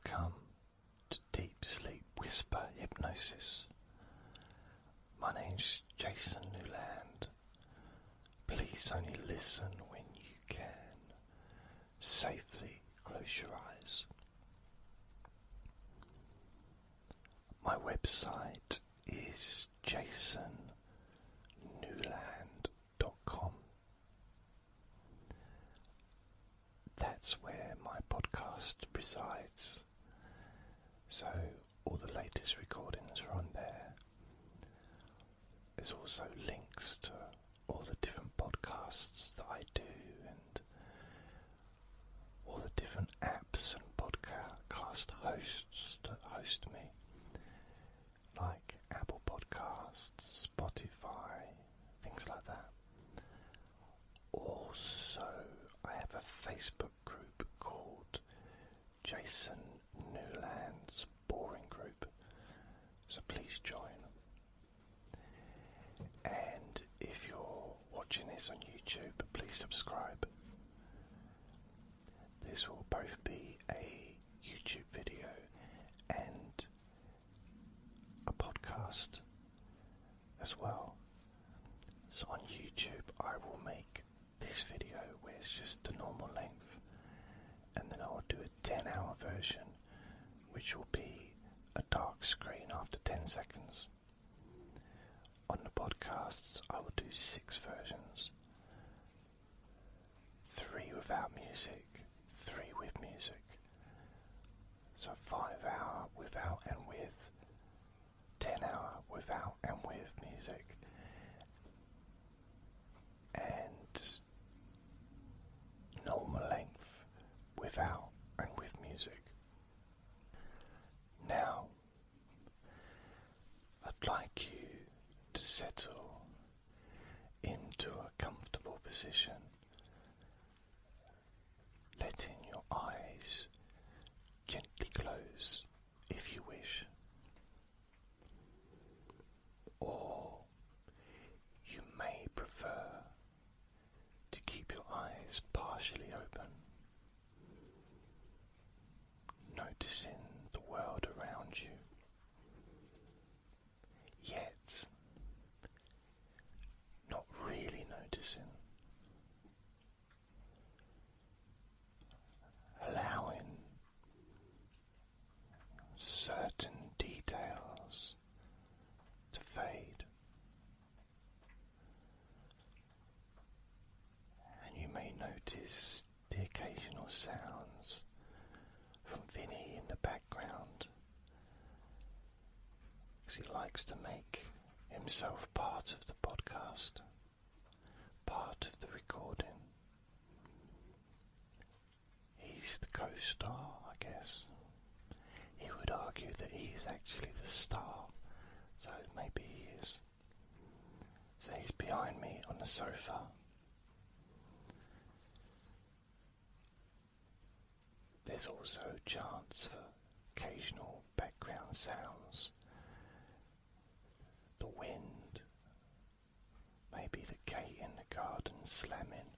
Welcome to Deep Sleep Whisper Hypnosis. My name's Jason Newland. Please only listen when you can. Safely close your eyes. My website is jasonnewland.com. That's where my podcast resides. So all the latest recordings are on there. There's also links to all the different podcasts that I do and all the different apps and podcast hosts that host me, like Apple Podcasts, Spotify, things like that. Also, I have a Facebook group called Jason Newland's Boring Group, so please join. And if you're watching this on YouTube, please subscribe. This will both be a YouTube video and a podcast as well. So on YouTube I will make this video where it's just the normal length, and then I'll do a 10-hour version which will be a dark screen after 10 seconds. On the podcasts I will do 6 versions, 3 without music, 3 with music, so 5-hour without and with, 10-hour without and with music, and normal length without and with music. Now, I'd like you to settle into a comfortable position, letting your eyes gently close if you wish, or you may prefer to keep your eyes partially open, noticing the world around you, yet not really noticing, allowing certain details to fade. And you may notice the occasional sounds from Vinny in the background, because he likes to make himself part of the podcast, part of the recording. He's the co-star, I guess. He would argue that he is actually the star, so maybe he is. So he's behind me on the sofa. There's also a chance for occasional background sounds. The wind, maybe the gate in the garden slamming,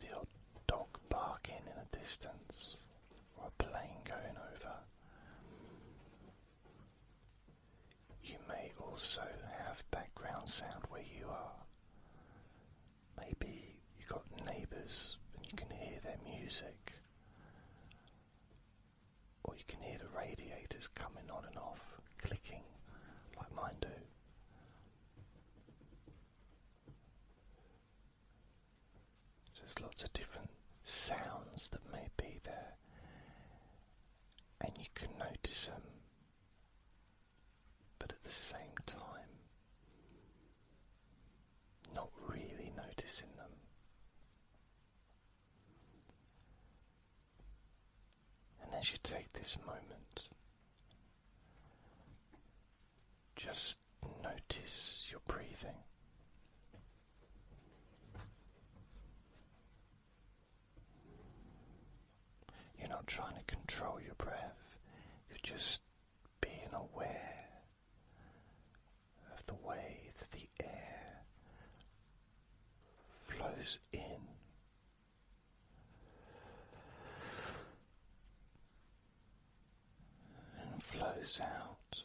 the odd dog barking in a distance, or a plane going over. You may also have background sound where you are. Maybe you've got neighbours and you can hear their music, or you can hear the radiators coming on and off, clicking like mine do. So there's lots of different sounds that may be there, and you can notice them, but at the same time not really noticing them. And as you take this moment, just notice your breathing. You're not trying to control your breath, you're just being aware of the way that the air flows in nose out.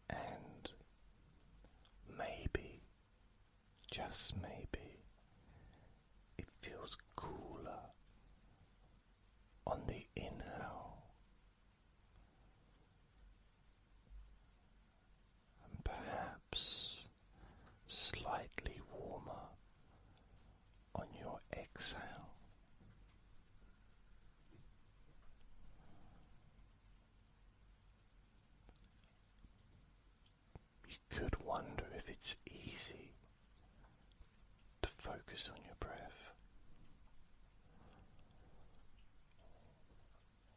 And maybe, just maybe, it feels cooler on the inhale, and perhaps slightly warmer on your exhale. You could wonder if it's easy to focus on your breath,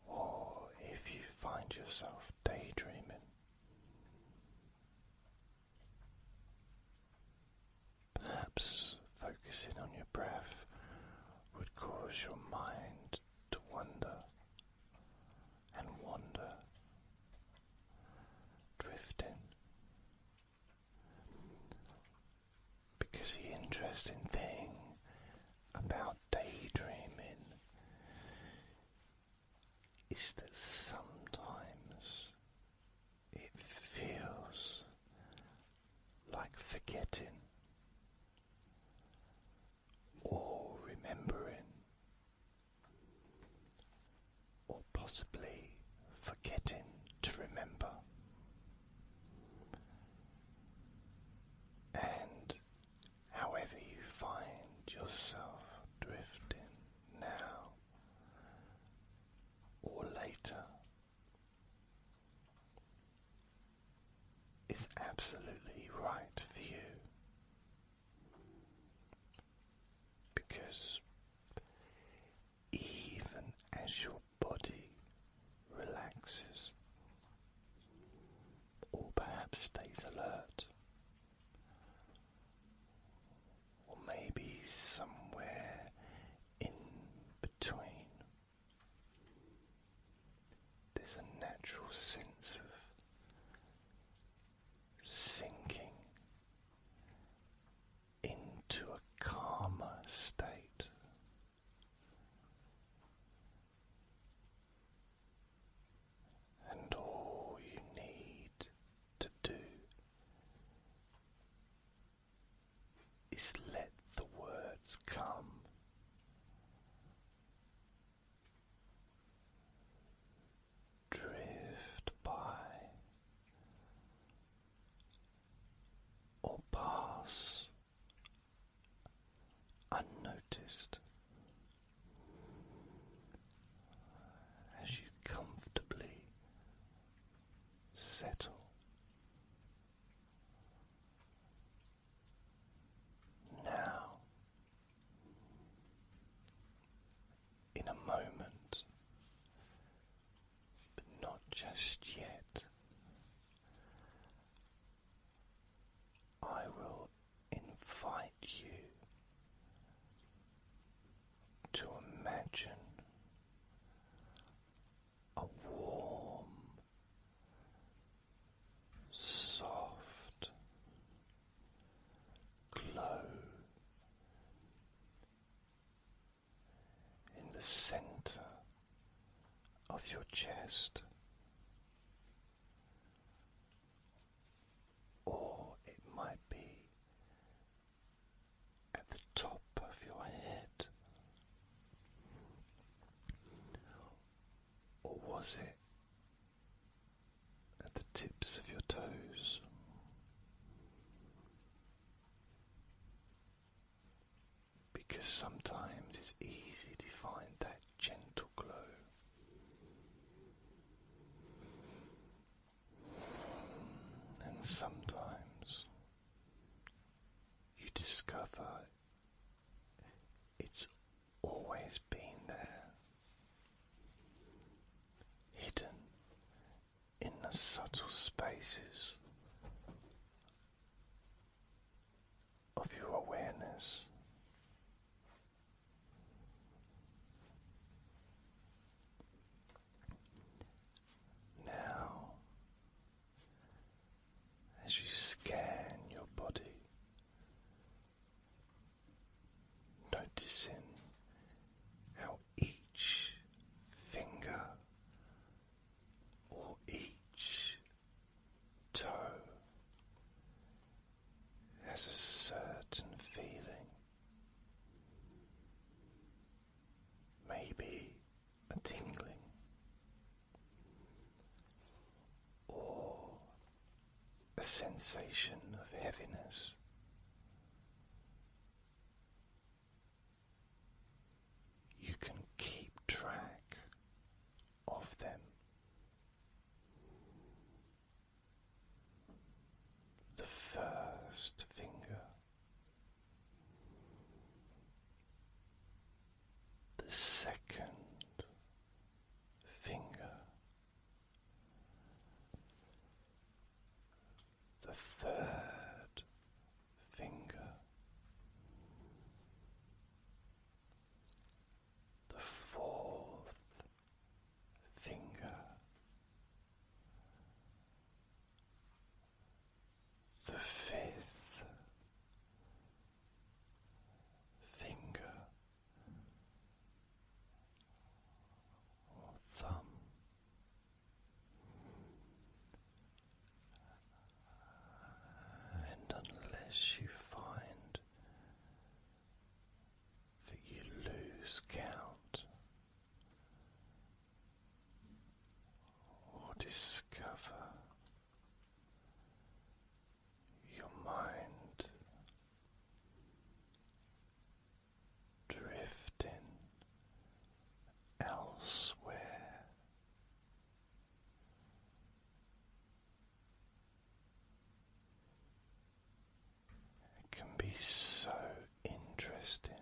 or if you find yourself daydreaming. Perhaps focusing on your breath would cause your mind to wander and wander, drifting. Because the interesting thing about daydreaming is that sometimes it feels like forgetting or remembering, or possibly forgetting to remember. And however you find yourself drifting now or later is absolutely right for you. Because even as your body relaxes, or perhaps stays alert, or maybe somewhere in between, there's a natural sense of sinking into a calmer state. And all you need to do is let the words come. Drift by or pass unnoticed as you comfortably settle. Now, in a moment, but not just yet, I will invite you to imagine a warm, soft glow in the center of your chest, or it might be at the top of your head, or was it at the tips of your toes? Because sometimes it's easy to find that gentle glow. And sometimes you discover it's always been there, hidden in the subtle spaces of your awareness. Now, as you scan your body, noticing a sensation of heaviness. You can keep track of them. The first finger, the second finger, the third finger, the fourth finger, the fifth finger or thumb, and unless you find that you lose count or discover your mind drifting elsewhere, it can be so interesting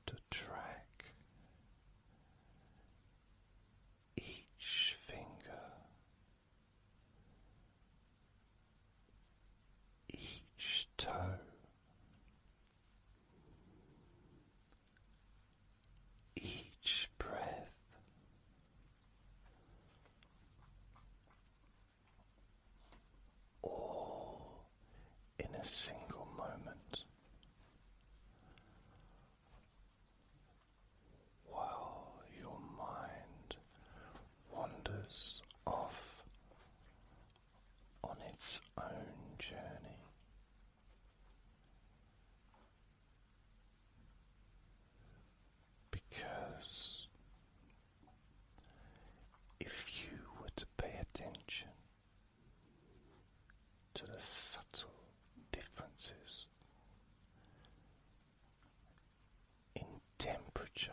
to track each finger, each toe, each breath, all in a single moment, while your mind wanders off on its own journey. Because if you were to pay attention to the subtle differences in temperature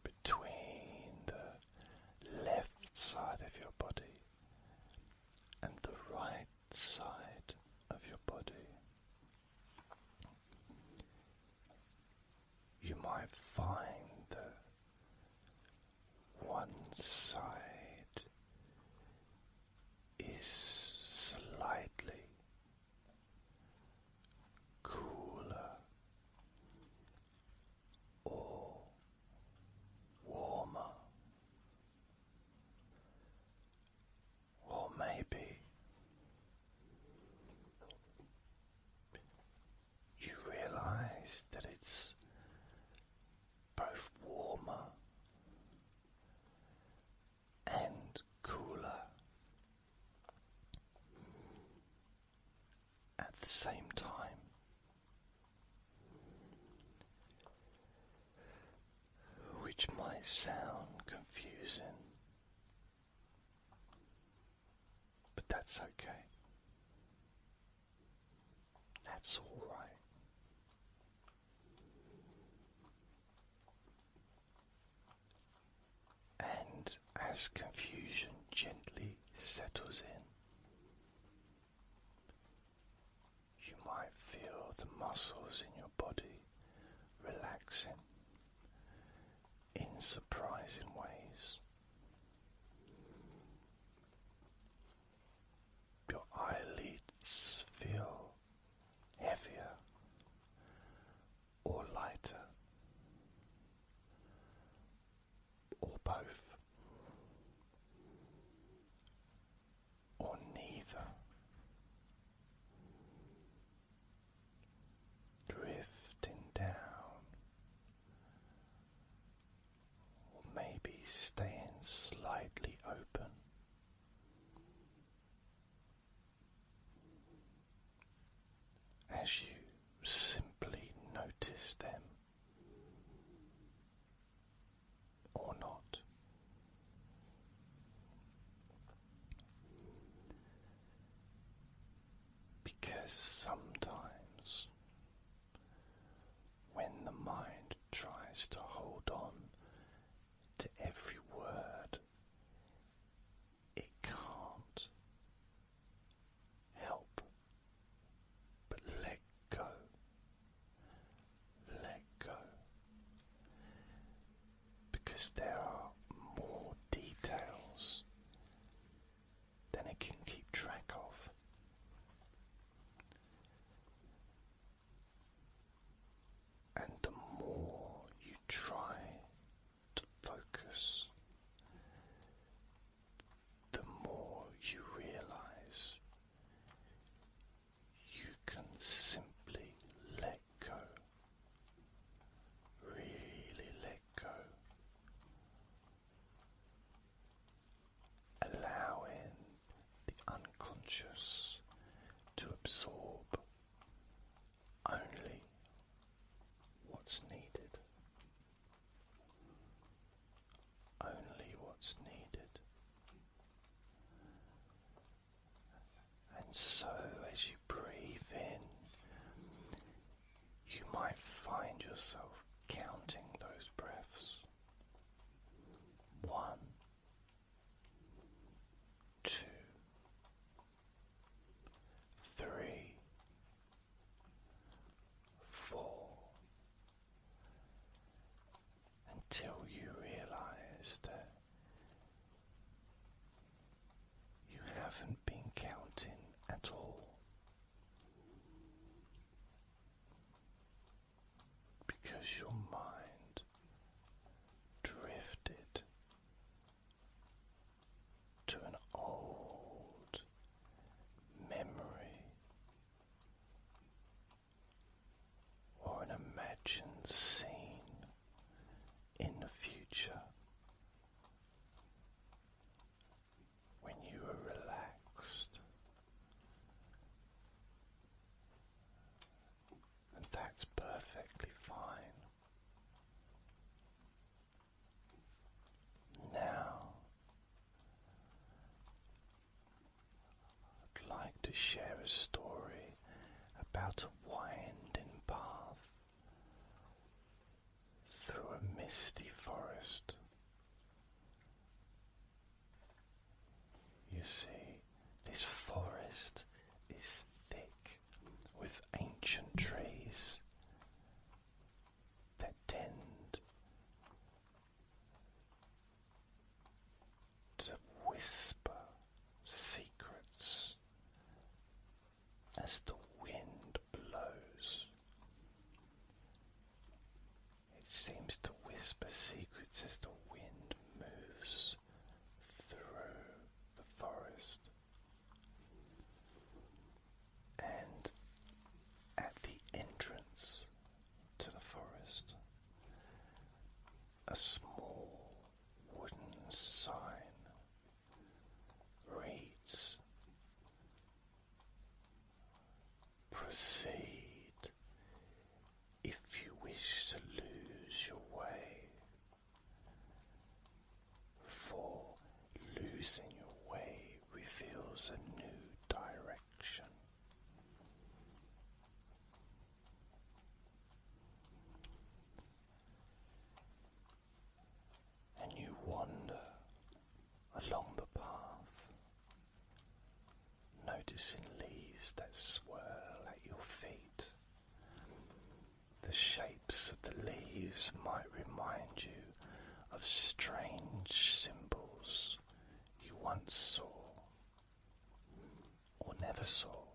between the left side of your body and the right side of your body, you might find that one side is slightly cooler or warmer, or maybe you realize that it's both warmer and cooler at the same time. Which might sound confusing, but that's okay. That's all right. And as confusion gently settles in, you might feel the muscles in your body relaxing in surprising ways. Your eyelids feel heavier or lighter, or both, or neither. Drifting down, or maybe staying slightly open. As you simply notice them realise there are more details than it can keep track of. And the more you try to focus, the more you realise you can simply let go, really let go, allowing the unconscious to absorb only what's needed, only what's needed. And so as you breathe in, you might find yourself counting those breaths. 1, 2, 3, 4, until you realise that you haven't been counting at all, because your mind drifted to an old memory or an imagined scene in the future when you were relaxed. And that's perfectly fine. Now, I'd like to share a story about a winding path through a misty forest. You see, this forest is thick with ancient trees that tend to whisper secrets as the wind blows. It seems to whisper secrets as the wind moves through the forest. And at the entrance to the forest, a small wooden sign reads, "Proceed if you wish to lose your way, for losing your way reveals a new direction." And you wander along the path, noticing leaves that swirl at your feet. The shapes of the leaves might remind you of strange symbols you once saw or never saw,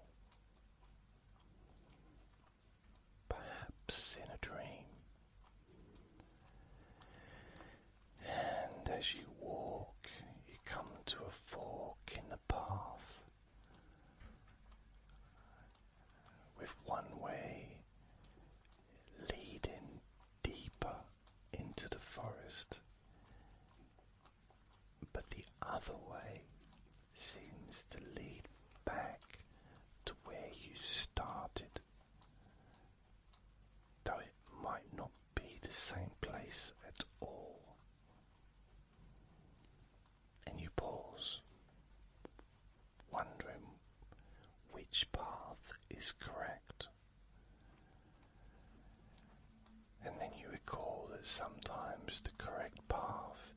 perhaps in a dream. And as you walk, you come to a fork in the path, with one way leading deeper into the forest, but the other way seems to lead back to where you started, though it might not be the same place at all. And you pause, wondering which path is correct. And then you recall that sometimes the correct path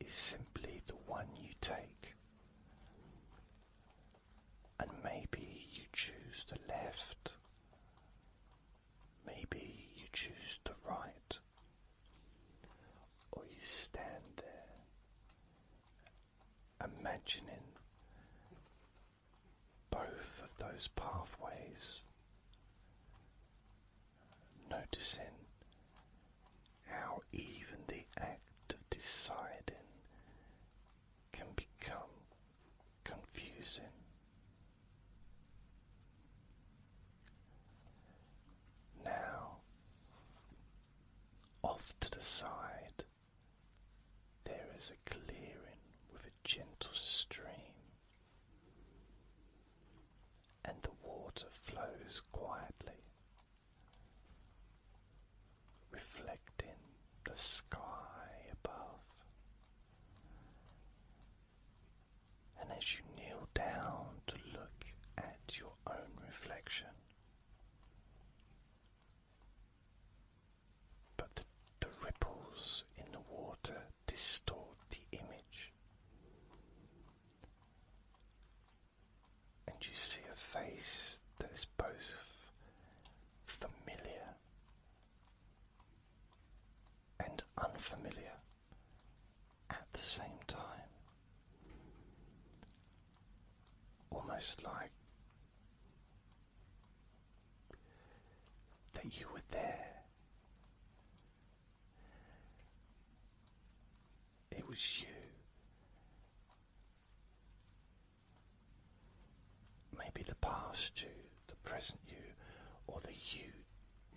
is simply the one you take, and maybe imagining both of those pathways, noticing how even the act of deciding can become confusing. Now, off to the side, there is a clearing with a gentle stream, and the water flows quietly, reflecting the sky above. And as you kneel down to look at your own reflection, but the ripples in the water distort the image, and you see a face that is both familiar and unfamiliar at the same time. Almost like that you were there. It was you. Maybe the past you, the present you, or the you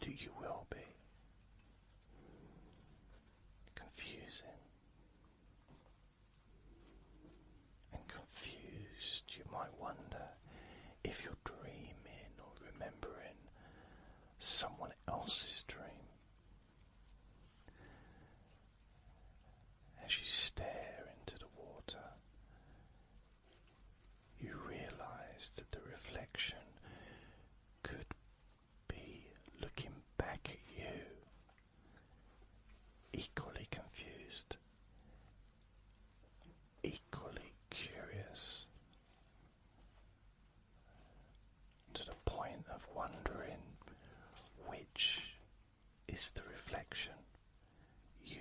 that you will be. Confusing. And confused, you might wonder if you're dreaming or remembering someone else's dream. As you stare into the water, you realize that the reflection could be looking back at you, equally confused, equally curious, to the point of wondering which is the reflection, you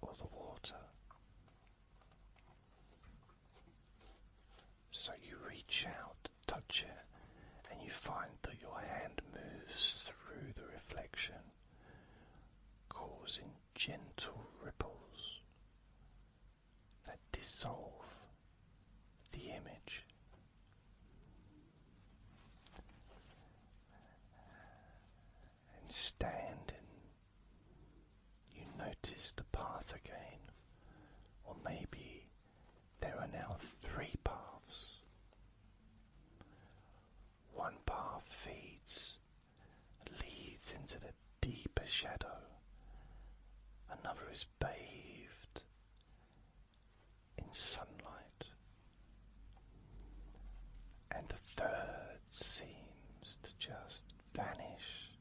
or the water. So you reach out to touch it, and you find that your hand moves through the reflection, causing gentle ripples that dissolve the image. And standing, you notice the path again, or maybe there are now 3 paths. One path leads into the deeper shadow. Another is bathed in sunlight. And the third seems to just vanish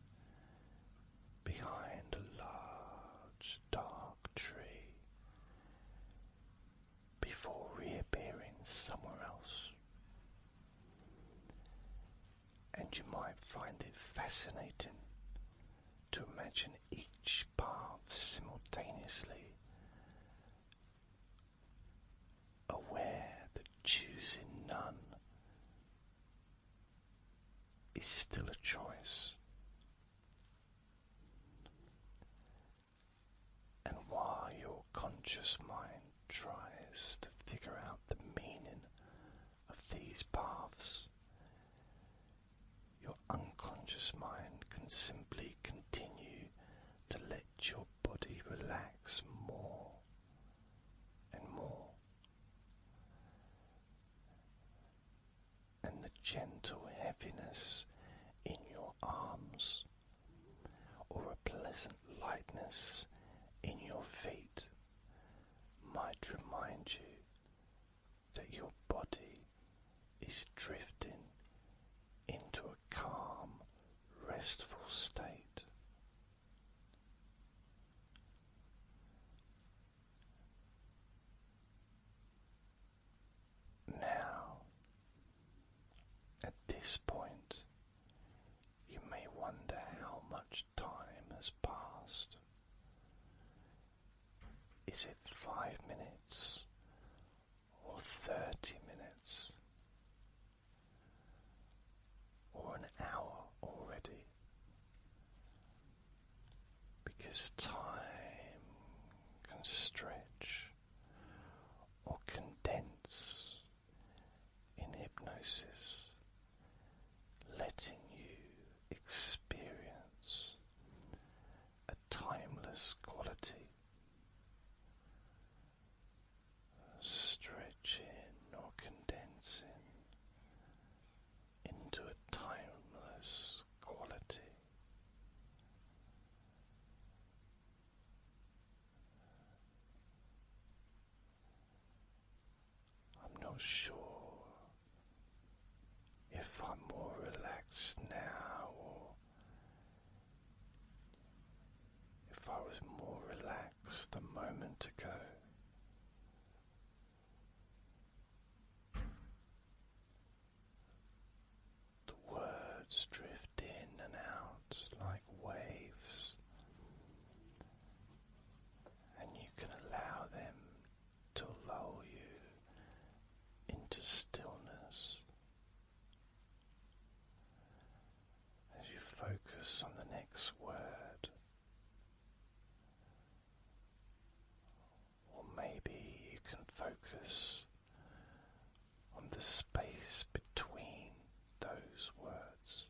behind a large dark tree before reappearing somewhere else. And you might find it fascinating to imagine each path simultaneously, aware that choosing none is still a choice. And while your conscious mind tries to figure out the meaning of these paths, your unconscious mind can simply continue to let your body relax more and more, and the gentle heaviness in your arms, or a pleasant lightness in your feet, might remind you that your body is drifting into a calm, restful state. Now, at this point, you may wonder how much time has passed. Is it 5 minutes or sure if I'm more relaxed now or if I was more relaxed a moment ago. The words drift in and out like waves, and you can allow them to lull you into stillness as you focus on the next word, or maybe you can focus on the space between those words.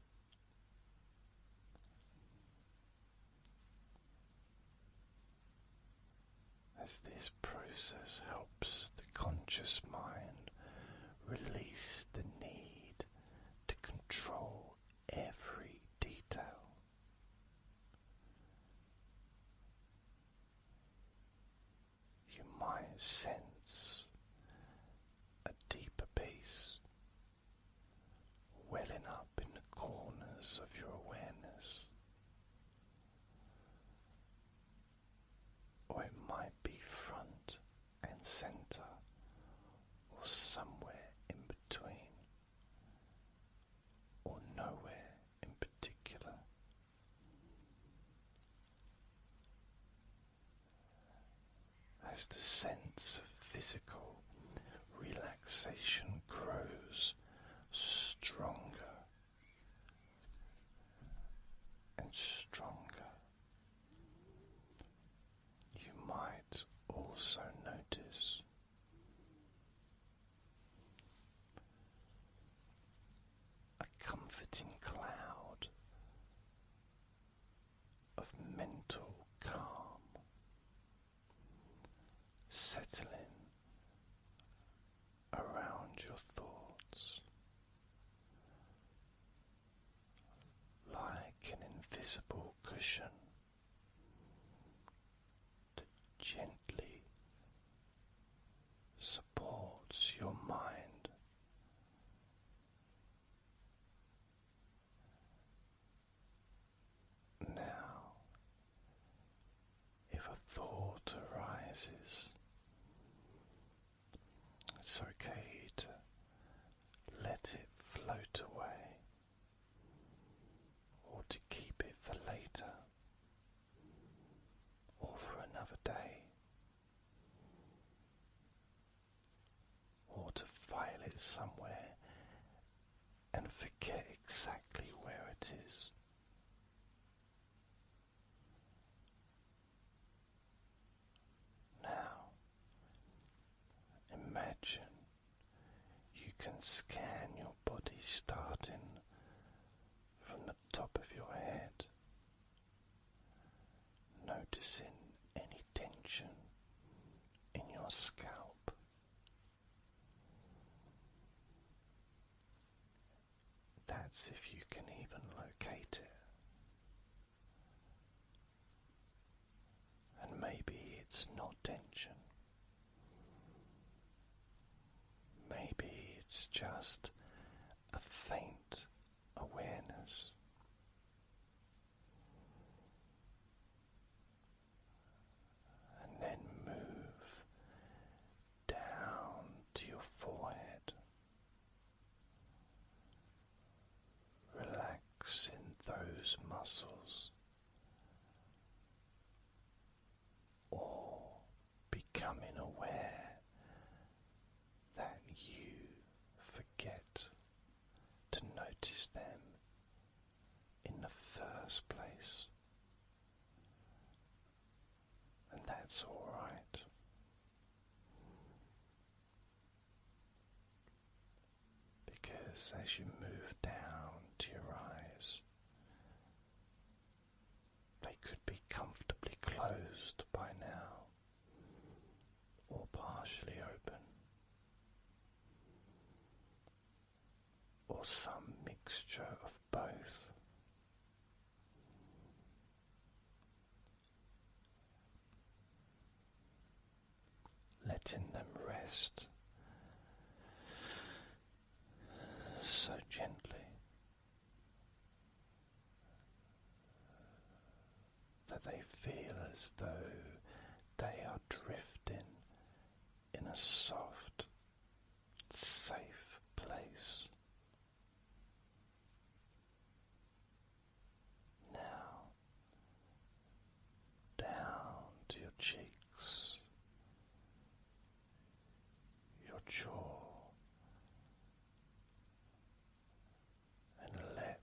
As this process helps the conscious mind release the need to control every detail. You might sense a deeper peace welling up in the corners of your awareness, or it might be front and center, or somewhere in between, or nowhere in particular. As the sense of physical relaxation grows stronger and stronger, you might also notice a comforting cloud of mental calm settling around your thoughts, like an invisible cushion that gently supports your mind. Now, if a thought arises, it's okay to let it float away, or to keep it for later, or for another day, or to file it somewhere and forget exactly where it is. Now, imagine you can scan your body starting from the top of your head, noticing any tension in your scalp. That's if you can even locate it. And maybe it's not tension. Maybe it's just a faint awareness. And then move down to your forehead, relaxing those muscles, or becoming aware that you forget to notice them in the first place. And that's all right. Because as you move down to your eyes, they could be comfortably closed by now, or partially open, or some mixture of both. Letting them rest as though they are drifting in a soft, safe place. Now, down to your cheeks, your jaw, and let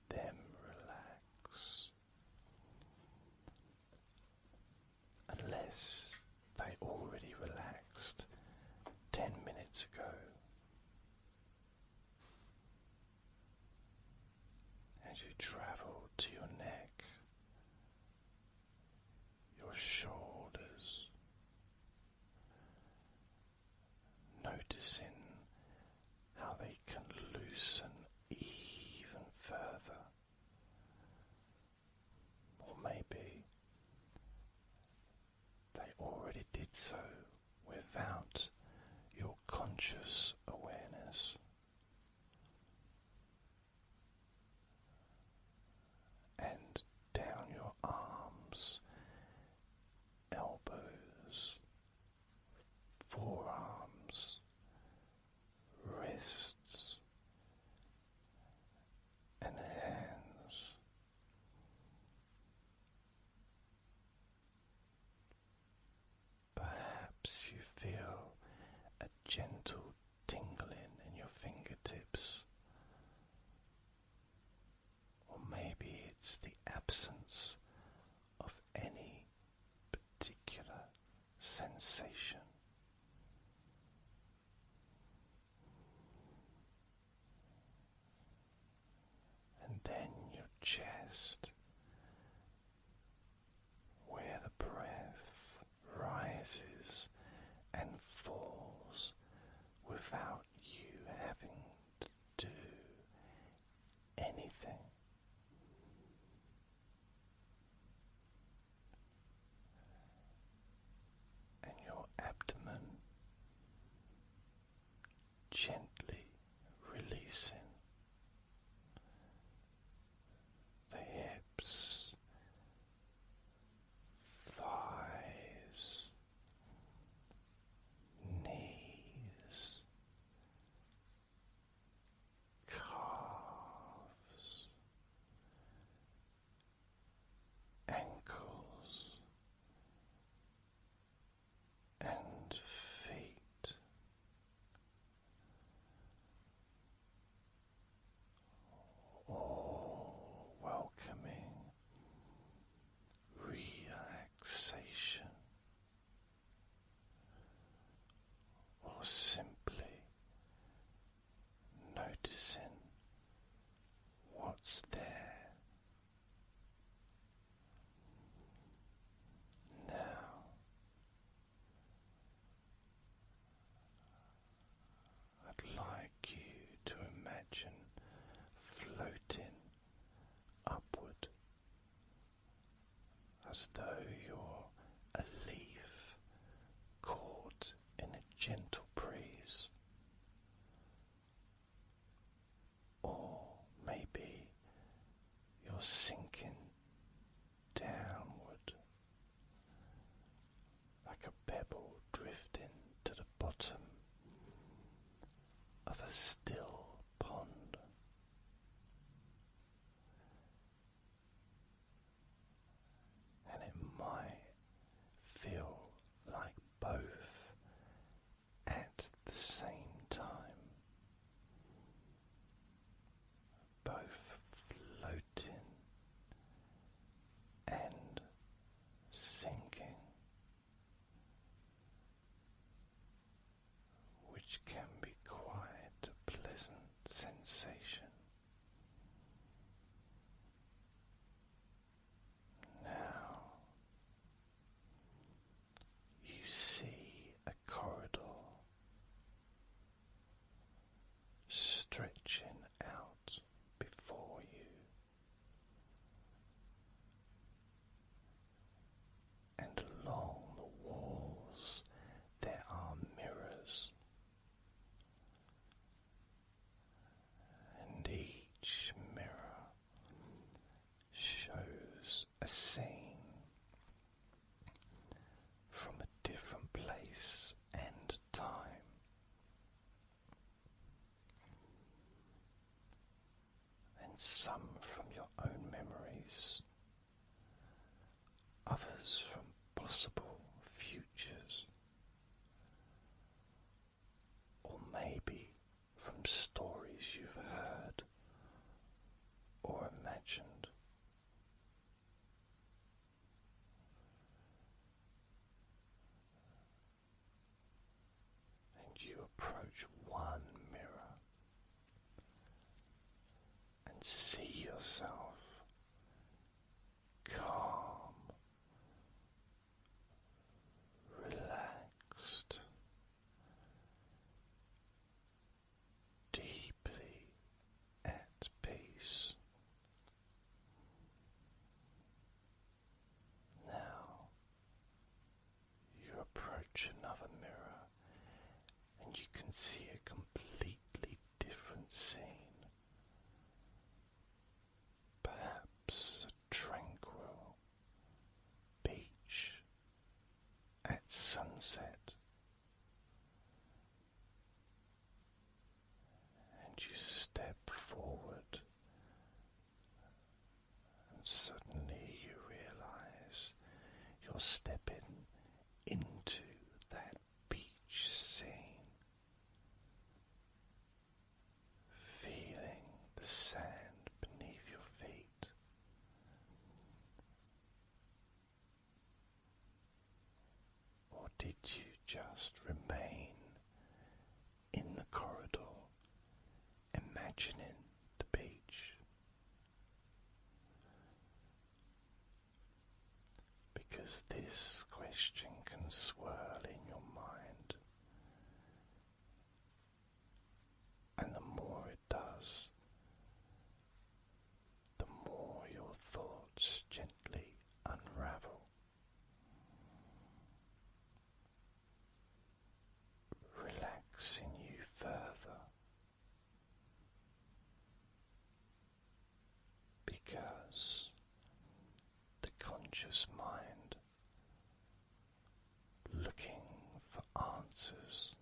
them relax. Unless they already relaxed 10 minutes ago. As you travel to your neck, your shoulders, noticing how they can loosen even further, or maybe they already did so without your conscious awareness. And down your arms, elbows, forearms, wrists, and hands. Perhaps you feel a gentle tingling in your fingertips, or maybe it's the absence of any particular sensation. And then your chest, where the breath rises and falls without you having to do anything. And your abdomen gently releasing the hips, thighs, knees, calves, ankles, and feet. All welcoming relaxation, or simply noticing what's there. Now, I'd like you to imagine floating upward as though you're a leaf caught in a gentle breeze, or maybe you're sinking downward like a pebble drifting to the bottom of a still pond. And it might feel like both at the same time, both floating and sinking, which can be quite a pleasant sensation. Now you see a corridor stretching out before you, and along the walls there are mirrors some from your own memories, others from possible futures, or maybe from stories you've heard or imagined. And you approach one mirror and see yourself calm, relaxed, deeply at peace. Now you approach another mirror and you can see a completely different scene. Perhaps a tranquil beach at sunset, and you step forward and suddenly you realize you're stepping into that beach scene, feeling the sand beneath your feet. Or did you just remain in the corridor, imagining the beach? Because this question can swirl in your mind, and the more it does, the more your thoughts gently unravel, relaxing you further, because the conscious mind, looking for answers,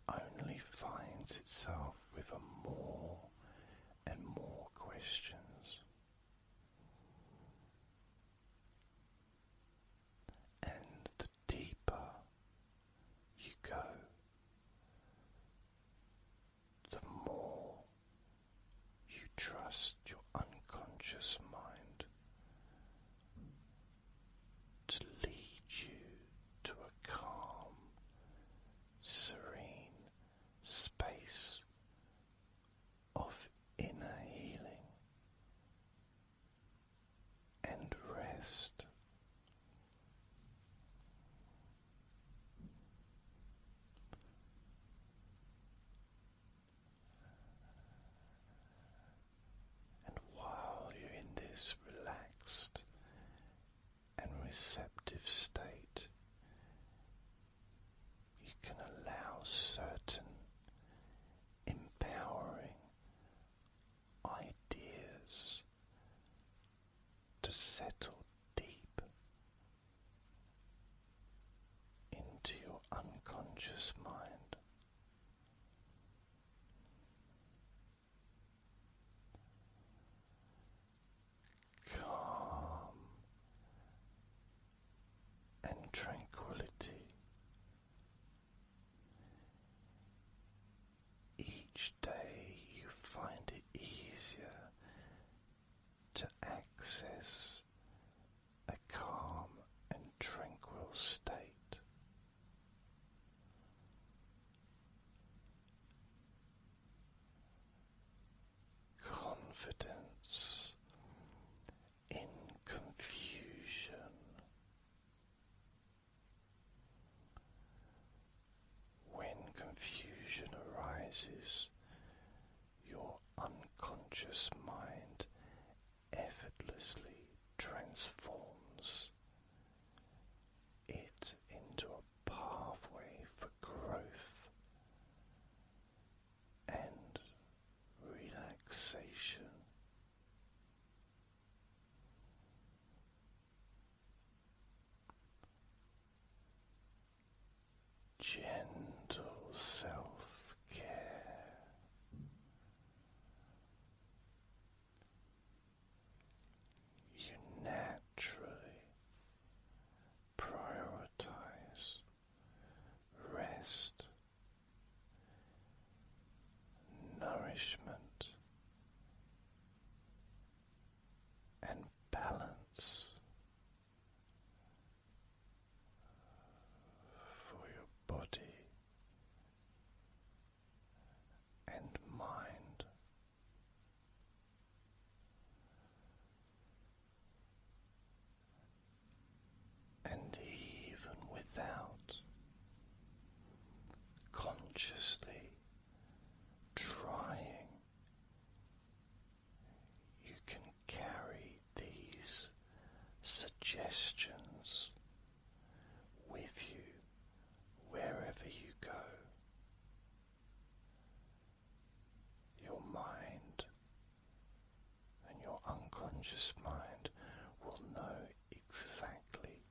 only finds itself with more and more questions. And the deeper you go, the more you trust your unconscious mind to lead you to a calm, serene space of inner healing and rest. And while you're in this relaxed and receptive state, you can allow certain empowering ideas to settle deep into your unconscious mind. Calm and tranquility. Each day you find it easier to access a calm and tranquil state. Confidence in confusion. When confusion arises, your unconscious mind effortlessly transforms it subconscious mind will know exactly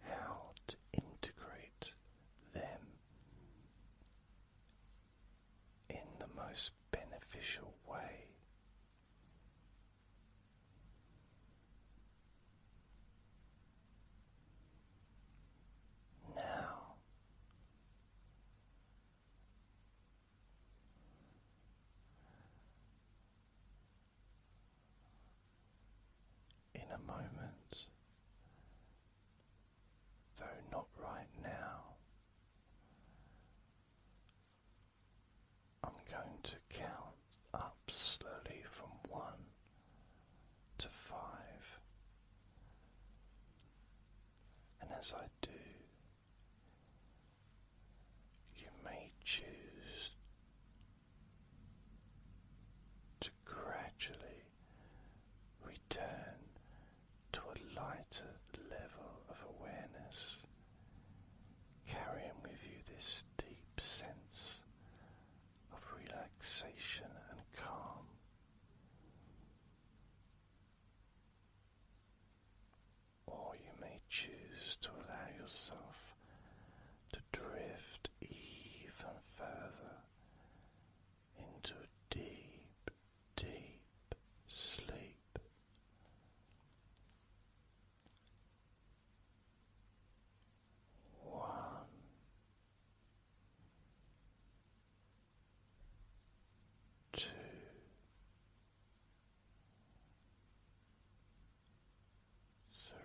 how to integrate them in the most beneficial way. Now, in a moment, though not right now, I'm going to count up slowly from 1 to 5, and as I do, you may choose to gradually return to a lighter level of awareness, carrying with you this deep sense of relaxation and calm. Or you may choose to allow yourself to drift even further into a deep, deep sleep. One, two, three,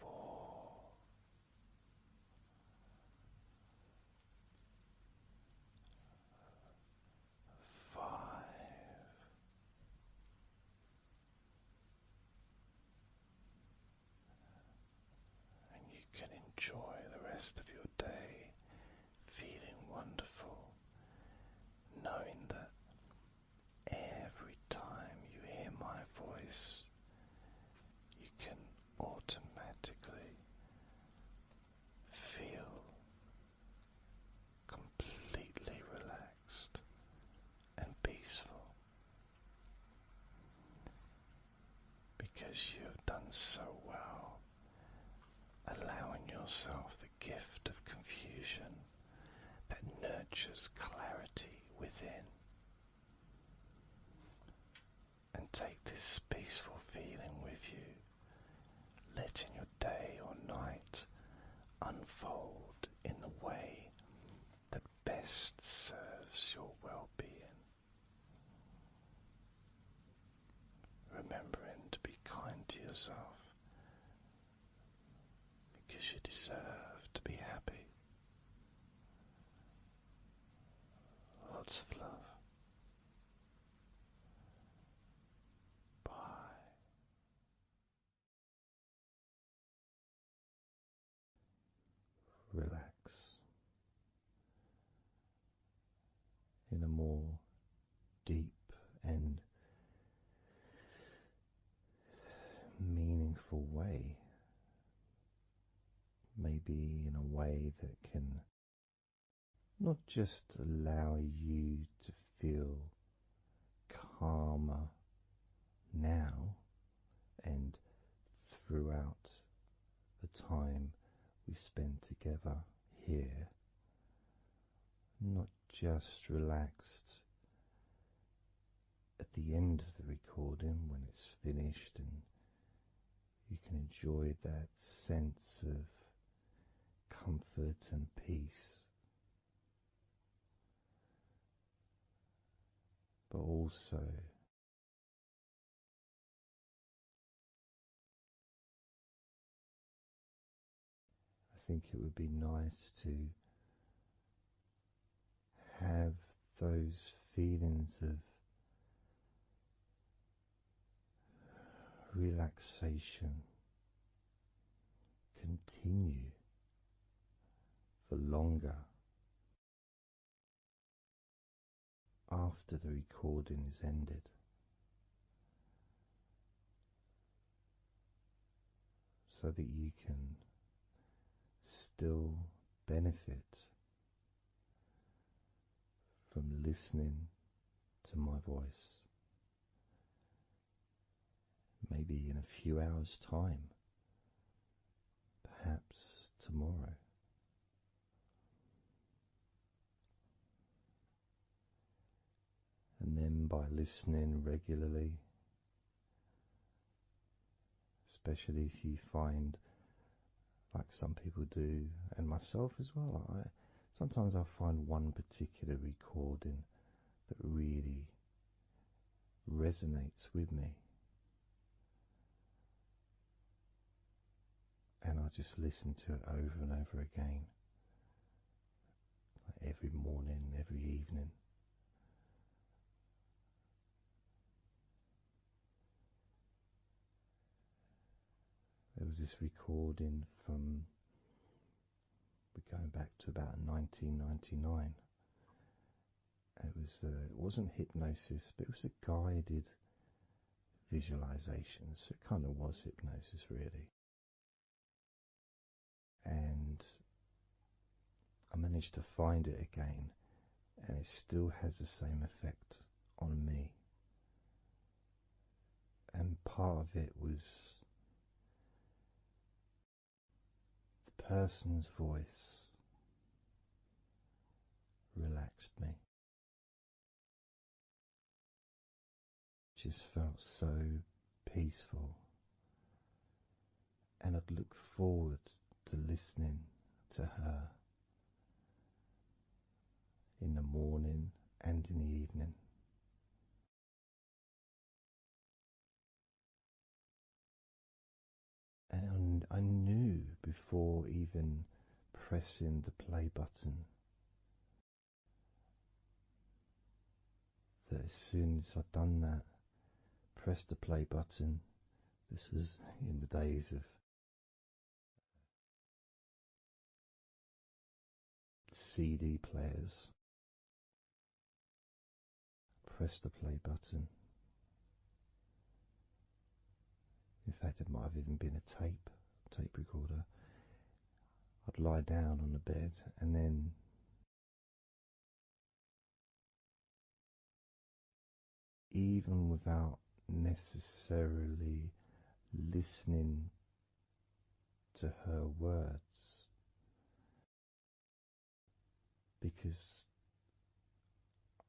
4, 5, and you can enjoy the rest of your day feeling wonderful, knowing that every time you hear my voice, you can automatically feel completely relaxed and peaceful, because you have done so well allowing yourself the gift of confusion that nurtures clarity within. And take this peaceful feeling with you, letting your day or night unfold in the way that best serves your well-being. Remembering to be kind to yourself, because you deserve to be happy. Lots of love. Bye. Relax in a more deep and meaningful way. Maybe in a way that can not just allow you to feel calmer now and throughout the time we spend together here, not just relaxed at the end of the recording when it's finished and you can enjoy that sense of comfort and peace, but also I think it would be nice to have those feelings of relaxation continue for longer after the recording is ended, so that you can still benefit from listening to my voice, maybe in a few hours' time, perhaps tomorrow. And then by listening regularly, especially if you find, like some people do, and myself as well, sometimes I find one particular recording that really resonates with me, and I just listen to it over and over again, like every morning, every evening. There was this recording from, we're going back to about 1999. It wasn't hypnosis, but it was a guided visualization, so it kind of was hypnosis really. And I managed to find it again, and it still has the same effect on me. And part of it was the person's voice relaxed me. Just felt so peaceful, and I'd look forward to listening to her in the morning and in the evening. And I knew before even pressing the play button that as soon as I'd done that, pressed the play button, this was in the days of CD players, pressed the play button. In fact, it might have even been a tape recorder. I'd lie down on the bed, and then even without necessarily listening to her words, because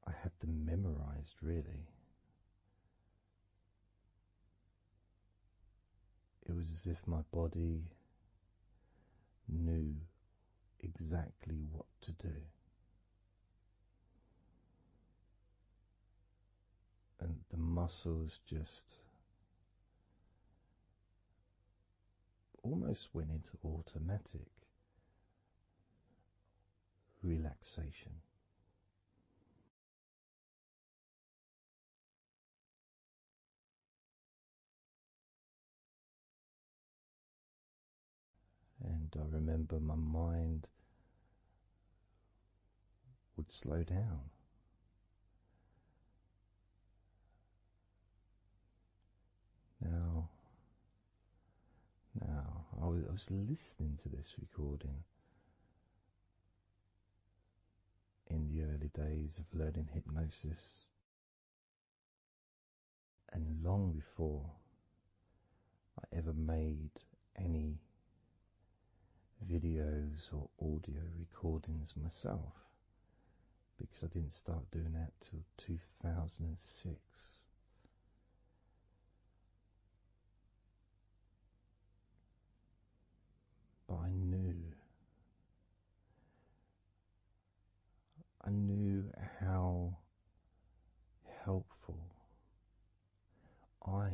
I had them memorized really. It was as if my body knew exactly what to do. And the muscles just almost went into automatic relaxation. And I remember my mind would slow down. Now, I was listening to this recording in the early days of learning hypnosis, and long before I ever made any videos or audio recordings myself, because I didn't start doing that till 2006. But I knew how helpful I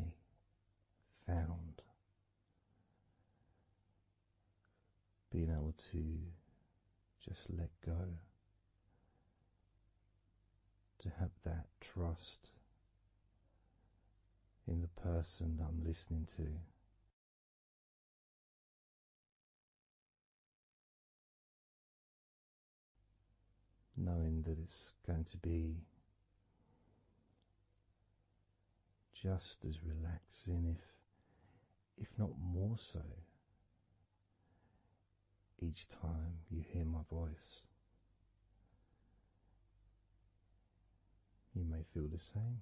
found being able to just let go, to have that trust in the person that I'm listening to. Knowing that it's going to be just as relaxing, if not more so, each time you hear my voice. You may feel the same.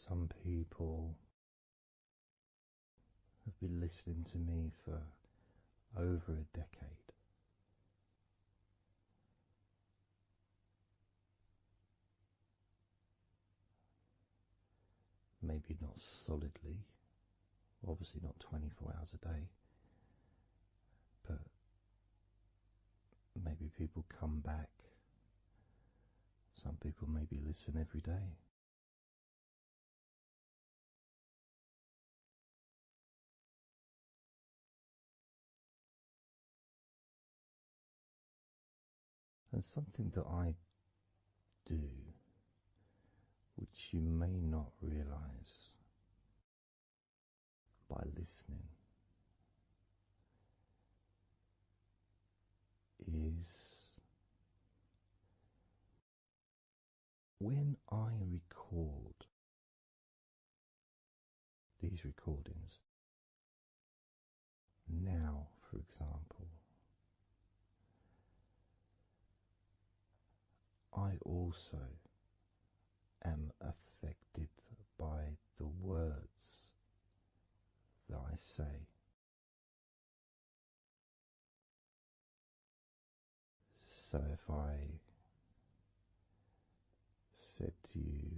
Some people have been listening to me for over a decade. Maybe not solidly, obviously not 24 hours a day, but maybe people come back. Some people maybe listen every day. And something that I do, which you may not realize by listening, is when I record these recordings, now for example, I also am affected by the words that I say. So if I said to you,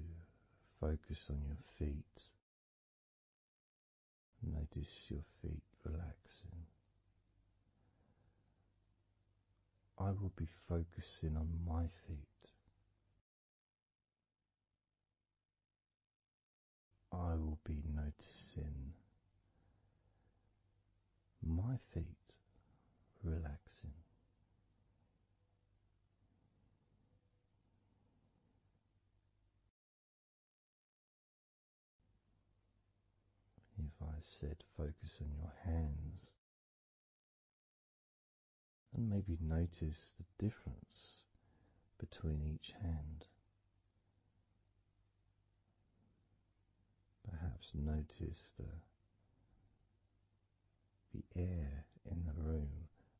focus on your feet, notice your feet relaxing, I will be focusing on my feet. I will be noticing my feet relaxing. If I said focus on your hands, and maybe notice the difference between each hand. Perhaps notice the air in the room,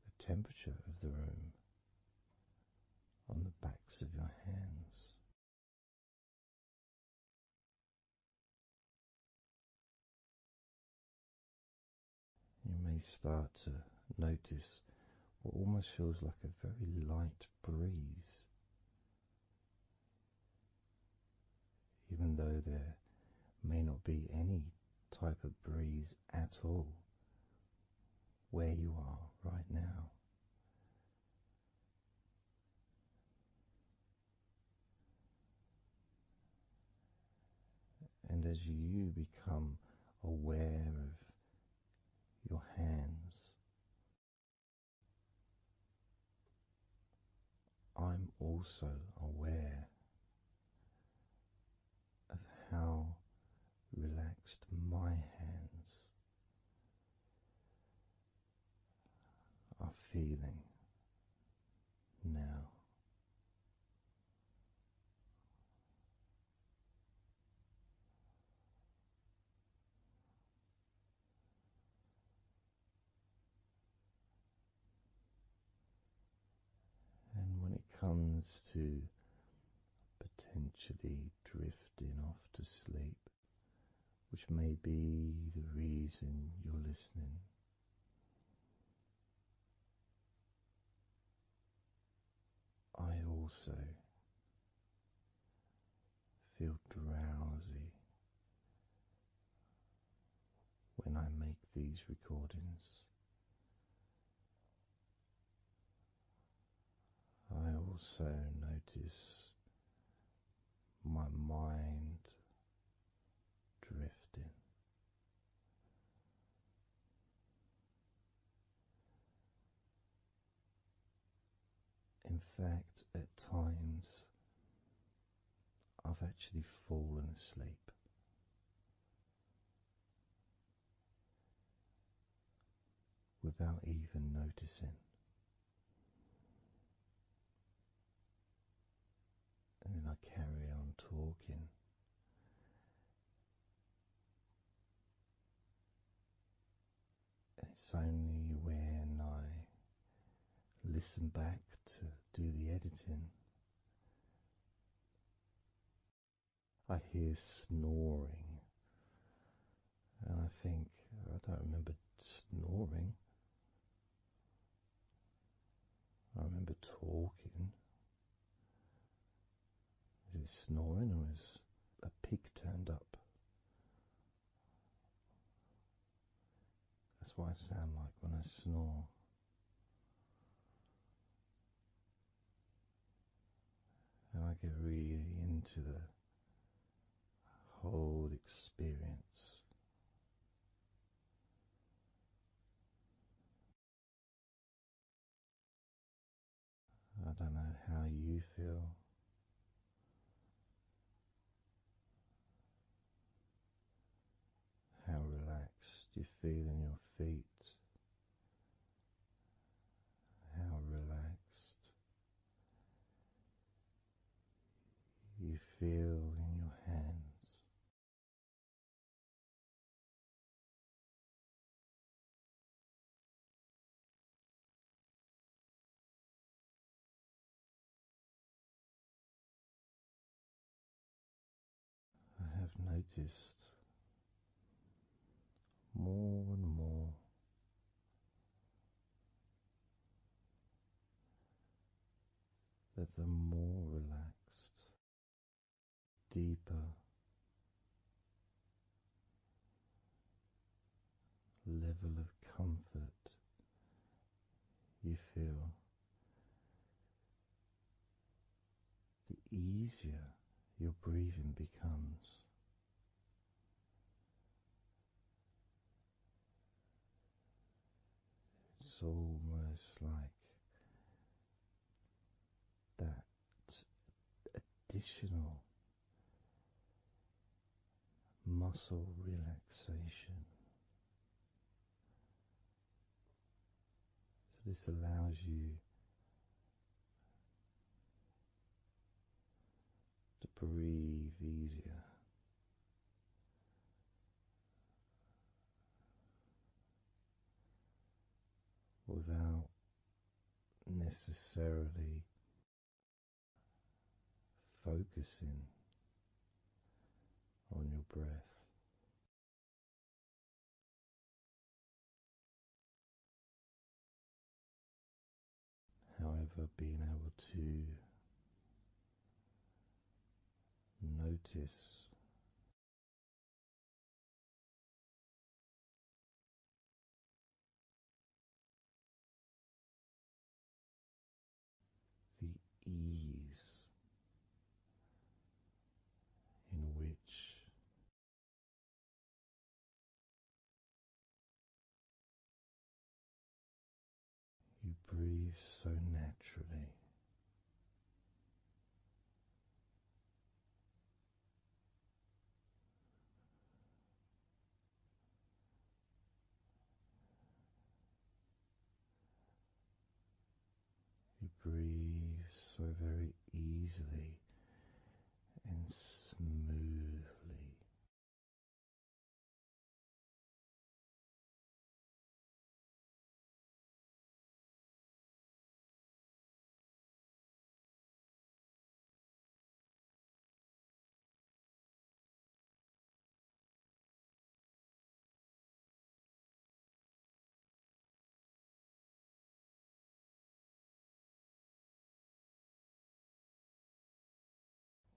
the temperature of the room on the backs of your hands. You may start to notice what almost feels like a very light breeze, even though there may not be any type of breeze at all where you are right now. And as you become aware of your hands, I'm also aware of how relaxed my hands are feeling now. And when it comes to potentially drifting off to sleep, which may be the reason you're listening, I also feel drowsy when I make these recordings. I also notice my mind drifting. In fact, at times I've actually fallen asleep without even noticing. And then I carry on talking. And it's only when I listen back to do the editing, I hear snoring, and I think, I don't remember snoring. I remember talking. Is it snoring, or is a pig turned up? That's what I sound like when I snore. And I get really into the whole experience. I don't know how you feel. How relaxed you feel in your feet. How relaxed you feel in your hands. I have noticed more and more that the more relaxed, deeper level of comfort you feel, the easier your breathing becomes. It's almost like that additional muscle relaxation. So this allows you to breathe easier, without necessarily focusing on your breath. However, being able to notice the ease in which you breathe so naturally. You breathe so very easily and smoothly.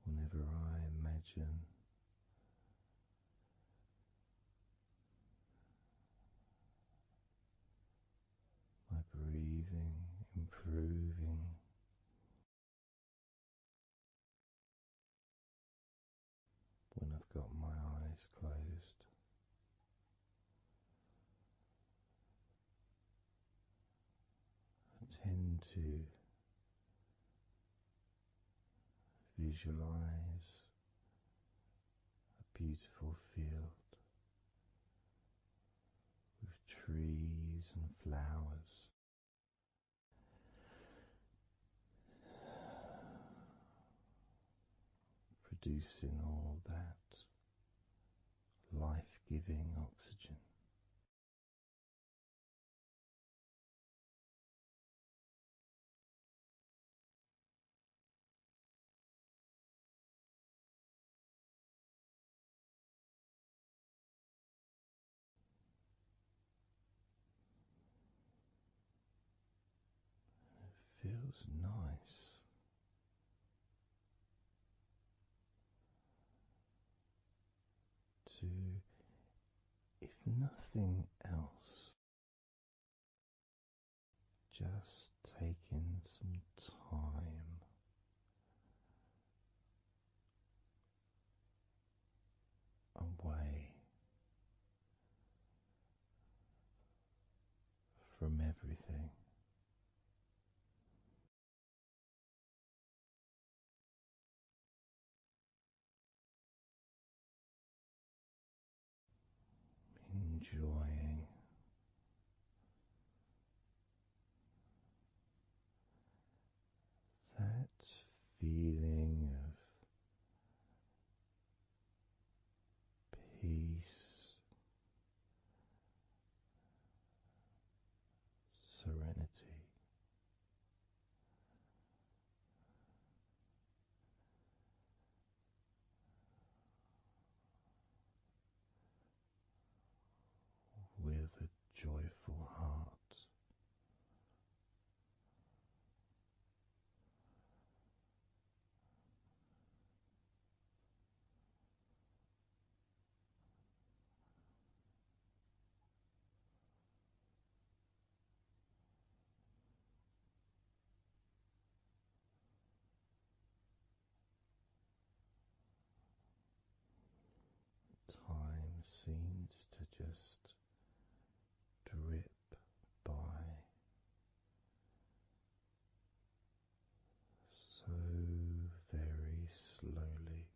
Whenever I imagine my breathing improving, when I've got my eyes closed, I tend to visualize a beautiful field with trees and flowers, producing all that life-giving oxygen. feels nice. To, if nothing else, just taking some time away from everything. Enjoying that feeling of peace, serenity, with a joyful heart. Time seems to just drip by so very slowly.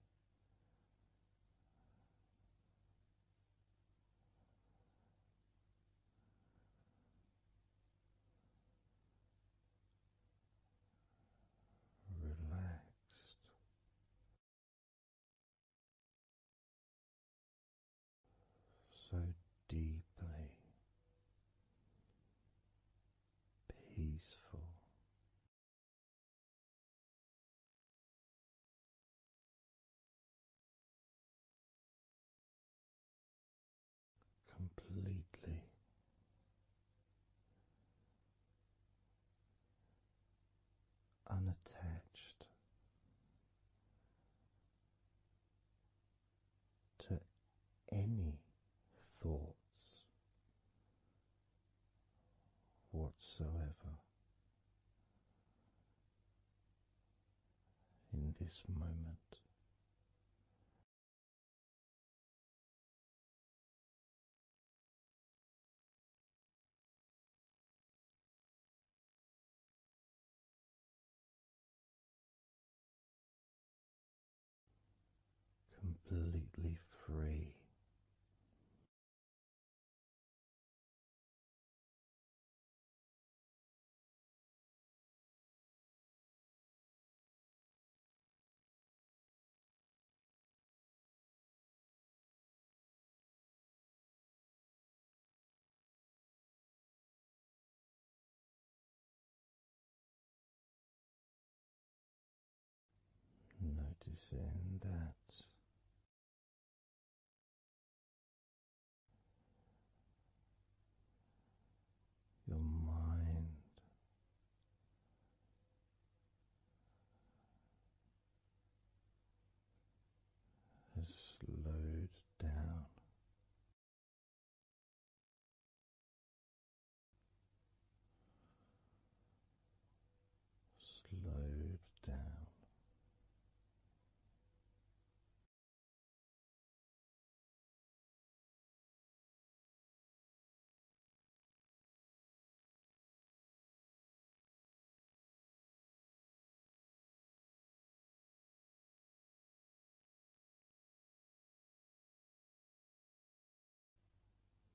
Relaxed, so deeply peaceful, completely unattached to any thoughts whatsoever in this moment. Completely free. Noticing that your mind has slowed down, slowed down,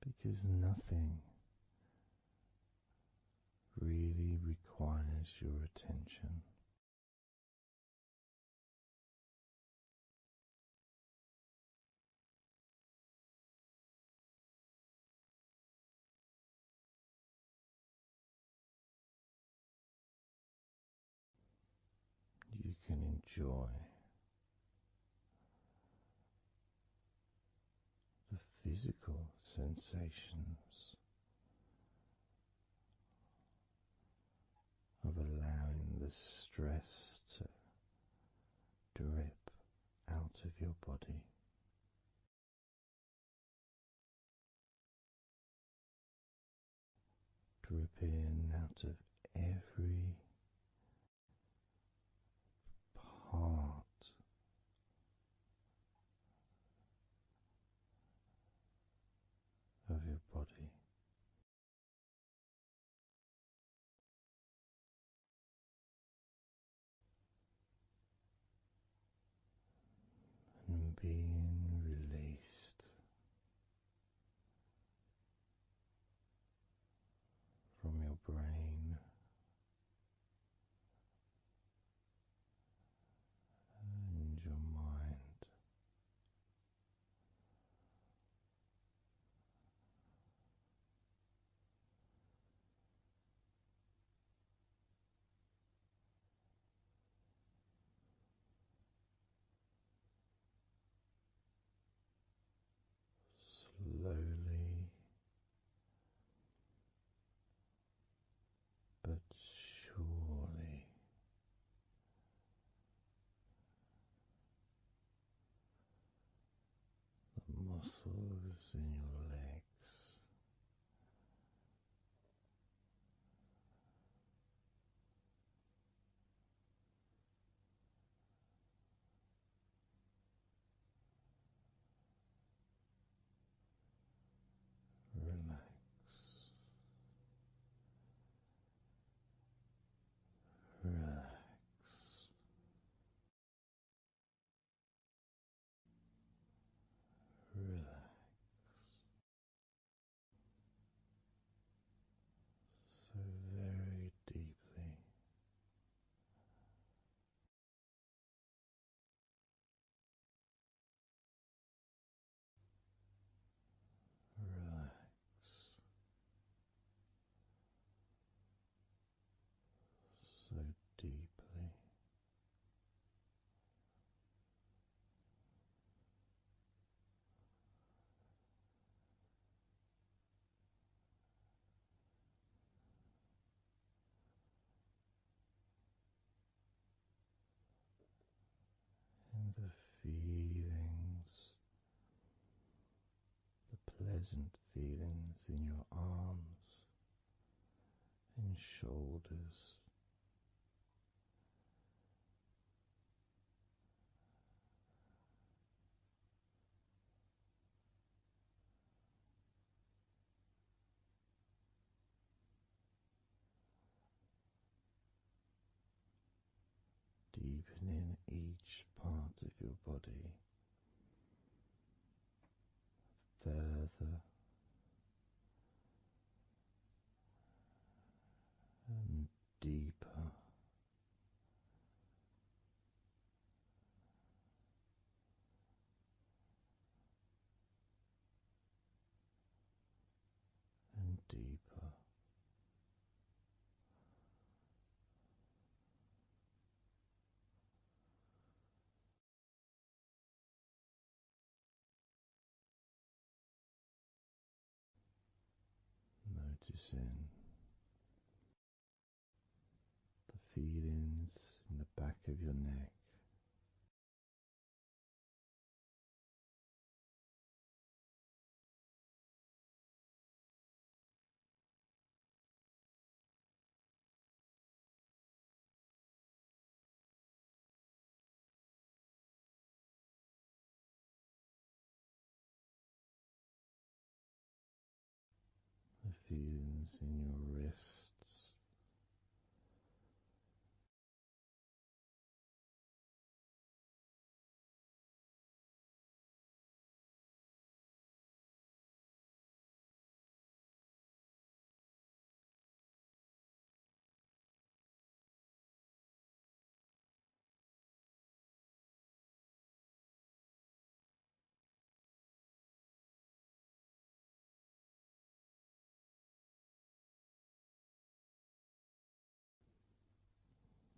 because nothing really requires your attention. You can enjoy the physical sensations of allowing the stress to drip out of your body. Dripping out of every part of your body. And being released from your brain and your mind. Slowly but surely, the muscles in your legs relax, relax, relax, so very deeply. Relax so deeply. And the feelings, the pleasant feelings in your arms and shoulders, deepening each part of your body further and deeper and deeper. Noticing the feelings in the back of your neck, the feelings in your wrists,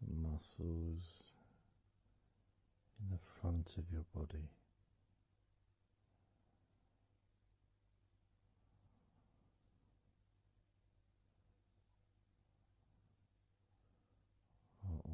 the muscles in the front of your body, are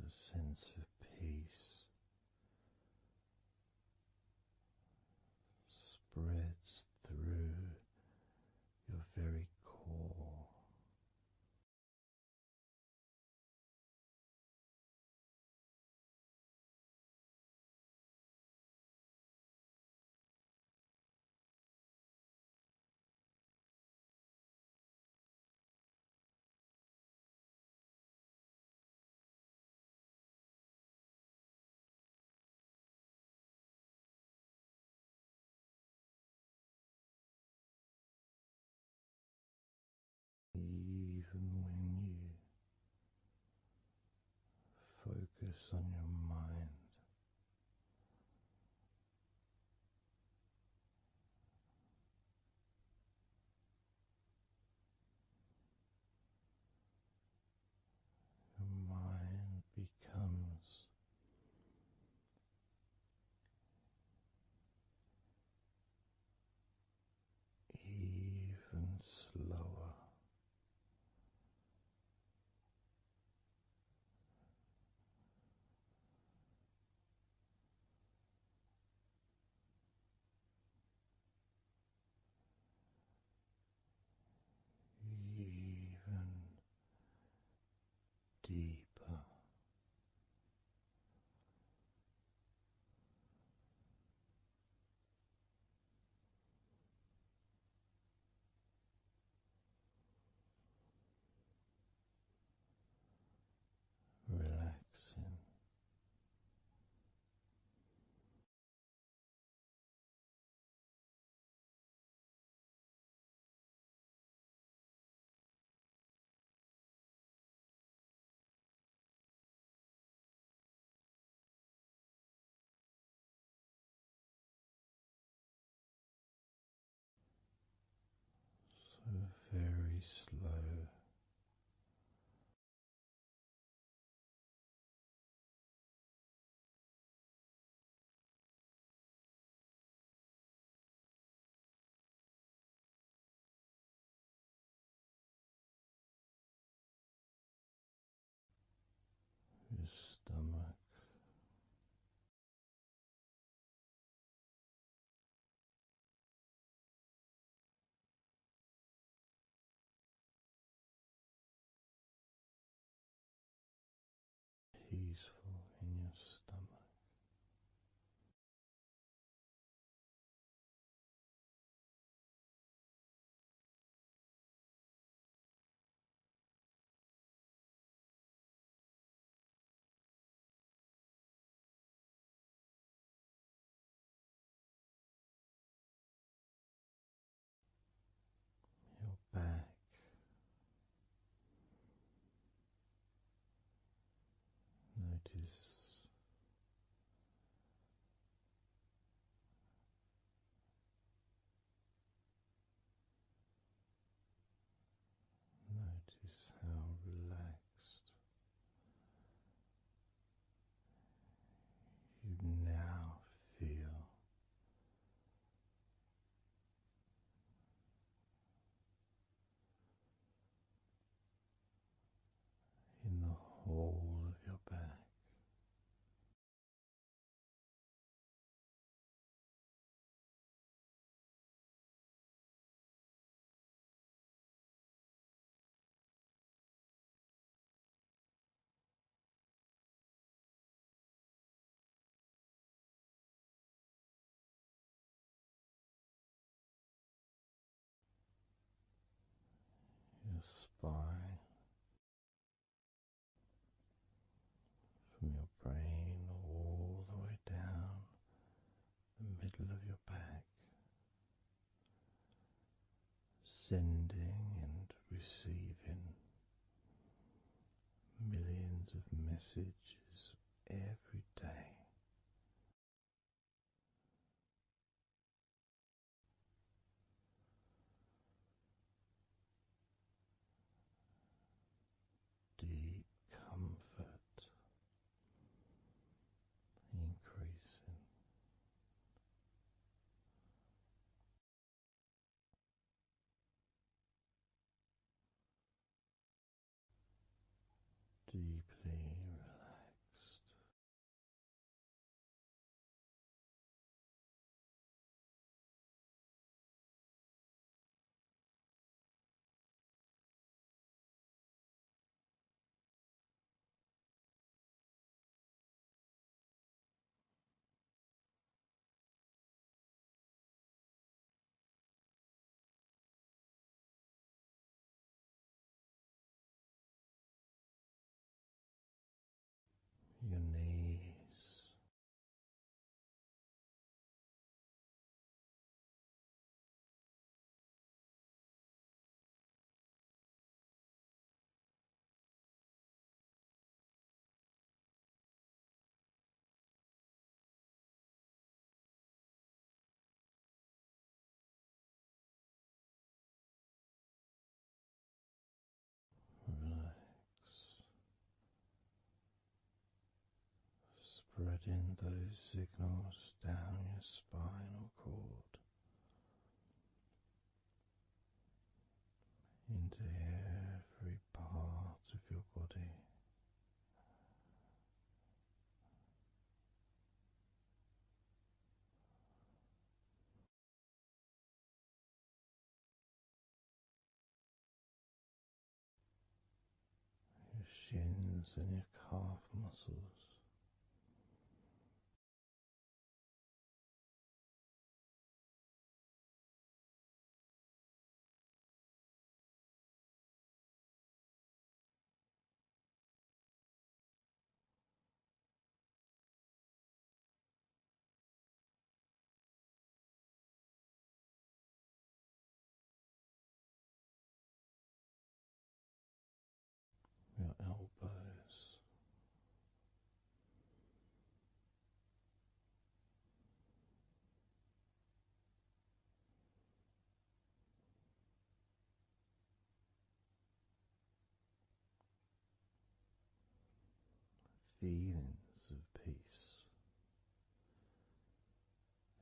a sense of peace spreads through your very core. Even when you focus on your mind, your mind becomes even slower. Even deeper. Relaxing. So very slow. Your stomach. Peaceful in your stomach. Your back. Notice how relaxed you now feel in the whole of your back. Your spine, from your brain all the way down the middle of your back, sending and receiving millions of messages every day. Deep comfort increasing. Deeply relaxed. spreading those signals down your spinal cord into every part of your body. Your shins and your calf muscles. Your elbows, feelings of peace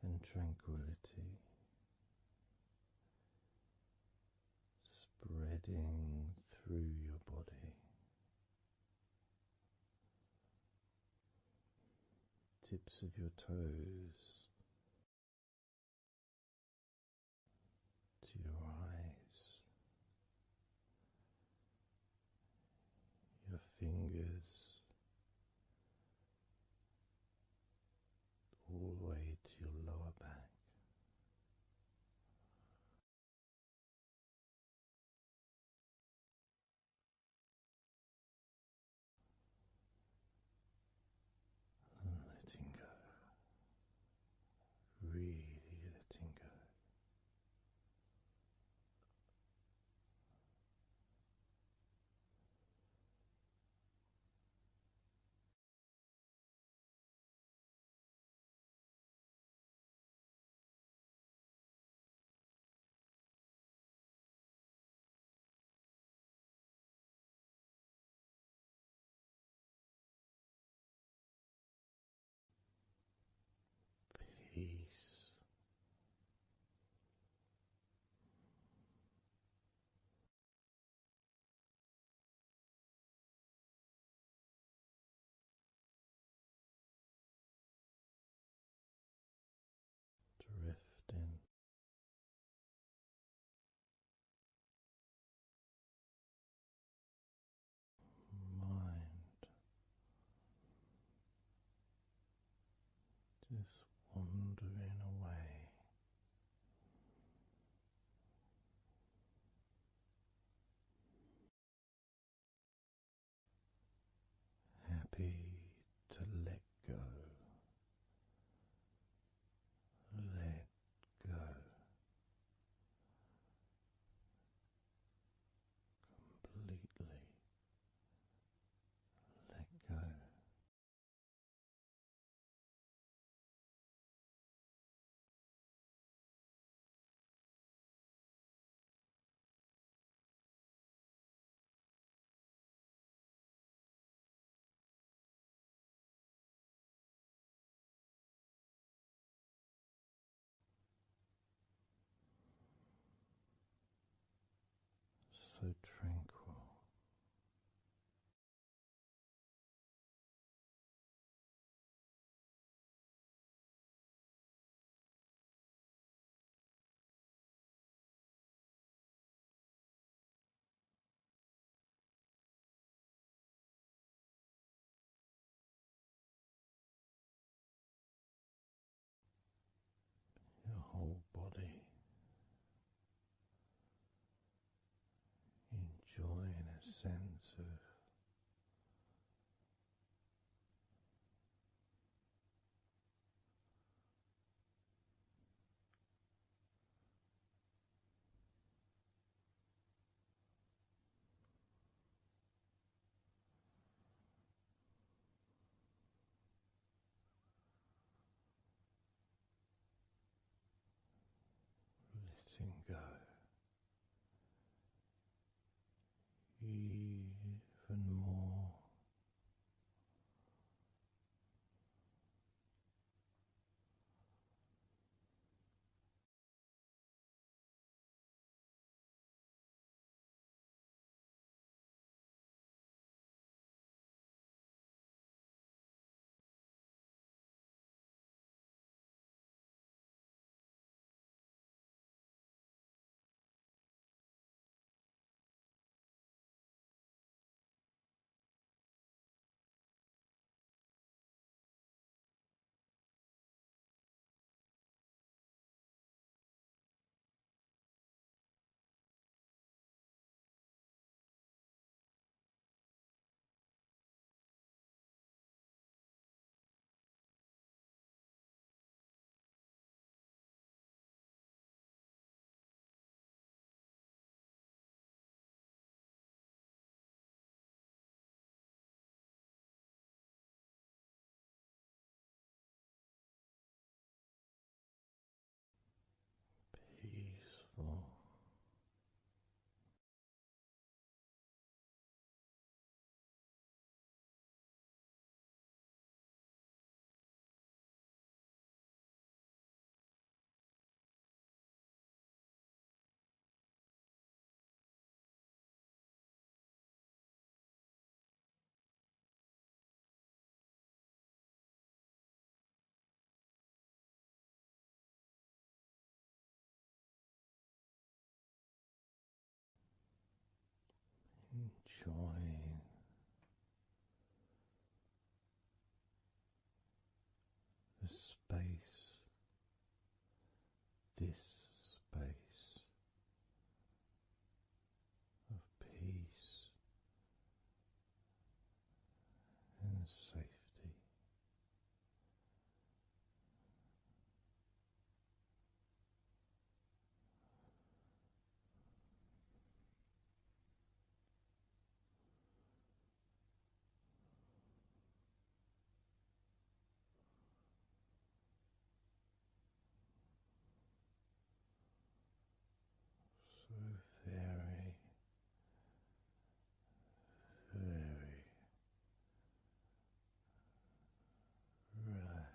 and tranquility spreading through your body, tips of your toes to your eyes, your fingers all the way to your lower back. And letting go, really letting go. Peace. Drifting. Mind just wandering away, happy to let go, let go, completely let go. So tranquil. Your whole body enjoying a sense of letting go. enjoying the space, this space of peace and safety. So very, very relaxed.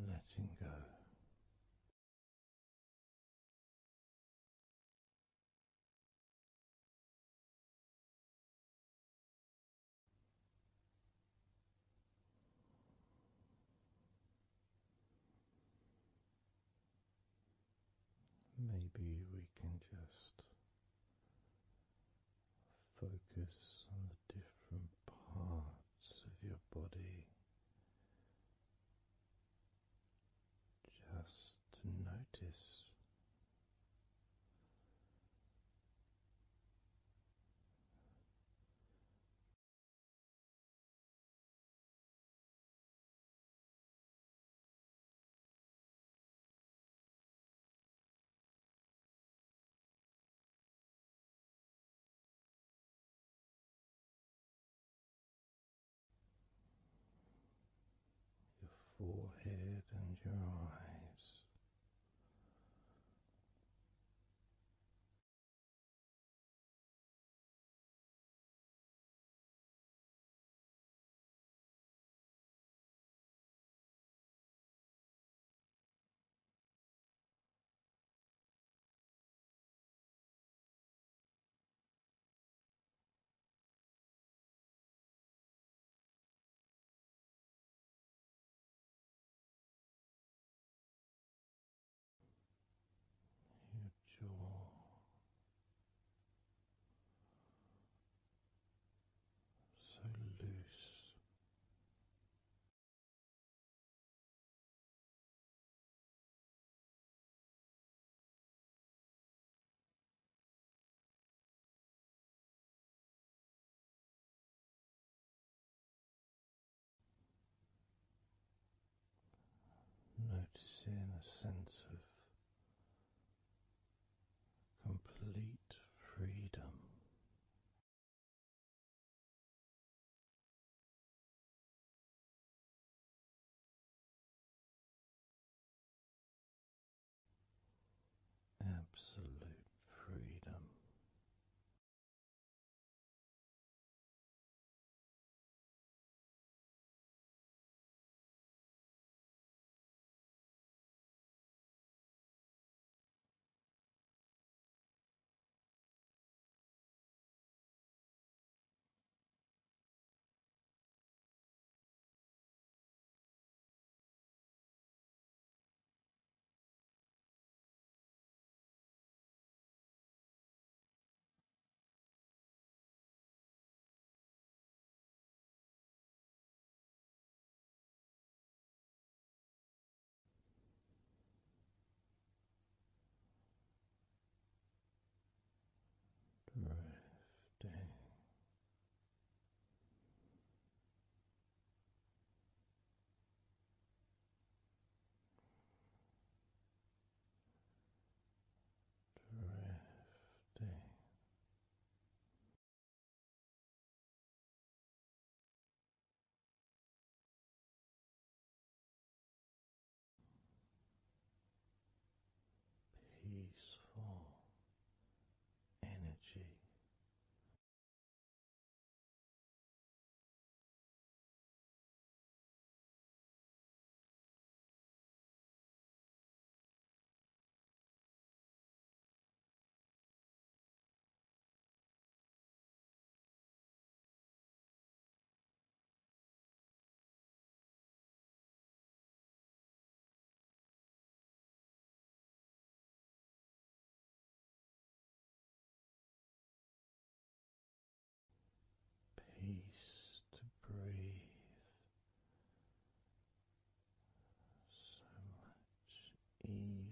Letting go. Maybe we can just focus on the different parts of your body, just to notice your forehead and your eyes. Your jaw, so loose, noticing a sense of complete freedom. Absolute freedom.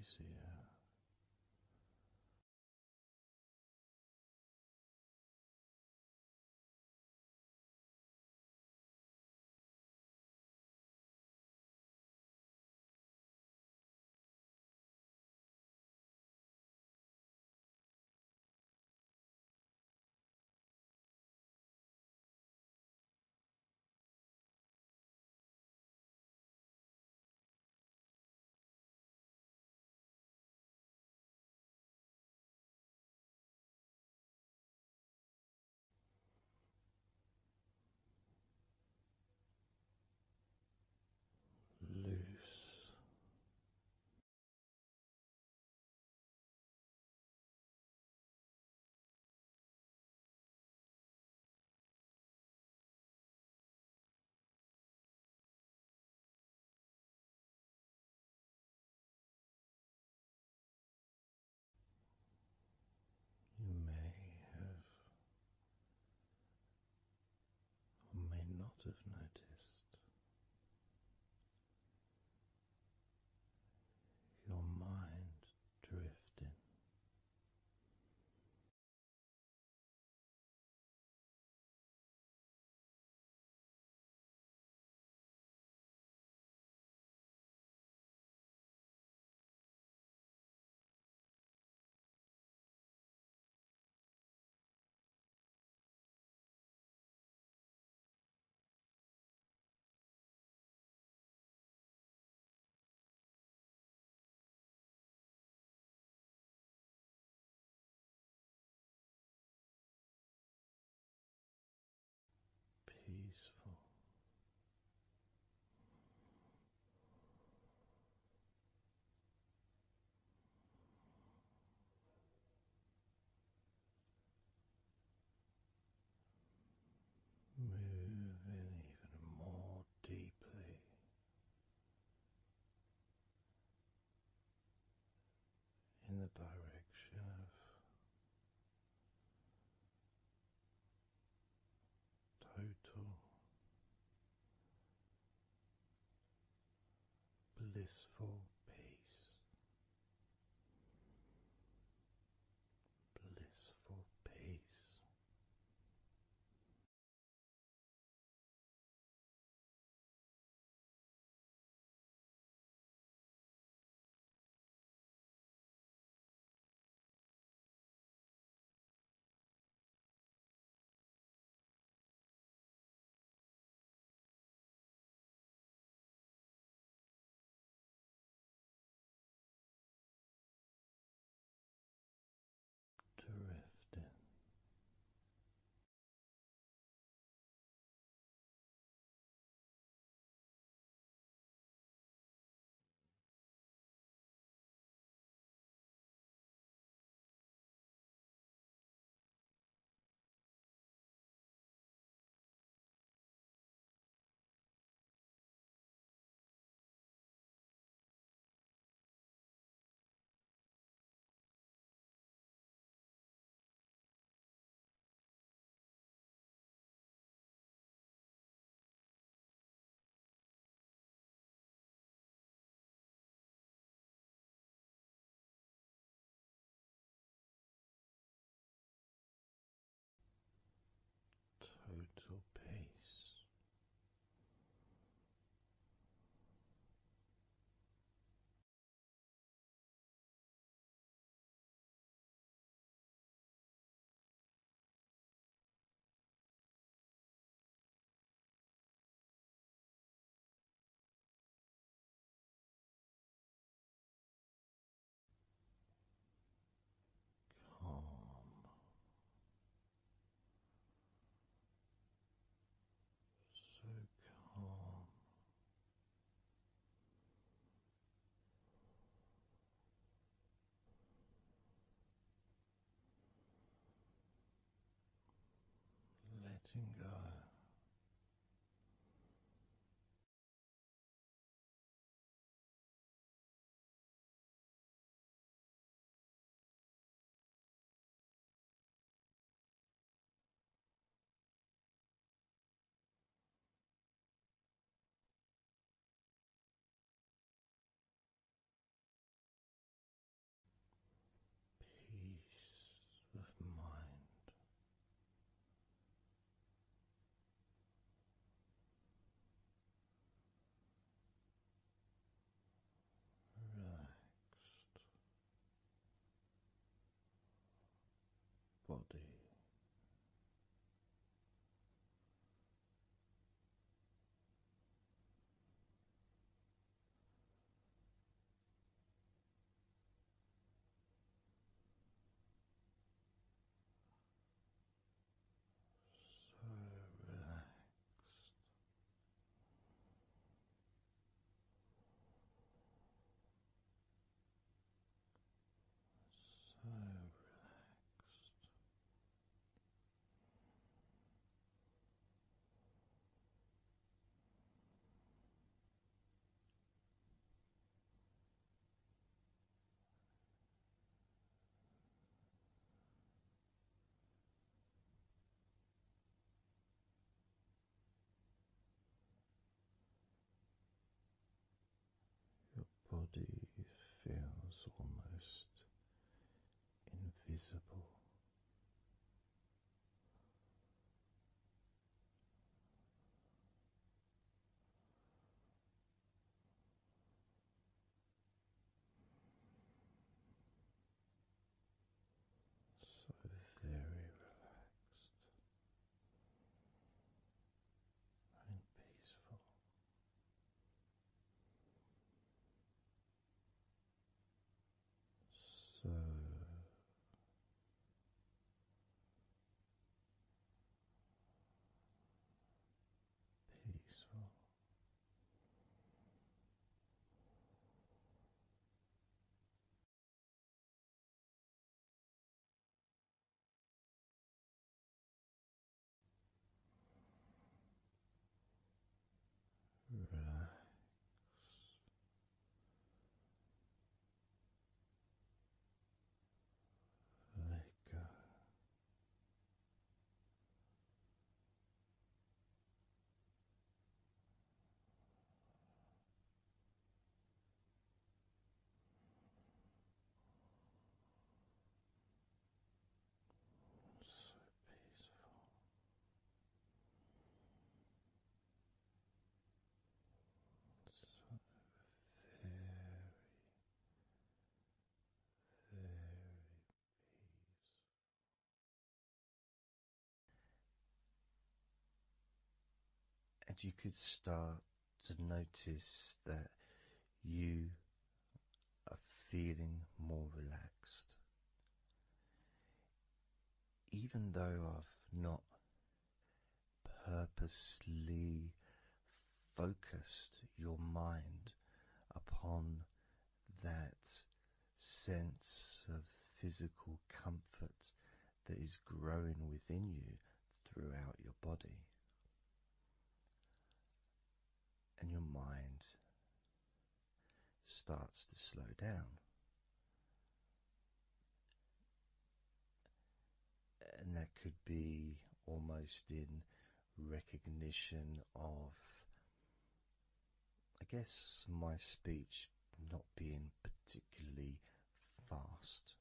easier. Loose. You may have or may not have noticed your mind drifting. Peaceful. Moving even more deeply in the direction of total blissful peace. Blissful peace. Drifting. Total peace. Calm. So calm. Letting go. invisible. So very relaxed and peaceful. So peaceful. Relax. Let go. So peaceful. So very, very peaceful. And you could start to notice that you are feeling more relaxed. Even though I've not purposely focused your mind upon that sense of physical comfort that is growing within you throughout your body, and your mind starts to slow down. And that could be almost in recognition of, I guess, my speech not being particularly fast.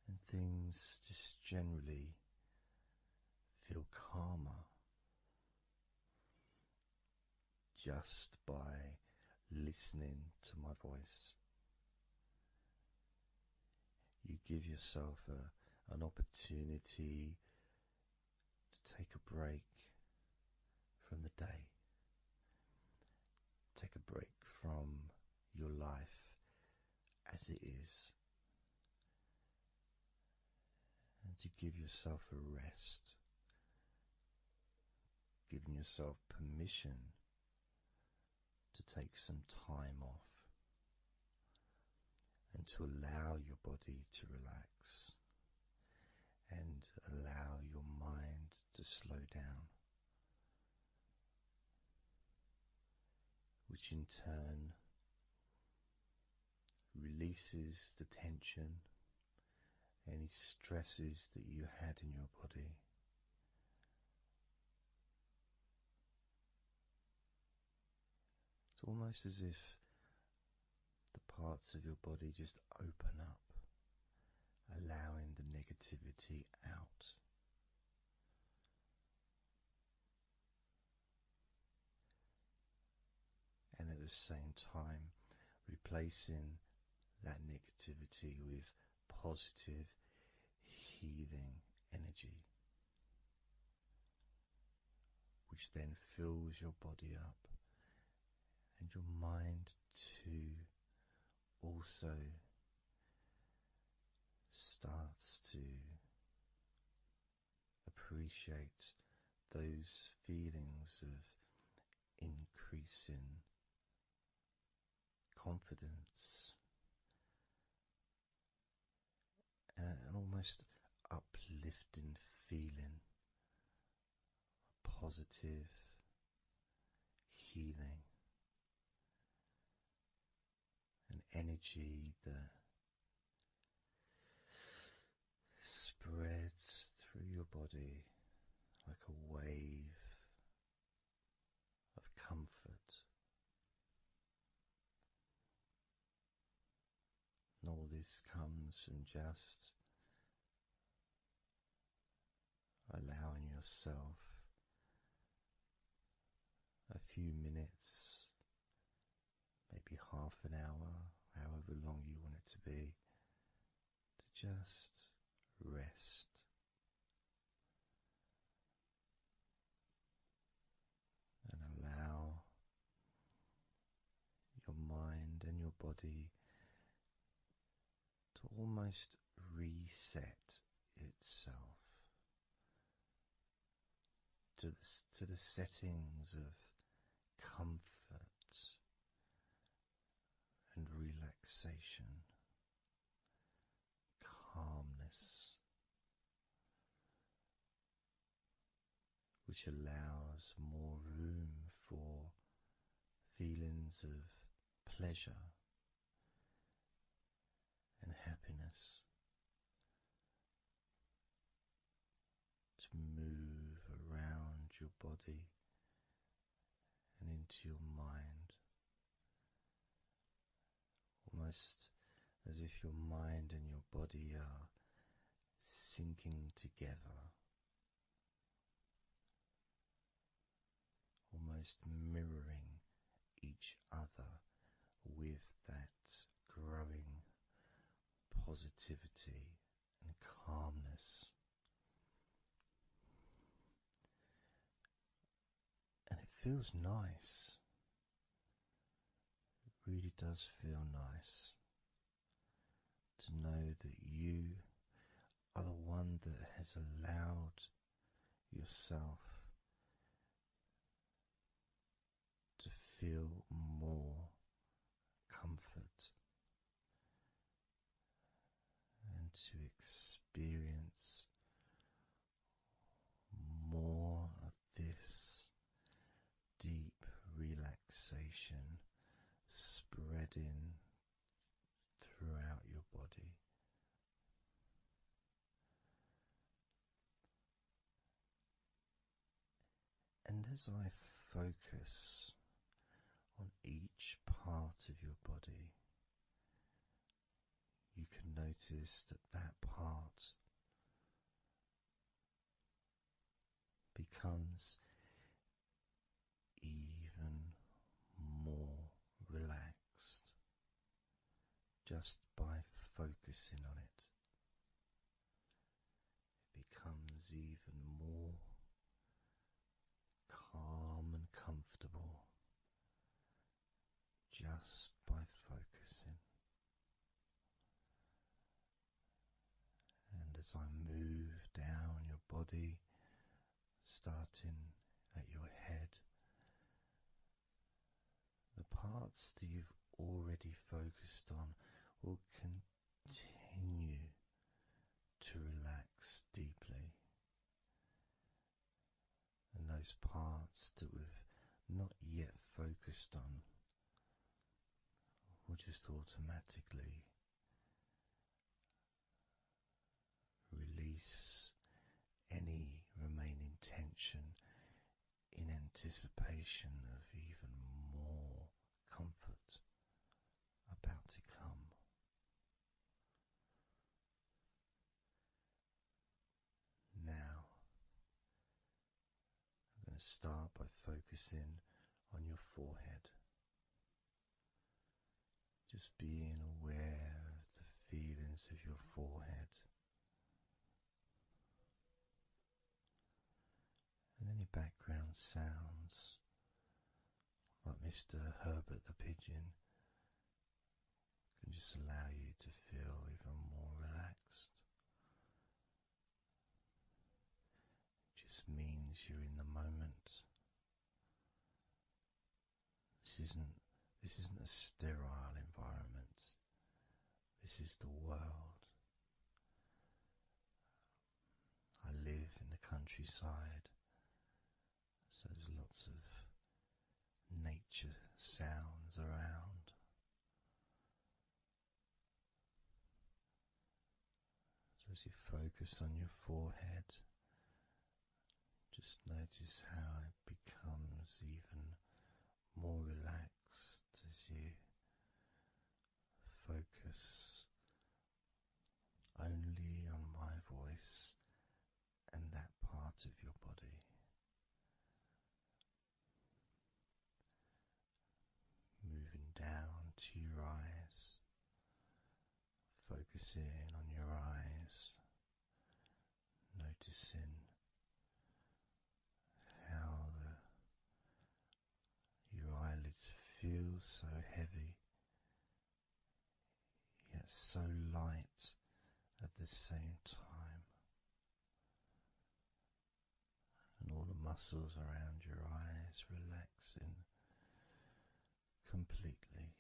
And things just generally feel calmer just by listening to my voice. You give yourself an opportunity to take a break from the day, take a break from your life as it is, and to give yourself a rest, giving yourself permission to take some time off and to allow your body to relax and allow your mind to slow down, which in turn releases the tension, any stresses that you had in your body. It's almost as if the parts of your body just open up, allowing the negativity out. And at the same time, replacing that negativity with positive, healing energy, which then fills your body up, and your mind too also starts to appreciate those feelings of increasing confidence and an almost uplifting feeling, positive healing, an energy that spreads through your body like a wave of comfort this comes from just allowing yourself a few minutes, maybe half an hour, however long you want it to be, to just rest and allow your mind and your body to almost reset itself to the settings of comfort and relaxation, calmness, which allows more room for feelings of pleasure and happiness to move around your body and into your mind, almost as if your mind and your body are sinking together, almost mirroring each other with that growing positivity and calmness. And it feels nice. It really does feel nice to know that you are the one that has allowed yourself to feel more comfort and to experience more of this deep relaxation spreading throughout your body. And as I focus on each part of your body, you can notice that that part becomes even more relaxed just by focusing on it. It becomes even more calm and comfortable just by focusing. And as I move down your body, starting at your head, the parts that you've already focused on will continue to relax deeply. And those parts that we've not yet focused on will just automatically release any remaining tension in anticipation of even more comfort about to come. Now, I'm going to start by focusing on your forehead. Just being aware of the feelings of your forehead and any background sounds like Mr. Herbert the Pigeon can just allow you to feel even more relaxed. It just means you're in the moment. This isn't a sterile environment. This is the world. I live in the countryside, so there's lots of nature sounds around. So as you focus on your forehead, just notice how it becomes even more relaxed as you focus to your eyes, focusing on your eyes, noticing how your eyelids feel so heavy, yet so light at the same time, and all the muscles around your eyes relaxing completely,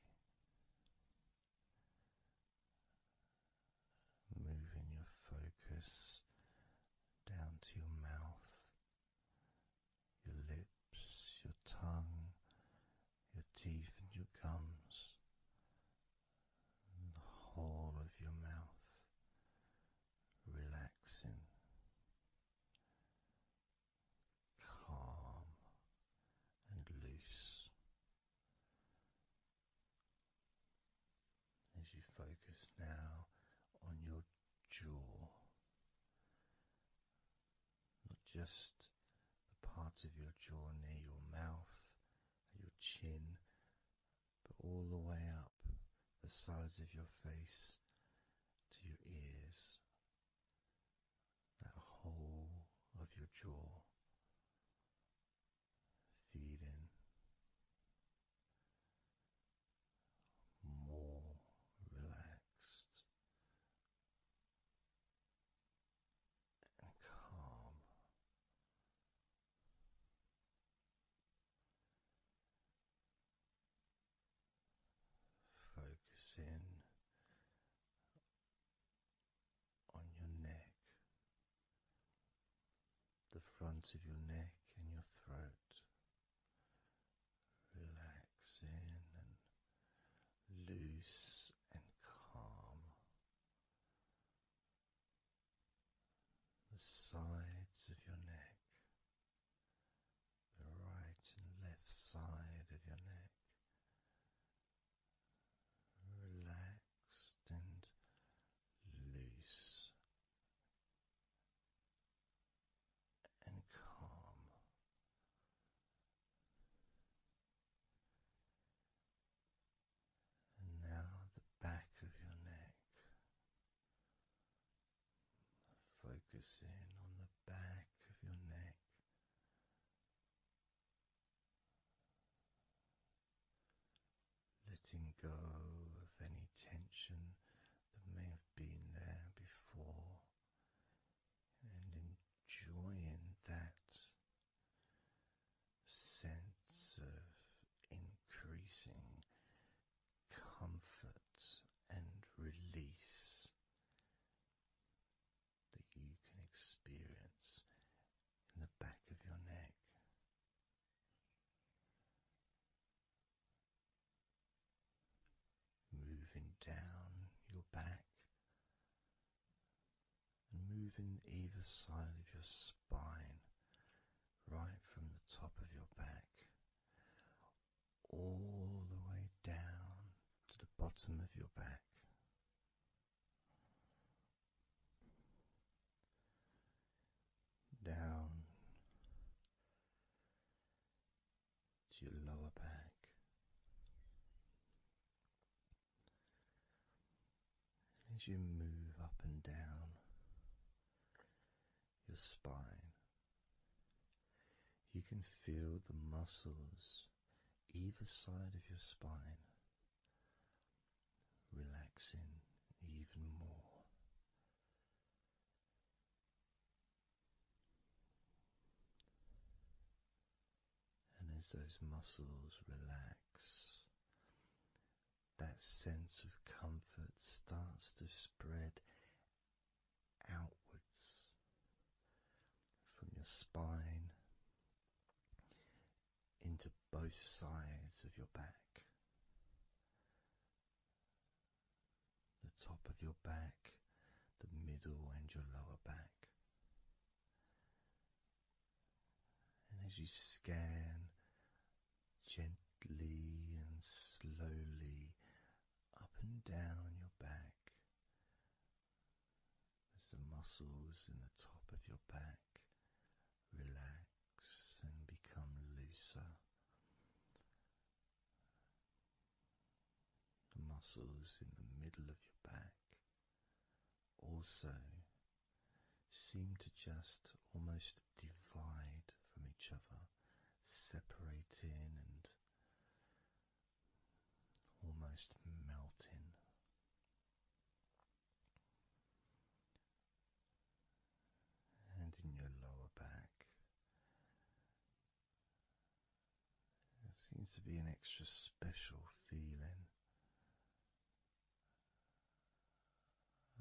moving your focus down to your mouth, your lips, your tongue, your teeth and your gums, and the whole of your mouth relaxing, calm and loose. As you focus now on your jaw, not just the part of your jaw near your mouth, your chin, but all the way up the sides of your face to your ears, that whole of your jaw, feeling more relaxed and calm. Focusing on your neck, the front of your neck and your throat, relaxing and loose and calm. The sides of your neck, the right and left side of your neck, relaxed and loose and calm. And now the back of your neck, focusing on the back of your neck, letting go of any tension that may have been there before, and enjoying that sense of increasing comfort and release that you can experience in the back of your neck. Moving down your back and moving either side of your spine, right from the top of your back all the way down to the bottom of your back. Down to your lower back, as you move up and down your spine, you can feel the muscles either side of your spine relaxing even more. And as those muscles relax, that sense of comfort starts to spread outwards from your spine into both sides of your back, the top of your back, the middle and your lower back. And as you scan gently and slowly up and down your back, as the muscles in the top of your back relax and become looser, muscles in the middle of your back also seem to just almost divide from each other, separating and almost melting. And in your lower back, there seems to be an extra special feeling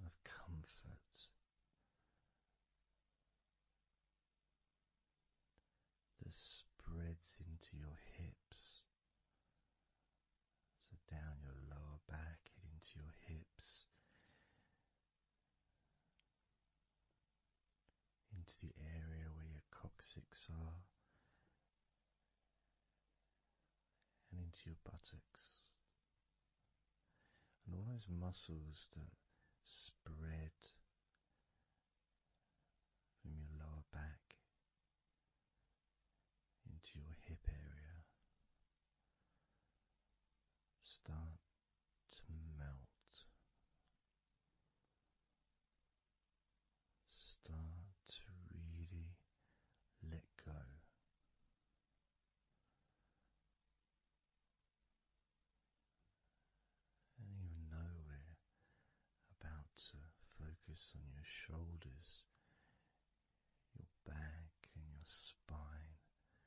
of comfort that spreads into your hips, so down your lower back and into your hips, into the area where your coccyx are, and into your buttocks, and all those muscles that spread from your lower back into your hip area start to melt, start to really let go. And even though we're about to focus on your shoulders, your back and your spine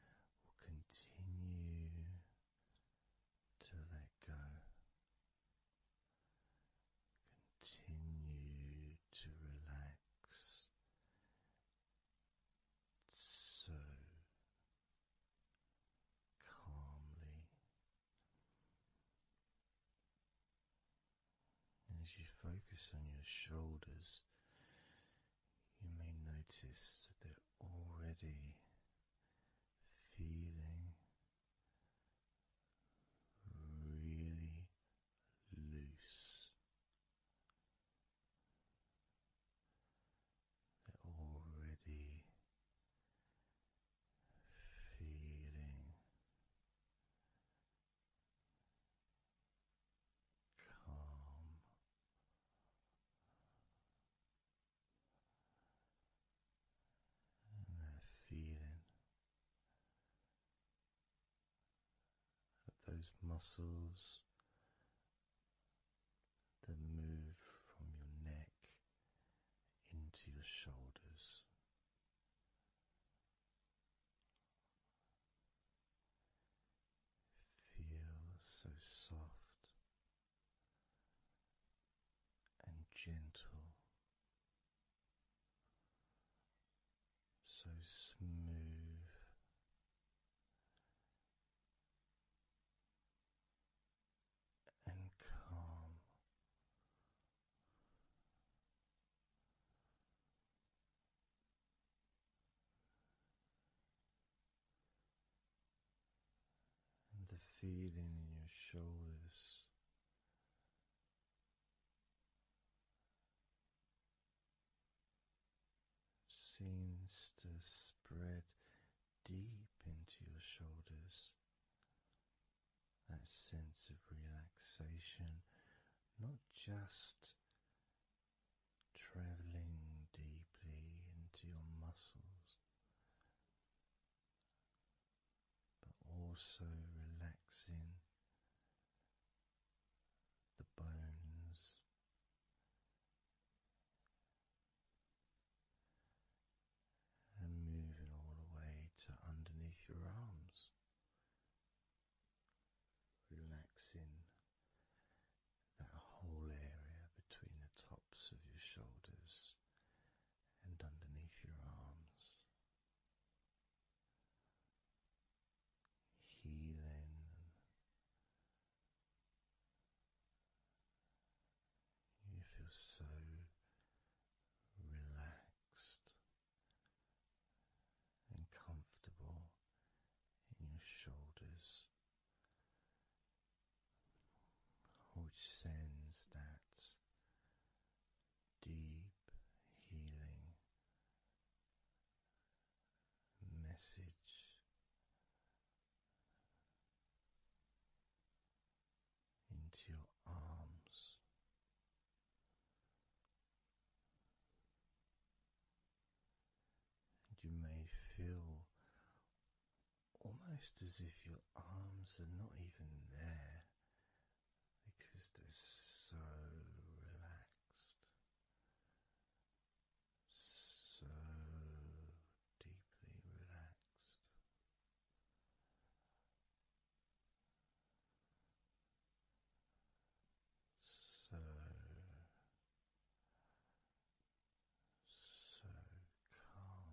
will continue to let go. Continue to relax so calmly. As you focus on your shoulders, you may notice that they're already feeling really loose. They're already feeling calm. And that feeling of those muscles that move from your neck into your shoulders. Feel so soft and gentle, so smooth and calm. And the feeling in your shoulders seems to spread deep into your shoulders. That sense of relaxation, not just traveling deeply into your muscles, but also relaxing the bones and moving all the way to underneath your arms, relaxing that whole area feel almost as if your arms are not even there because they're so relaxed, so deeply relaxed. So calm.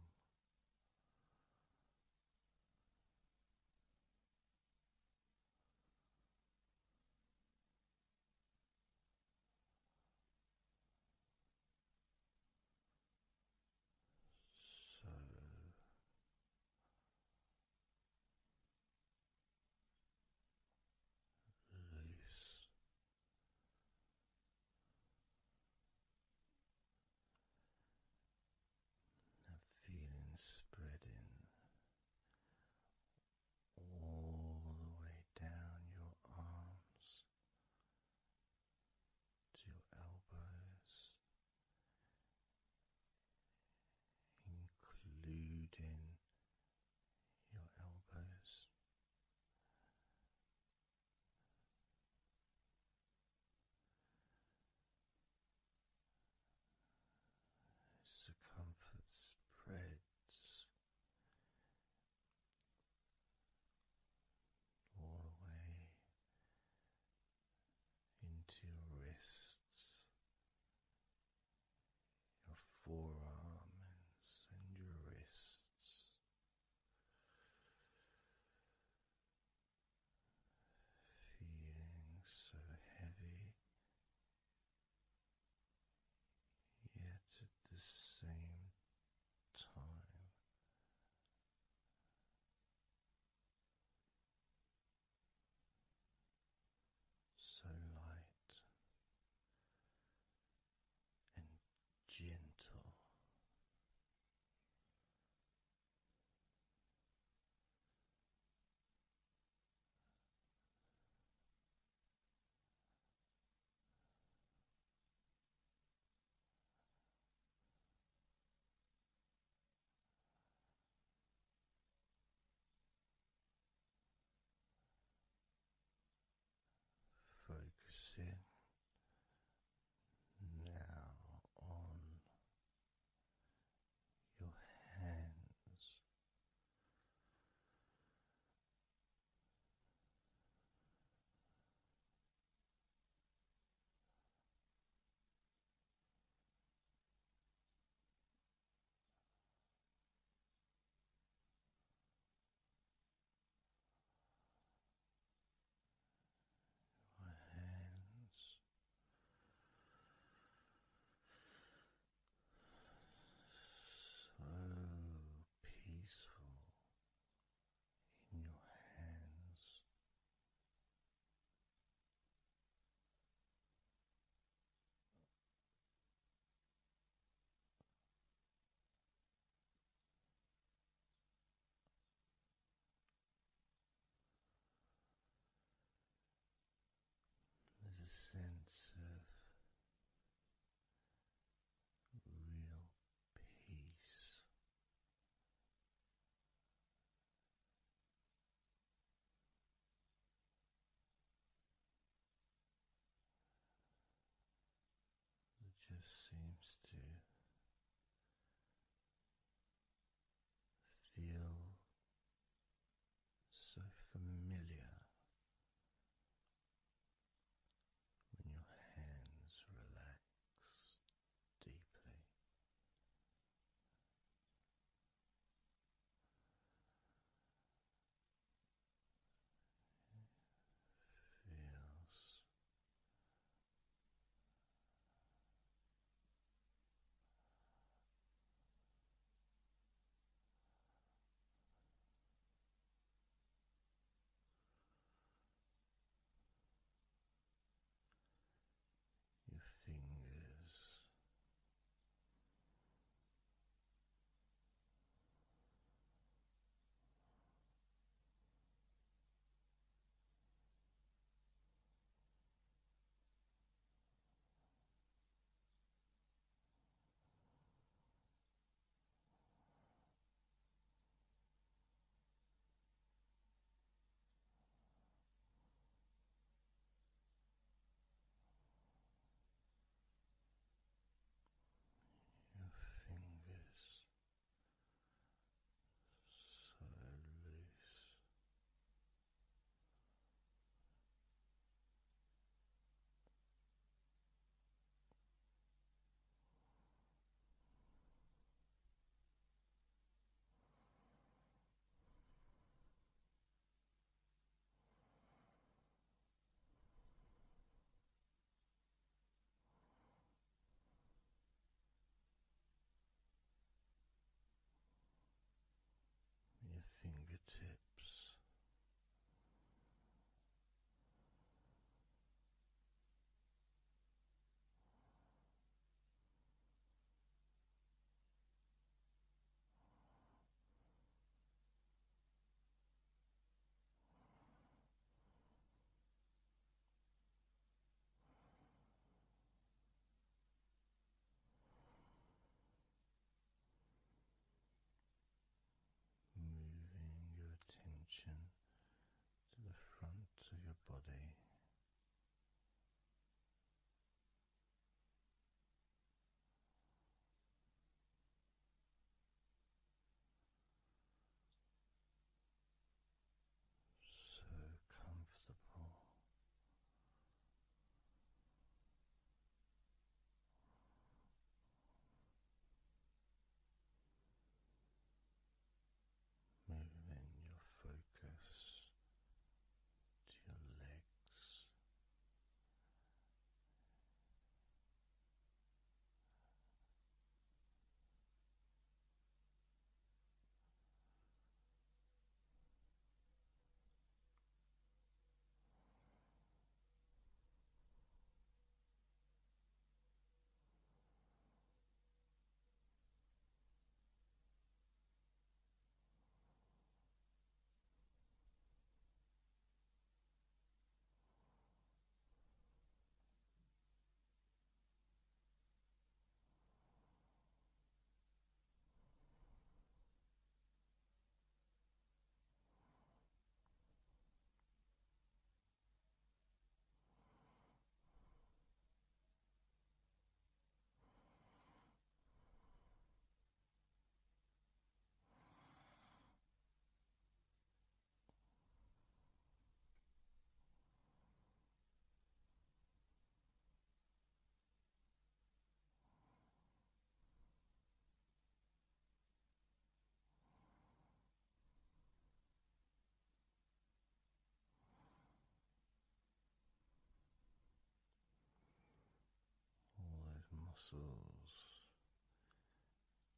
muscles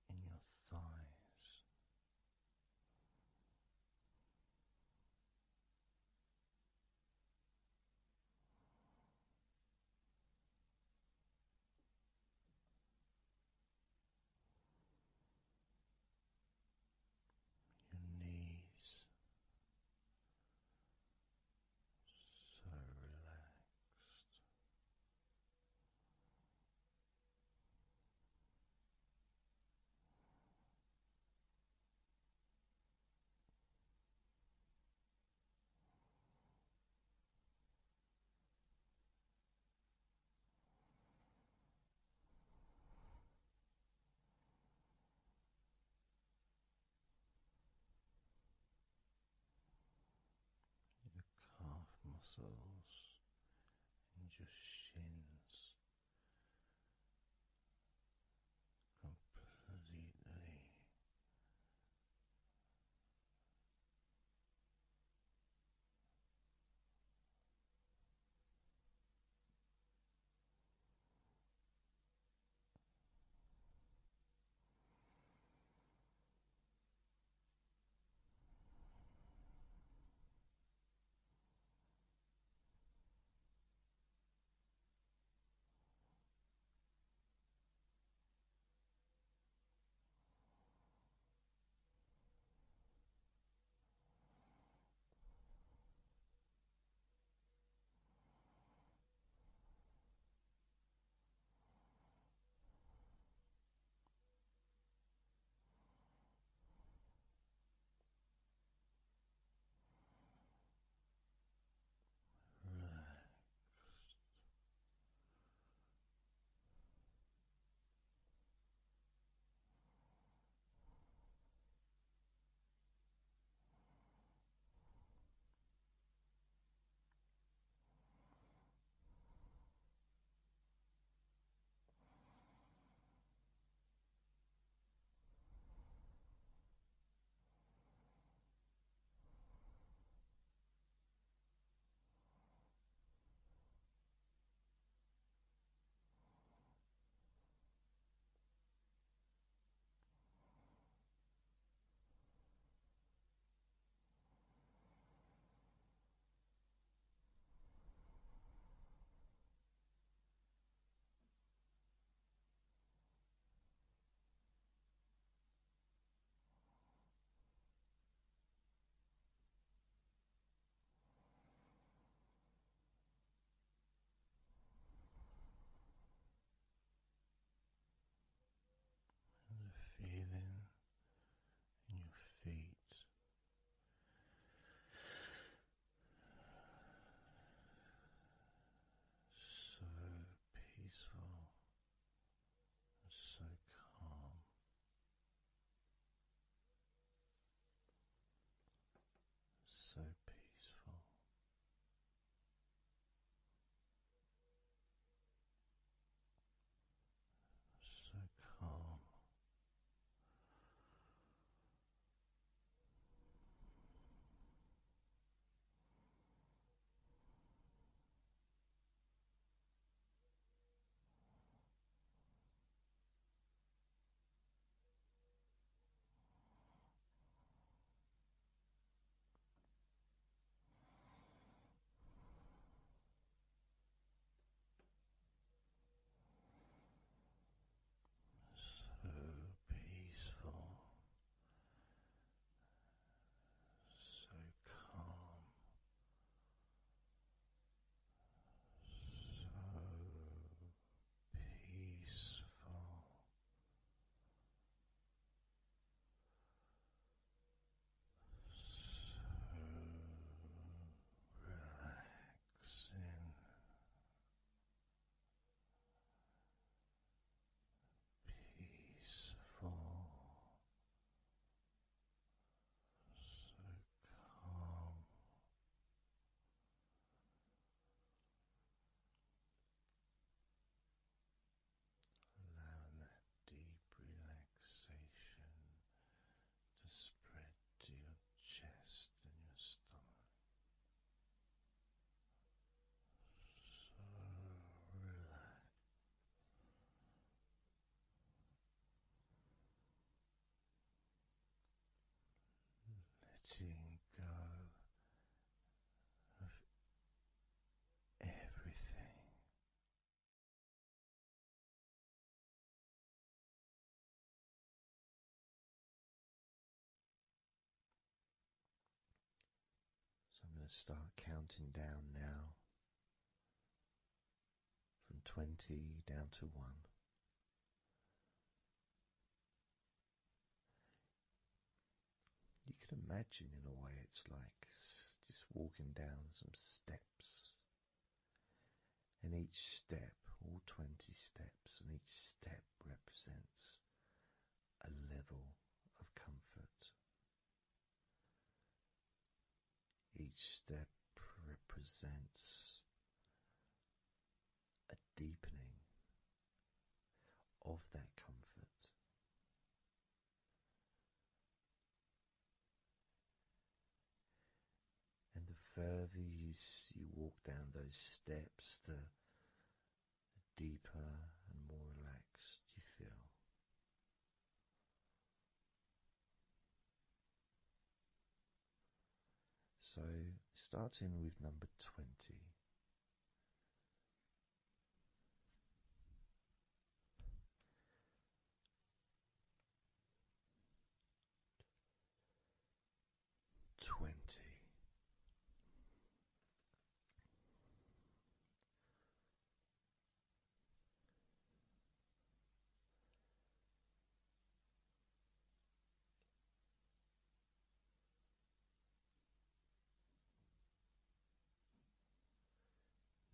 in your thighs. Your knees, so relaxed. Your calf muscles and your shins completely to start counting down now from 20 down to 1. You can imagine, in a way, it's like just walking down some steps, and each step, all 20 steps, and each step represents a level of comfort. Each step represents a deepening of that comfort. And the further you walk down those steps, the deeper and more relaxed you feel. So, starting with number 20.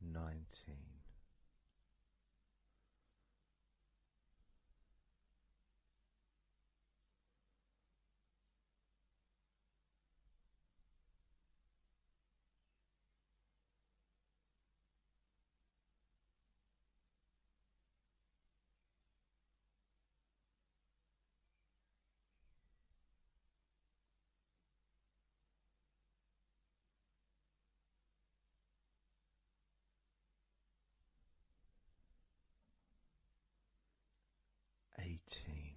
Nineteen. Eighteen.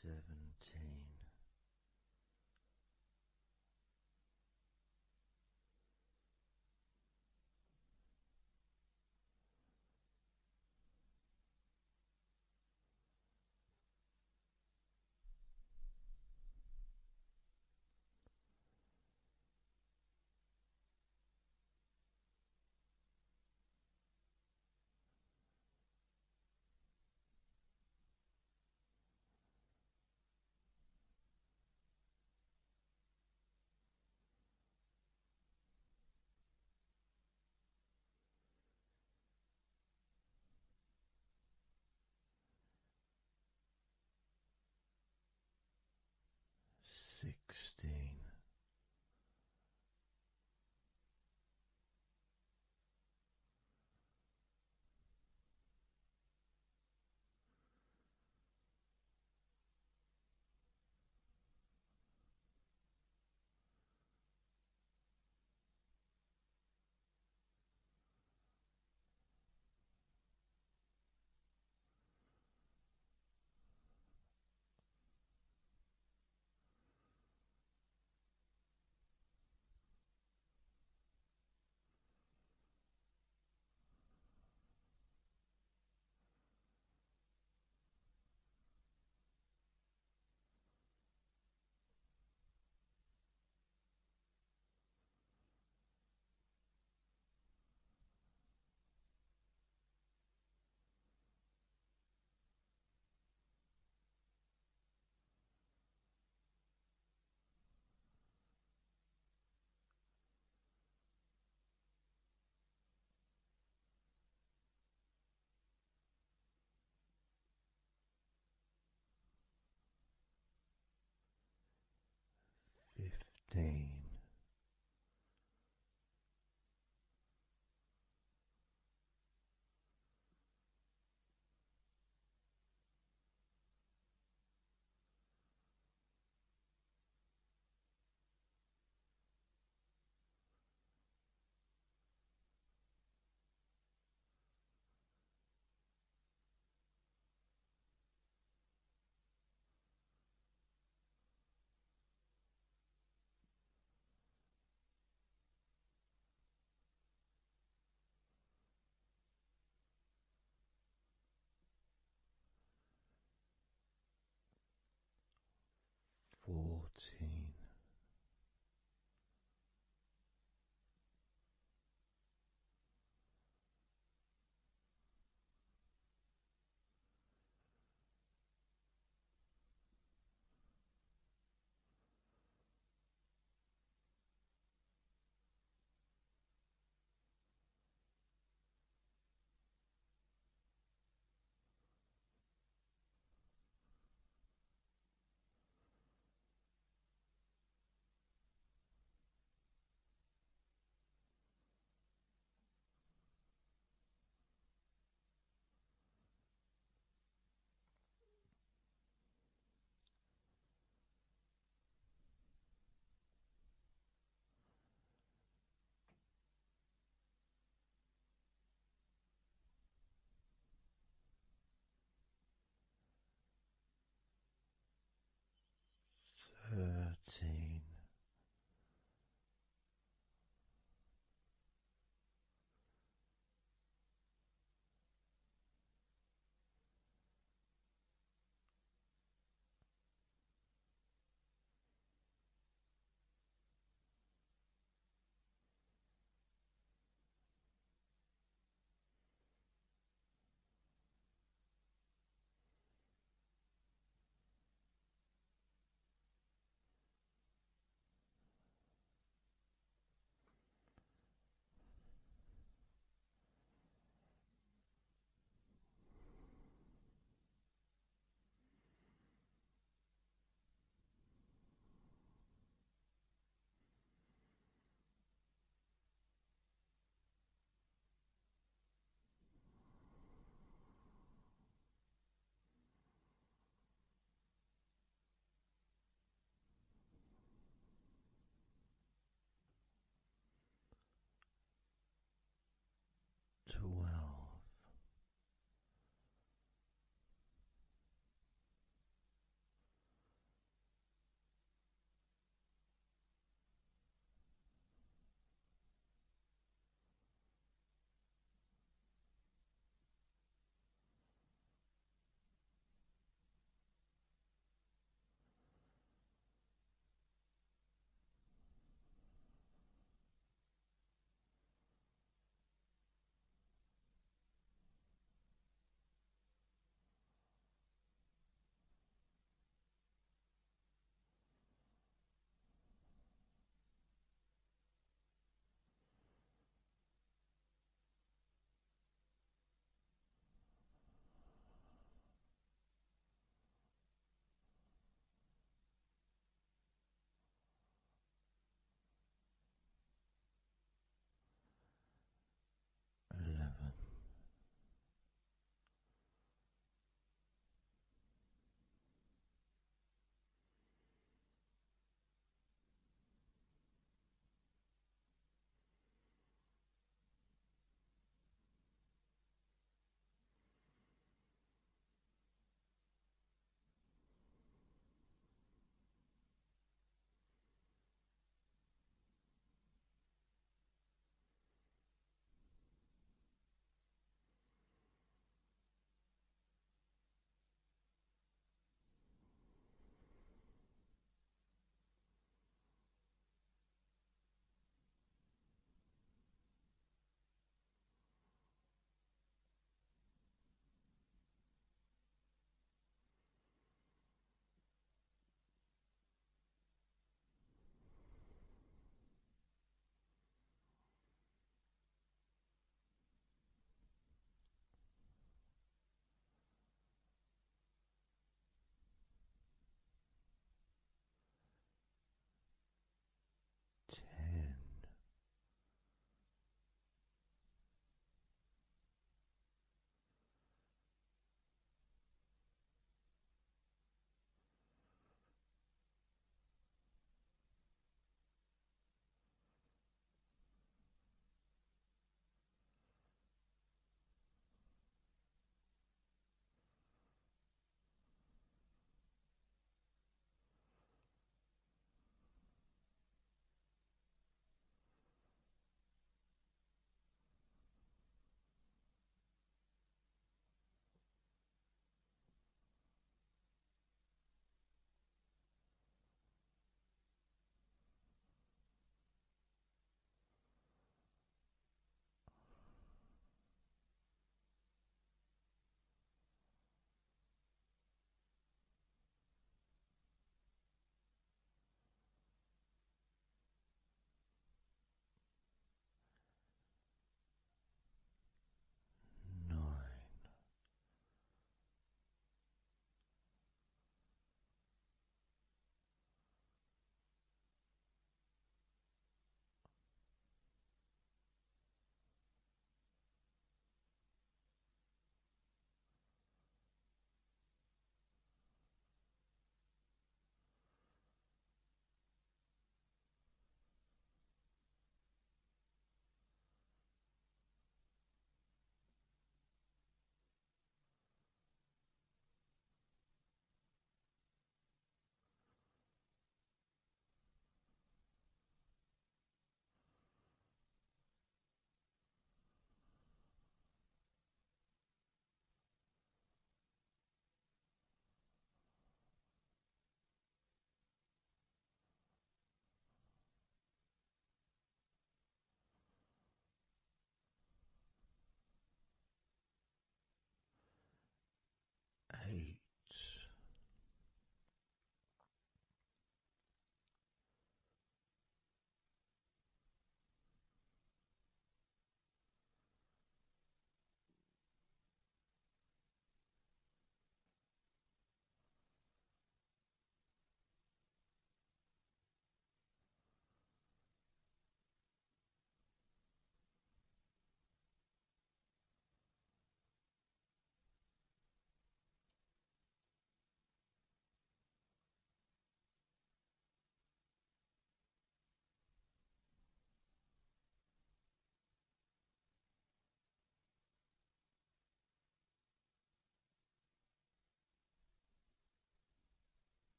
Seventeen. 13. 12. 11.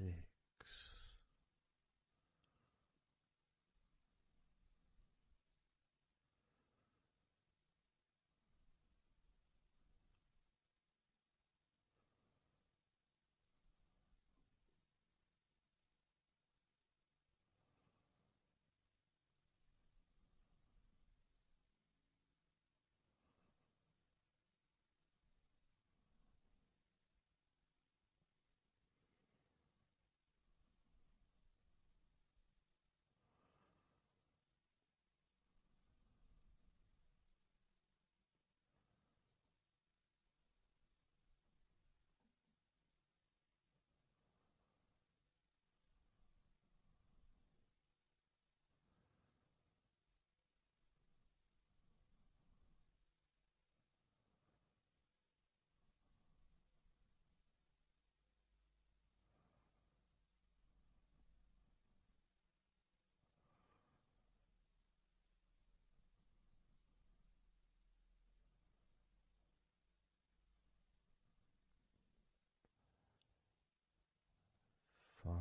6. 5. 4.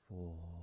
3.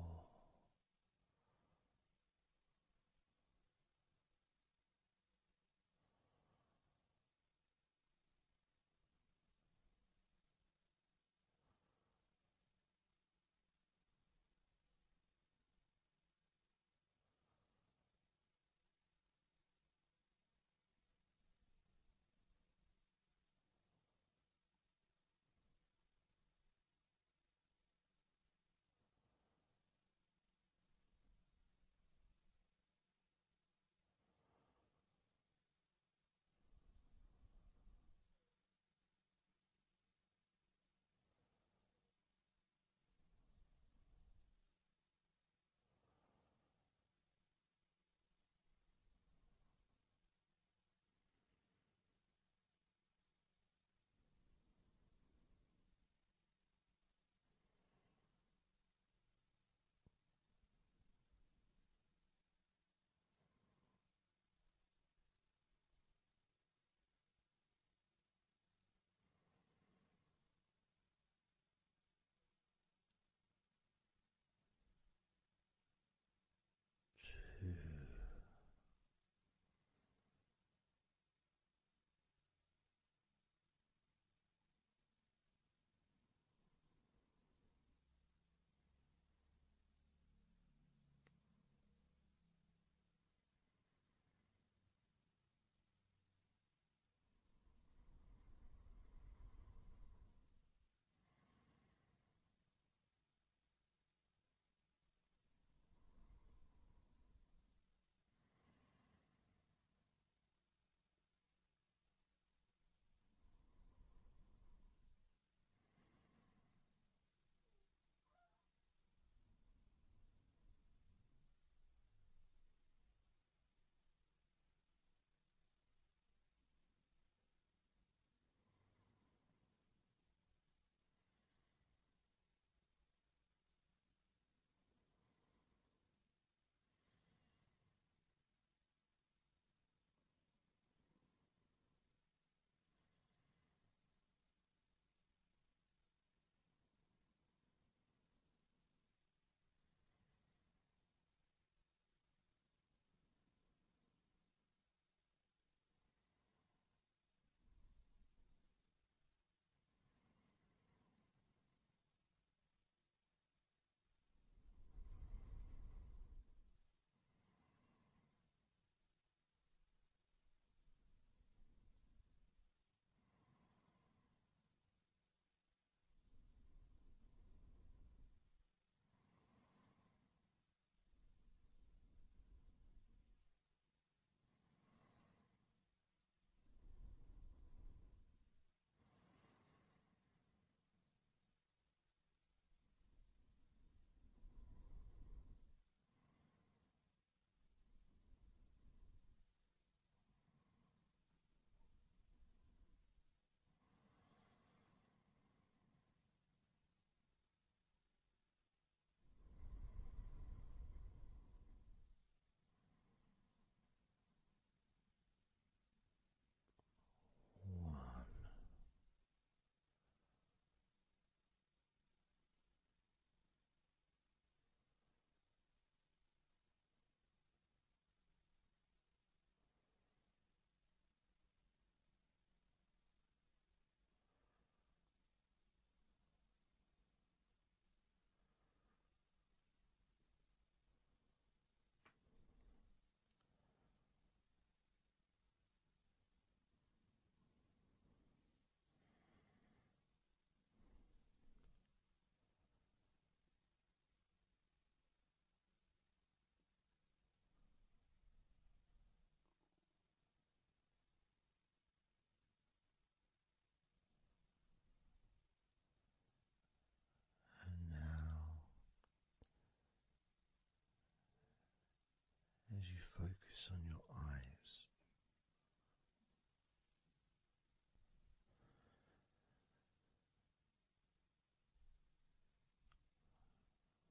you focus on your eyes,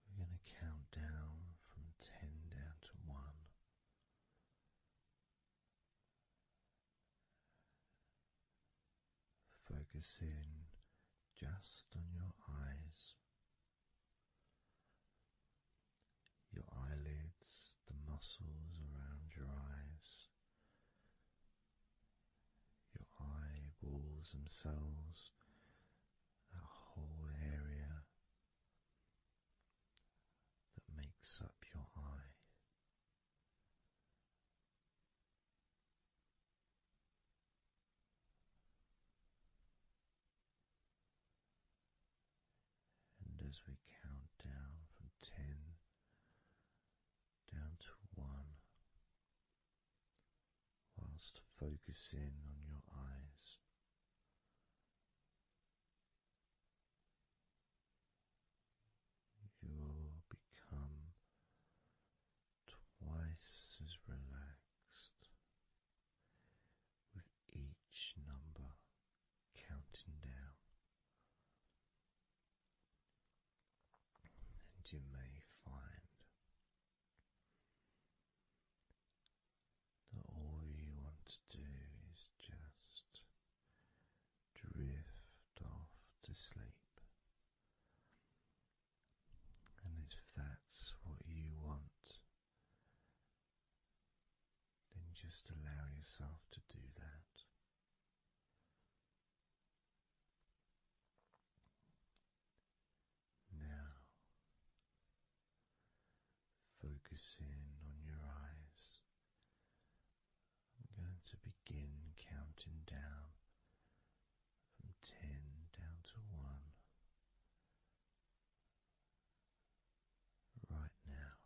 we're going to count down from 10 down to 1. Focus in just on your eyes, your eyelids, the muscles around your eyes, your eyeballs themselves, that whole area that makes up your eye. And as we count down from 10 down to 1, whilst focusing on your eyes, you'll become twice as relaxed with each number counting down, and you may find that all you want to do is just drift off to sleep. And if that's what you want, then just allow yourself to do that. Now, focusing on your eyes, I'm going to begin counting down from 10 down to 1 right now.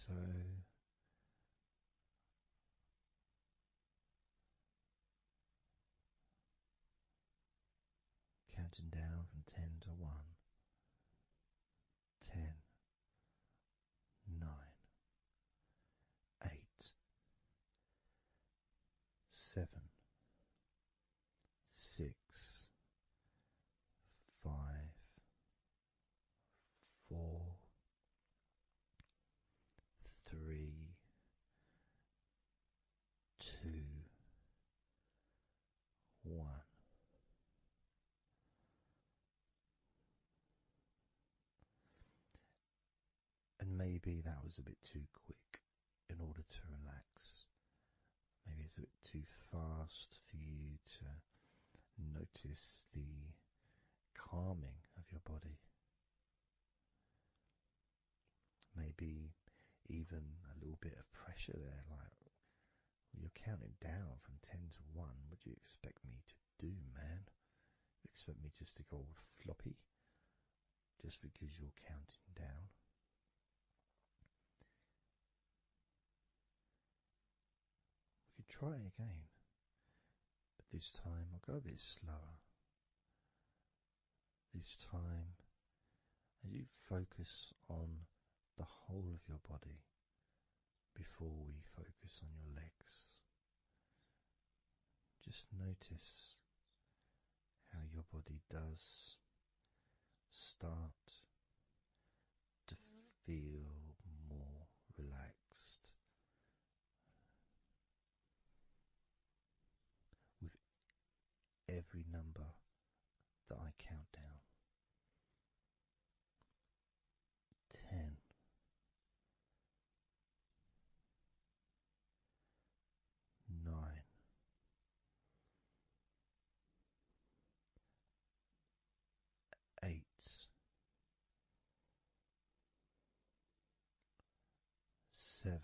So counting down from 10 to 1, 10, 9, 8, 7, 6, 5, 4, 3, 2, 1. And maybe that was a bit too quick in order to relax. Maybe it's a bit too fast for you to notice the calming of your body. Maybe even a little bit of pressure there, like you're counting down from 10 to 1. What do you expect me to do, man? You expect me just to go all floppy just because you're counting down? We could try again, but this time I'll go a bit slower. This time, as you focus on the whole of your body before we focus on your legs, just notice how your body does start to feel more relaxed with every number that I count down. 10, 9, 8, 7,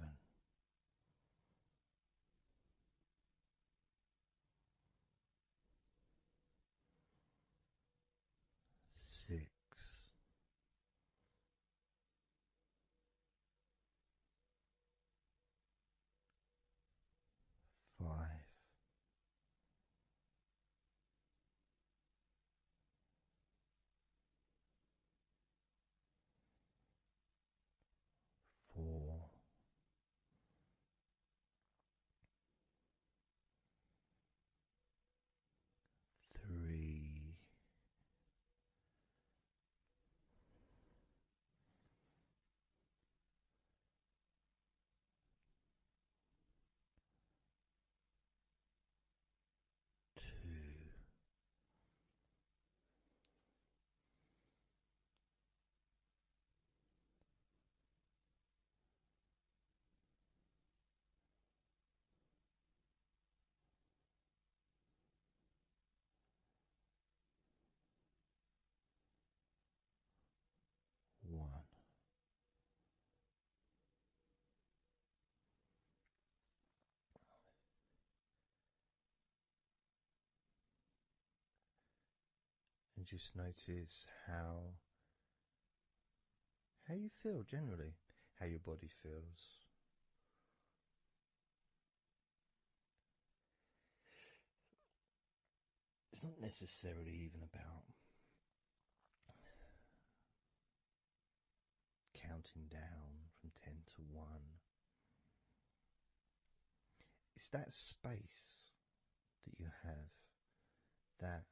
6, 5, 4, 3, 2, 1. And just notice how you feel generally, how your body feels. It's not necessarily even about counting down from 10 to 1. It's that space that you have, that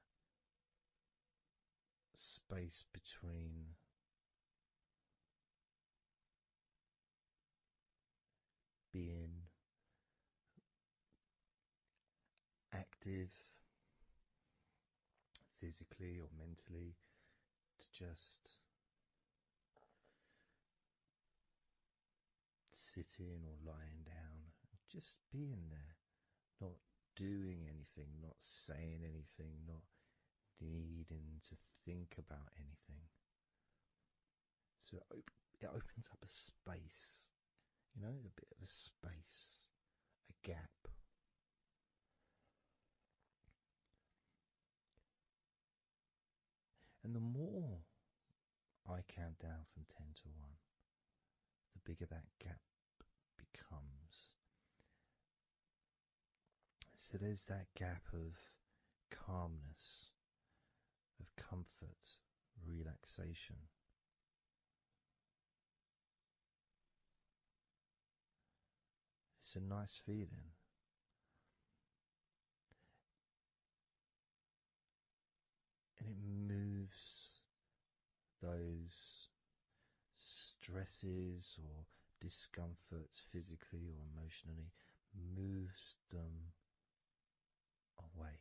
space between being active physically or mentally to just sitting or lying down, just being there, not doing anything, not saying anything, not needing to think about anything. So it opens up a space, a bit of a space, a gap. And the more I count down from 10 to 1, the bigger that gap becomes. So there's that gap of calmness, of comfort, relaxation. It's a nice feeling. And it moves those stresses or discomforts physically or emotionally, moves them away.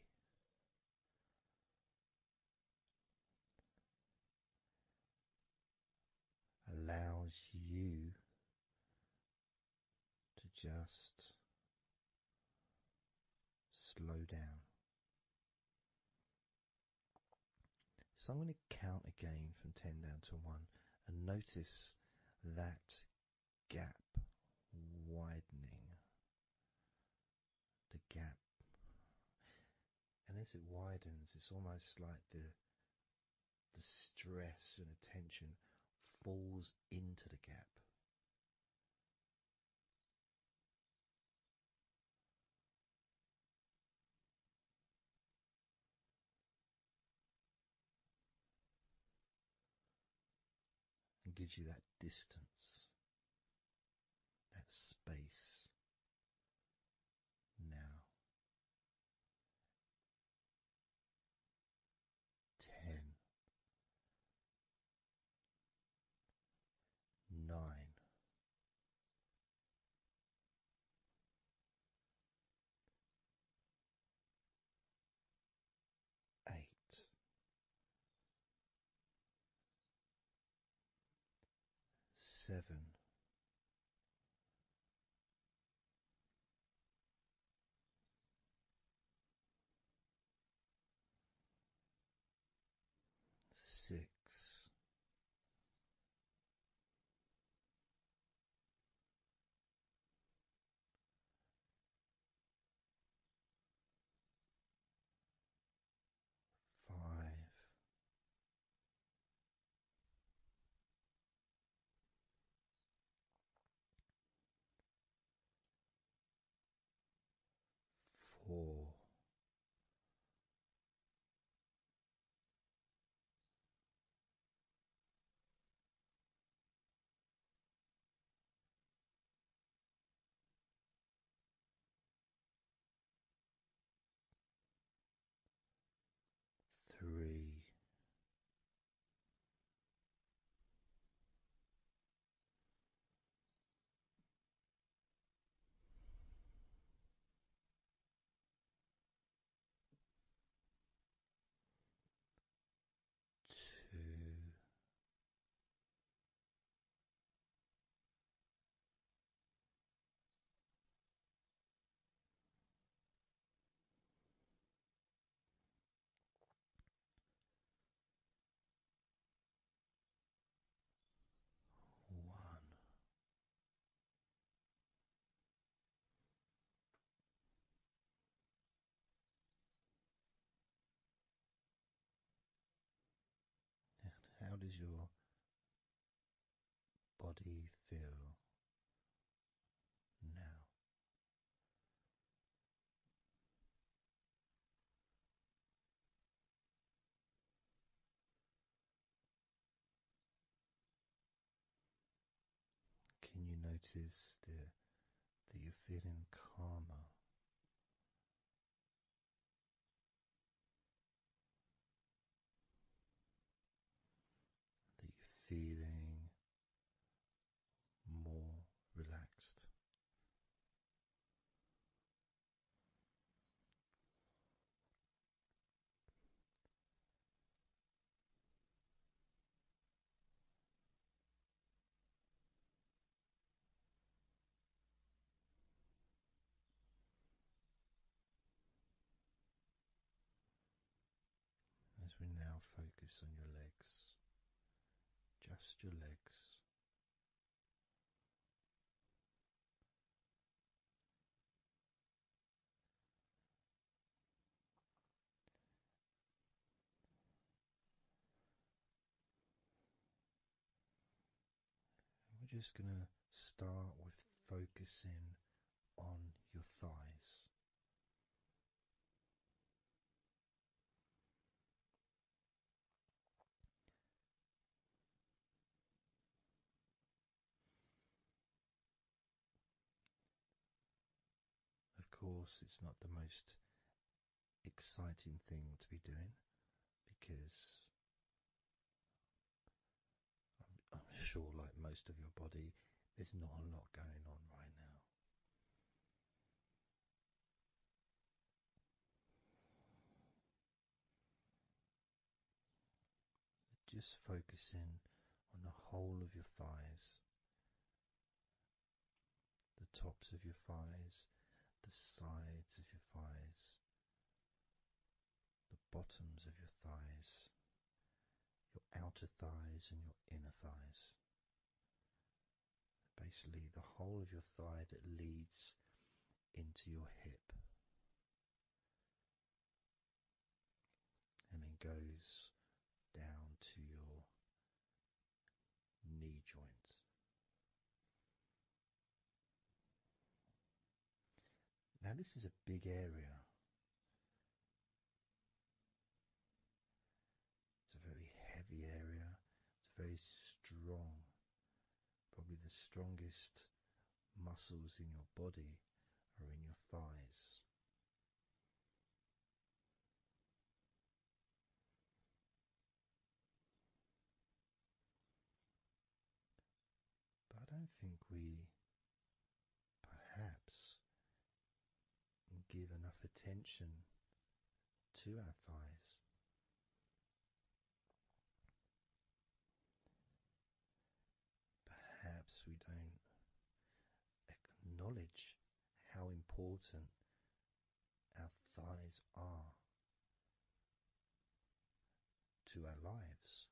Allows you to just slow down. So I'm going to count again from 10 down to 1 and notice that gap widening. The gap. And as it widens, it's almost like the stress and attention falls into the gap. And gives you that distance, that space. Now, 10, 9, 8, 7, 6, 5, 4, 3, 2, 1. How does your body feel now? Can you notice that you're feeling calmer? That you're feeling more relaxed? As we now focus on your legs, just your legs. We're just going to start with focusing on your thighs. Of course, it's not the most exciting thing to be doing because I'm sure, like most of your body, there's not a lot going on right now. Just focusing on the whole of your thighs, the tops of your thighs, the sides of your thighs, the bottoms of your thighs, your outer thighs and your inner thighs. Basically, the whole of your thigh that leads into your hip and then goes down to your knee joint. Now, this is a big area. It's a very heavy area. It's very strong. Probably the strongest muscles in your body are in your thighs. But I don't think we perhaps give enough attention to our thighs. Perhaps we don't acknowledge how important our thighs are to our lives.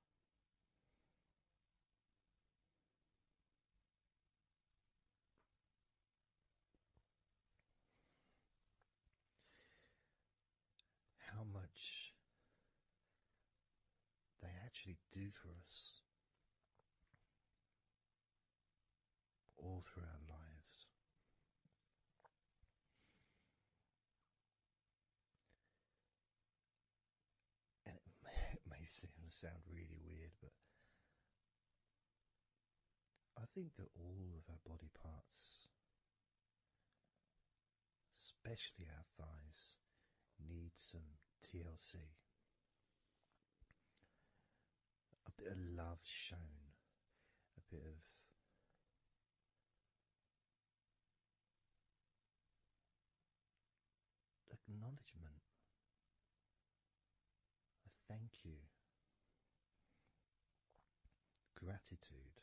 How much they actually do for us all through our lives. And it may sound really weird, but I think that all of our body parts, especially our thighs, need some TLC. A bit of love shown, a bit of acknowledgement, a thank you, gratitude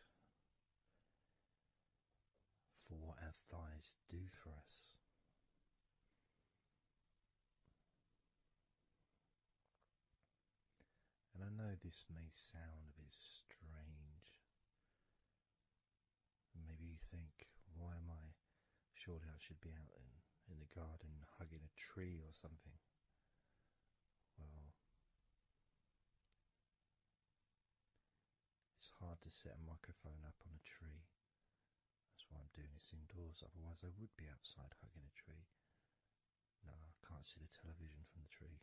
for what our thighs do for us. And I know this may sound a bit strange. Maybe you think, why am I? Surely I should be out in the garden hugging a tree or something. Well, it's hard to set a microphone up on a tree. That's why I'm doing this indoors, otherwise I would be outside hugging a tree. No, I can't see the television from the tree.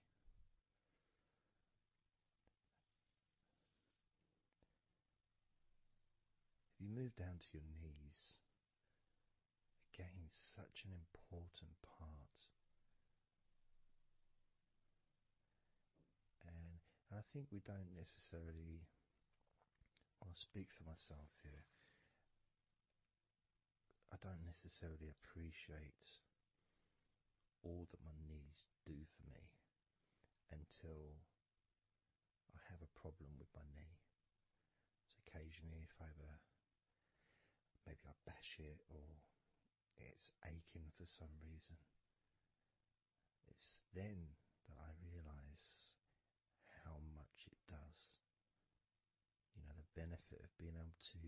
If you move down to your knees, again, such an important part. And I think we don't necessarily, I'll speak for myself here, I don't necessarily appreciate all that my knees do for me until I have a problem with my knee. So occasionally if maybe I bash it or it's aching for some reason, it's then that I realise how much it does. You know, the benefit of being able to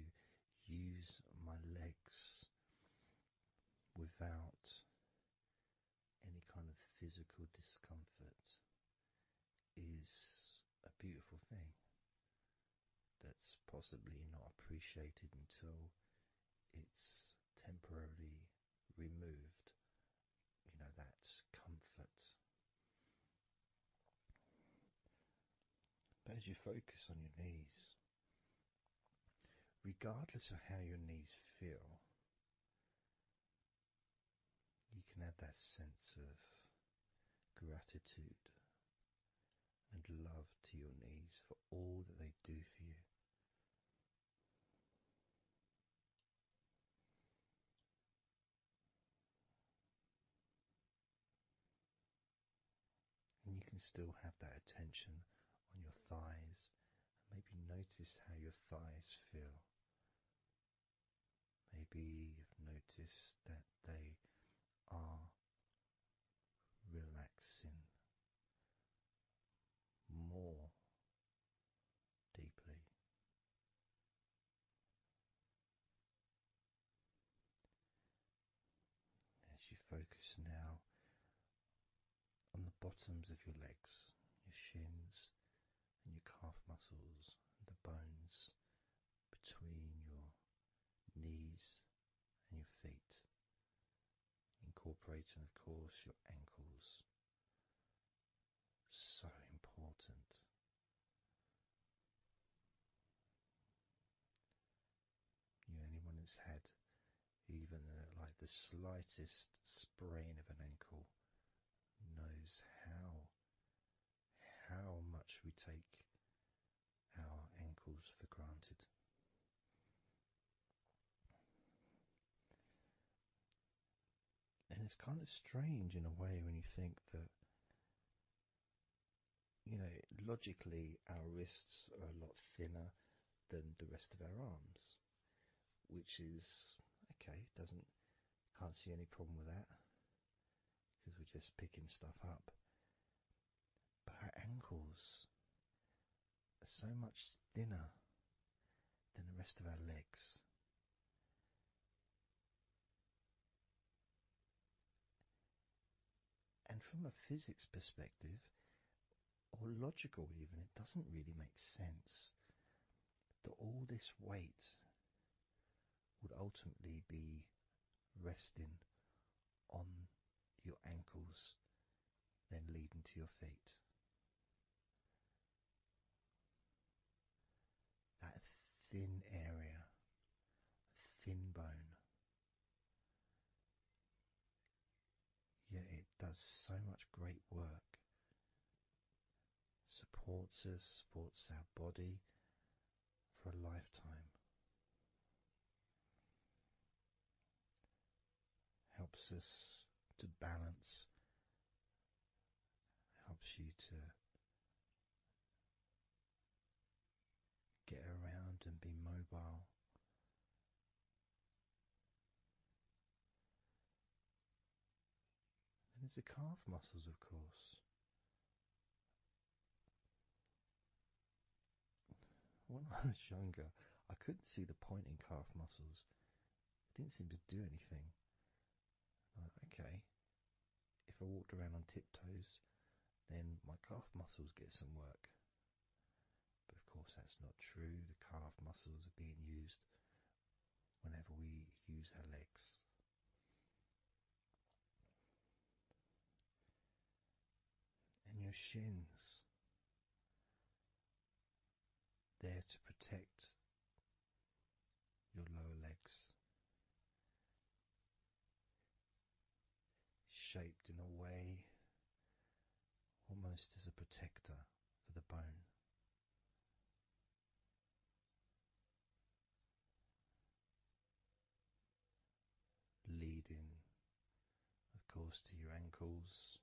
use my legs without any kind of physical discomfort is a beautiful thing that's possibly not appreciated until it's temporarily removed, that comfort. But as you focus on your knees, regardless of how your knees feel, you can add that sense of gratitude and love to your knees for all that they do for you. And you can still have that attention on your thighs, and maybe notice how your thighs feel. Maybe you've noticed that they are relaxing more deeply. As you focus now on the bottoms of your legs, your shins and your calf muscles, and the bones between your knees and your feet, incorporating, of course, your ankles. So important. Anyone that's had even like the slightest sprain of an ankle knows how much we take our ankles for granted. And it's kind of strange in a way when you think that, logically our wrists are a lot thinner than the rest of our arms, which is okay, can't see any problem with that, because we're just picking stuff up. But our ankles are so much thinner than the rest of our legs. And from a physics perspective, or logical even, it doesn't really make sense that all this weight would ultimately be resting on your ankles, then leading to your feet. That thin area, thin bone, yet it does so much great work. Supports us, supports our body for a lifetime. Helps us to balance, helps you to get around and be mobile. And there's the calf muscles, of course. When I was younger, I couldn't see the point in calf muscles. It didn't seem to do anything. Okay, if I walked around on tiptoes, then my calf muscles get some work. But of course that's not true. The calf muscles are being used whenever we use our legs. And your shins, there to protect your lower legs, shaped in a way almost as a protector for the bone. Leading, of course, to your ankles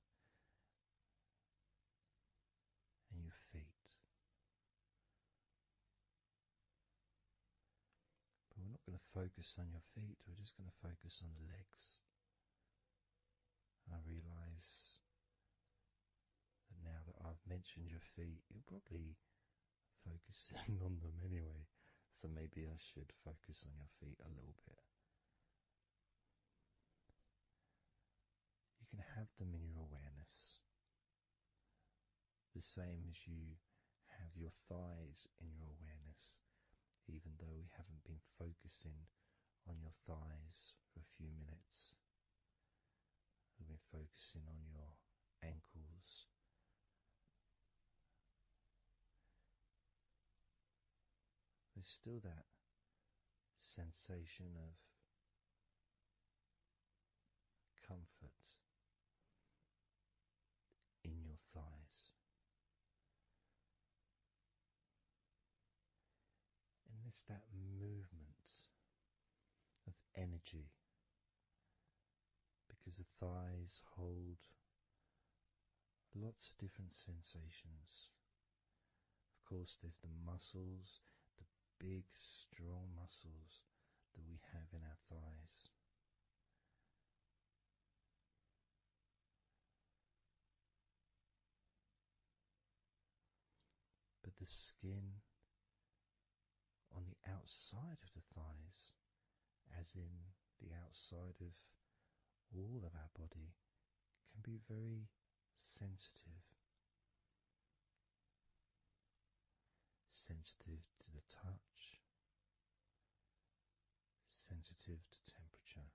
and your feet. But we're not going to focus on your feet, we're just going to focus on the legs. I realise that now that I've mentioned your feet, you're probably focusing on them anyway, so maybe I should focus on your feet a little bit. You can have them in your awareness, the same as you have your thighs in your awareness, even though we haven't been focusing on your thighs for a few minutes. We've been focusing on your ankles. There's still that sensation of comfort in your thighs. And there's that movement of energy, because the thighs hold lots of different sensations. Of course, there's the muscles, the big, strong muscles that we have in our thighs. But the skin on the outside of the thighs, as in the outside of all of our body, can be very sensitive. Sensitive to the touch, sensitive to temperature.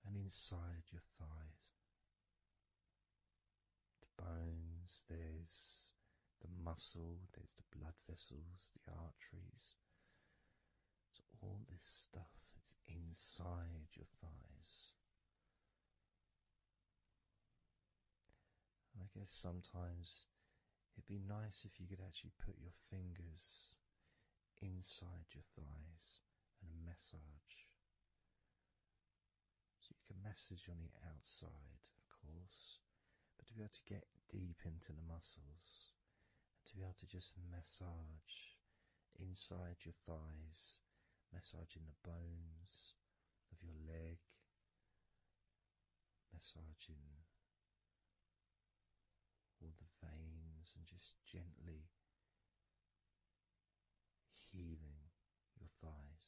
And inside your thighs, the bones, there's the muscle, there's the blood vessels, the arteries. So all this stuff is inside your thighs. And I guess sometimes it'd be nice if you could actually put your fingers inside your thighs and massage. So you can massage on the outside, of course, but to be able to get deep into the muscles, and to be able to just massage inside your thighs, massaging the bones of your leg, massaging all the veins, and just gently healing your thighs.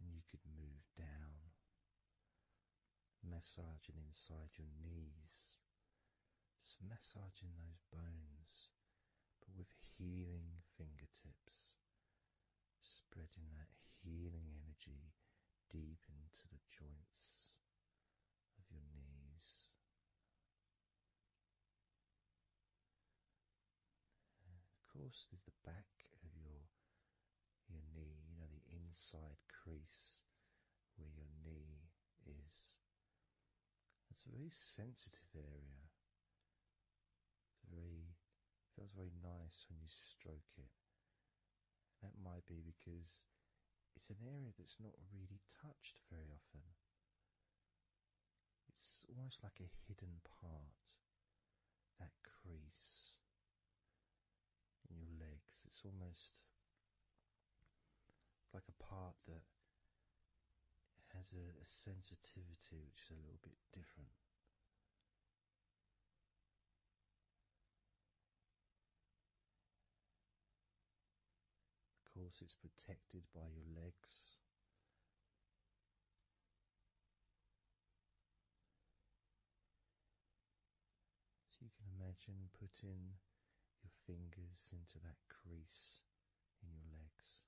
And you could move down, massaging inside your knees, just massaging those bones, but with healing fingertips, spreading that healing energy deep into the joints of your knees. And of course, there's the back of your knee, the inside crease where your knee is. It's a very sensitive area. Feels very nice when you stroke it. That might be because it's an area that's not really touched very often. It's almost like a hidden part, that crease in your legs. It's almost like a part that has a sensitivity which is a little bit different. Of course, it's protected by your legs. So you can imagine putting your fingers into that crease in your legs.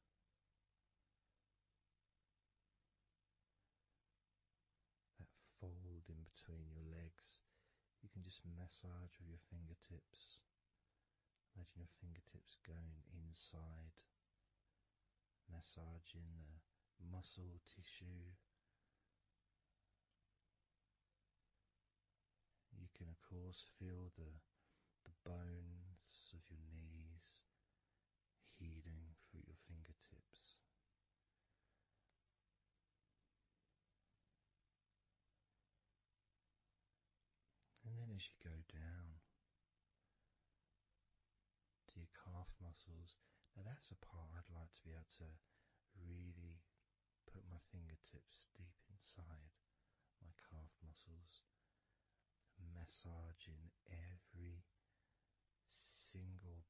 That fold in between your legs, you can just massage with your fingertips. Imagine your fingertips going inside, massaging the muscle tissue. You can of course feel the bones of your knees healing through your fingertips. And then as you go down to your calf muscles, now that's a part I'd like to be able to really put my fingertips deep inside my calf muscles, massaging every single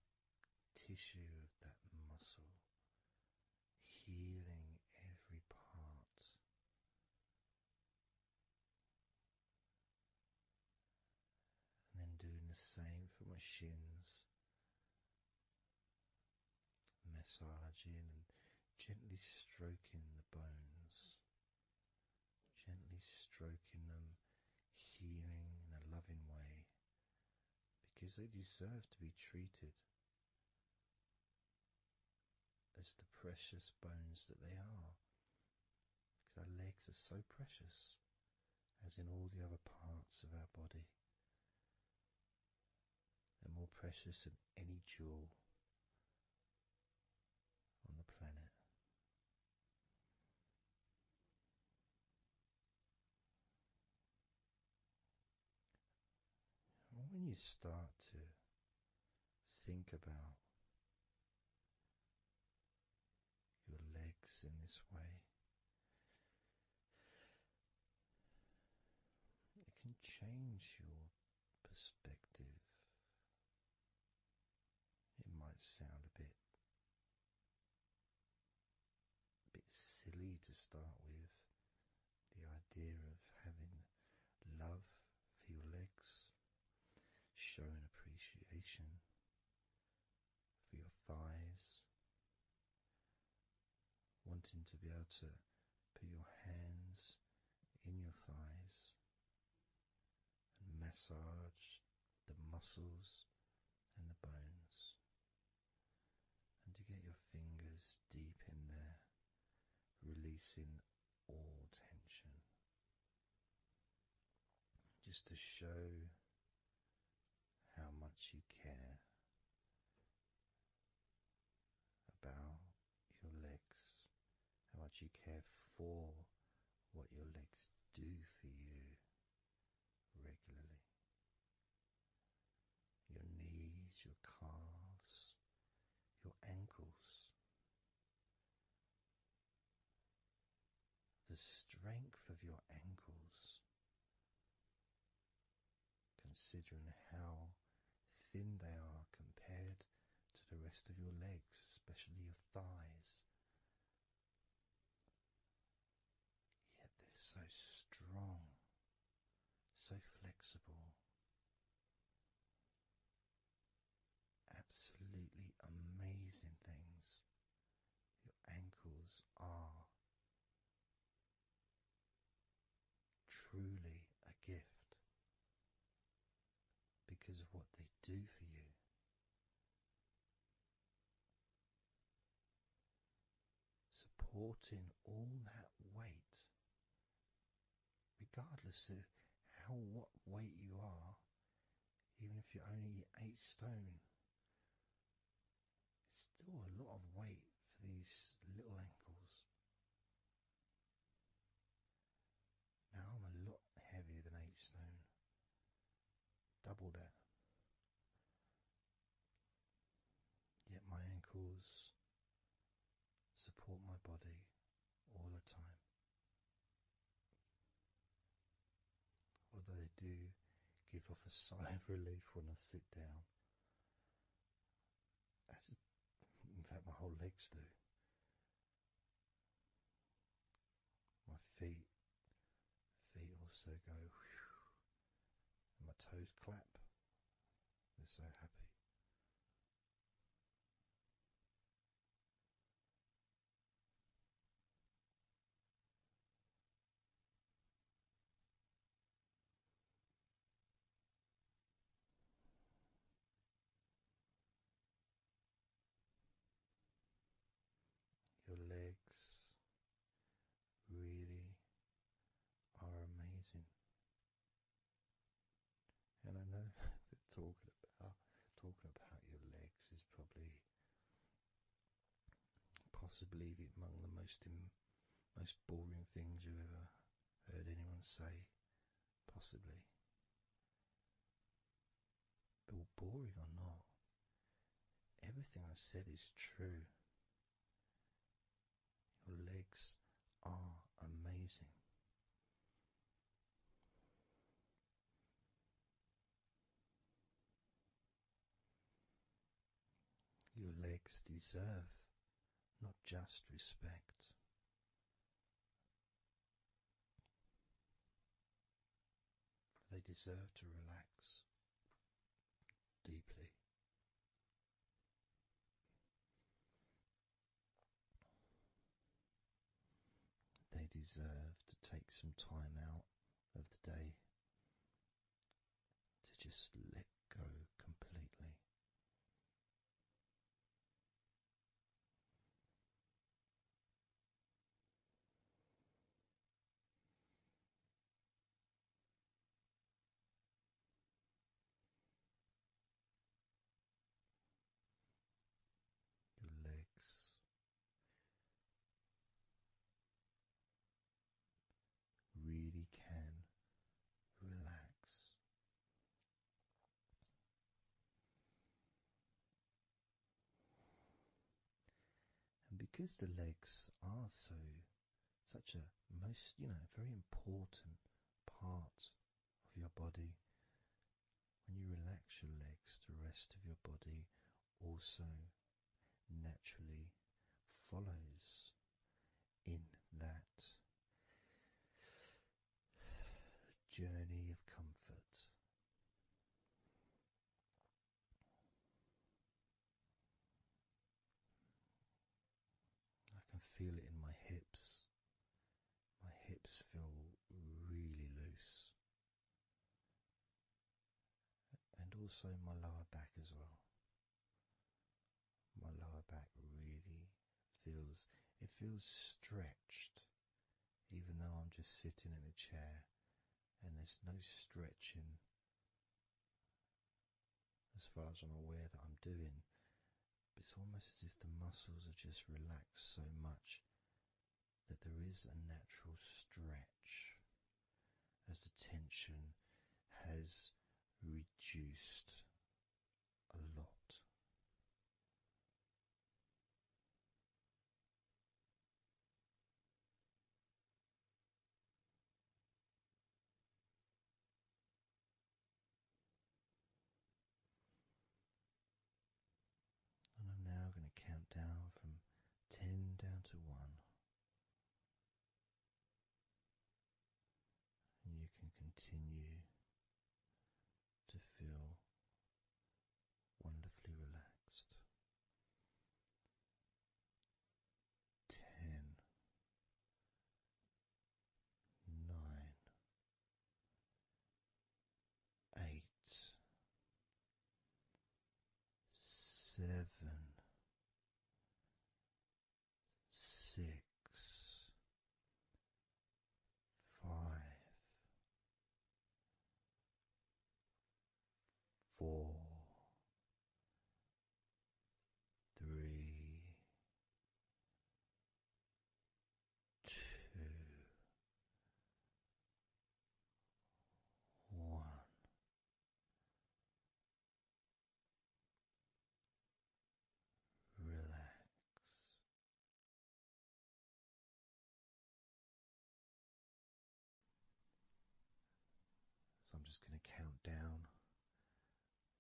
tissue of that muscle, healing every part. And then doing the the same for my shins, massaging and gently stroking the bones, gently stroking them, healing in a loving way, because they deserve to be treated as the precious bones that they are. Because our legs are so precious, as in all the other parts of our body. They're more precious than any jewel on the planet. And when you start to think about your legs in this way, it can change your perspective. It might sound a bit silly to start with, the idea of having love for your legs, showing appreciation for your thighs, wanting to be able to put your hands in your thighs and massage the muscles and the bones, and to get your fingers deep in there, releasing all tension, just to show how much you care about your legs, how much you care for what your legs do for you regularly. Your knees, your calves, your ankles, the strength of your ankles, considering how thin they are compared to the rest of your legs, especially your thighs. Yet they're so strong, so flexible, absolutely amazing things. Your ankles are truly a gift because of what they do for you. Supporting all that weight, regardless of what weight you are, even if you're only 8 stone, it's still a lot of weight for these little ankles. Now I'm a lot heavier than 8 stone, double that. Yet my ankles support my body all the time. Although they do give off a sigh of relief when I sit down. In fact, my whole legs do. My feet also go whew, and my toes clap. They're so happy. Your legs really are amazing. And I know that talking about your legs is possibly among the most boring things you've ever heard anyone say, possibly. But boring or not, everything I said is true. Your legs are amazing. Your legs deserve not just respect, they deserve to relax deserve to take some time out of the day to just let go completely. Your legs really can relax. And because the legs are such a very important part of your body, when you relax your legs, the rest of your body also naturally follows in that journey of comfort. I can feel it in my hips. My hips feel really loose. And also my lower back as well. My lower back really feels stretched, even though I'm just sitting in a chair and there's no stretching as far as I'm aware that I'm doing. But it's almost as if the muscles are just relaxed so much that there is a natural stretch as the tension has reduced a lot. And I'm now going to count down from 10 down to 1. And you can continue to feel wonderfully relaxed. 10, 9, 8, 7, 6, 5, 4, 3, 2, 1. Relax. So I'm just going to count down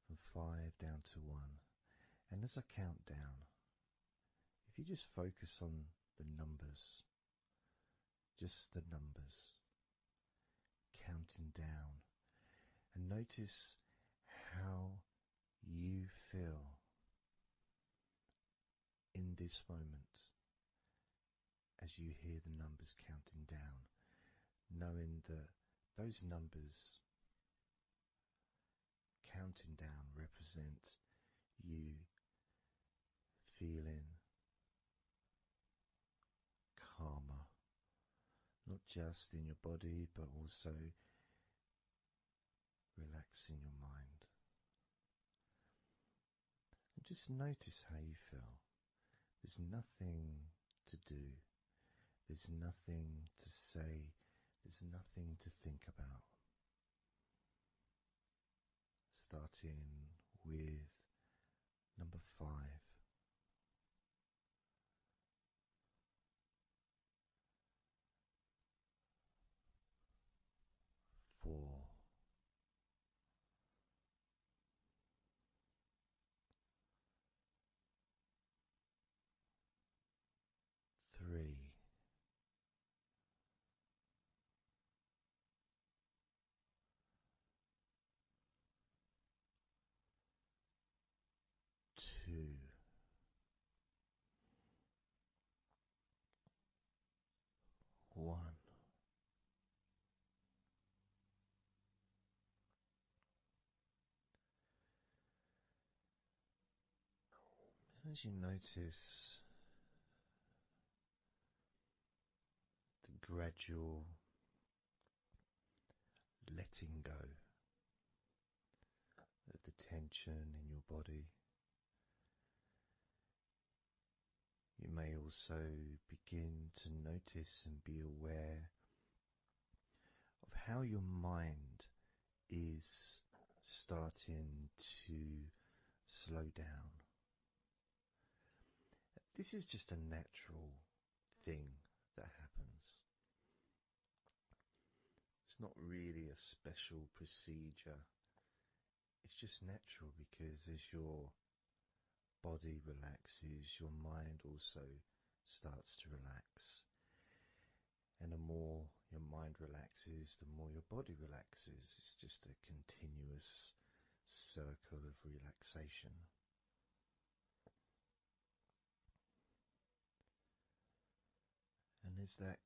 from 5 down to 1. And as I count down, if you just focus on the numbers, just the numbers, counting down, and notice how you feel in this moment as you hear the numbers counting down, knowing that those numbers counting down represent you feeling calmer, not just in your body but also relaxing your mind. And just notice how you feel. There's nothing to do, there's nothing to say, there's nothing to think about. Starting with number 5. 4. 3. 2. as you notice the gradual letting go of the tension in your body, you may also begin to notice and be aware of how your mind is starting to slow down. This is just a natural thing that happens. It's not really a special procedure. It's just natural because as your body relaxes, your mind also starts to relax. And the more your mind relaxes, the more your body relaxes. It's just a continuous circle of relaxation. And there's that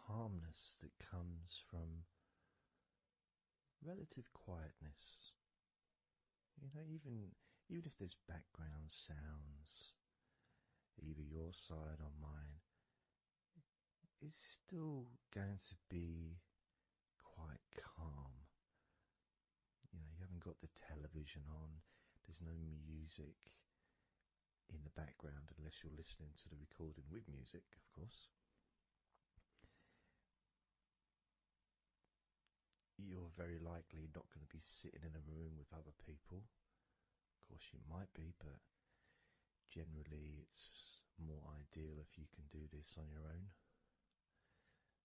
calmness that comes from relative quietness. You know, even if there's background sounds, either your side or mine, it's still going to be quite calm. You know, you haven't got the television on, there's no music in the background unless you're listening to the recording with music, of course. You're very likely not going to be sitting in a room with other people. Of course you might be, but generally it's more ideal if you can do this on your own.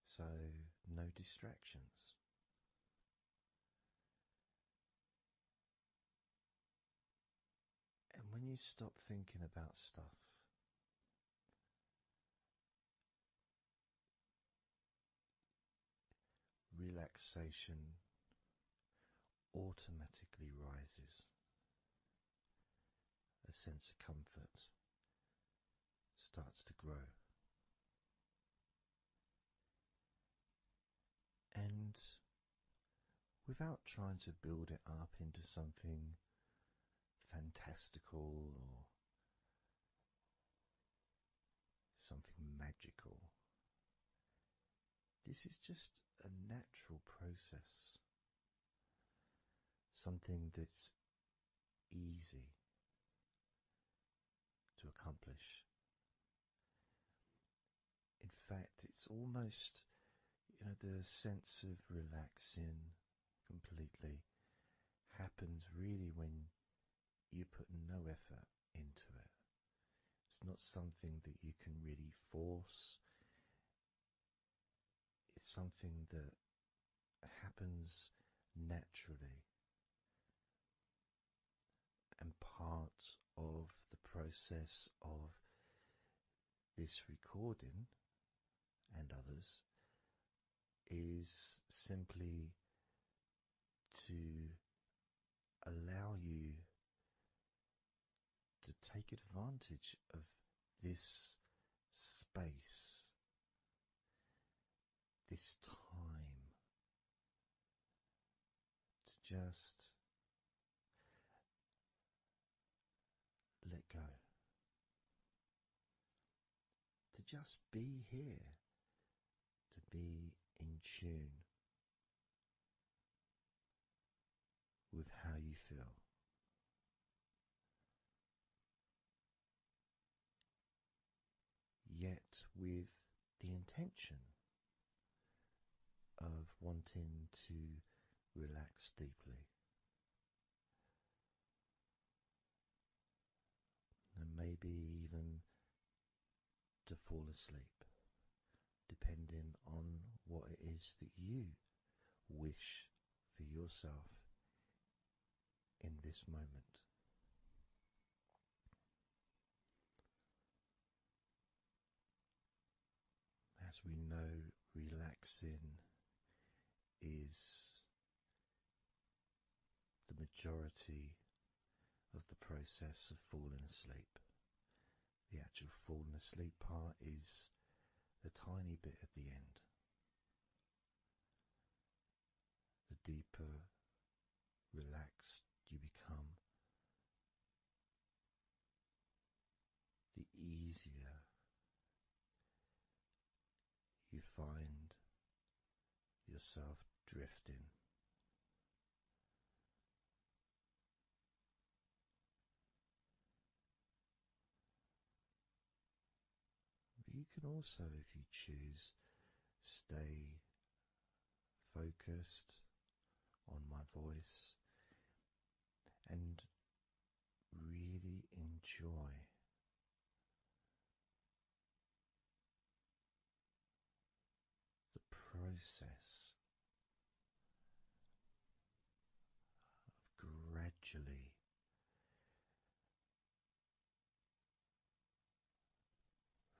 So no distractions. And when you stop thinking about stuff, relaxation automatically rises. A sense of comfort starts to grow. And without trying to build it up into something fantastical or something magical, this is just a natural process, something that's easy to accomplish. In fact, it's almost, you know, the sense of relaxing completely happens really when you put no effort into it. It's not something that you can really force. It's something that happens naturally. And part of the process of this recording and others is simply to allow you to take advantage of this space, this time, to just let go, to just be here, to be in tune with how you feel. Yet with the intention of wanting to relax deeply. And maybe even to fall asleep, depending on what it is that you wish for yourself in this moment. As we know, relaxing is the majority of the process of falling asleep. The actual falling asleep part is the tiny bit at the end. The deeper relaxed you become, easier you find yourself drifting. But you can also, if you choose, stay focused on my voice and really enjoy the process of gradually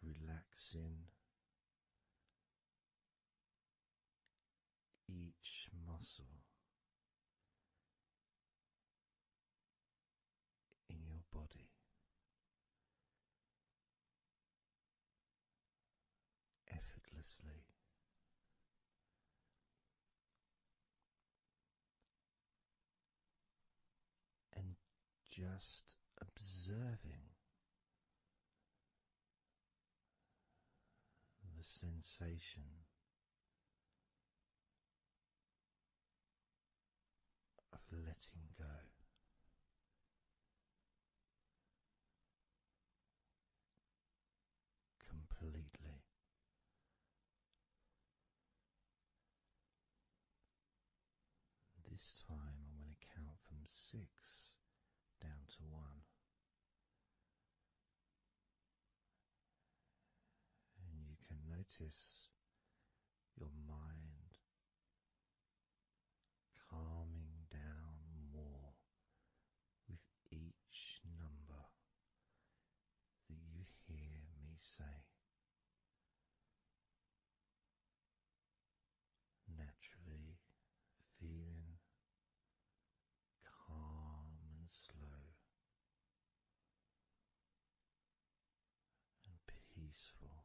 relaxing each muscle in your body effortlessly, and just observing the sensation of letting go. Completely. This time I'm going to count from 6 down to 1, and you can notice your mind calming down more with each number that you hear me say. Naturally feeling calm and slow and peaceful.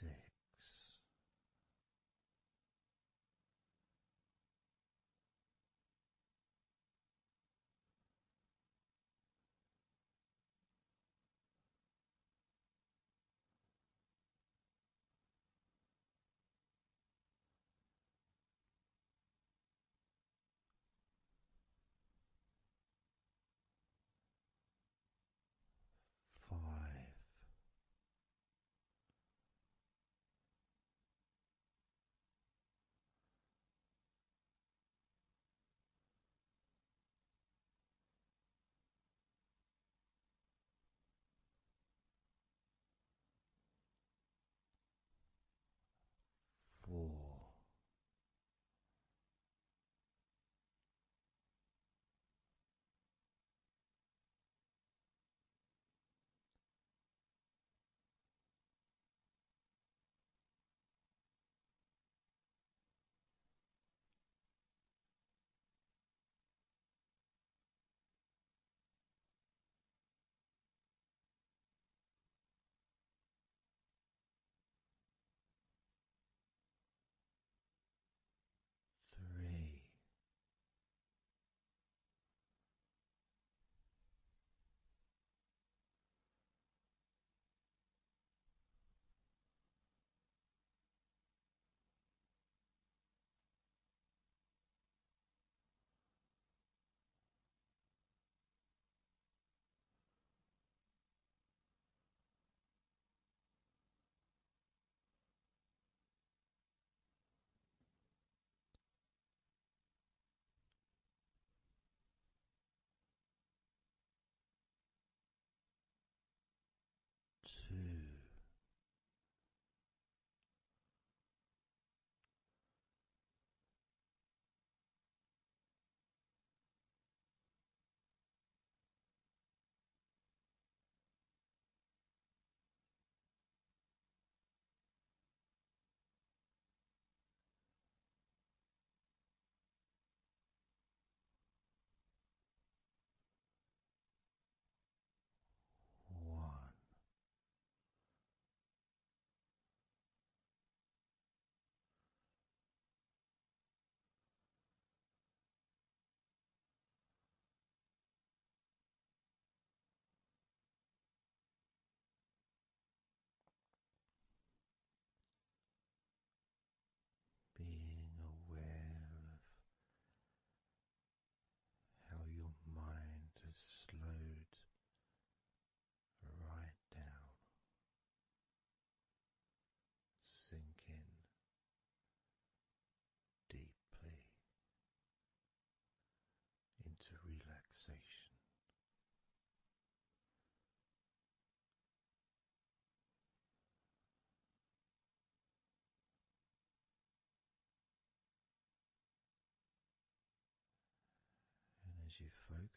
6.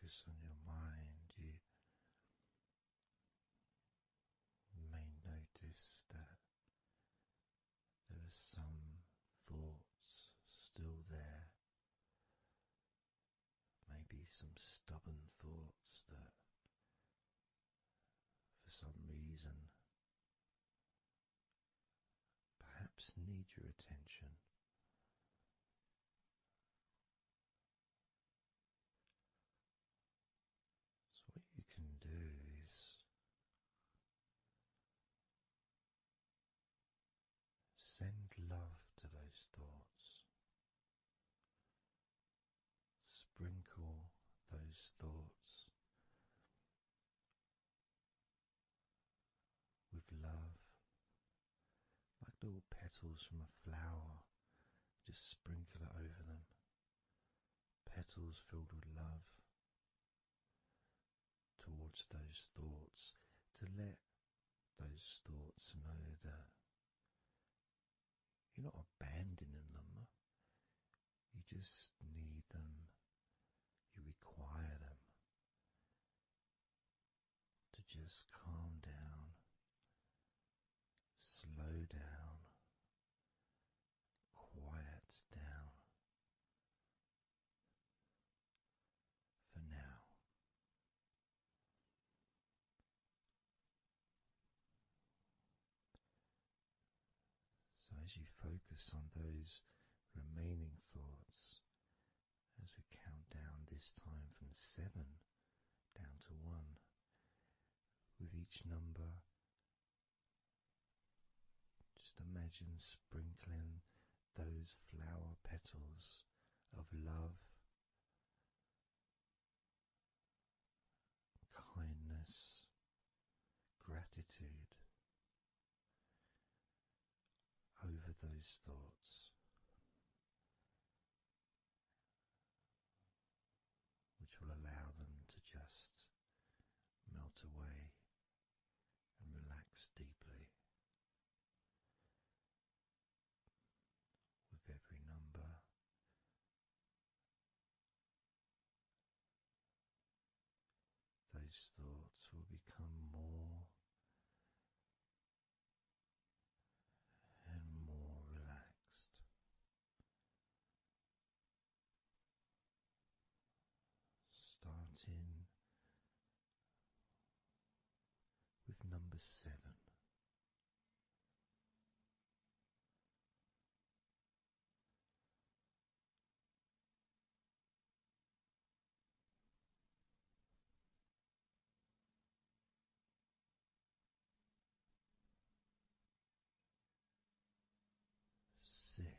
focus on your mind, you may notice that there are some thoughts still there, maybe some stubborn thoughts that for some reason perhaps need your attention. So what you can do is send love to those thoughts. Sprinkle those thoughts with love, like little petals from a flower. Just sprinkle it over them. Petals filled with love towards those thoughts, to let those thoughts know that you're not abandoning them. You just need them. You require them to just calm down, slow down, quiet down for now. So as you focus on those remaining thoughts, as we count down this time from 7 down to 1, with each number, just imagine sprinkling those flower petals of love, kindness, gratitude over those thoughts, which will allow them to just melt away and relax deeply. With every number, those thoughts will become more and more relaxed. Starting with number 7. 6. 5.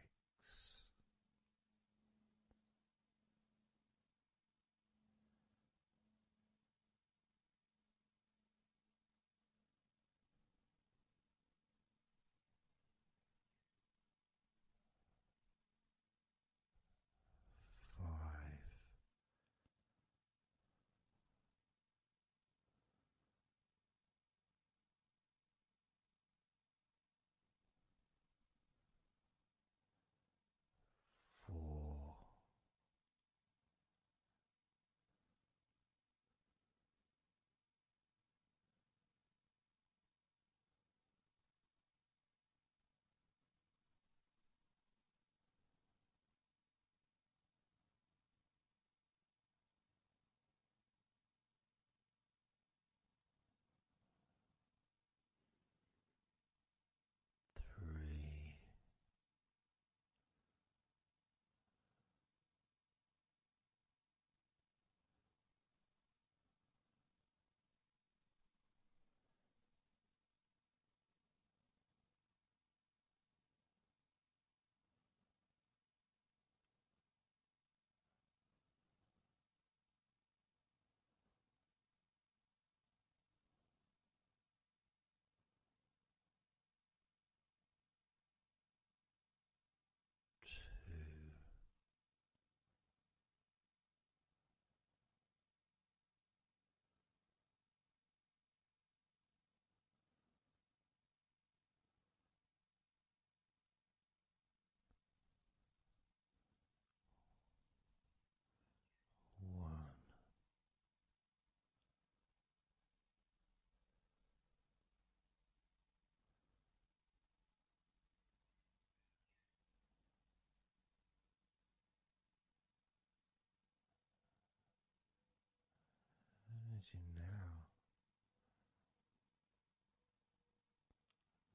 Starting now,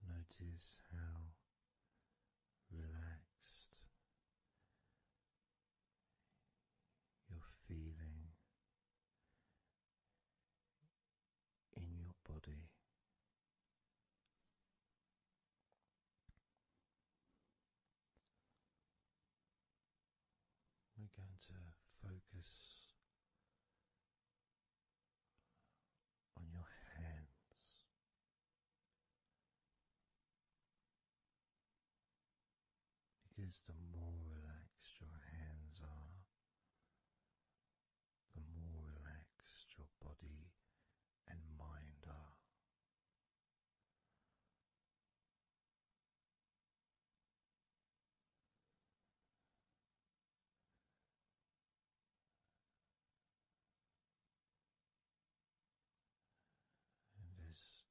notice how relaxed you're feeling in your body. We're going to focus on your hands, because the more relaxed your hands are, the more relaxed your body and mind are. And as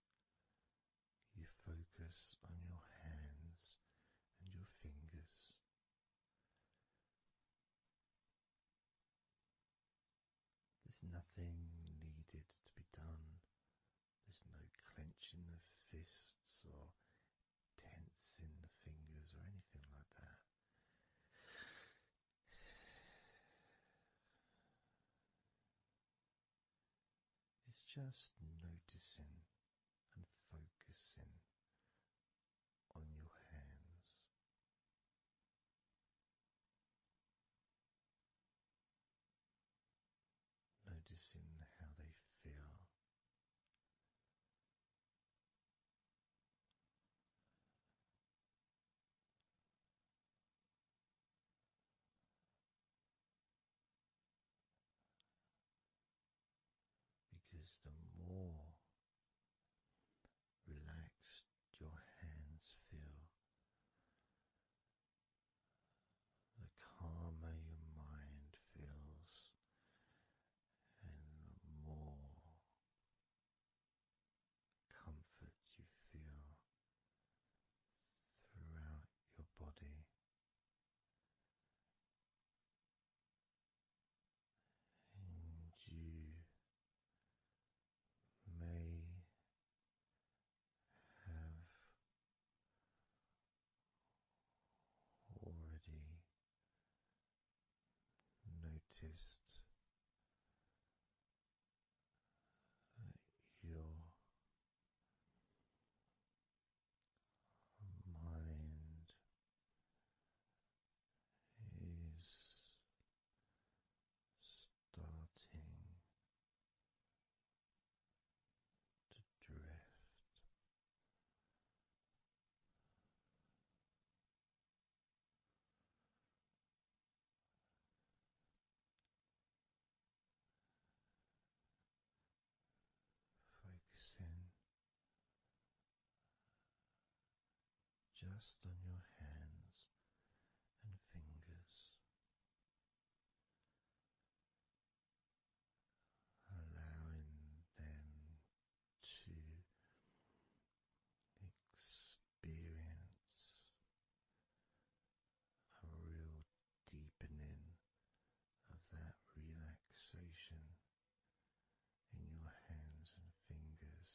you focus on your hands and your fingers, there's nothing needed to be done. There's no clenching of fists or tensing the fingers or anything like that. It's just noticing and focusing on your hands. Noticing how they feel. Because the more relaxed your hands feel, the calmer your mind feels, and the more comfort you feel throughout your body. And you may have already noticed that your mind is starting to drift. Focusing just on your hands and fingers, allowing them to experience a real deepening of that relaxation in your hands and fingers.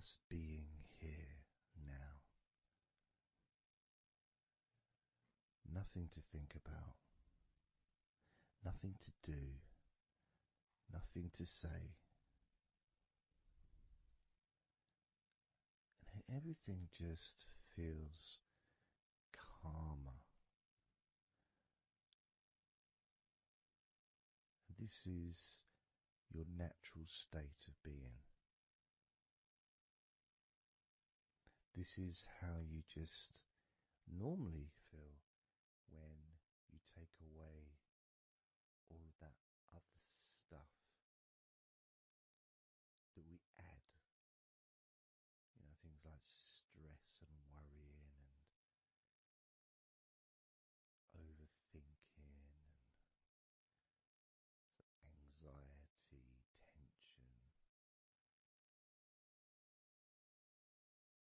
just being here now. Nothing to think about, nothing to do, nothing to say. And everything just feels calmer. This is your natural state of being. This is how you just normally feel when you take away all of that other stuff that we add. You know, things like stress and worrying and overthinking and anxiety, tension,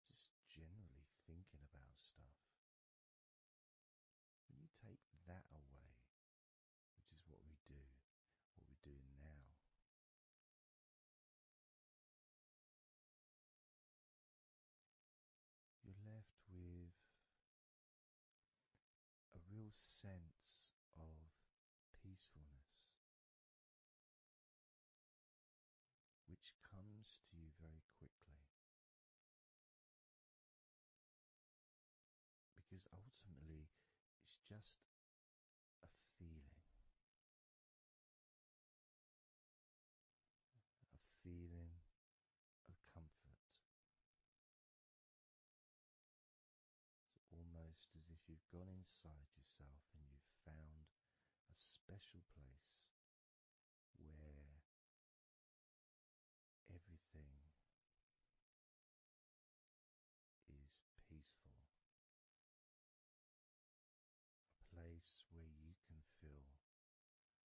just generally thinking about stuff. When you take that away, which is what we're doing now, you're left with a real sense of peacefulness, which comes to you very quickly. Because ultimately, it's just a feeling. A feeling of comfort. It's almost as if you've gone inside yourself and you've found a special place where everything is peaceful. A place where you can feel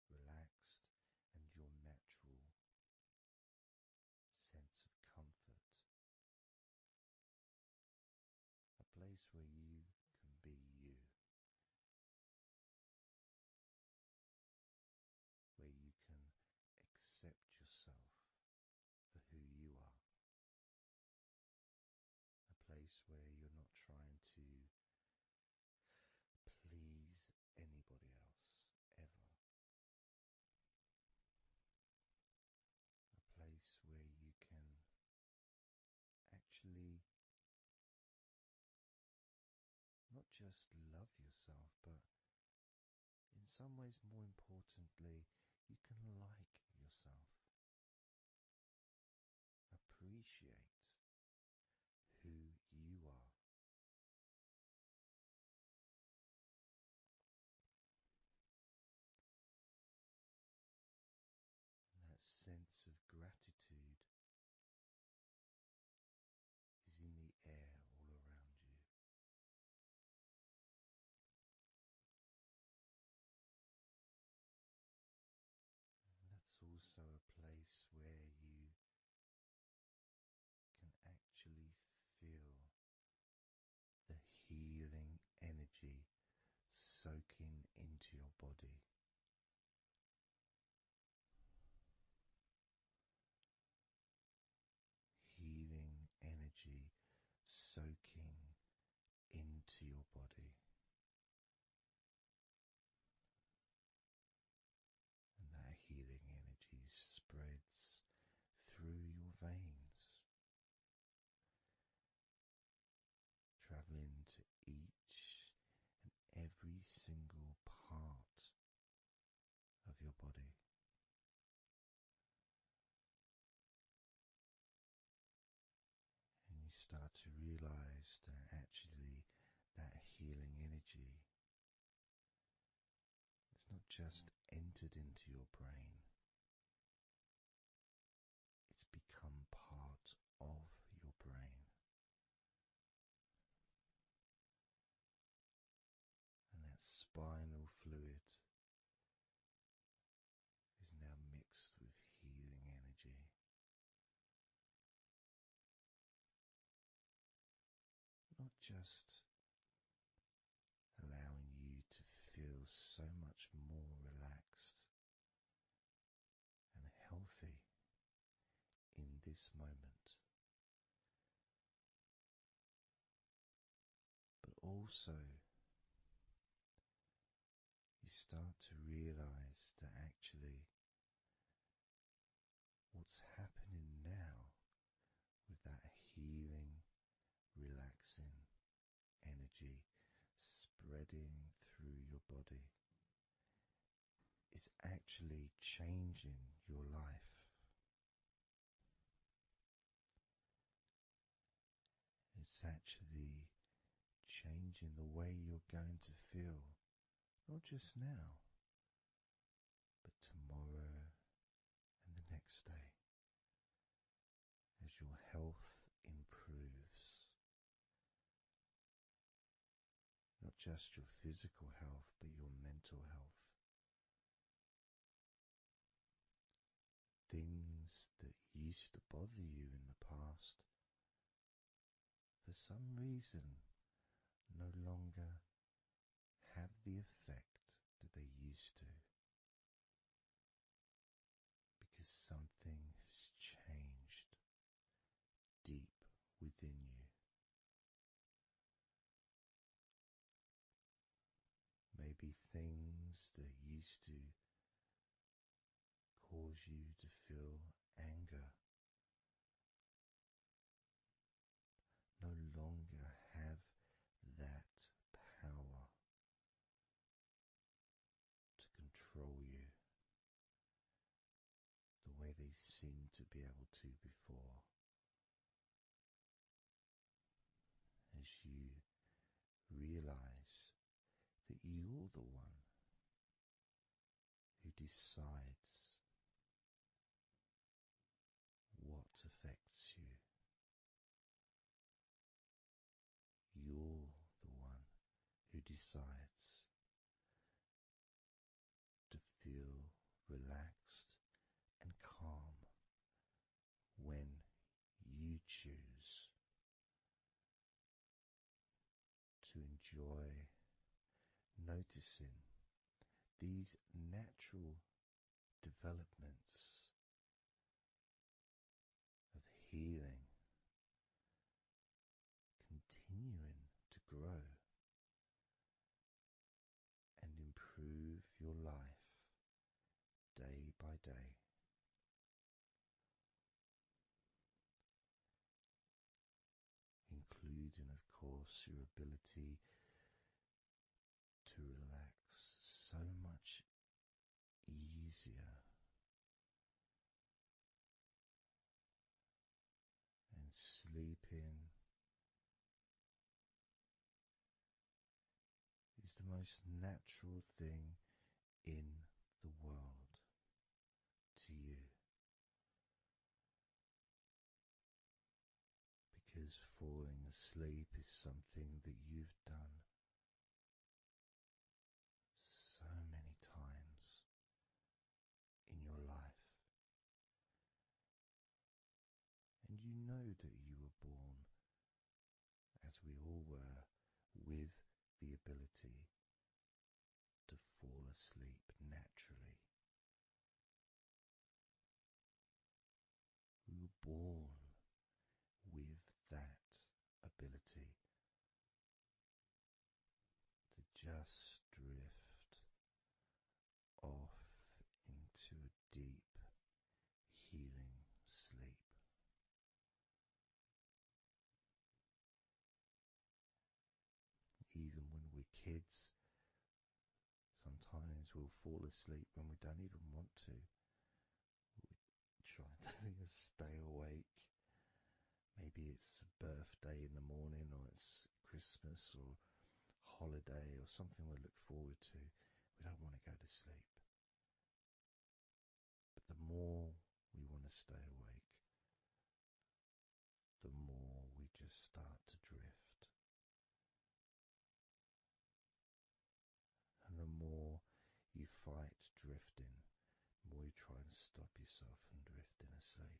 relaxed and your natural sense of comfort. A place where you can be you. Where you can accept yourself for who you are. A place where you're not trying to please anybody else, ever. A place where you can actually not just love yourself, but in some ways, more importantly, you can like yourself. Appreciate who you are. And that sense of gratitude is in the air all around you. And that's also a place where you can actually feel the healing energy soaking into your body. Healing energy soaking into your body. And that healing energy spreads through your veins, traveling to each and every single part of your body. And you start to realize that actually that healing energy has not just entered into your brain, it's become part of your brain. And that spinal fluid is now mixed with healing energy. Not just allowing you to feel so much more relaxed and healthy in this moment, also you start to realize that actually what's happening now with that healing, relaxing energy spreading through your body is actually changing your life. It's actually changing the way you're going to feel, not just now, but tomorrow and the next day, as your health improves. Not just your physical health, but your mental health. Things that used to bother you in the past, for some reason, no longer have the effect that they used to. Because something has changed deep within you. Maybe things that used to cause you to feel anger no longer have that power to control you the way they seemed to be able to before. As you realize that you're the one who decides what affects you. You're the one who decides to feel relaxed and calm when you choose to enjoy noticing these natural developments of healing continuing to grow and improve your life day by day. Including, of course, your ability to relax so much easier and sleeping is the most natural thing in the world to you. Because falling asleep is something that you've done so many times in your life. And you know that you were born, as we all were, with the ability to fall asleep naturally. We were born with that ability to just drift off into a deep, healing sleep. Even when we're kids, sometimes we'll fall asleep when we don't even want to. We try to stay awake. Maybe it's a birthday in the morning, or it's Christmas or holiday or something we look forward to. We don't want to go to sleep. But the more we want to stay awake, the more we just start to drift. And the more you fight drifting, the more you try and stop yourself from drifting asleep,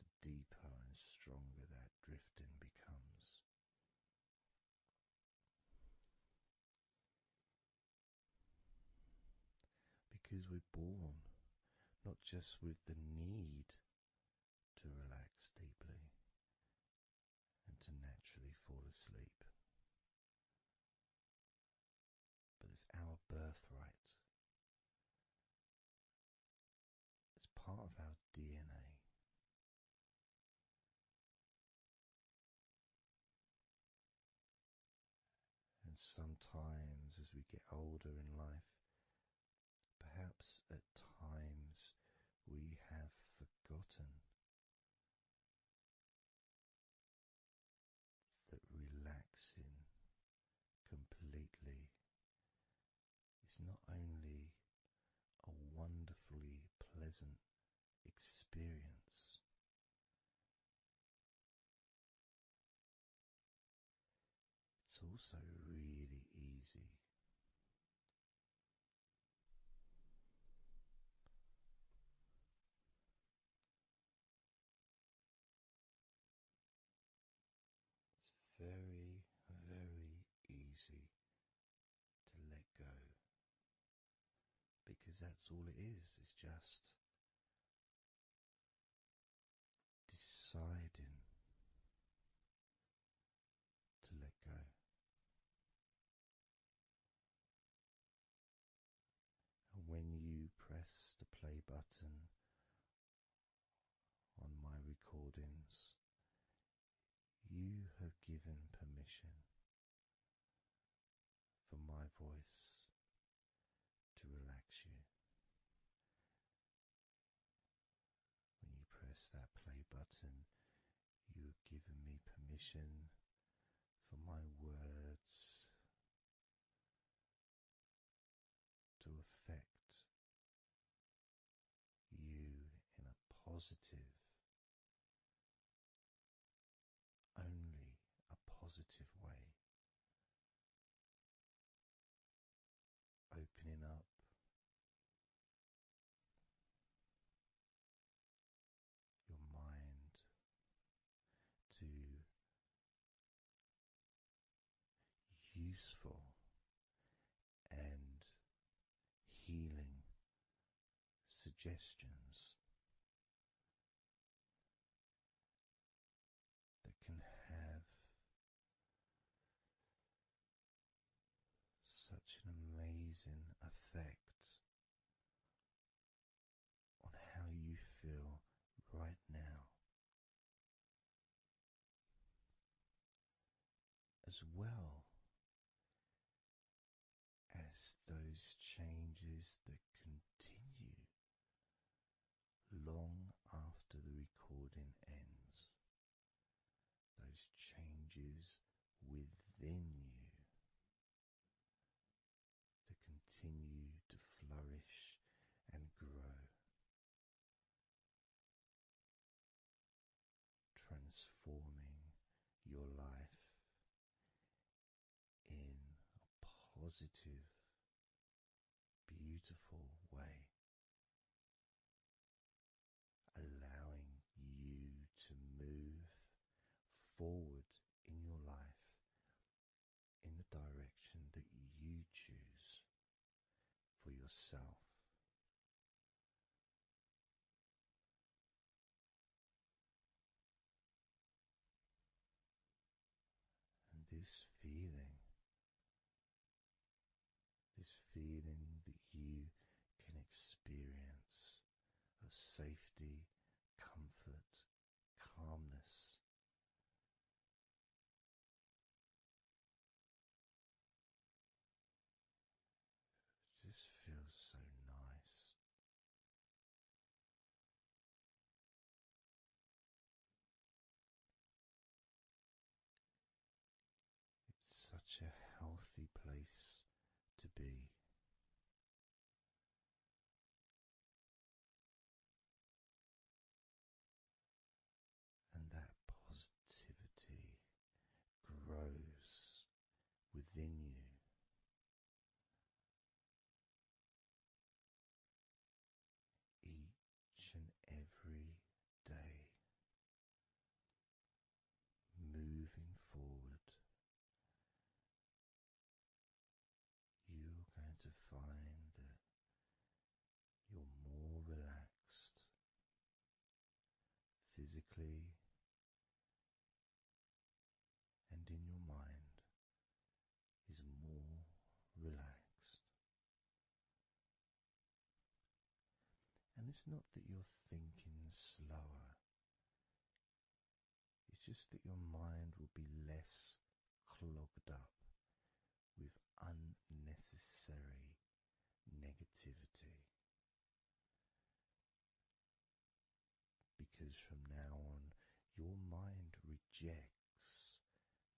the deeper and stronger that drifting becomes. Because we're born not just with the need to relax deeply and to naturally fall asleep, our birthright. It's part of our DNA. And sometimes as we get older in life, perhaps at times we have forgotten that relaxing completely is not only a wonderfully pleasant experience, it's also really easy. It's very, very easy to let go, because that's all it is. It's just deciding to let go. And when you press the play button on my recordings, you have given permission for my voice to relax you. When you press that play button, you have given me permission for my words to affect you in a positive, only a positive way, opening up your mind to useful and healing suggestions that can have such an amazing effect on how you feel right now, as well as those changes that continue long after the recording ends, those changes within you that continue to flourish and grow, transforming your life in a positive, beautiful way, allowing you to move forward in your life in the direction that you choose for yourself. And this feeling that you can experience of safety, comfort, calmness, just feels so nice. It's such a healthy place to be. And that positivity grows within you. Each and every day, moving forward, you're going to find that you're more relaxed physically and in your mind is more relaxed. And it's not that you're thinking slower, it's just that your mind will be less clogged up with unnecessary negativity. Because from now on, your mind rejects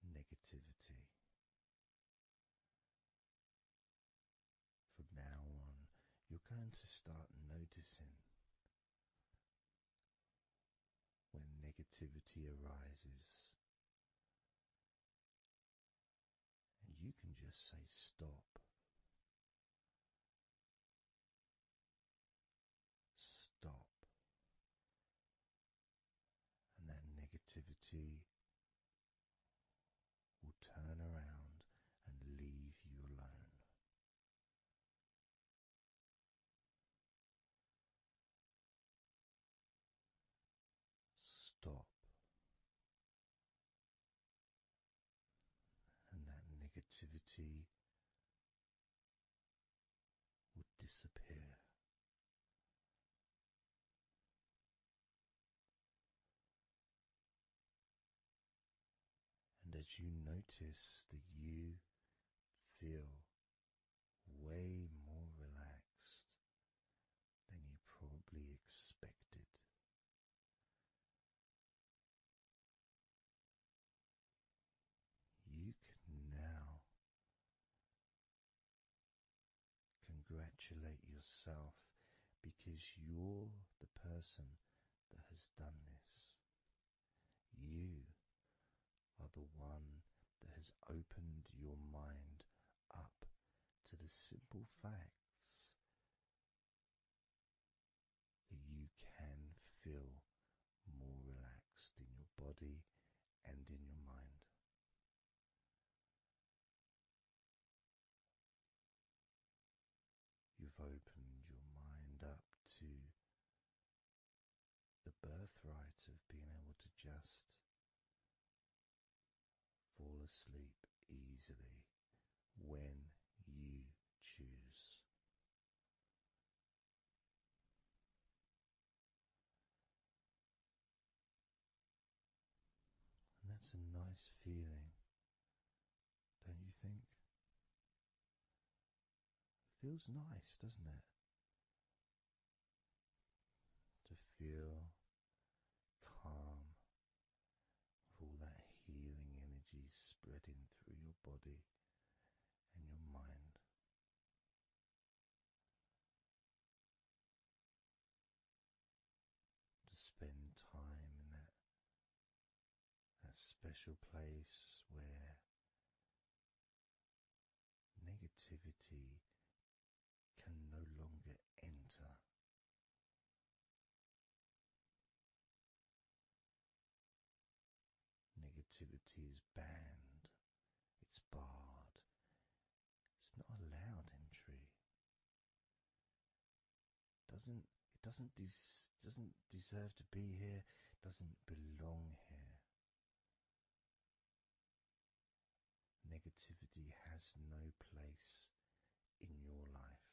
negativity. From now on, you're going to start noticing when negativity arises, and you can just say stop. Stop. And that negativity will turn around and leave you alone. Stop. And that negativity will disappear. And as you notice that you feel way more relaxed than you probably expected, you can now congratulate yourself because you're the person that has done this. You are the one that has opened your mind up to the simple facts that you can feel more relaxed in your body and in your mind. You've opened your mind up to the birthright of being able to just fall asleep easily when you choose. And that's a nice feeling, don't you think? It feels nice, doesn't it? To feel calm with all that healing energy spreading through your body and your mind. To spend time in that special place where negativity can no longer enter. Negativity is banned, it's barred, it's not allowed entry. It doesn't deserve to be here, doesn't belong here. Negativity has no place in your life.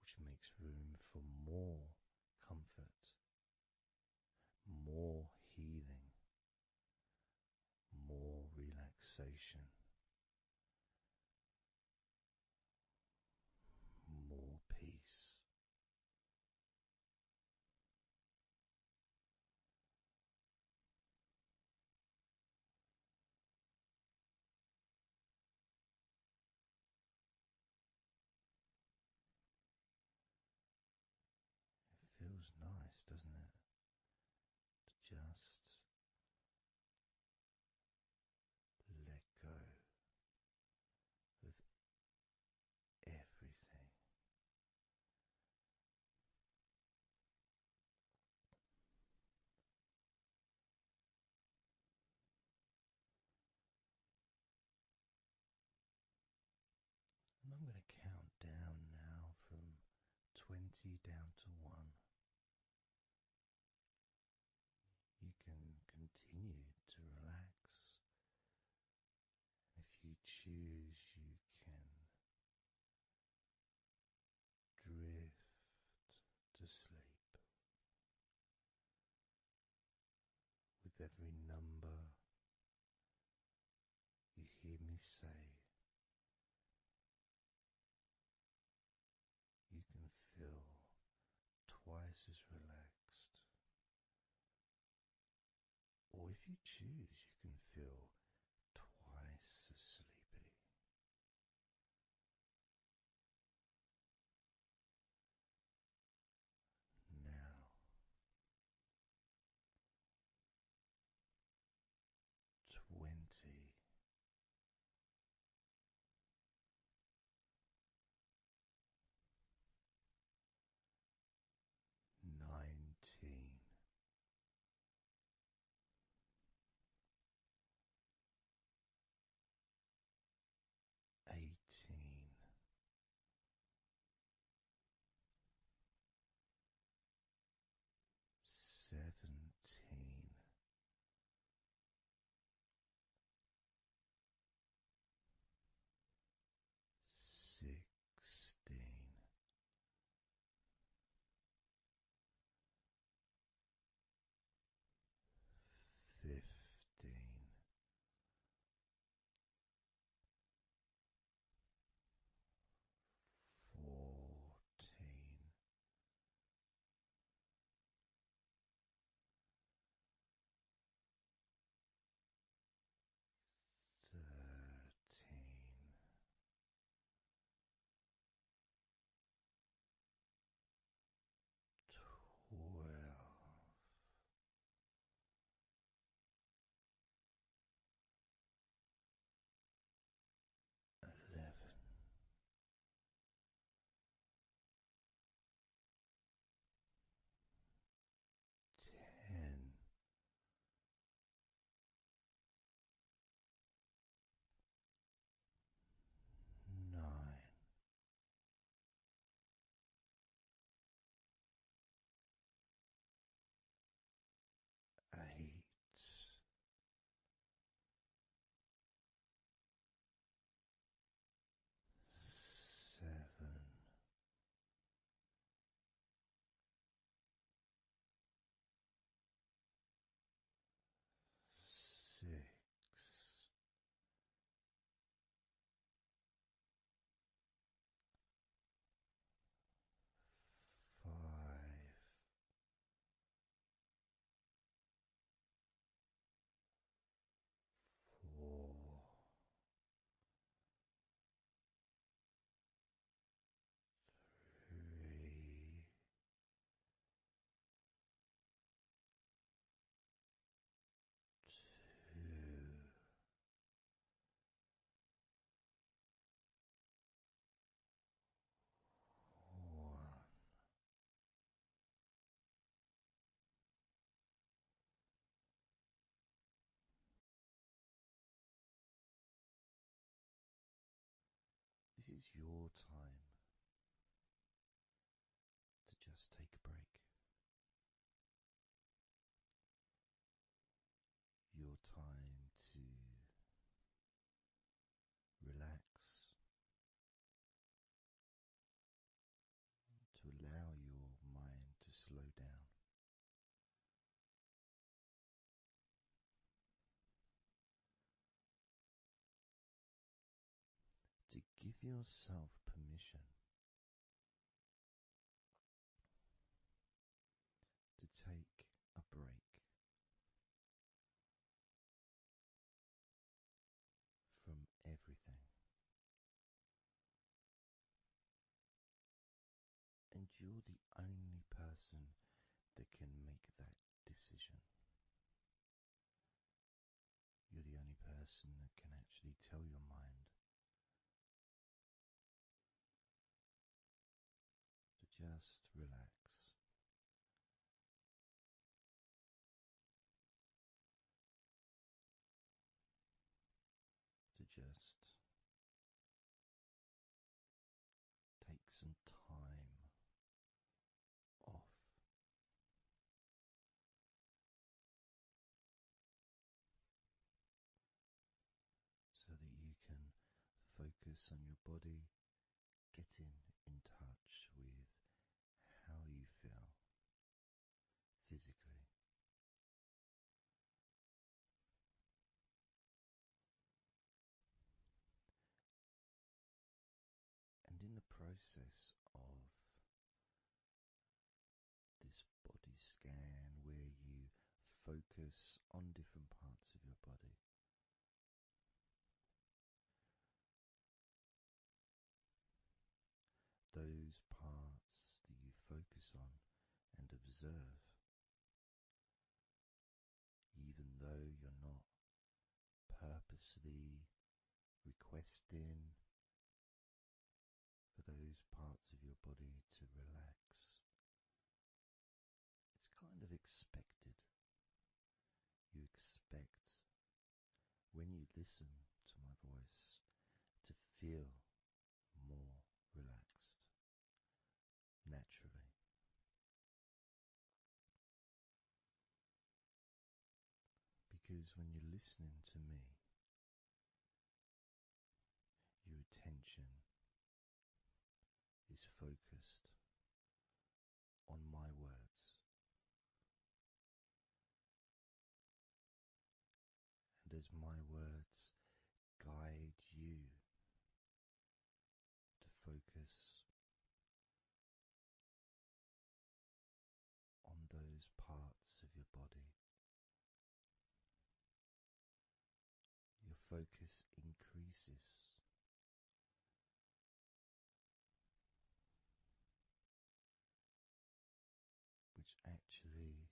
Which makes room for more comfort, more healing, more relaxation, more peace. It feels nice, doesn't it? To just let go of everything. And I'm going to count down now from 20 down to 1. choose, you can drift to sleep with every number you hear me say. You can feel twice as relaxed, or if you choose, you can feel twice as sleepy. Now, 20, 19, 18, 17, 16, 15, 14, 13, 12, 11, 10, 9, 8, 7, 6, 5, 4, 3, 2, 1. This is your time to just take a break. Your time to relax, to allow your mind to slow down. To give yourself permission to take a break from everything. And you're the only person that can make that decision. You're the only person that can actually tell your mind to just relax. To just take some time off. So that you can body getting in touch with how you feel physically. And in the process of this body scan, where you focus on different parts of your body, those parts that you focus on and observe, even though you're not purposely requesting for those parts of your body to relax, it's kind of expected. You expect, when you listen to my voice, to feel more relaxed naturally. Because when you're listening to me, your attention is focused on my words, and as my words guide you to focus on those parts of your body, your focus increases, which actually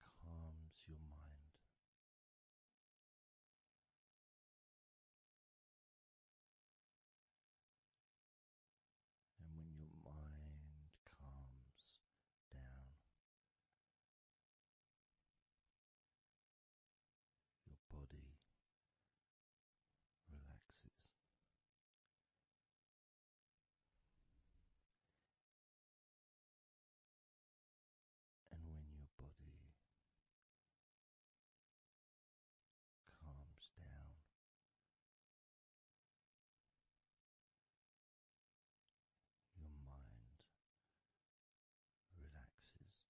calms your mind. And when your mind calms down, your body relaxes. And when your body calms down, your mind relaxes.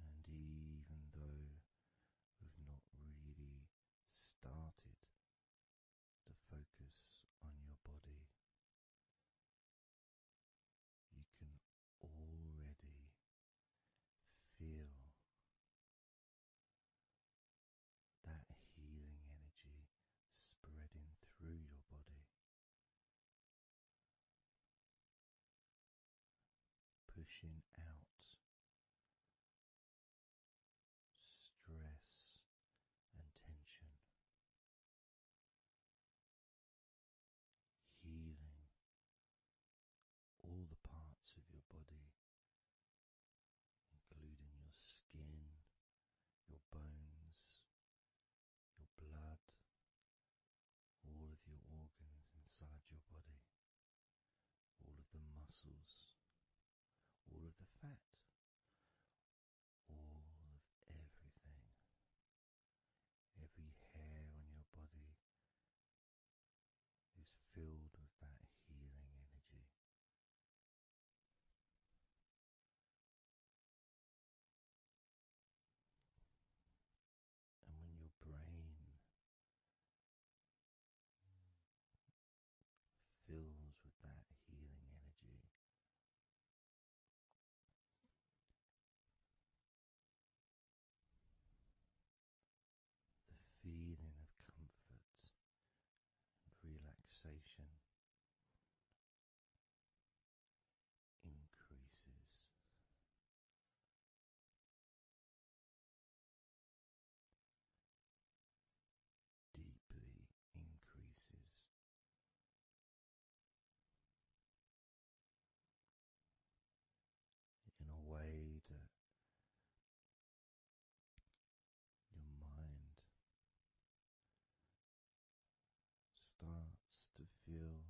And even though we've not really started to focus on your body, you can already feel that healing energy spreading through your body, pushing out stress and tension, healing all the parts of your body, including your skin, your bones, your blood, all of your organs inside your body, all of the muscles, all of the fat, all of everything. Every hair on your body is filled with that healing energy. And when your brain fills with that healing energy, the feeling of comfort and relaxation increases. Deeply increases. In a way that your mind starts to feel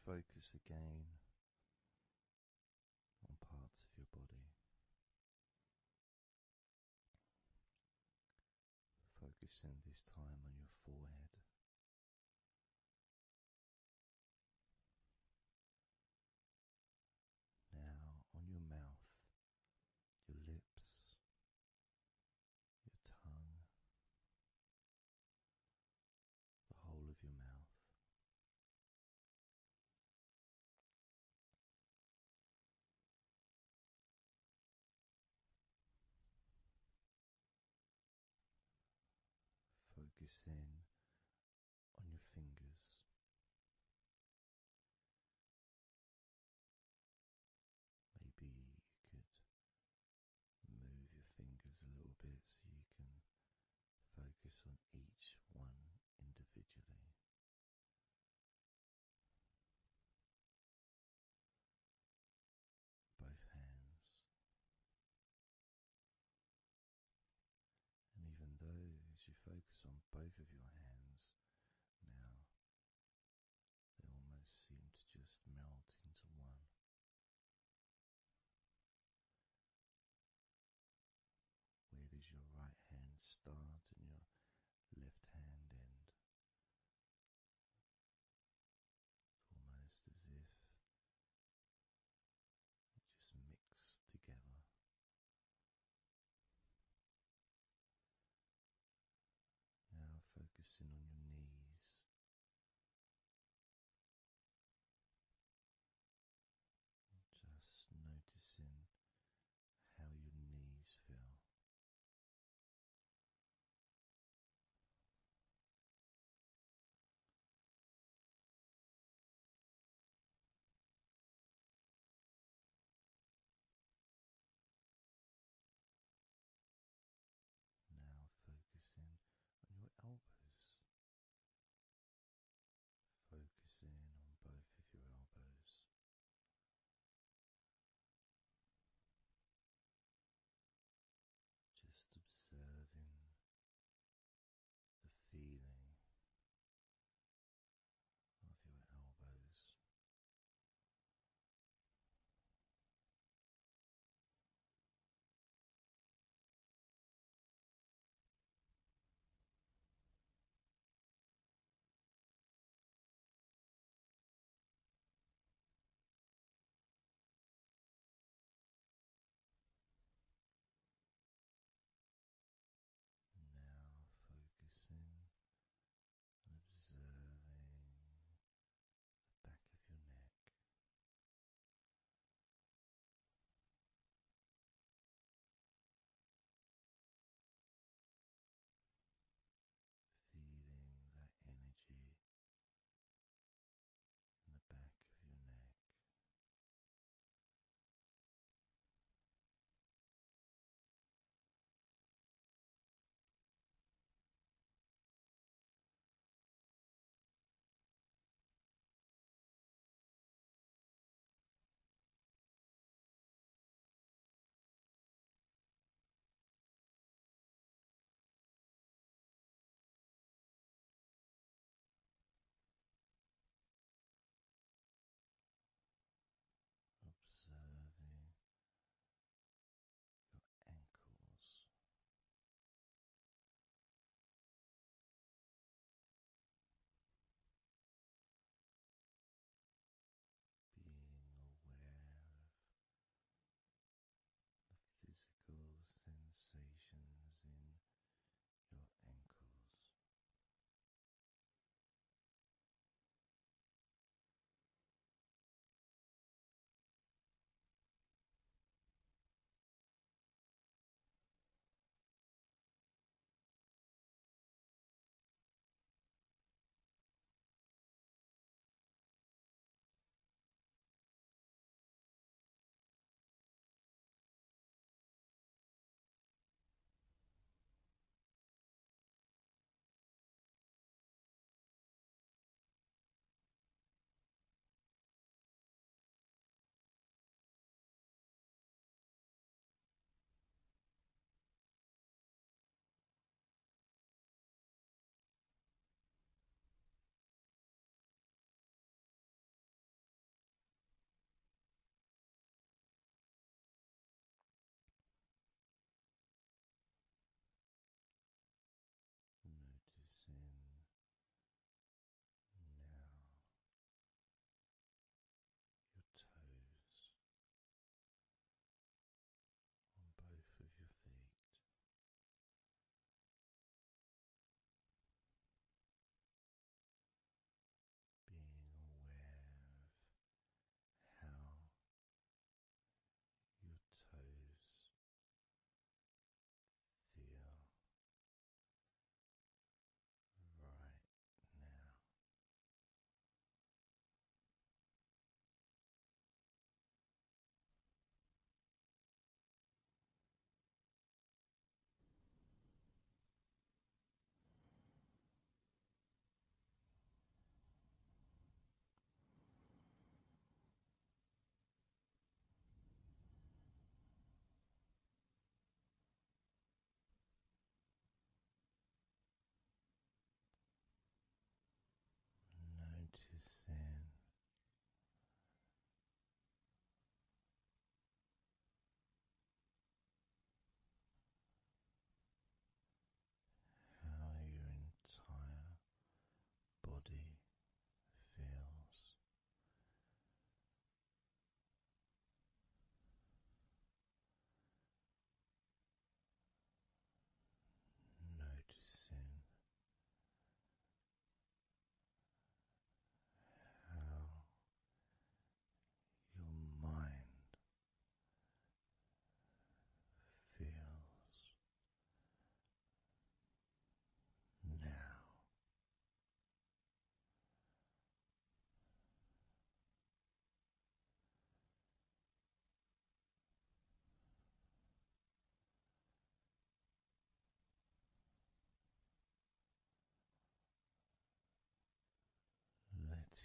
focus again on parts of your body. Focusing this time on your forehead. Now on your mouth, your lips, your tongue, the whole of your mouth. Focus in on your fingers. Maybe you could move your fingers a little bit so you can focus on each one individually. Both hands. And even though as you focus on both of your hands,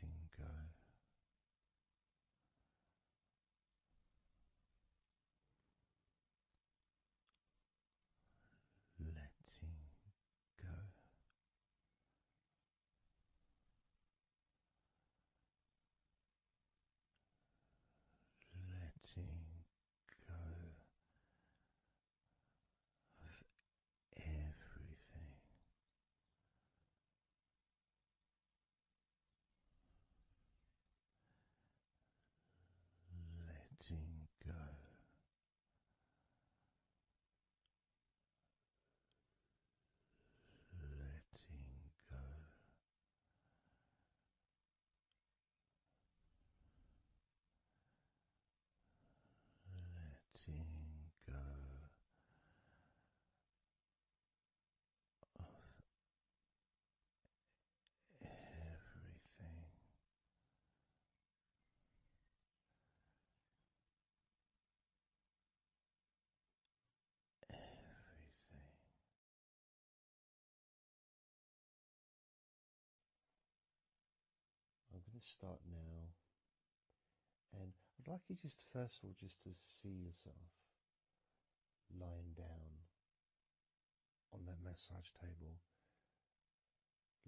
go. Letting go. Letting go of everything. Letting go. Letting go. Letting go of everything. Everything. I'm going to start now, and I'd like you just first of all just to see yourself lying down on that massage table,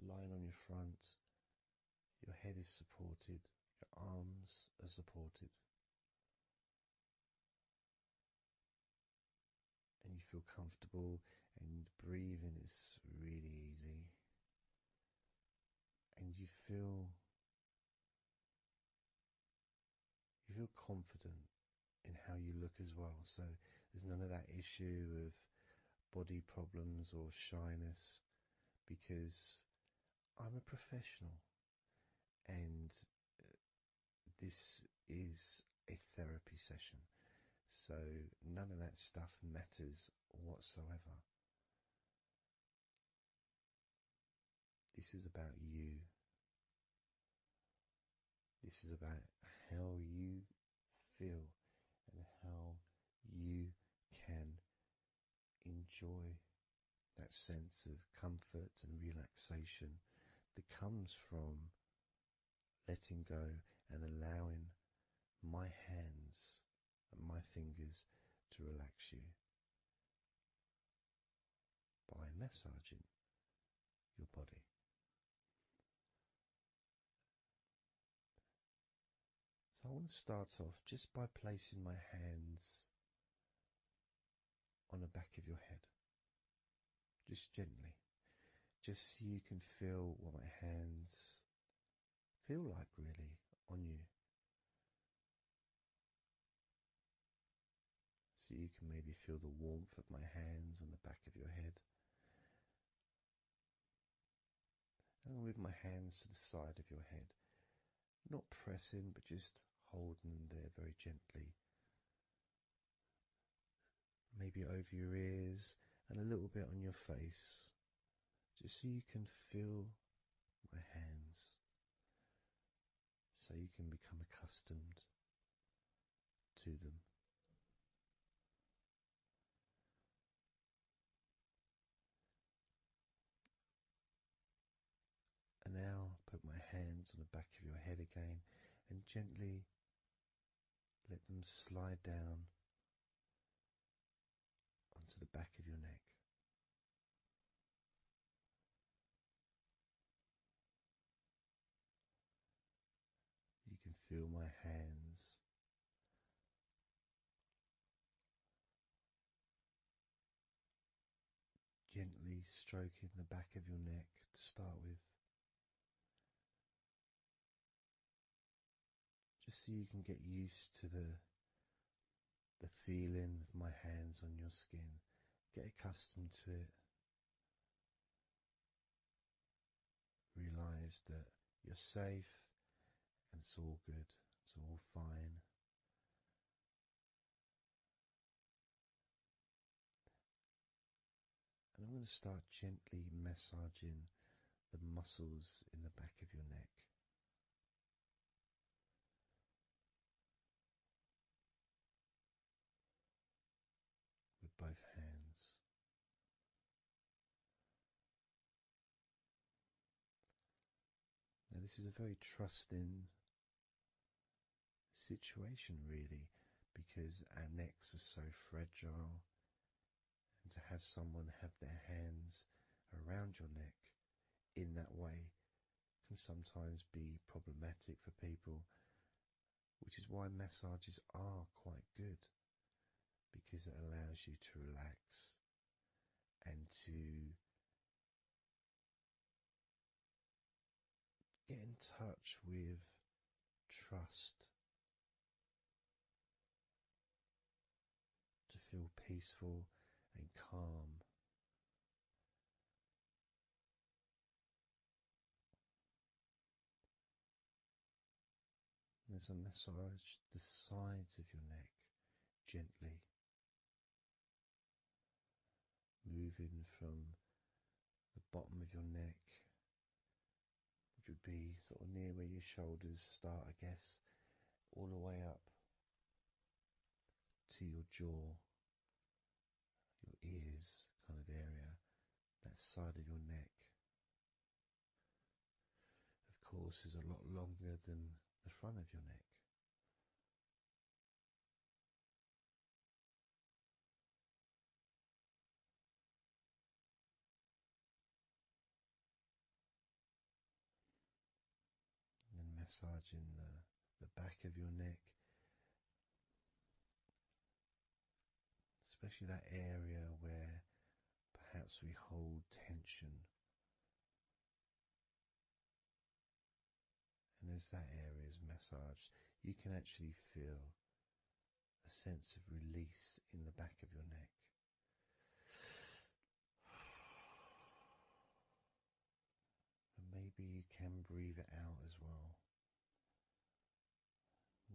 lying on your front, your head is supported, your arms are supported, and you feel comfortable, and breathing is really easy, and you feel confident in how you look as well. So there's none of that issue of body problems or shyness, because I'm a professional, and this is a therapy session. So none of that stuff matters whatsoever. This is about you. This is about how you feel and how you can enjoy that sense of comfort and relaxation that comes from letting go and allowing my hands and my fingers to relax you by massaging your body. So I want to start off just by placing my hands on the back of your head, just gently, just so you can feel what my hands feel like really on you. So you can maybe feel the warmth of my hands on the back of your head. And with my hands to the side of your head, not pressing, but just holding them there very gently. Maybe over your ears and a little bit on your face, just so you can feel my hands, so you can become accustomed to them. And now put my hands on the back of your head again and gently let them slide down onto the back of your neck. You can feel my hands gently stroking the back of your neck to start with, just so you can get used to the feeling of my hands on your skin. Get accustomed to it. Realize that you're safe and it's all good. It's all fine. And I'm going to start gently massaging the muscles in the back of your neck. With both hands. Now this is a very trusting situation, really, because our necks are so fragile, and to have someone have their hands around your neck in that way can sometimes be problematic for people, which is why massages are quite good, because it allows you to relax and to get in touch with trust, to feel peaceful and calm. There's a massage the sides of your neck gently, moving from the bottom of your neck, which would be sort of near where your shoulders start, I guess, all the way up to your jaw, your ears kind of area, that side of your neck. Of course, is a lot longer than the front of your neck. And massaging the back of your neck, especially that area where perhaps we hold tension. And as that area is massaged, you can actually feel a sense of release in the back of your neck. And maybe you can breathe it out as well.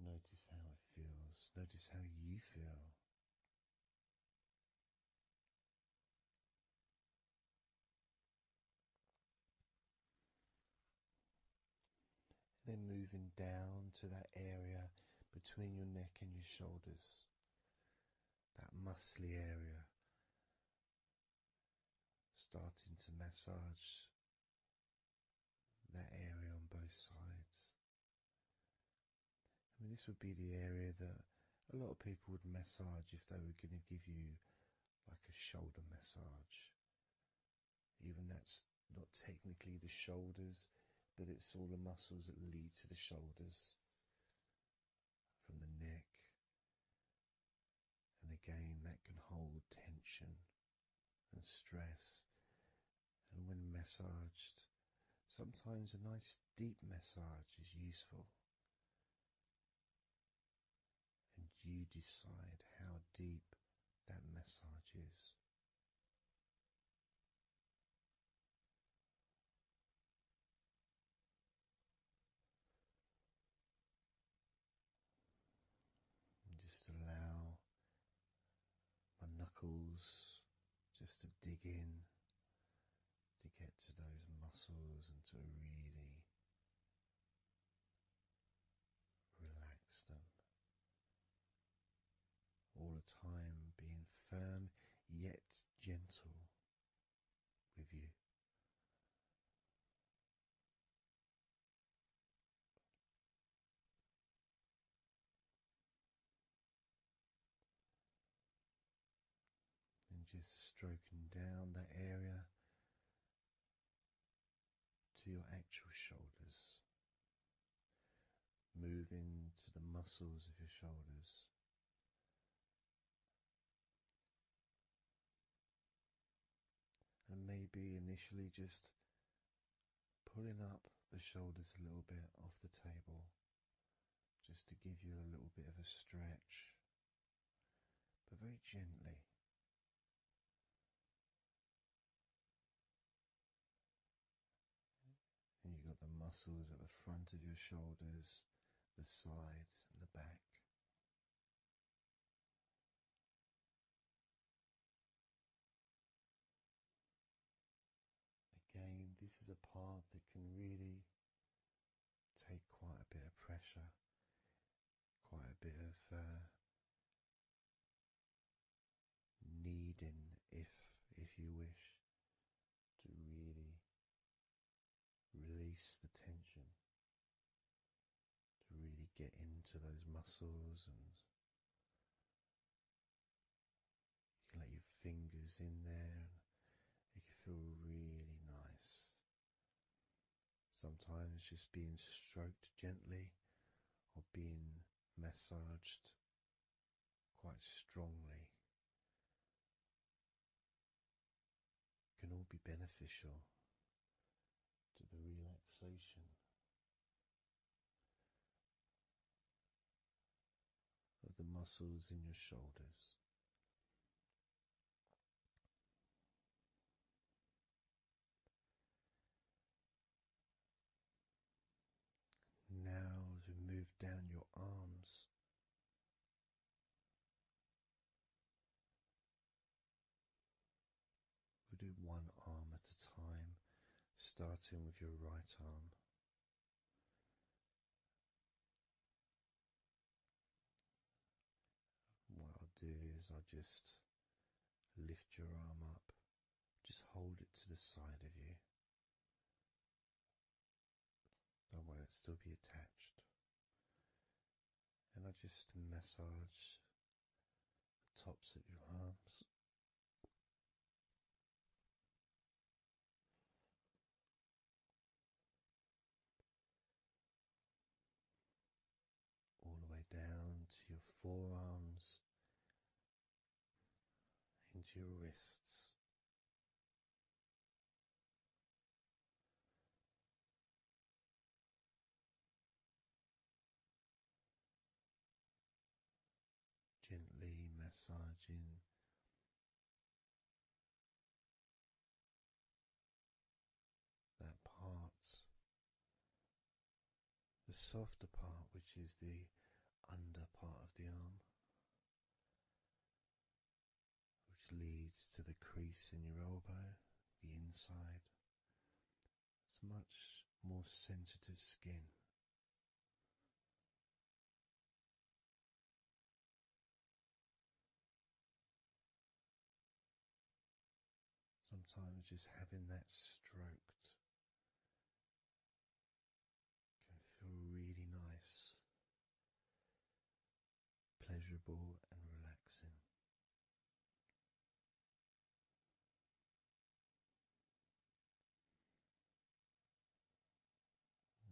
Notice how it feels. Notice how you feel. Then moving down to that area between your neck and your shoulders, that muscly area, starting to massage that area on both sides. I mean, this would be the area that a lot of people would massage if they were going to give you like a shoulder massage. Even that's not technically the shoulders, but it's all the muscles that lead to the shoulders, from the neck. And again, that can hold tension and stress. And when massaged, sometimes a nice deep massage is useful. And you decide how deep that massage is. And just allow my knuckles just to dig in, to get to those muscles and to really relax them. All the time being firm yet gentle with you. And just stroking down that area to your actual shoulders, moving to the muscles of your shoulders. And maybe initially just pulling up the shoulders a little bit off the table, just to give you a little bit of a stretch, but very gently. And you've got the muscles at the front of your shoulders, the sides and the back. Again, this is a part that can really take quite a bit of pressure, quite a bit of kneading, if you wish, to really release the tension. get into those muscles, and you can let your fingers in there and it can feel really nice. Sometimes just being stroked gently or being massaged quite strongly can all be beneficial to the relaxation of the muscles in your shoulders. Now, as we move down your arms, we'll do one arm at a time, starting with your right arm. What I'll do is I'll just lift your arm up, just hold it to the side of you. Don't worry, it'll still be attached. And I just massage the tops of your arms. All the way down to your forearms, into your wrists. Gently massaging that part, the softer part, which is the under part of the arm, which leads to the crease in your elbow, the inside. It's much more sensitive skin. Sometimes just having that stroked can feel really nice, pleasurable and relaxing.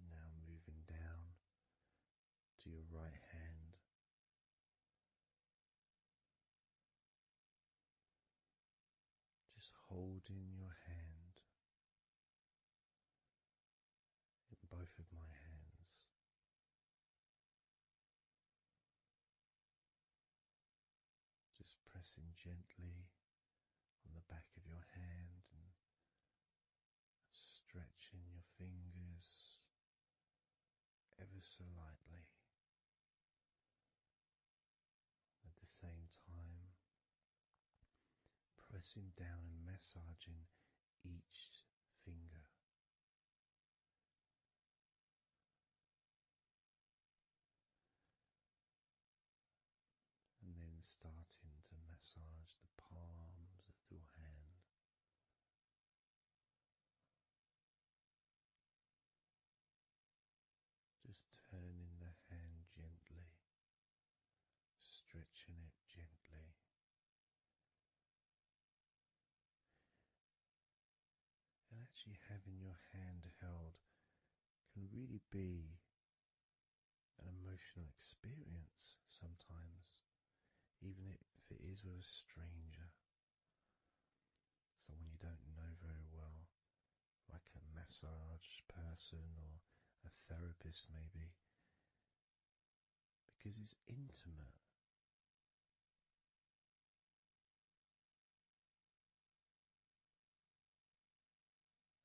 Now moving down to your right hand. Just holding your hand in both of my hands. Just pressing gently on the back of your hand and stretching your fingers ever so lightly. At the same time, pressing down and massaging each finger. And then starting to massage the palms of your hand. Just turning the hand gently, stretching it gently. And actually having your hand held can really be an emotional experience sometimes, even if it is with a stranger, someone you don't know very well, like a massage person or a therapist maybe, because it's intimate.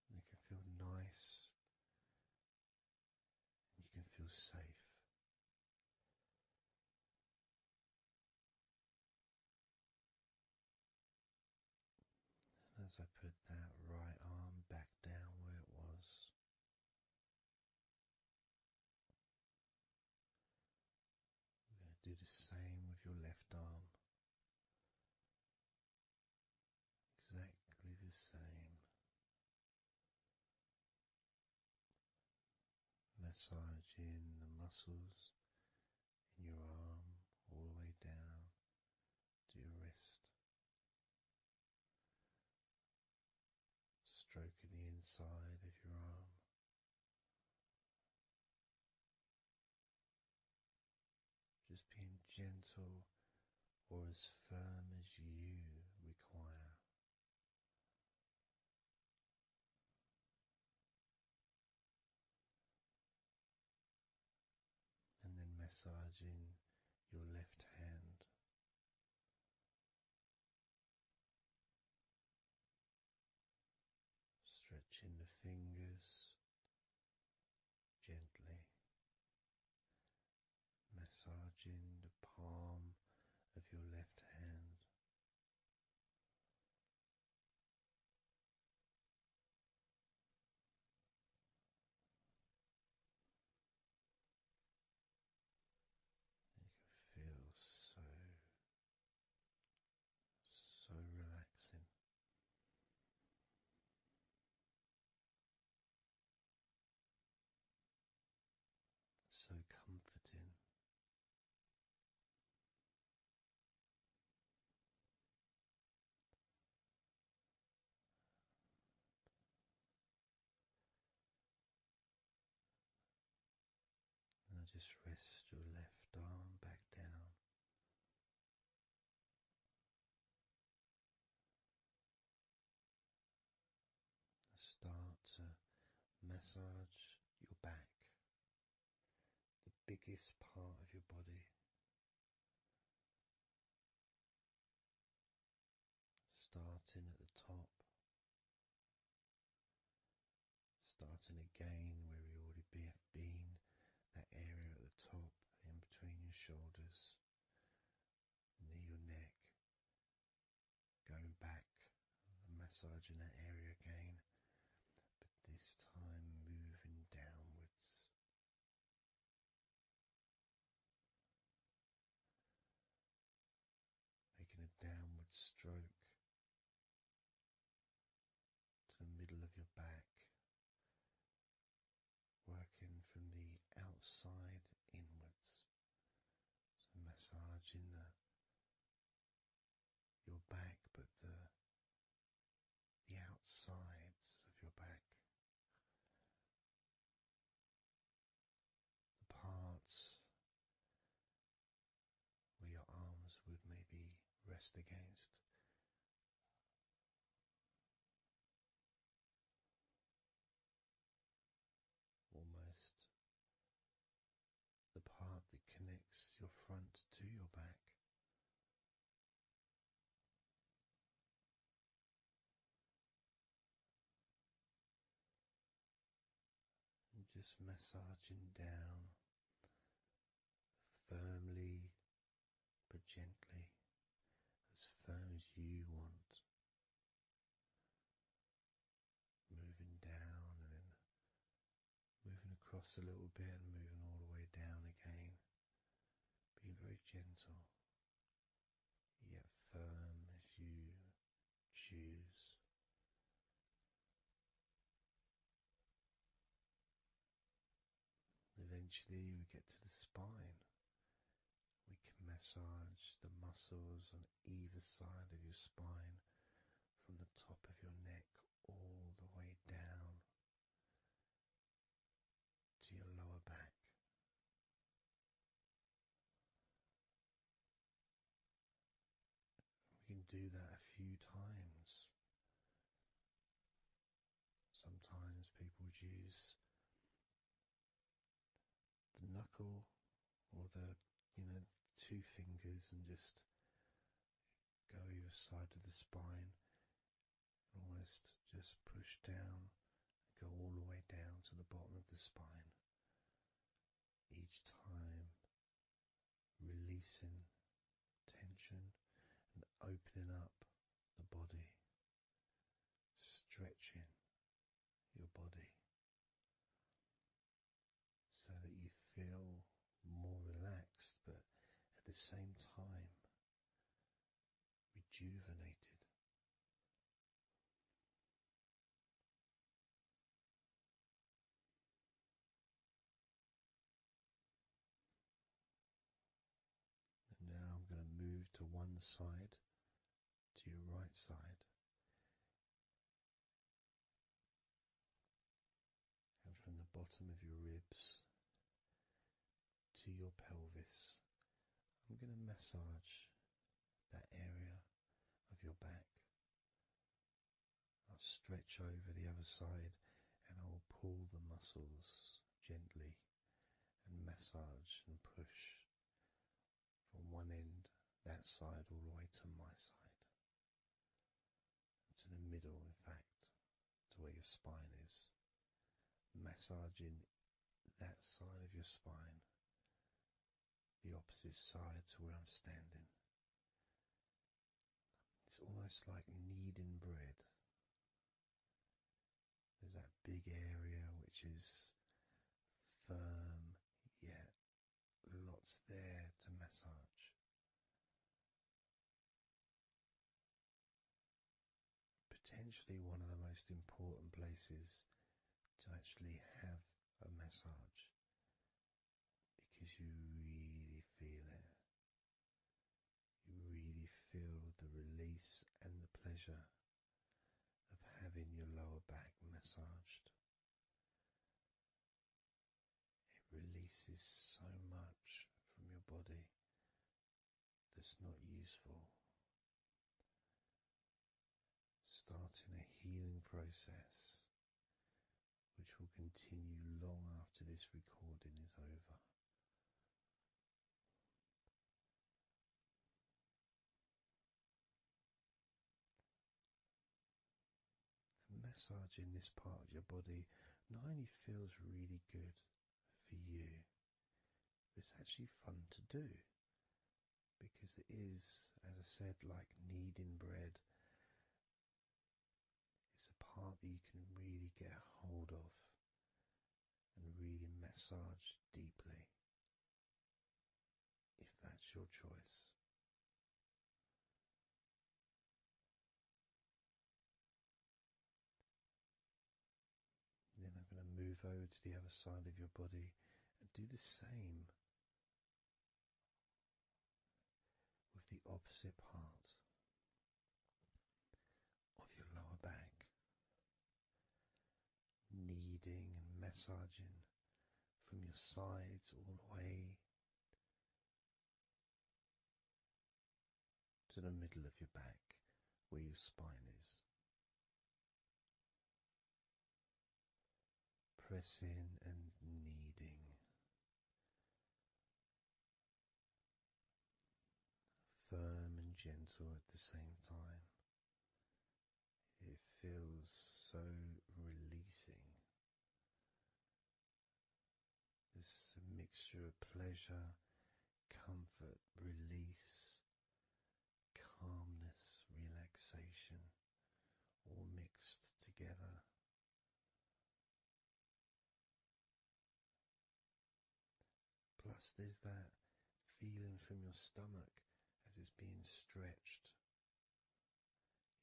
And it can feel nice, and you can feel safe. And as I put that right arm back down where it was, we're going to do the same with your left arm. Exactly the same. Massaging the muscles in your arm all the way down to your wrist, stroking the inside of your arm. Just being gentle or as firm as you require. And then massaging your left hand, stretching the fingers gently, massaging the palm of your left hand. You can feel so relaxing. So comforting. Now just rest your left arm back down. Start to massage your back, the biggest part of your body. Starting at the top, starting again where we already have been, that area at the top in between your shoulders, near your neck, going back, massaging that area again, but this time moving downwards. Making a downward stroke to the middle of your back, working from the outside inwards. So massaging your back, but the outsides of your back. The parts where your arms would maybe rest against. Almost the part that connects your front to your back. And just massaging down firmly but gently, as firm as you want. Moving down and then moving across a little bit and moving all the way down again. Being very gentle, yet firm as you choose. Eventually we get to the spine. We can massage the muscles on either side of your spine, from the top of your neck all the way down to your lower back. We can do that a few times. Sometimes people would use the knuckle or the, two fingers and just go either side of the spine, almost just push down and go all the way down to the bottom of the spine. Each time releasing tension and opening up the body, stretching your body so that you feel more relaxed, but at the same time rejuvenated. one side to your right side, and from the bottom of your ribs to your pelvis. I'm going to massage that area of your back. I'll stretch over the other side and I'll pull the muscles gently and massage and push from one end, that side, all the way to my side, to the middle, in fact, to where your spine is. Massaging that side of your spine, the opposite side to where I'm standing. It's almost like kneading bread. There's that big area which is firm, yet lots there to massage. Potentially one of the most important places to actually have a massage, because you really feel it. You really feel the release and the pleasure of having your lower back massaged. It releases so much from your body that's not useful, starting a healing process which will continue long after this recording is over. And massaging this part of your body not only feels really good for you, but it's actually fun to do, because it is, as I said, like kneading bread. It's a part that you can really get a hold of and really massage deeply, if that's your choice. Then I'm going to move over to the other side of your body and do the same with the opposite part of your lower back, kneading and massaging from your sides all the way to the middle of your back where your spine is. Pressing and kneading, firm and gentle at the same time. It feels so releasing. This mixture of pleasure, comfort, release, calmness, relaxation, all mixed together. Plus there's that feeling from your stomach as it's being stretched.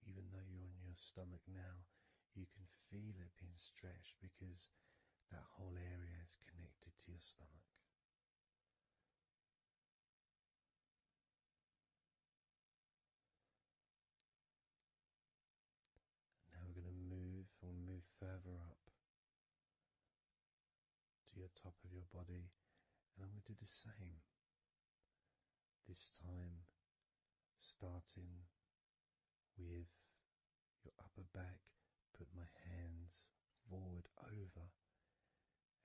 Even though you're on your stomach now, you can feel it being stretched because that whole area is connected to your stomach. Now we're going to move further up to your top of your body, and I'm going to do the same. This time starting with your upper back, put my hands forward over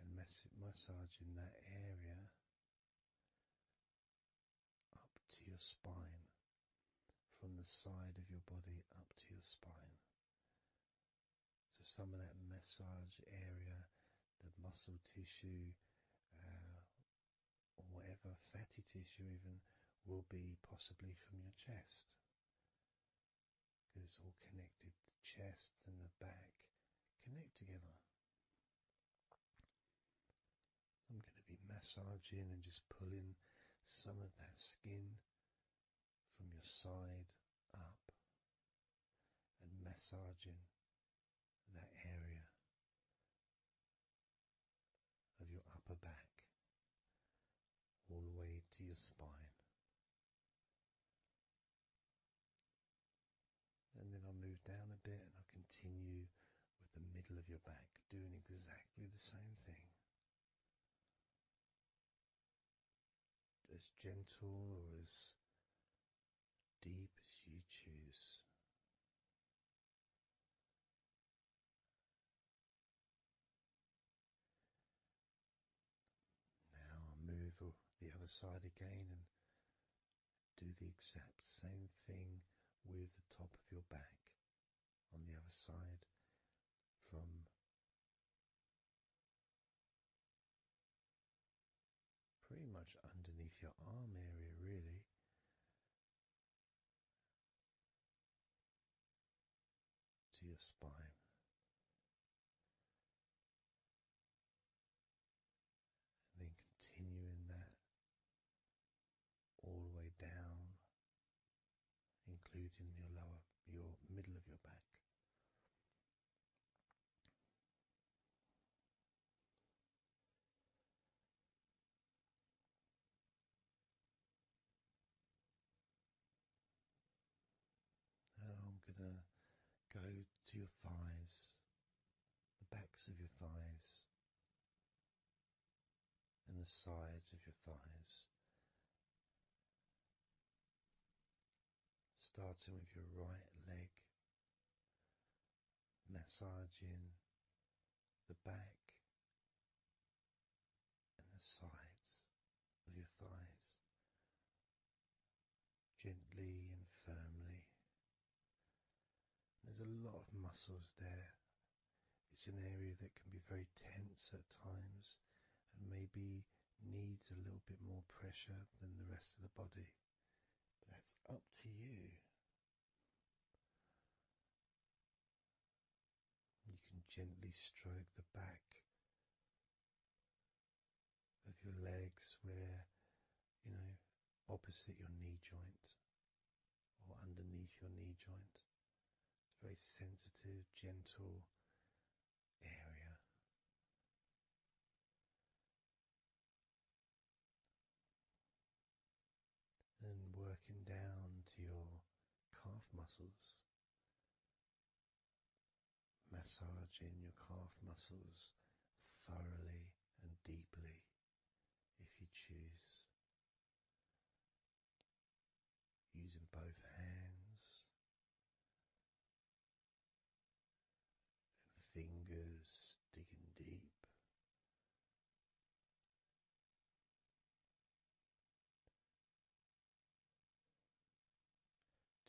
and massaging that area up to your spine, from the side of your body up to your spine. So some of that massage area, the muscle tissue, or whatever, fatty tissue even, will be possibly from your chest, because it's all connected. The chest and the back connect together. I'm going to be massaging and just pulling some of that skin from your side up and massaging that area of your upper back all the way to your spine. middle of your back, doing exactly the same thing. As gentle or as deep as you choose. Now I'll move the other side again and do the exact same thing with the top of your back on the other side, from pretty much underneath your arm area, really, to your spine. And then continuing that all the way down, including your middle of your back. Now I'm gonna go to your thighs, the backs of your thighs, and the sides of your thighs. Starting with your right leg, massaging the back and the sides of your thighs, gently and firmly. There's a lot of muscles there. It's an area that can be very tense at times and maybe needs a little bit more pressure than the rest of the body. But that's up to you. You can gently stroke the back of your legs where, opposite your knee joint or underneath your knee joint. It's a very sensitive, gentle area. And working down to your calf muscles, massaging your calf muscles thoroughly and deeply if you choose, using both hands and fingers, digging deep.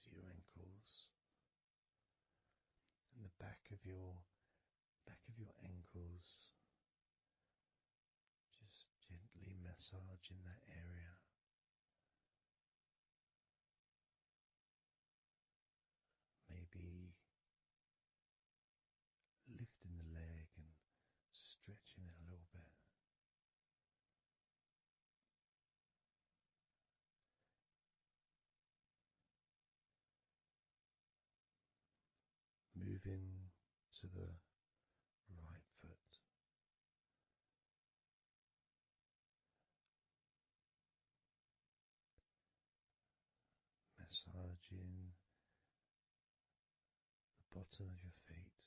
To your ankles and the back of your ankles, just gently massaging that area. Maybe lifting the leg and stretching it a little bit. Moving to the right foot. Massaging the bottom of your feet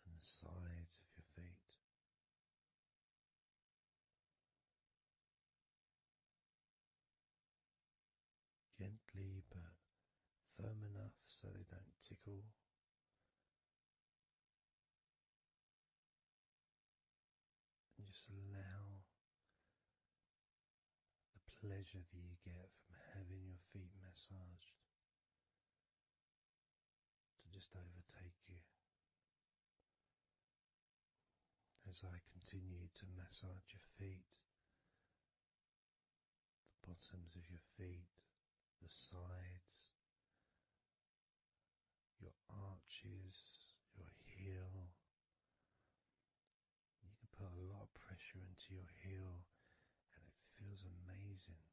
and the sides of your feet. Gently but firm enough so they don't tickle. And just allow the pleasure that you get from having your feet massaged to just overtake you. As I continue to massage your feet, the bottoms of your feet, the sides, your arches, your heel. You can put a lot of pressure into your heel and it feels amazing.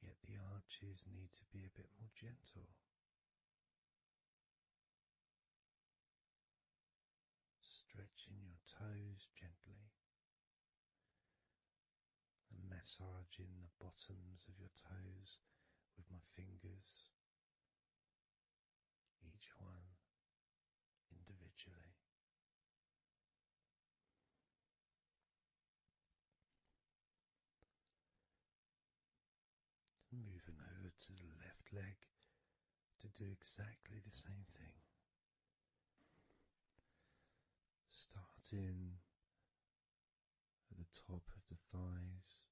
Yet the arches need to be a bit more gentle. Stretching your toes gently and massaging the bottoms of your toes with my fingers each one individually. Moving over to the left leg to do exactly the same thing. Starting at the top of the thighs,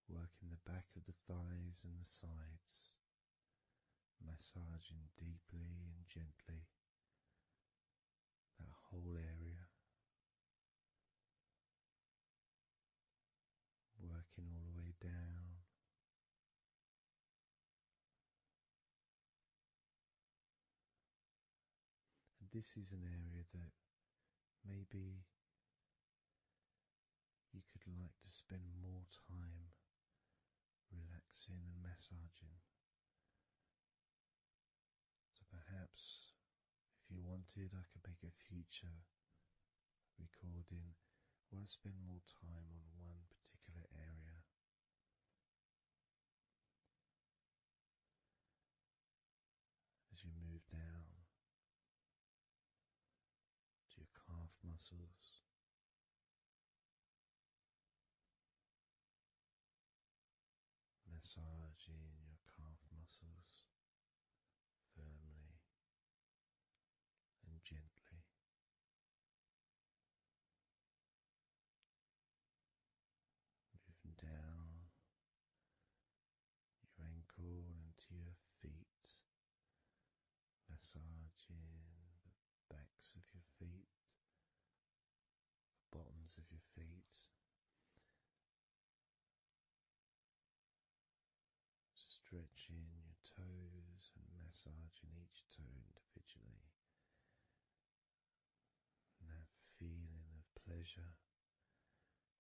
working the back of the thighs and the sides, massaging deeply and gently that whole area, working all the way down. And this is an area that maybe you could like to spend more time relaxing and massaging. So perhaps if you wanted, I could make a future recording where I spend more time on one particular area. As you move down to your calf muscles, massaging your calf muscles firmly and gently. Moving down your ankle and to your feet, massaging the backs of your feet, the bottoms of your feet, stretching your toes and massaging each toe individually. And that feeling of pleasure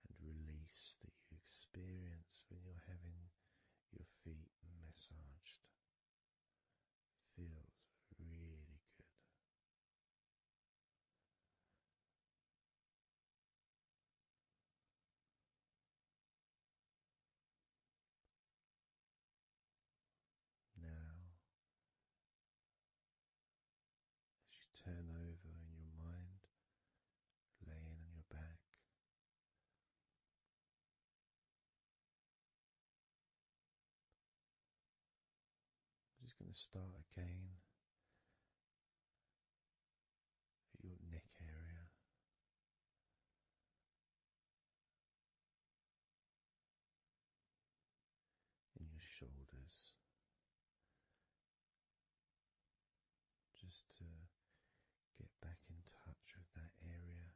and release that you experience when you're having your feet massaged feels really good. Now, as you turn over in your mind, laying on your back, I'm just going to start again at your neck area. In your shoulders, just to get back in touch with that area.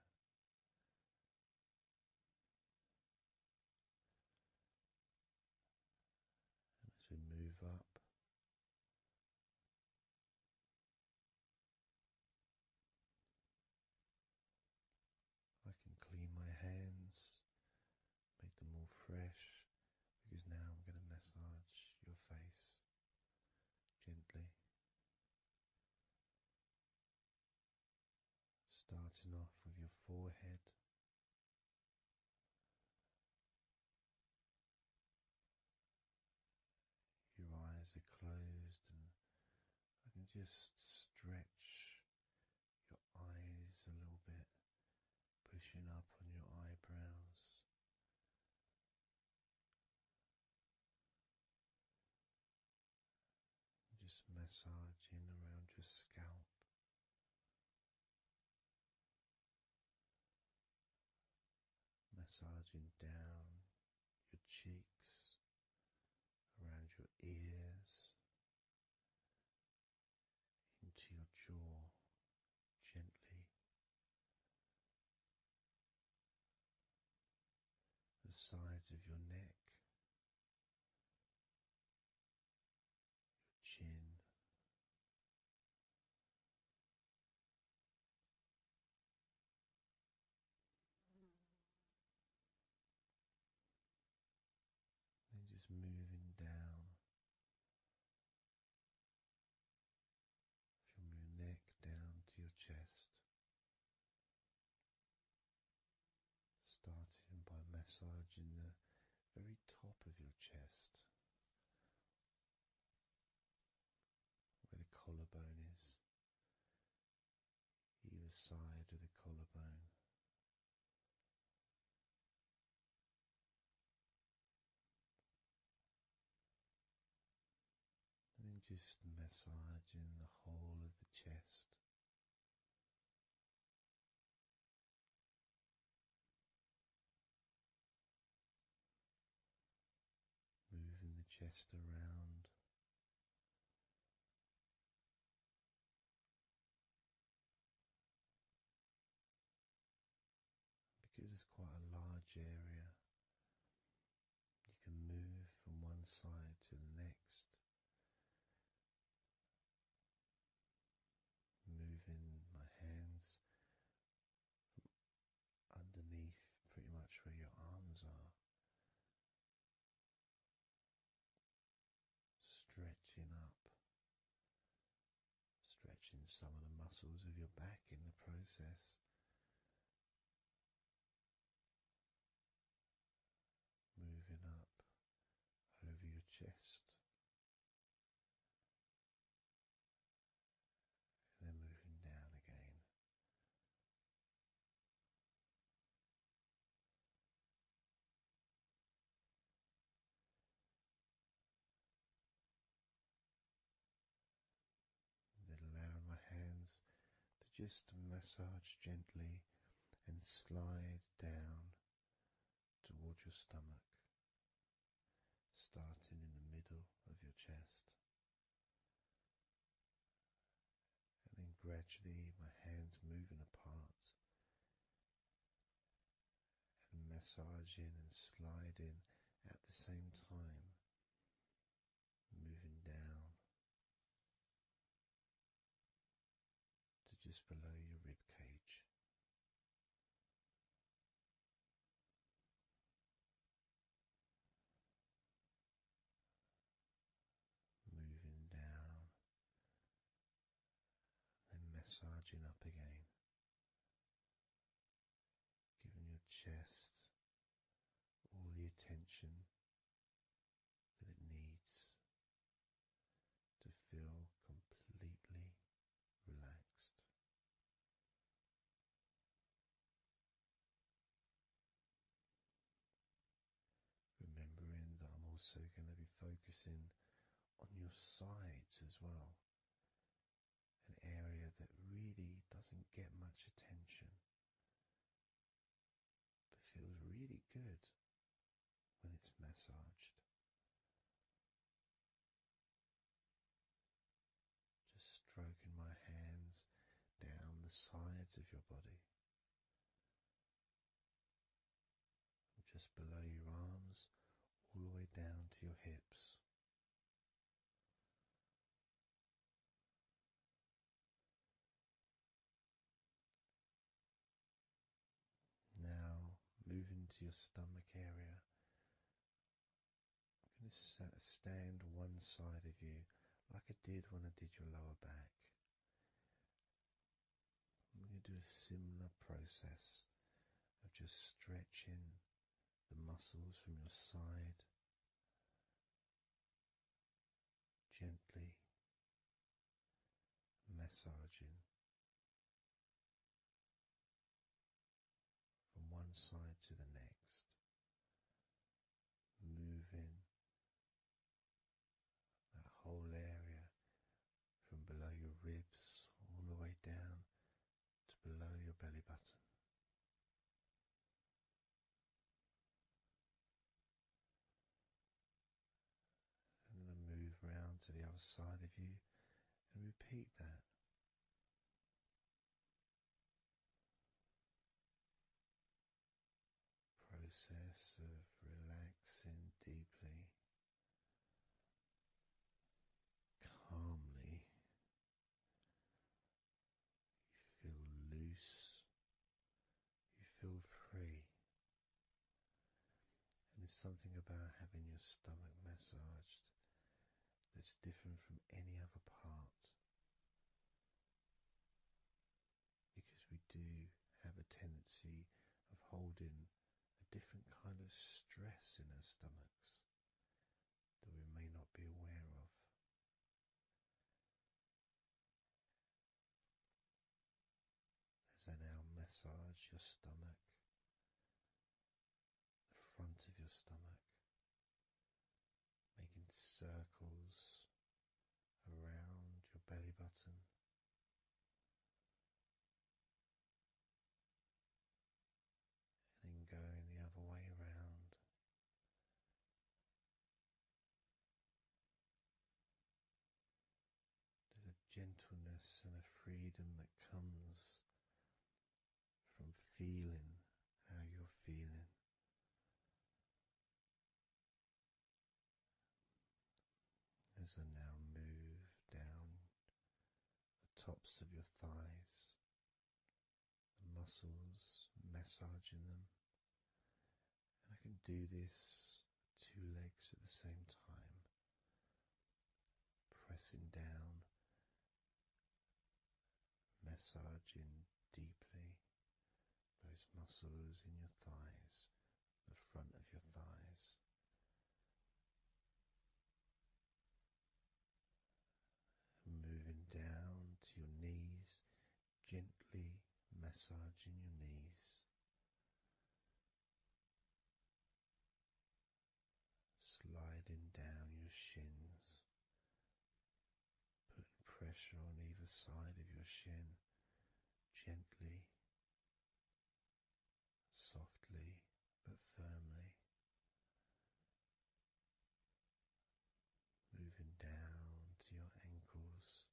And as we move up, I can clean my hands, make them all fresh, because now I'm going to massage your face gently. Starting off with your forehead, your eyes are closed, and I can just stretch your eyes a little bit, pushing up on your eyebrows. Just massaging around your scalp. Massaging down your cheeks, around your ears, into your jaw, gently. The sides of your neck, your chin, then just moving down from your neck down to your chest, starting by massaging the very top of your chest, where the side of the collarbone. And then just massaging the whole of the chest. Moving the chest around. Because it's quite a large area, you can move from one side to the next, moving my hands from underneath pretty much where your arms are, stretching up, stretching some of the muscles of your back in the process. Moving up over your chest, and then moving down again. Then allowing my hands to just massage gently and slide down towards your stomach, starting in the middle of your chest. And then gradually my hands moving apart and massaging and sliding at the same time, moving down to just below your rib cage. Moving down, then massaging up again, giving your chest all the attention that it needs to feel completely relaxed. Remembering that I'm also going to be focusing on your sides as well, an area that really doesn't get much attention, but feels really good when it's massaged. Just stroking my hands down the sides of your body, just below your arms, all the way down to your hips. Now, moving to your stomach area, I'm going to stand one side of you like I did when I did your lower back. I'm going to do a similar process of just stretching the muscles from your side, gently massaging from one side to the next, moving that whole area from below your ribs all the way down to below your belly button. And then move round to the other side of you and repeat that. Process of relaxing deeply, calmly. You feel loose, you feel free. And there's something about having your stomach massaged that's different from any other part, because we do have a tendency of holding a different kind of stress in our stomachs that we may not be aware of. There's massage your stomach, the front of your stomach, making circles around your belly button. And then going the other way around. There's a gentleness and a freedom that comes from feeling how you're feeling. As I now move down the tops of your thighs, the muscles, massaging them. And I can do this two legs at the same time, pressing down, massaging deeply those muscles in your thighs, the front of your thighs. Moving down to your knees, gently massaging your knees. Sliding down your shins, putting pressure on either side of your shin, gently, softly but firmly. Moving down to your ankles,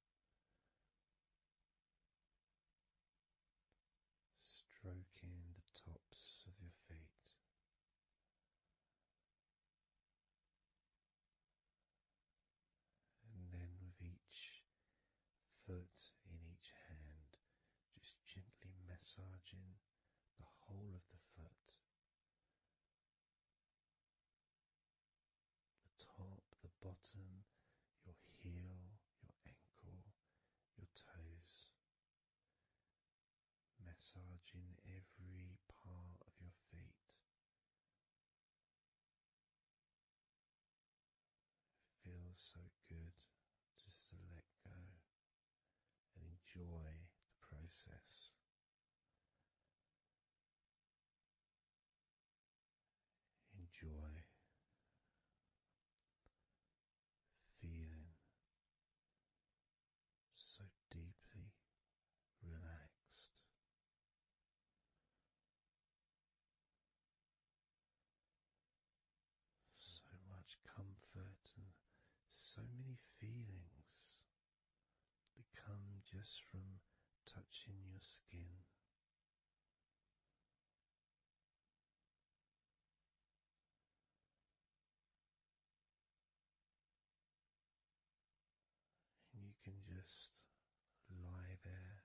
stroking the tops of your feet. And then with each foot in each hand, just gently massaging the whole of the foot. The top, the bottom, your heel, your ankle, your toes. Massaging every part of your feet. It feels so good just to let go and enjoy the process. Enjoy feeling so deeply relaxed. So much comfort and so many feelings that come just from touching your skin. And you can just lie there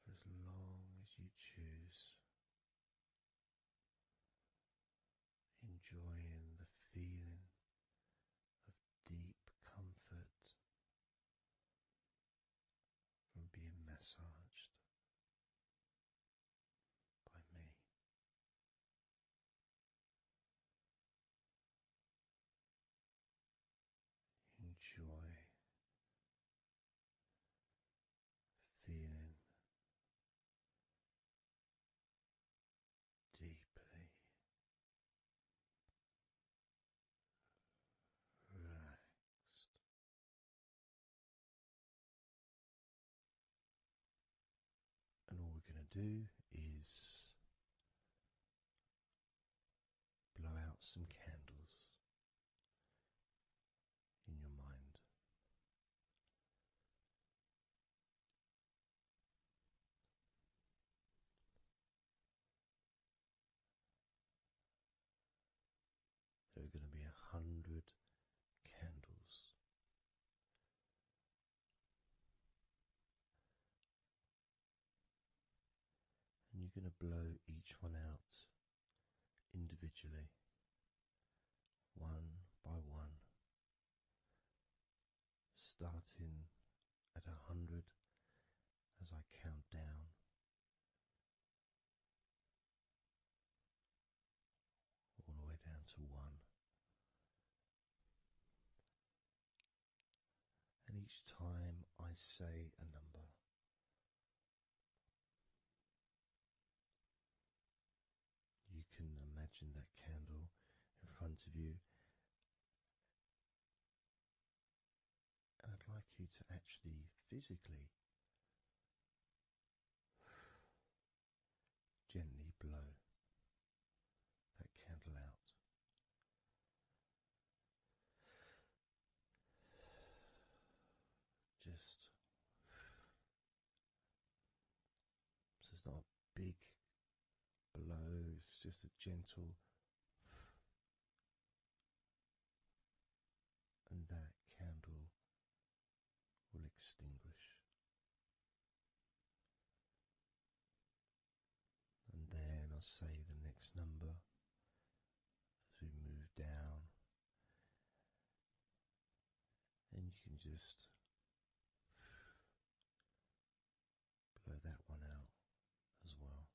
for as long as you choose, enjoying the feeling of deep comfort from being massaged by me. Enjoy feeling deeply relaxed. And all we're going to do is blow out some candles in your mind. There are going to be 100 candles. And you're going to blow each one out individually, one by one, starting at 100 as I count down, all the way down to 1. And each time I say a number, imagine that candle in front of you, and I'd like you to actually physically gently blow that candle out. Just so it's not a big blow, it's just a gentle, and that candle will extinguish. And then I'll say the next number as we move down, and you can just blow that one out as well.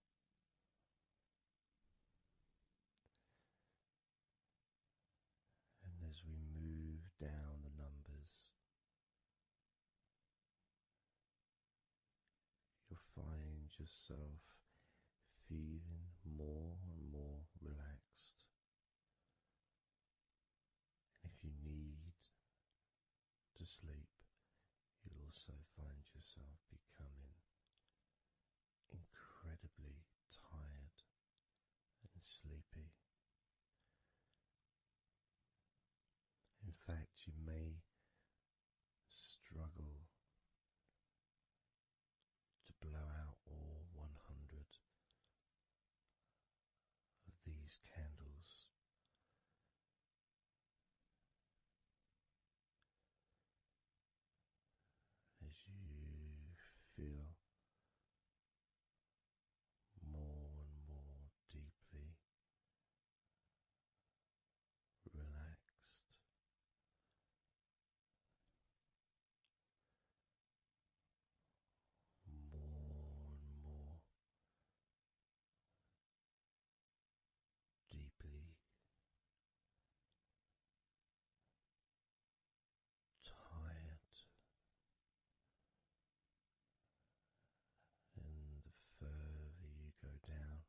And as we move down the numbers, you'll find yourself feeling more and more relaxed. And if you need to sleep, you'll also find yourself becoming incredibly tired and sleepy. In fact, you may struggle to blow out all 100 of these candles. As you feel more and more deeply relaxed, more and more deeply tired, and the further you go down,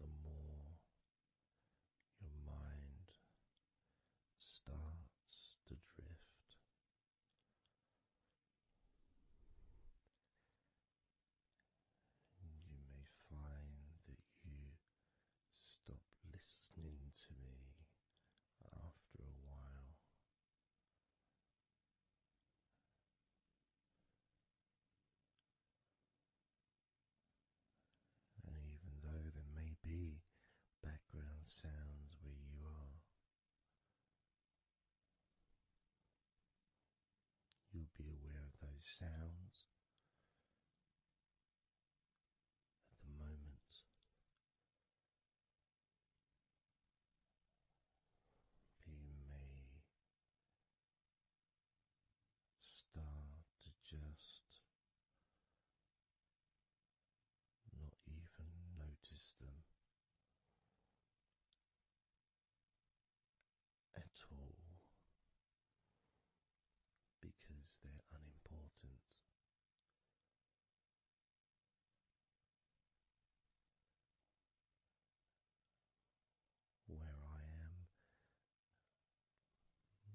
the more your mind starts to drift. And you may find that you stop listening to me after a while. And even though there may be background sounds where you are, you'll be aware of those sounds at the moment. You may start to just not even notice them at all, because they're unimportant. Where I am,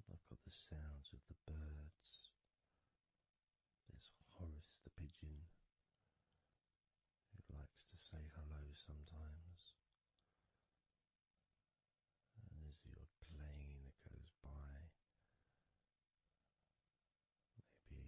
I've got the sounds of the birds. There's Horace the pigeon, who likes to say hello sometimes. And there's the odd plane that goes by. Maybe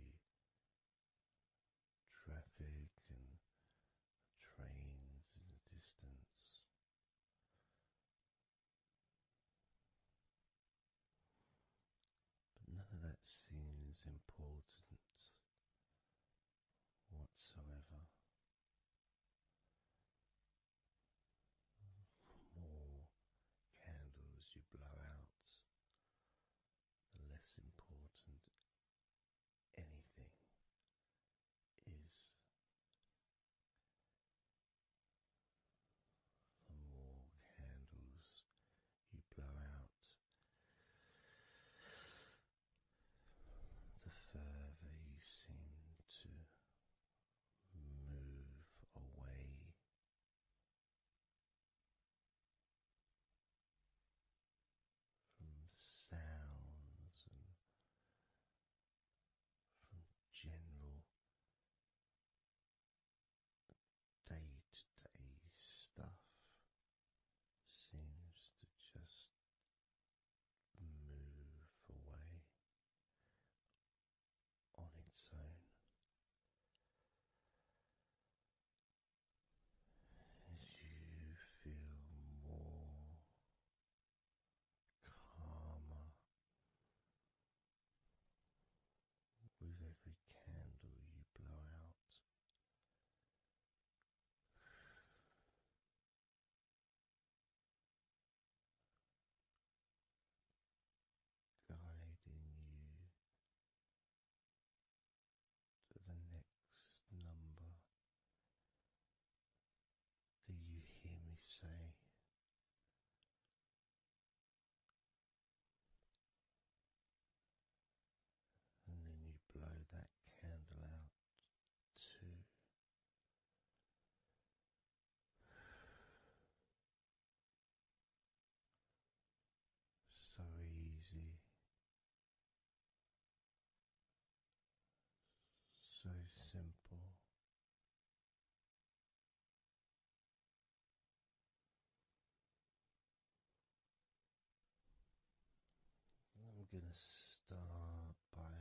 going to start by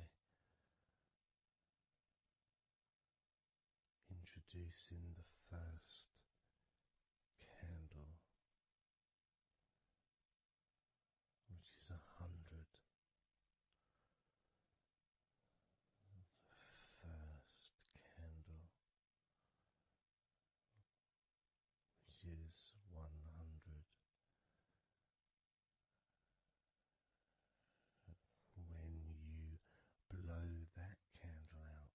introducing the first candle, which is 100. First candle, which is 100. When you blow that candle out,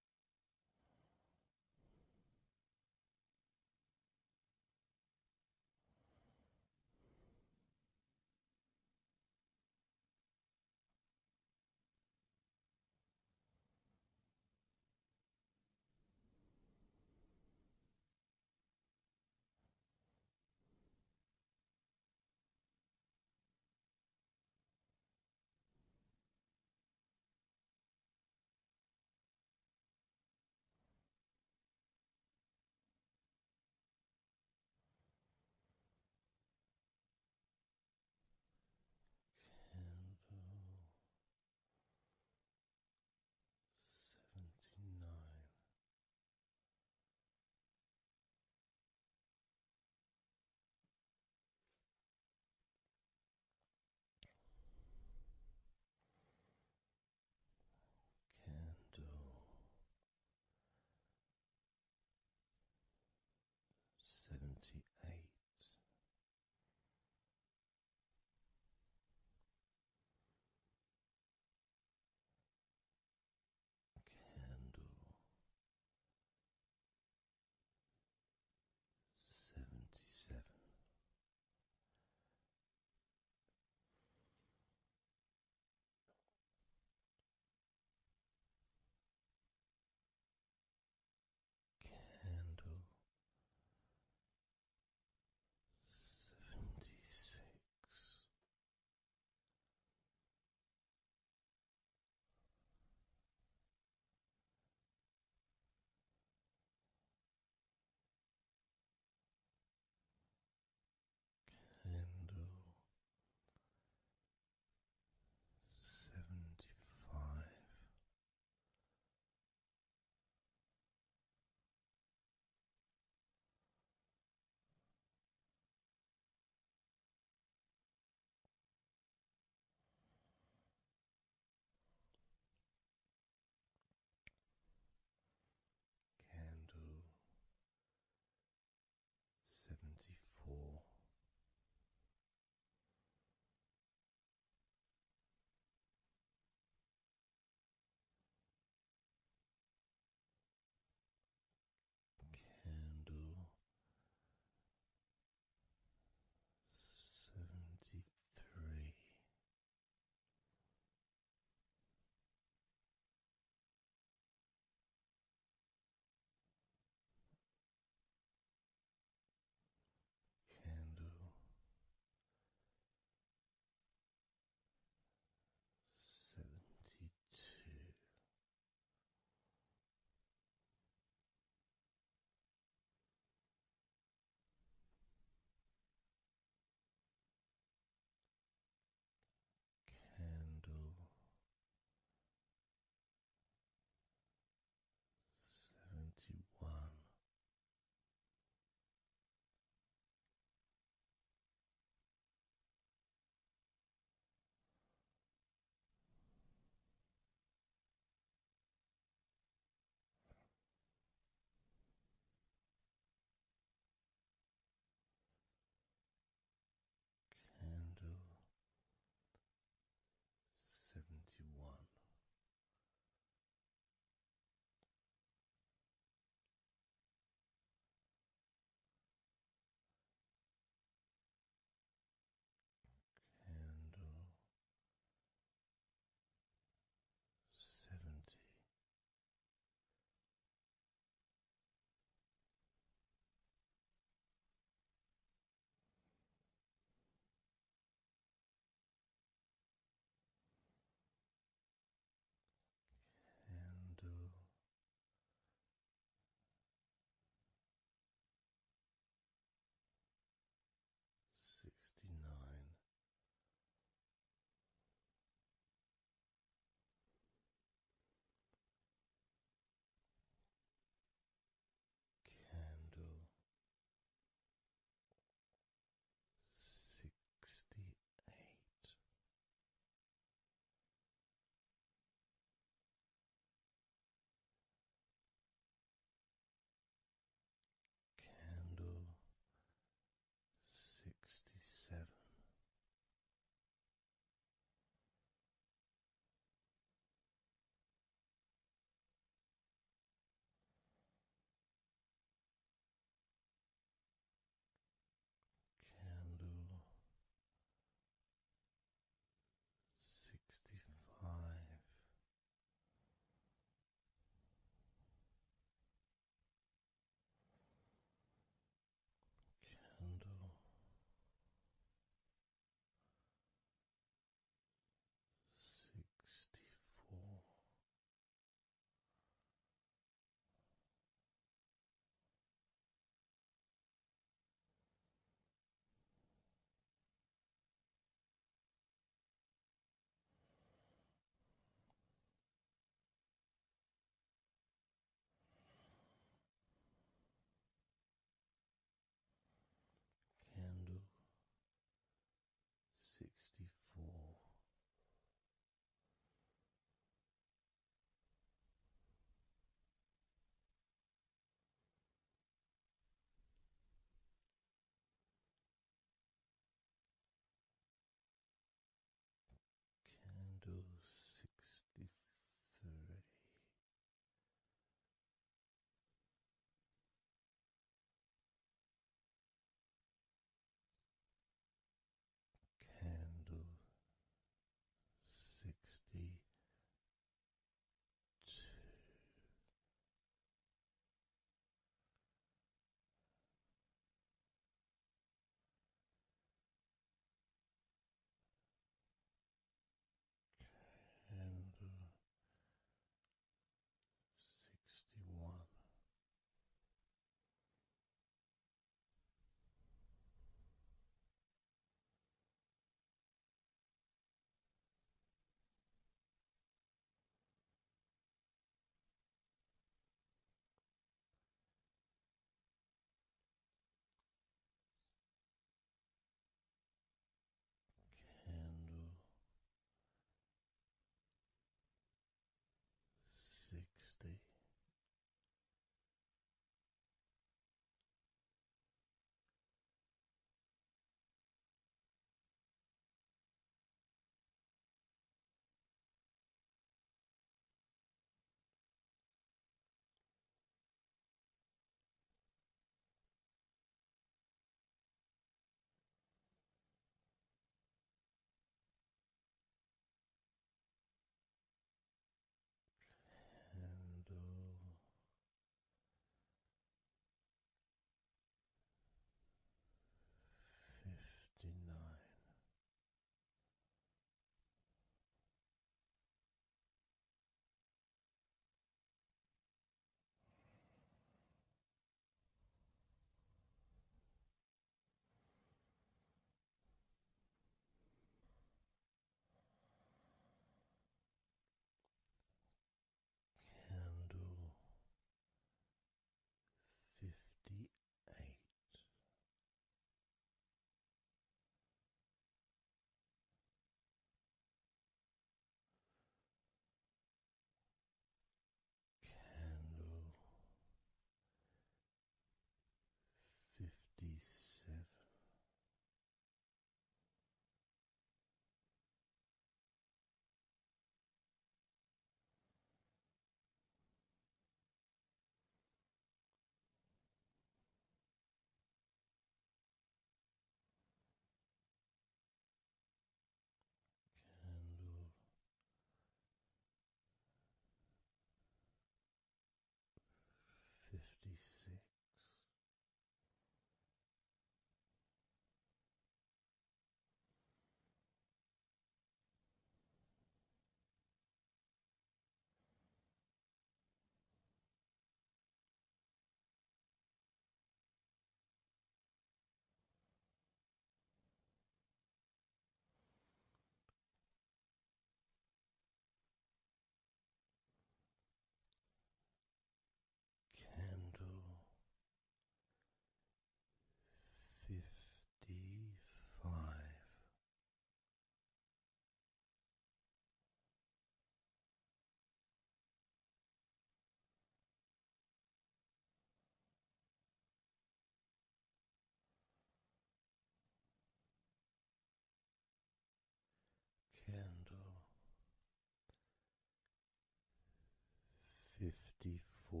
4.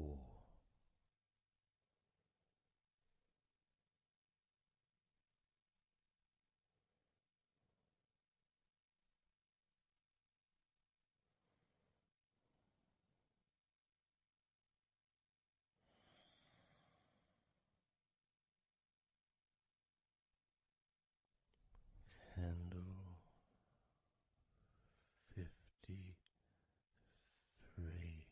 Candle 53.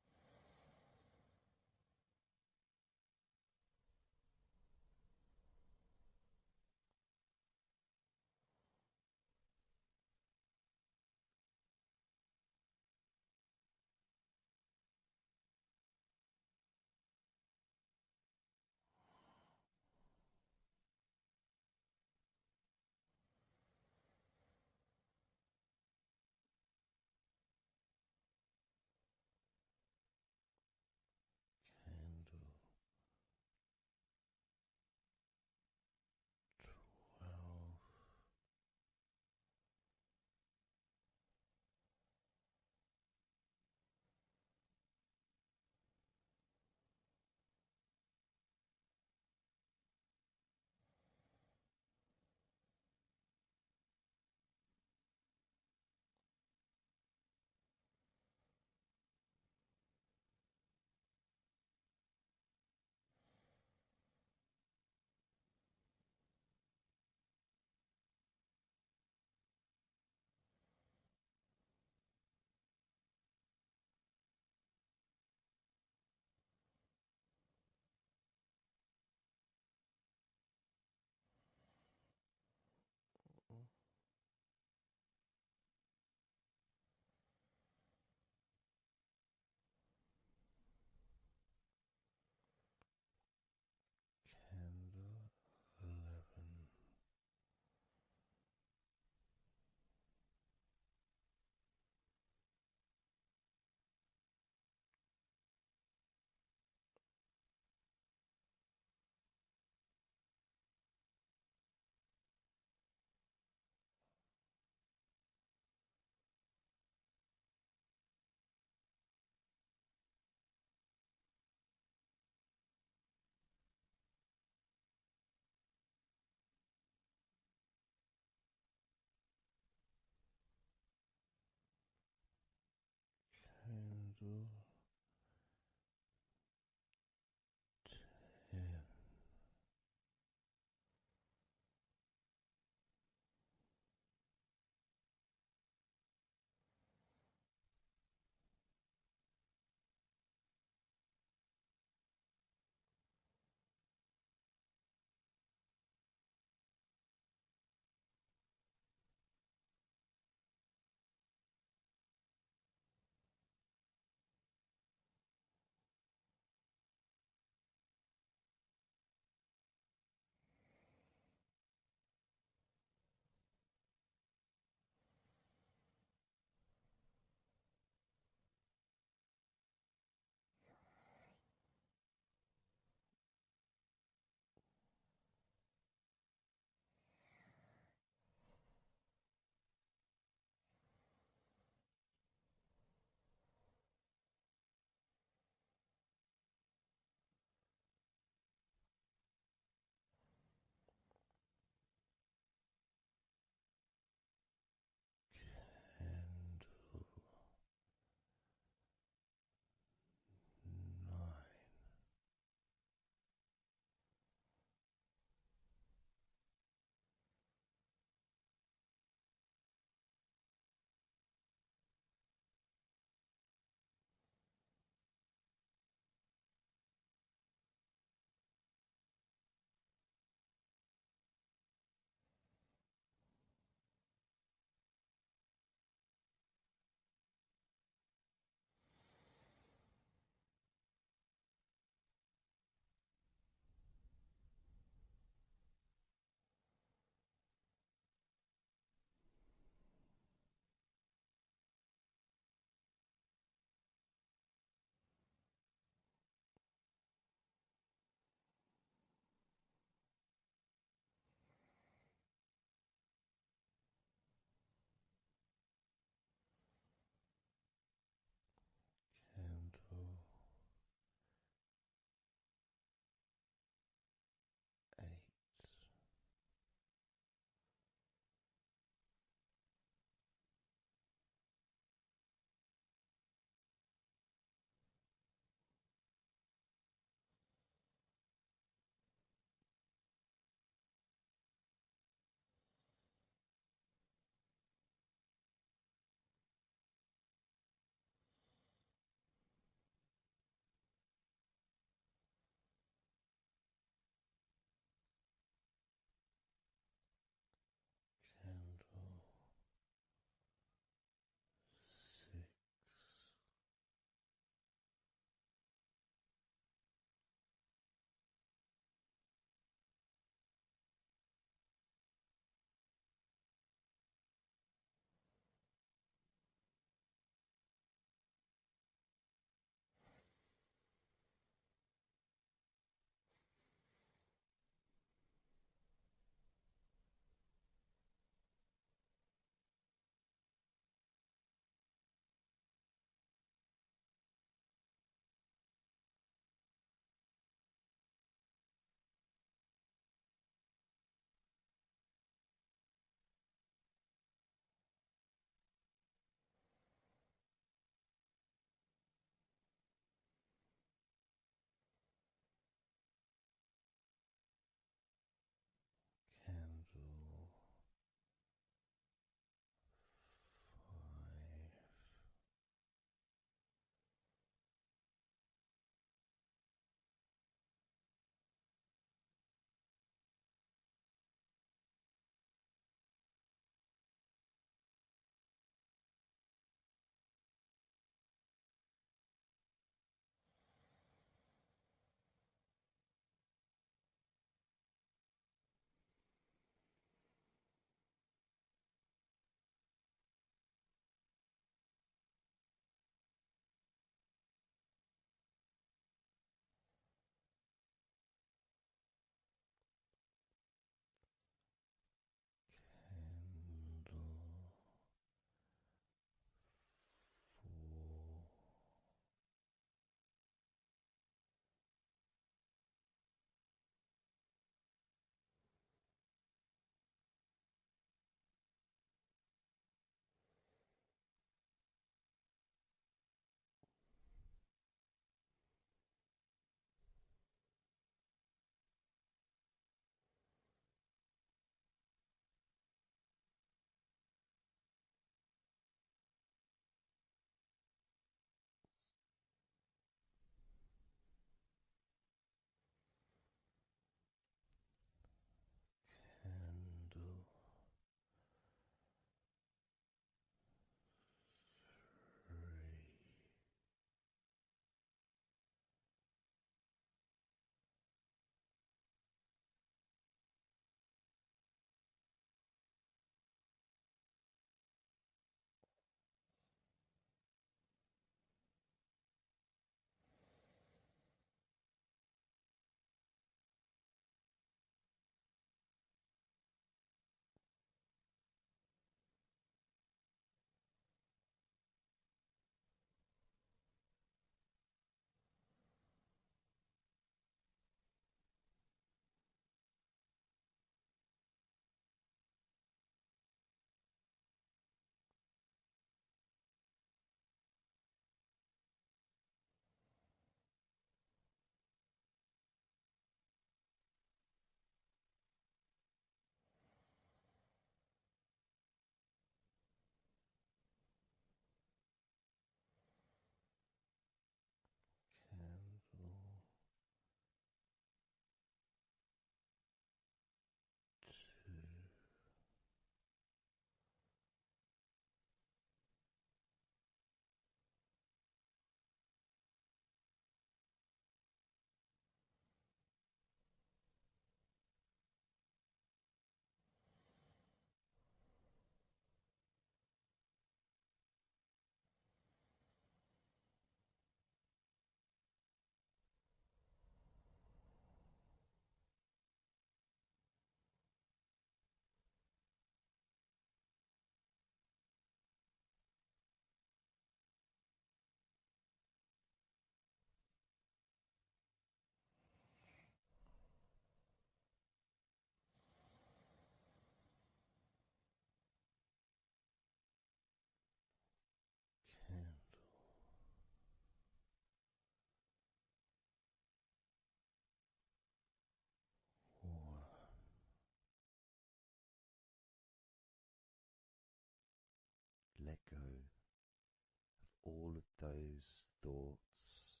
those thoughts,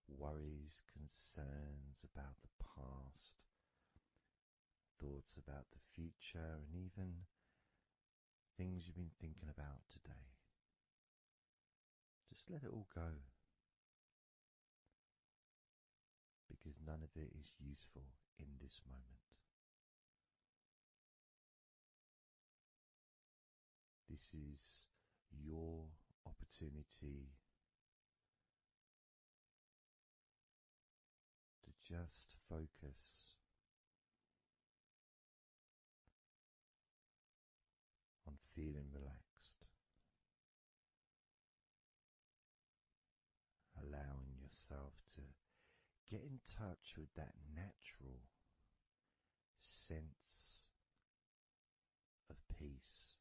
worries, concerns about the past, thoughts about the future, and even things you've been thinking about today. Just let it all go, because none of it is useful in this moment. This is your opportunity to just focus on feeling relaxed, allowing yourself to get in touch with that natural sense of peace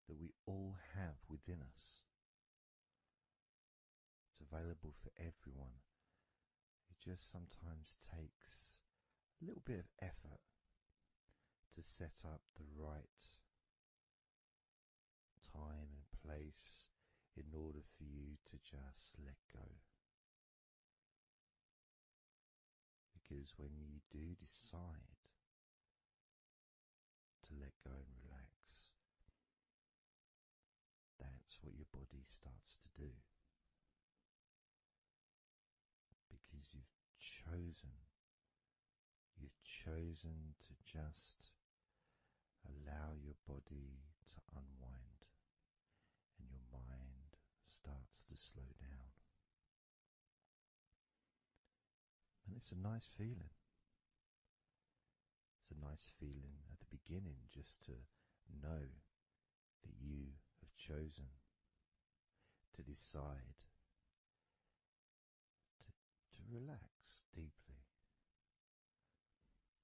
that we all have within us. It's available for everyone. It just sometimes takes a little bit of effort to set up the right time and place in order for you to just let go. Because when you do decide to let go and relax, that's what your body starts to do. Because you've chosen to just allow your body to unwind, and your mind starts to slow down. And it's a nice feeling. It's a nice feeling at the beginning just to know that you have chosen to decide to relax deeply.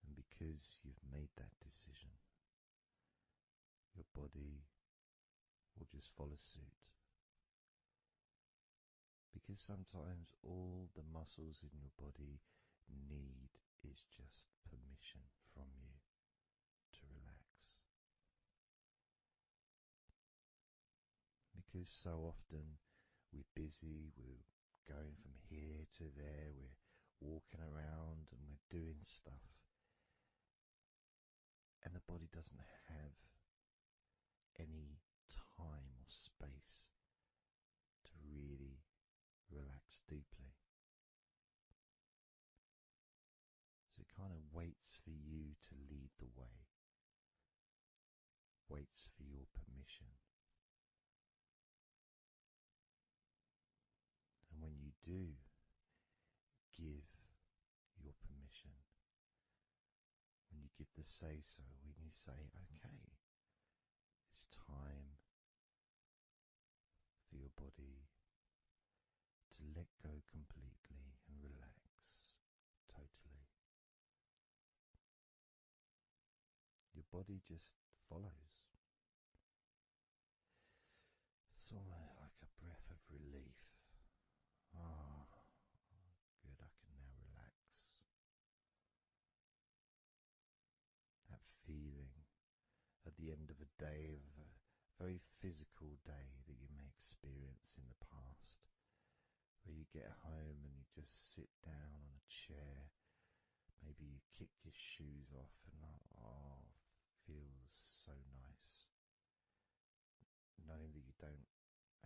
And because you've made that decision, your body will just follow suit. Because sometimes all the muscles in your body need is just permission from you to relax. Because so often we're busy, we're going from here to there, we're walking around and we're doing stuff, and the body doesn't have any time or space to really relax deeply. So it kind of waits for you to lead the way, waits for your permission. And when you do give your permission, when you give the say-so, when you say, okay, it's time for your body to let go completely and relax totally. Your body just follows. It's almost like a breath of relief. Ah, good, I can now relax. That feeling at the end of a day, of a very physical day that you may experience in the past, where you get home and you just sit down on a chair, maybe you kick your shoes off and feels so nice. Knowing that you don't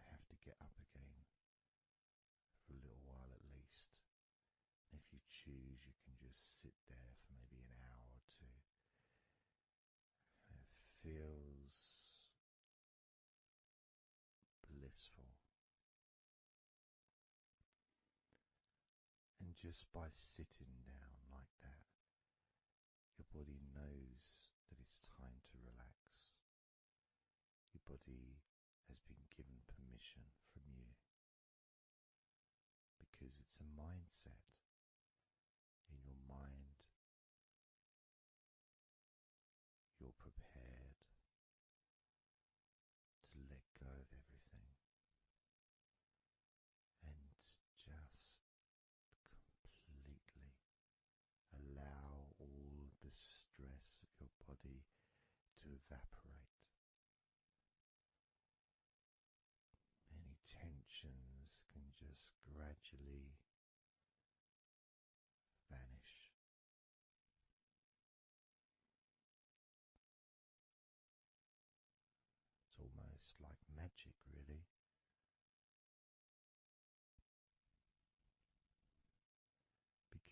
have to get up again for a little while at least. And if you choose, you can just sit there for maybe an hour or two. And it feels blissful. And just by sitting down like that, your body knows that it's time to relax. Your body has been given permission from you, because it's a mindset. In your mind, you're prepared to let go of everything and just completely allow all the stress of your body to evaporate. Any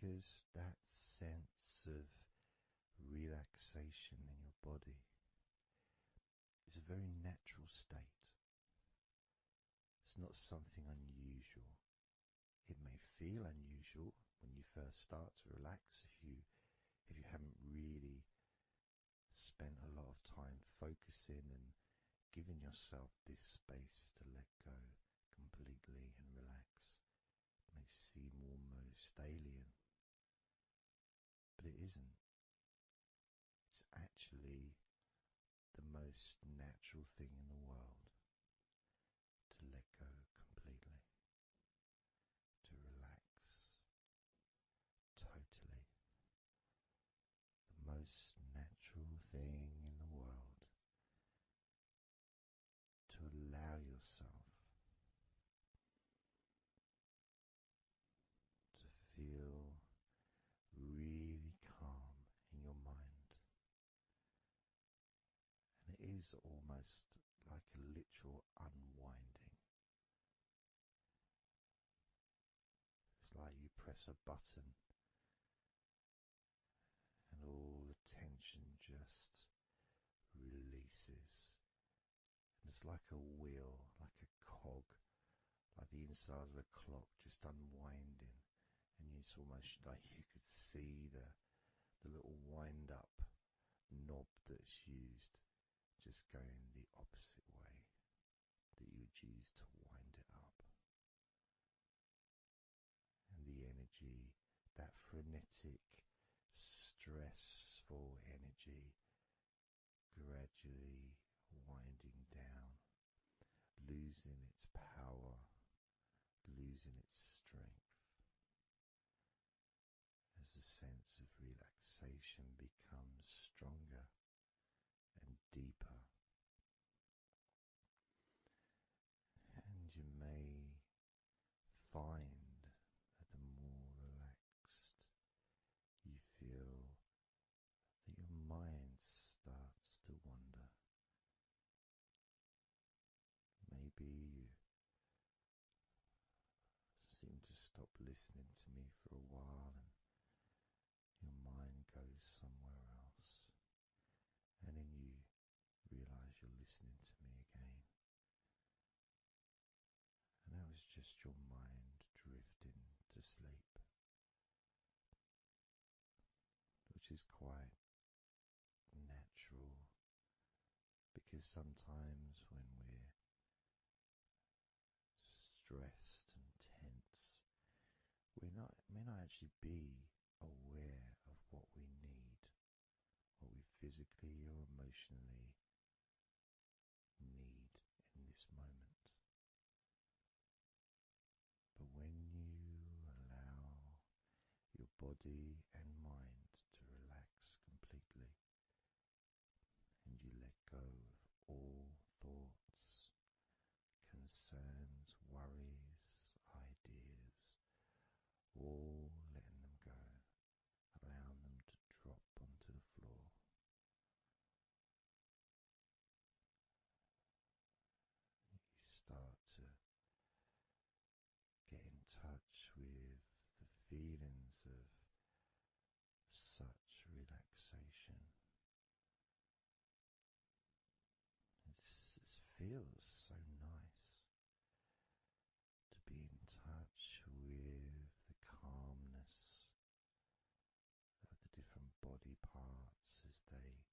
because that sense of relaxation in your body is a very natural state. It's not something unusual. It may feel unusual when you first start to relax if you haven't really spent a lot of time focusing and giving yourself this space to let go completely and relax. It may seem almost alien, but it isn't. It's actually the most natural thing in the world to let go completely, to relax totally. The most natural thing in the world to allow yourself to feel really calm in your mind. And it is almost like a literal unwinding. It's like you press a button and all the tension just releases. And it's like a wheel, like a cog, like the inside of a clock just unwinding. And it's almost like you could see the little wind up knob that's used just going the opposite way that you would use to wind it up. And the energy, that frenetic, stressful energy, gradually winding down, losing its power, losing its strength, as the sense of relaxation becomes stronger and deeper. And you may find that the more relaxed you feel, that your mind starts to wander. Maybe you seem to stop listening to me for a while and your mind goes somewhere else, and then you realize you're listening to me again. And that was just your mind drifting to sleep, which is quite natural, because sometimes when we're stressed and tense, we may not actually be aware of what we need, what we physically or emotionally need in this moment. But when you allow your body and mind to relax completely, and you let go of all thoughts, concerns, worries, ideas, all letting them go, allowing them to drop onto the floor. You start to get in touch with the feelings of such relaxation. It feels so nice to be in touch with the calmness of the different body parts as they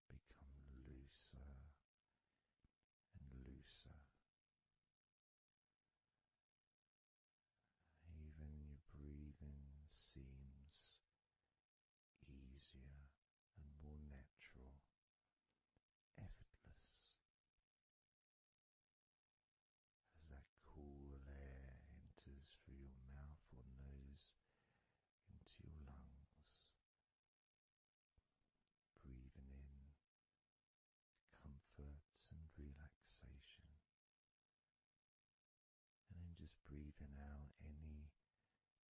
become looser and looser. Even your breathing seems easier and more natural, effortless, as that cool air enters through your mouth or nose into your lungs, breathing in comfort and relaxation, and then just breathing out any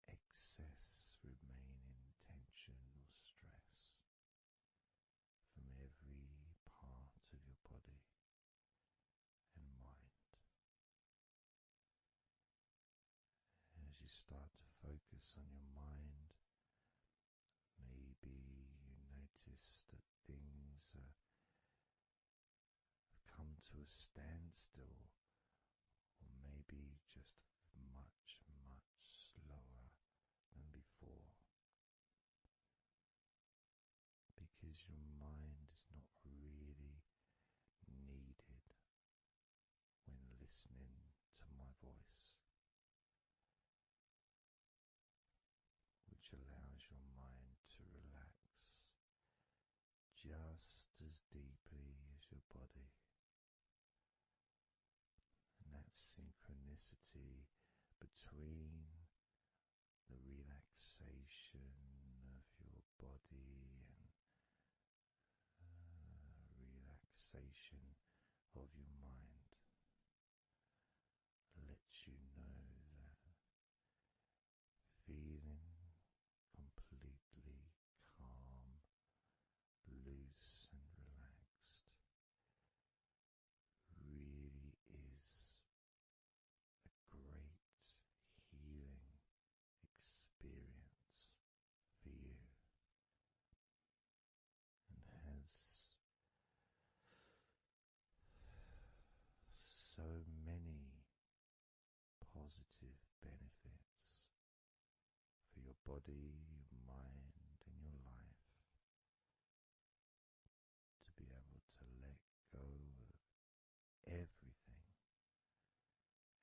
excess remaining tension or stress from every part of your body and mind. As you start to on your mind. Maybe you notice that things have come to a standstill, or maybe just much, much slower than before, because your mind is not really needed when listening to my voice, which allows your mind to relax just as deeply as your body. And that synchronicity between the relaxation of your body and relaxation of your mind lets you know that feeling completely calm, loose and relaxed really is a great healing experience for you, and has so many positive benefits for your body, your mind and your life, to be able to let go of everything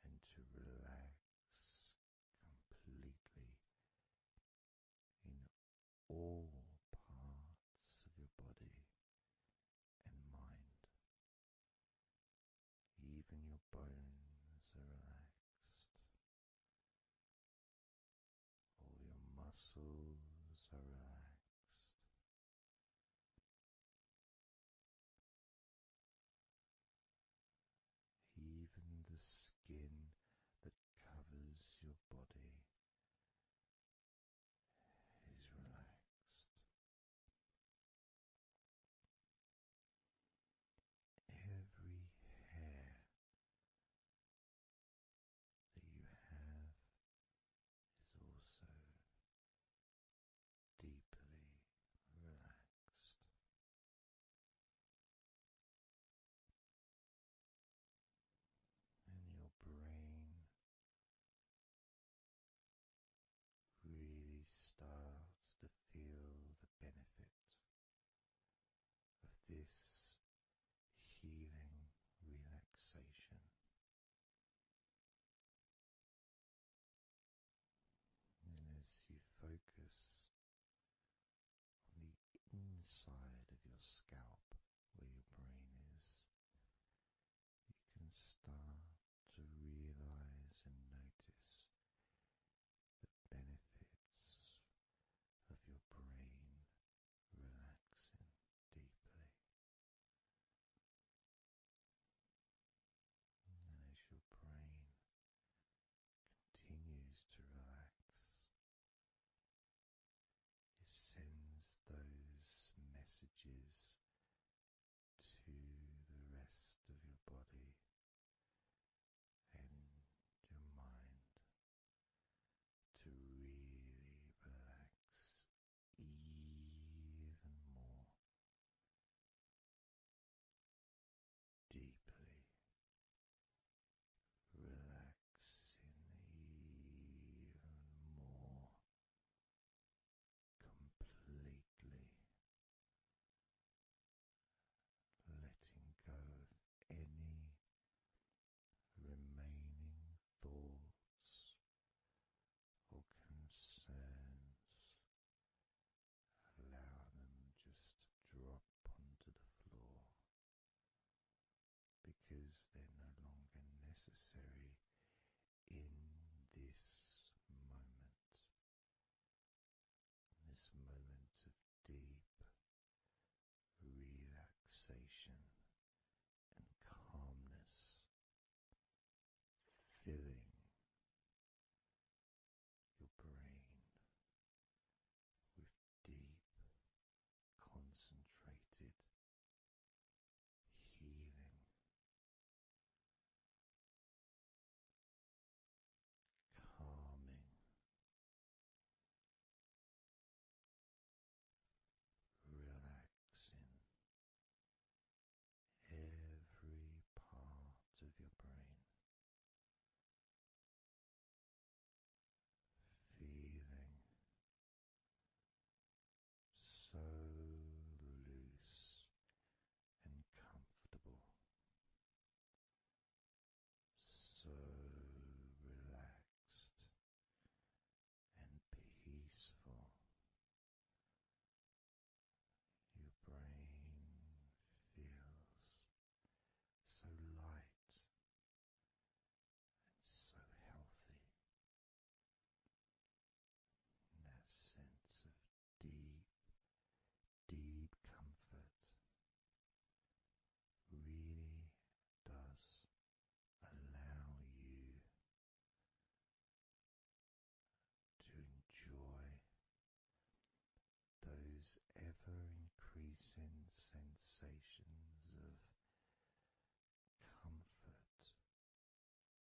and to relax completely in all parts of your body and mind. Even your bones are relaxed. All your muscles are relaxed. Even the skin that covers your body is relaxed. Every hair that you have is also deeply amazing sensations of comfort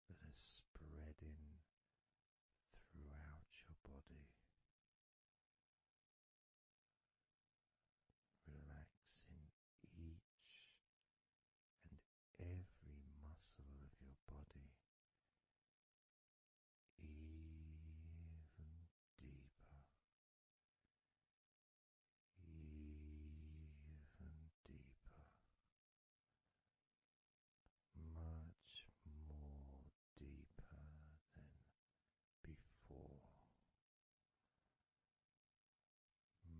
that are spreading throughout your body, relaxing each and every muscle of your body even deeper, even deeper, much more deeper than before,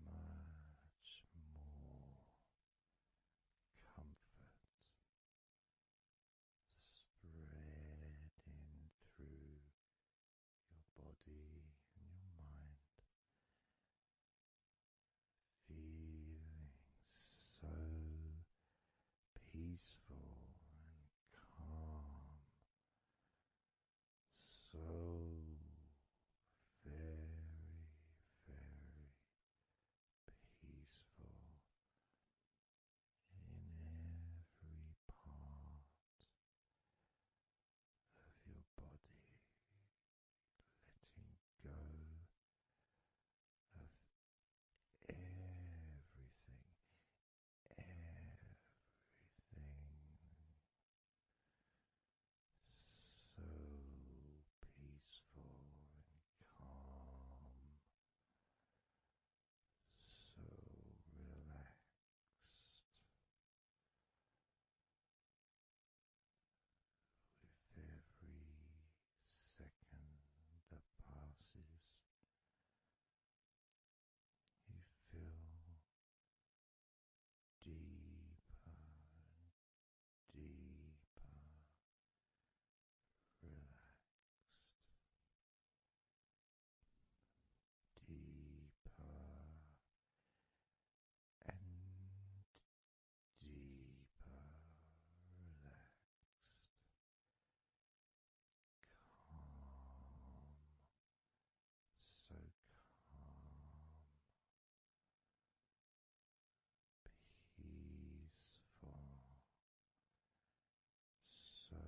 much more comfort spreading through your body and your mind, feeling so peaceful and calm, so very, very peaceful in every part of your body, letting go of everything, so peaceful and calm, so relaxed with every second that passes. You feel deeper and deeper relaxed, deeper and deeper relaxed, calm, so calm, peaceful, so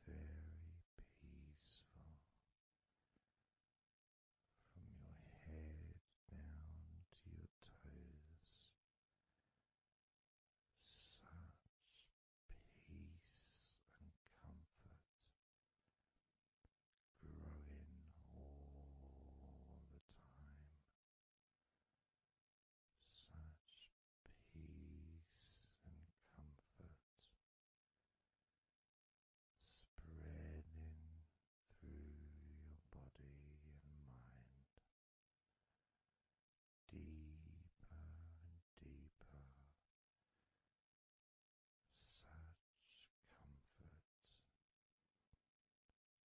very peaceful, from your head down to your toes, such peace and comfort growing all the time, such peace and comfort spreading through your body and mind, deeper and deeper, such comfort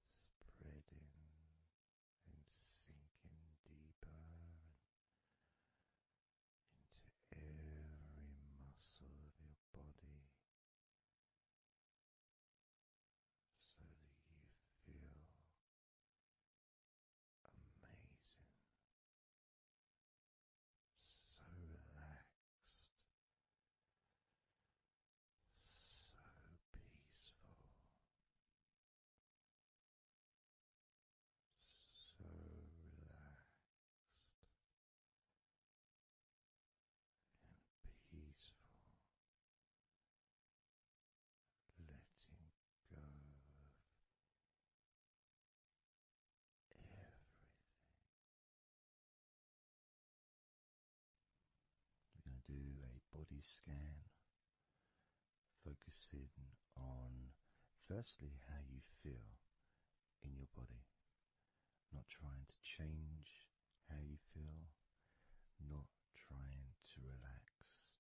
spreading and sinking deeper into every muscle of your body, so that you feel amazing, so relaxed, so peaceful, so relaxed and peaceful, letting go of everything. We're going to do a body scan, focusing on firstly how you feel in your body, not trying to change how you feel, not trying to relax,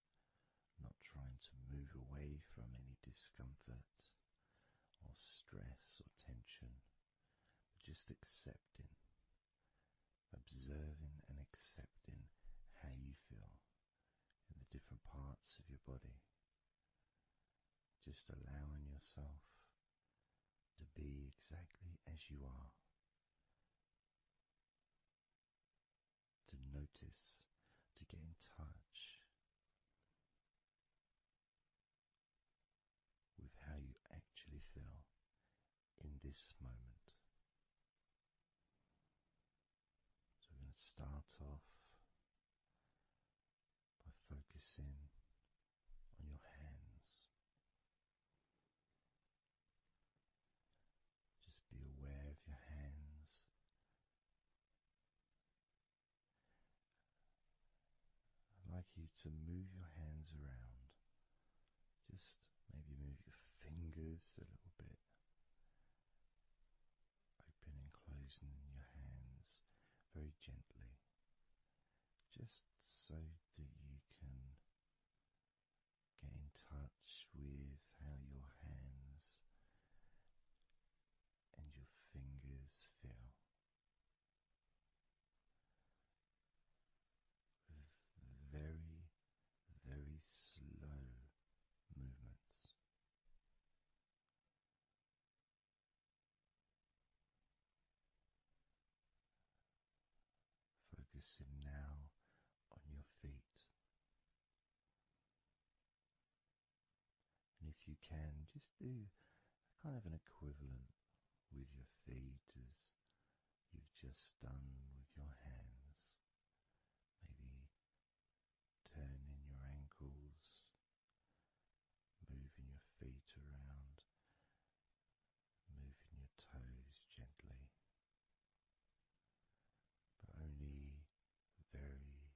not trying to move away from any discomfort or stress or tension, but just accepting, observing and accepting how you feel in the different parts of your body. Just allowing yourself to be exactly as you are, to notice, to get in touch this moment. So we're going to start off by focusing on your hands. Just be aware of your hands. I'd like you to move your hands around. Just maybe move your fingers a little bit, open and closing your hands very gently, just so that you can get in touch with how your hands and your fingers feel, with very, very slow movements. Focusing now on your feet. And if you can, just do kind of an equivalent with your feet as you've just done with your hands. Maybe turning your ankles, moving your feet around, moving your toes gently, but only very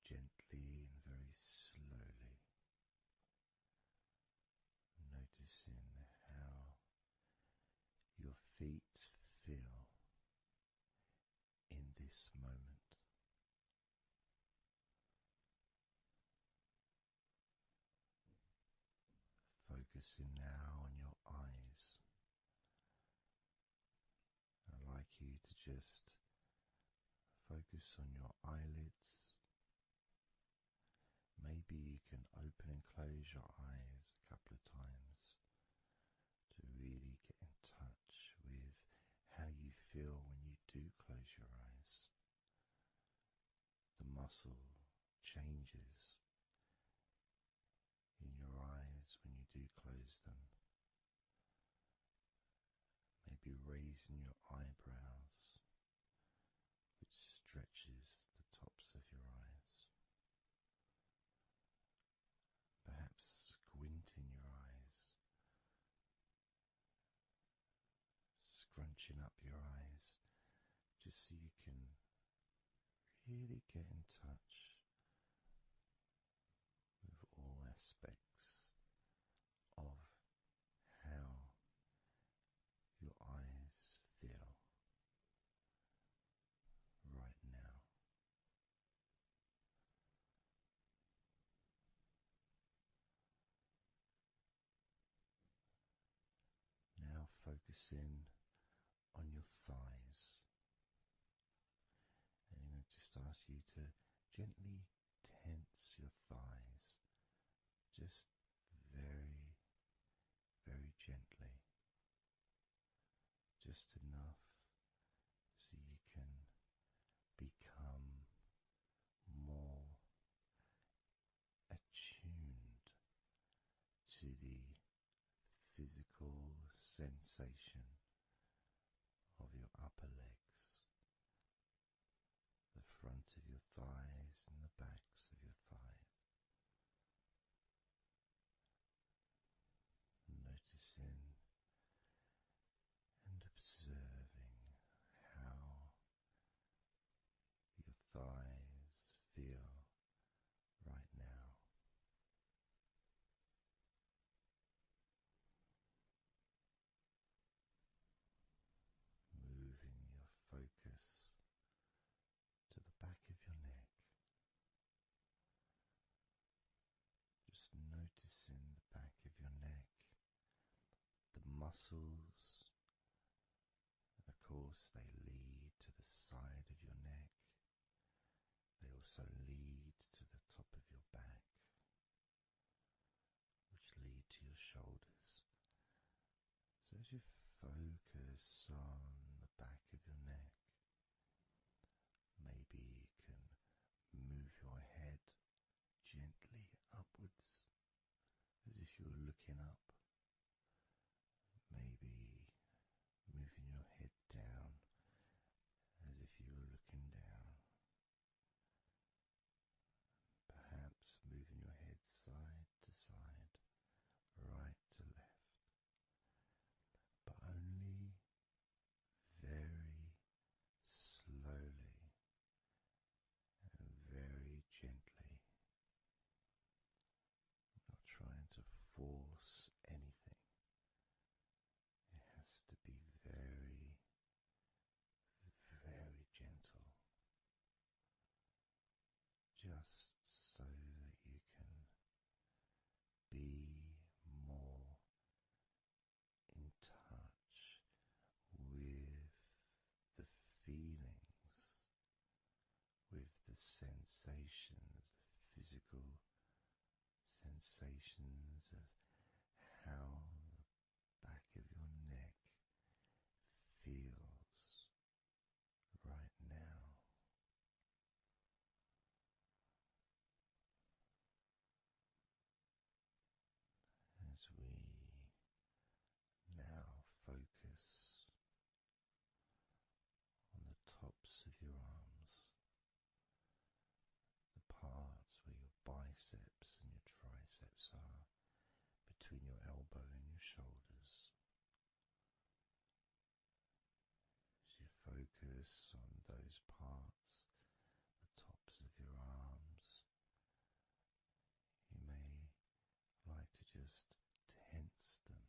gently and very slowly, noticing how your feet feel in this moment. Focusing now on your eyes. I'd like you to just focus on your eyelids. Maybe you can open and close your eyes a couple of times to really get in touch with how you feel when you do close your eyes. The muscle changes in your eyes when you do close them. Maybe raising your eyebrows, which stretches the tops of your eyes. Perhaps squinting your eyes, scrunching up your eyes, just so you can really get in touch with all aspects of how your eyes feel right now. Now focusing on your thighs, and I'm going to just ask you to gently tense your thighs, just very, very gently, just enough so you can become more attuned to the physical sensation of your upper legs, the front of your thighs and the backs of your thighs. Noticing and observing how your thighs feel right now. Moving your focus to the back of your neck. Just noticing the back of your neck, the muscles, and of course they lead to the side of your neck. They also lead to the top of your back, which lead to your shoulders. So as you focus on the back of your neck, maybe you can move your head gently upwards as if you were looking up. Maybe sensations, the physical sensations of how the back of your neck feels right now. As we now focus on the tops of your arms, the parts where your biceps and your triceps are, between your elbow and your shoulders. As you focus on those parts, the tops of your arms, you may like to just tense them,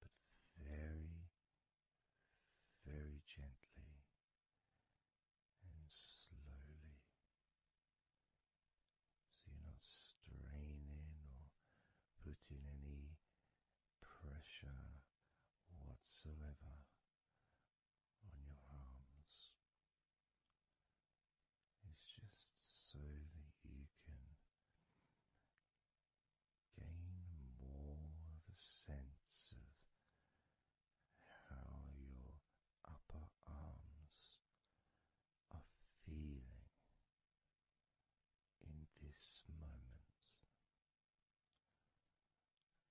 but very, very gently and slowly, so you're not straining or putting any pressure whatsoever on your arms. It's just so that you can gain more of a sense of how your upper arms are feeling in this moment,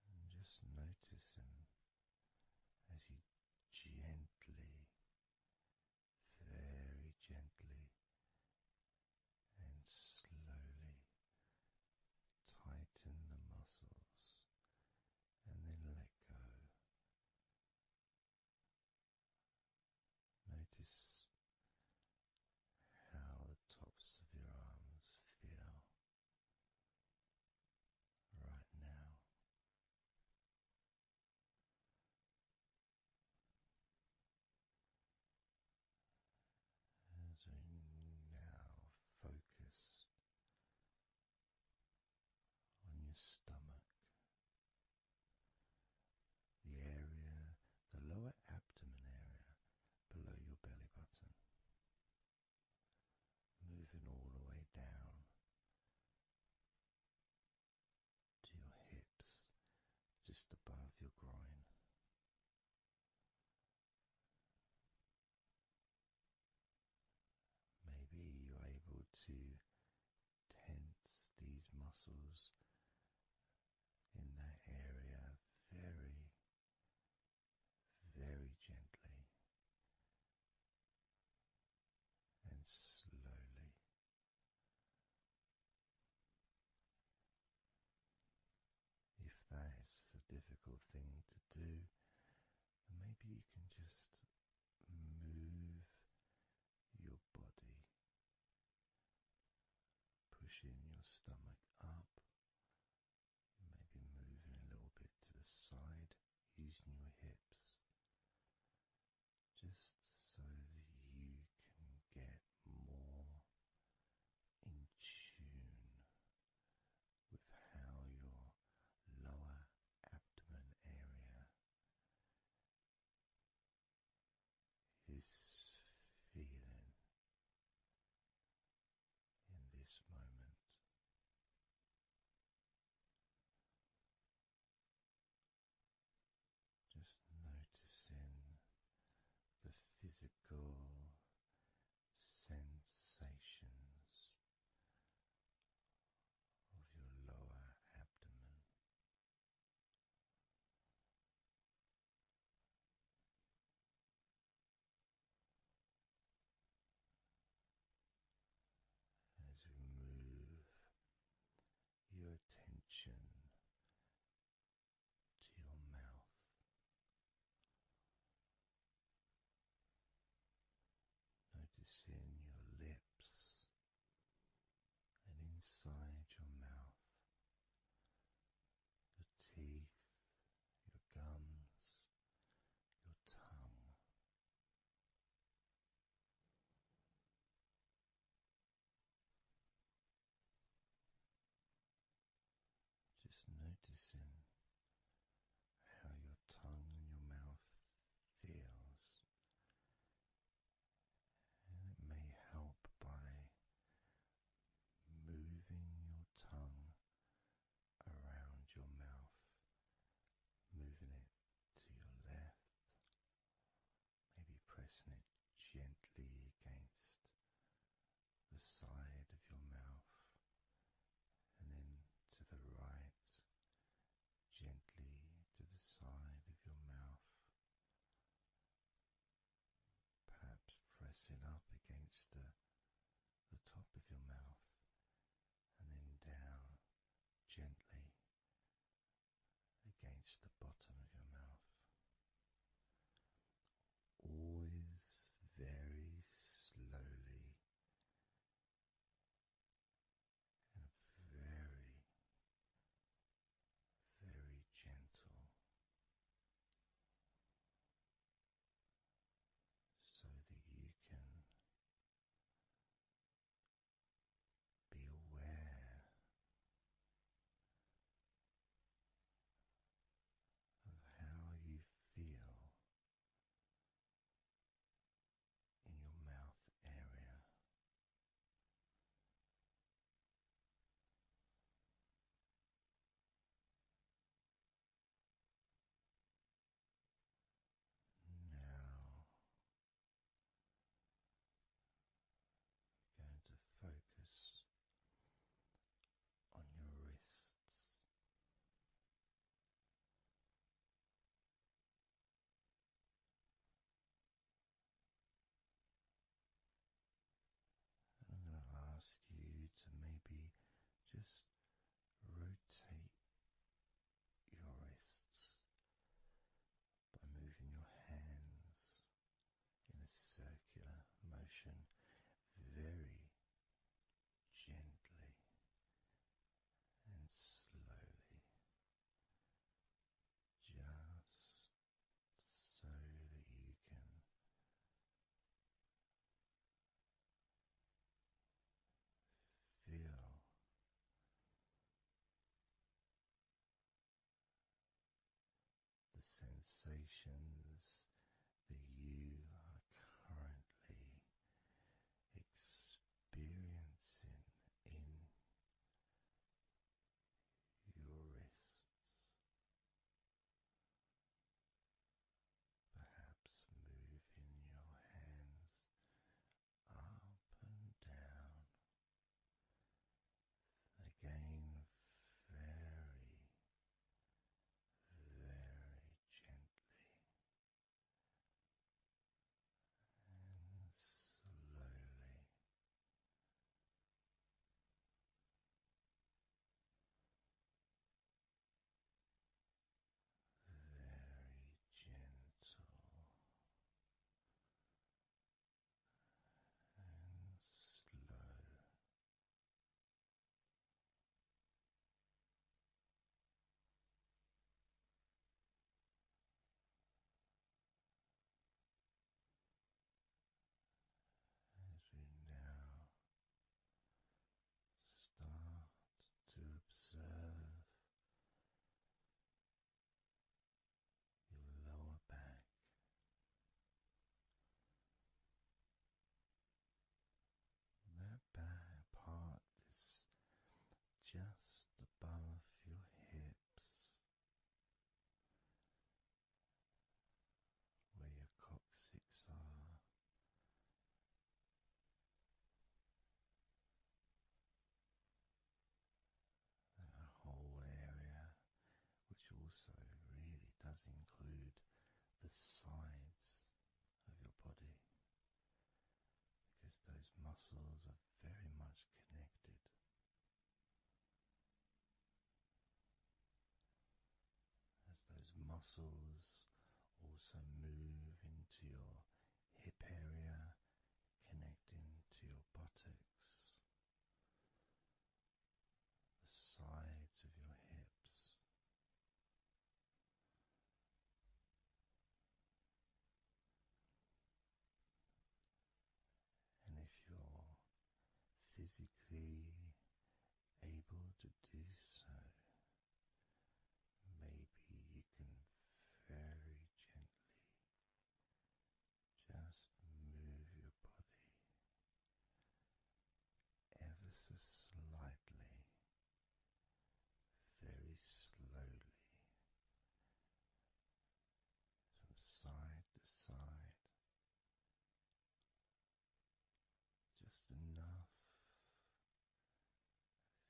and just noticing as you gently, very gently and slowly tighten the muscles and then let go. Notice how the tops of your arms feel right now. As we now focus on your stomach, the area, the lower abdomen area below your belly button, moving all the way down to your hips, just above your groin. Maybe you're able to tense these muscles in that area very, very gently and slowly. If that's a difficult thing to do, maybe you can just move your body, pushing your stomach up, maybe moving a little bit to the side, using your hips, just so that you can get more in tune with how your lower abdomen area bouncing up against the top of your mouth and then down gently against the bottom of your mouth. Always very slowly and very, very gentle, so that you can be aware of how you feel in your mouth area. Now, we're going to focus on your wrists. And I'm going to ask you to maybe just rotate your wrists by moving your hands in a circular motion very gently and slowly, just so that you can feel the sensations that you are currently experiencing in your wrists. Perhaps moving your hands up and down, again very, very gently and slowly. Very gentle and slow. As we now start to observe your lower back, that back part is just above your hips, where your coccyx are. That whole area, which also really does include the sides of your body, because those muscles are very much connected. As those muscles also move into your hip area, connecting to your buttocks, the sides of your hips. And if you're physically able to do so, maybe you can very gently just move your body ever so slightly, very slowly, from side to side, just enough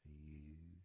for you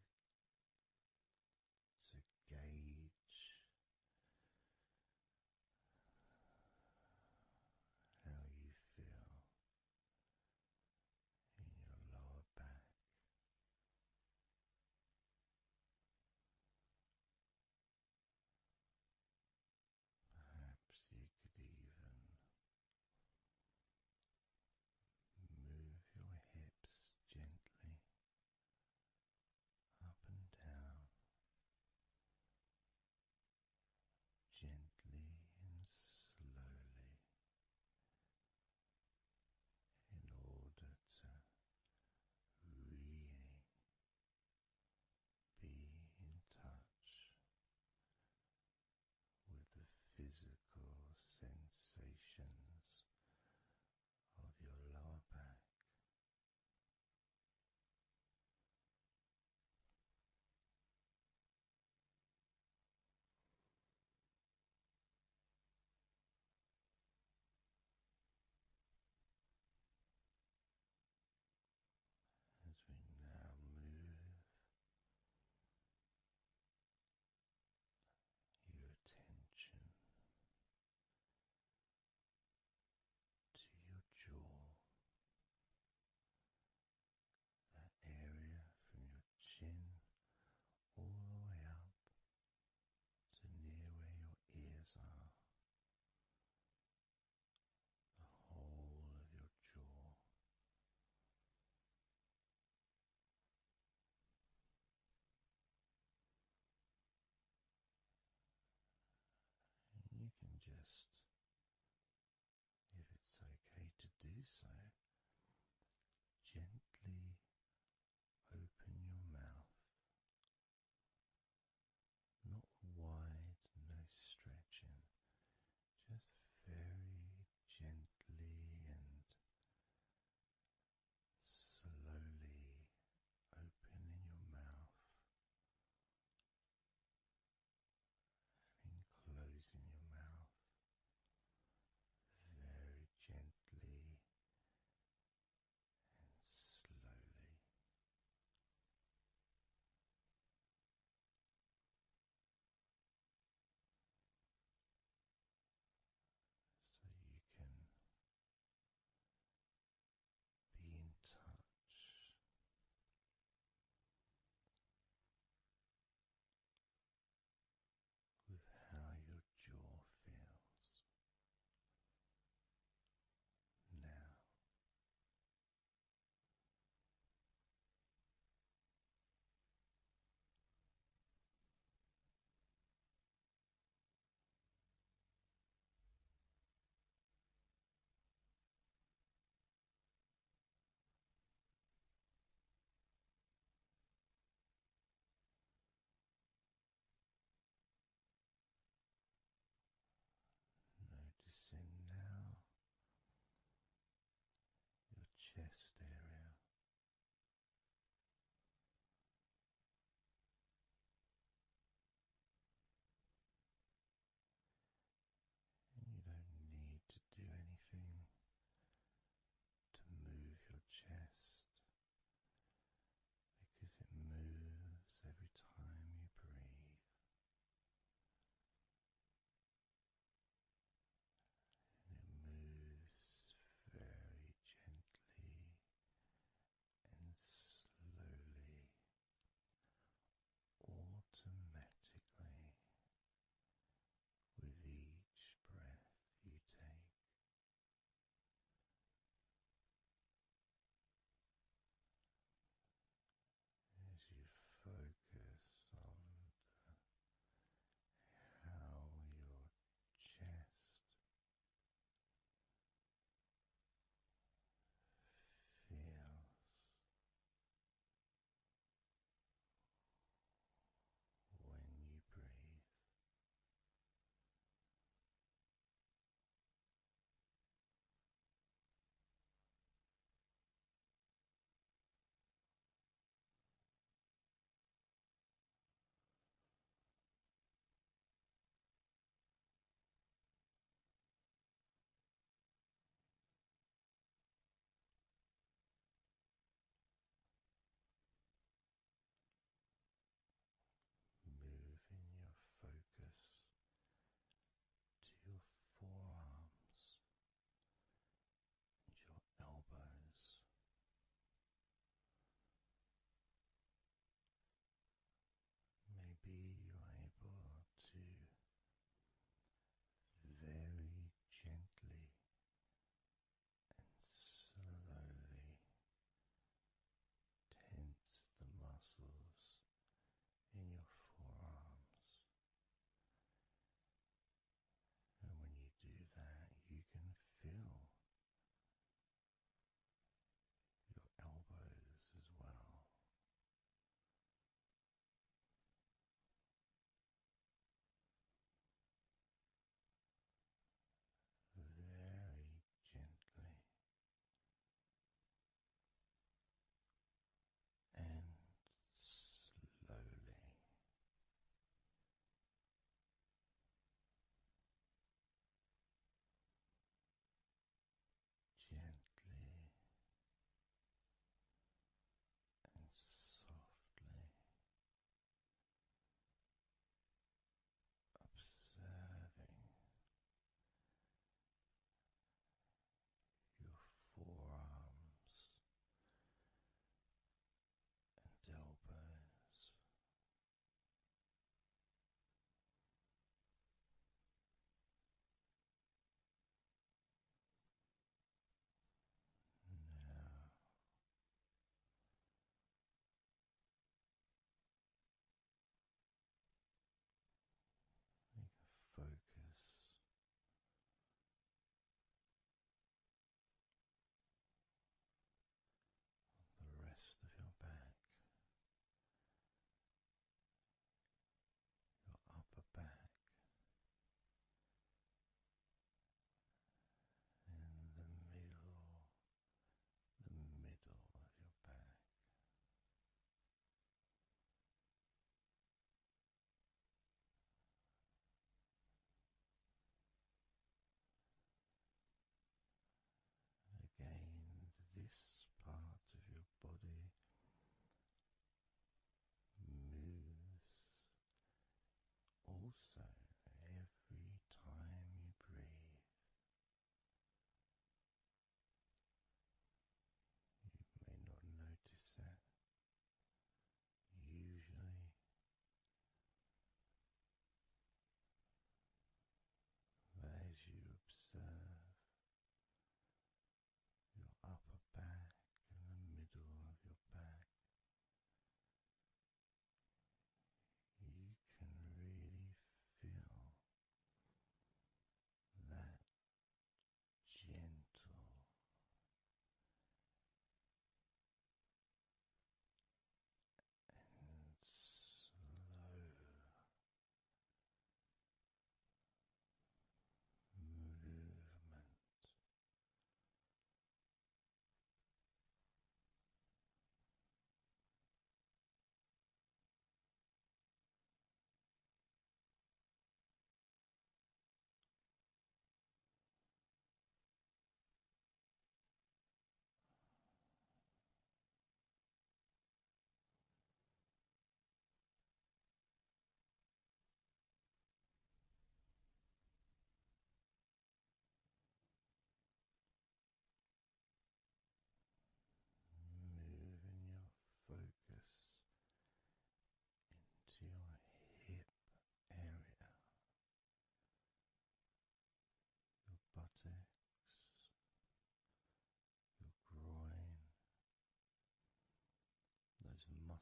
can just, if it's okay to do so, gently open your mouth, not wide, no stretching, just very gently and slowly opening your mouth and closing your mouth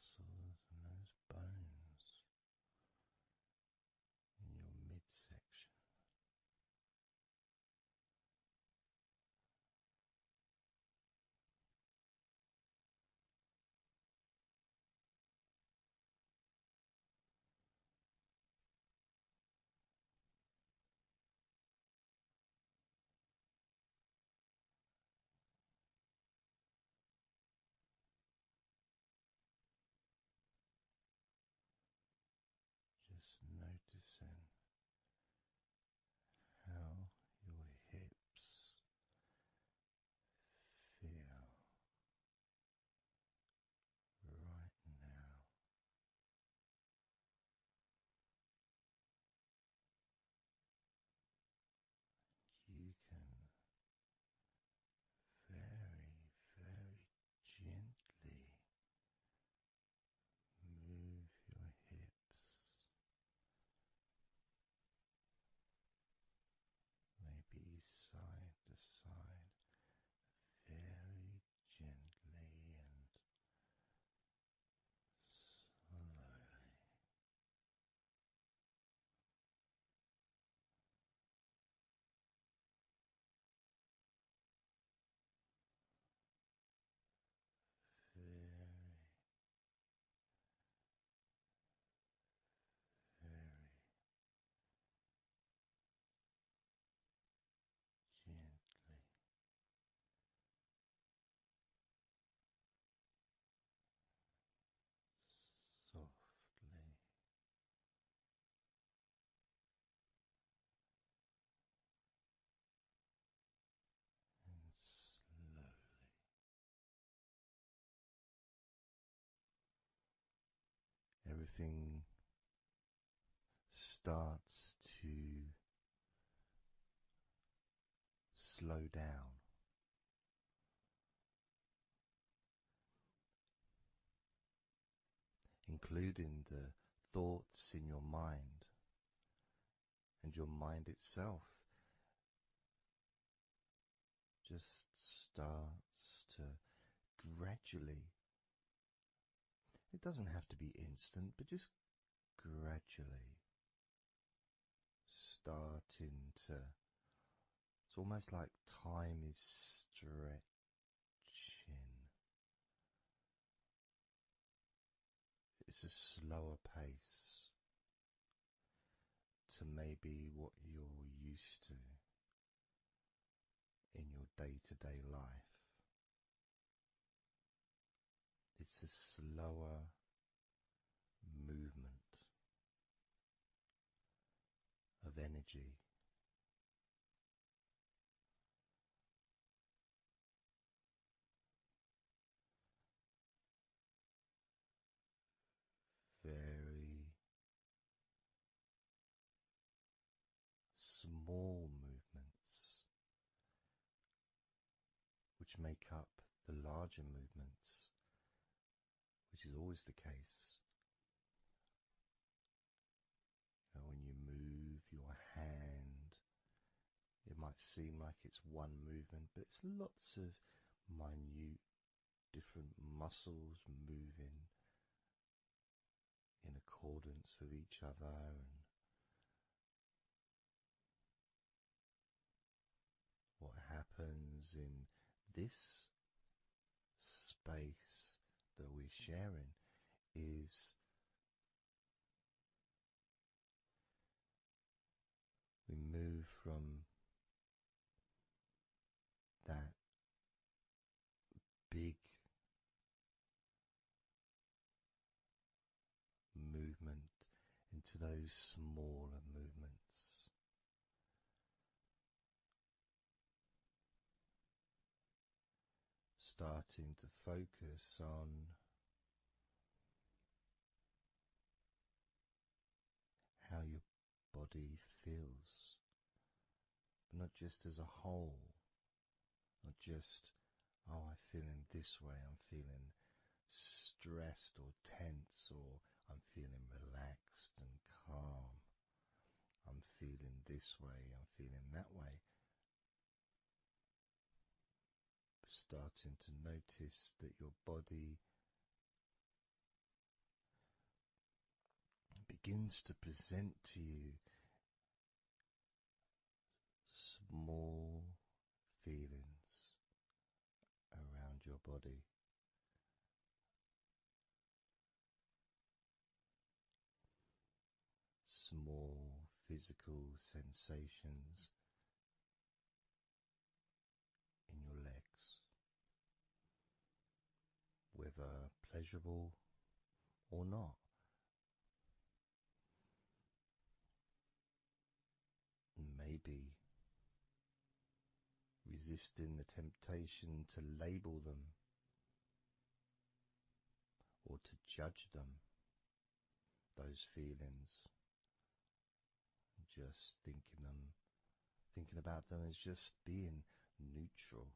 muscles and those bones in your midsection. Just noticing how your hips feel right now. You can very, very gently move your hips, maybe side to side, very gently and slowly. Very, very gently, softly, and slowly. Everything starts to slow down, including the thoughts in your mind, and your mind itself just starts to gradually, it doesn't have to be instant, but just gradually starting to, it's almost like time is stretching. It's a slower pace to maybe what you're used to in your day-to-day life. It's a slower movement of energy. Very small movements which make up the larger movements, which is always the case. When you move your hand, it might seem like it's one movement, but it's lots of minute different muscles moving in accordance with each other, and what happens in this space that we're sharing is we move from that big movement into those smaller movements. Starting to focus on how your body feels, but not just as a whole, not just, oh, I'm feeling this way, I'm feeling stressed or tense, or I'm feeling relaxed and calm, I'm feeling this way, I'm feeling that way. Starting to notice that your body begins to present to you small feelings around your body. Small physical sensations in your legs, whether pleasurable or not. Maybe resisting the temptation to label them or to judge them, those feelings, just thinking about them as just being neutral,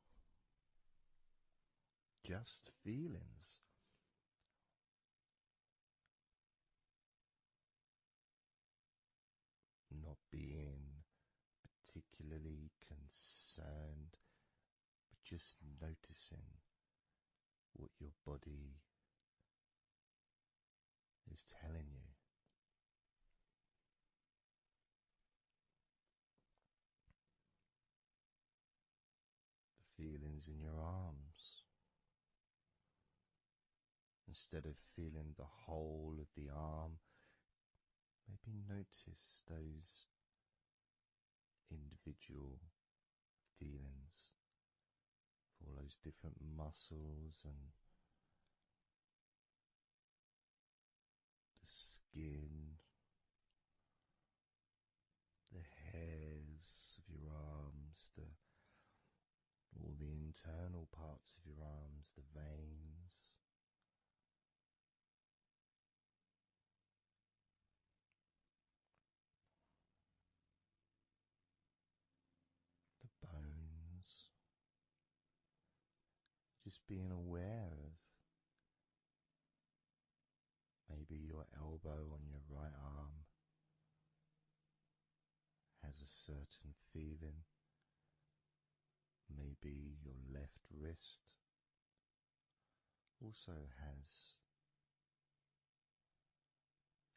just feelings. Not being particularly concerned, but just noticing what your body is telling you. The feelings in your arms. Instead of feeling the whole of the arm, maybe notice those individual feelings, all those different muscles and the skin, the hairs of your arms, all the internal parts of your arms, the veins, the bones. Just being aware of maybe your elbow on your right arm has a certain feeling. Maybe your left wrist also has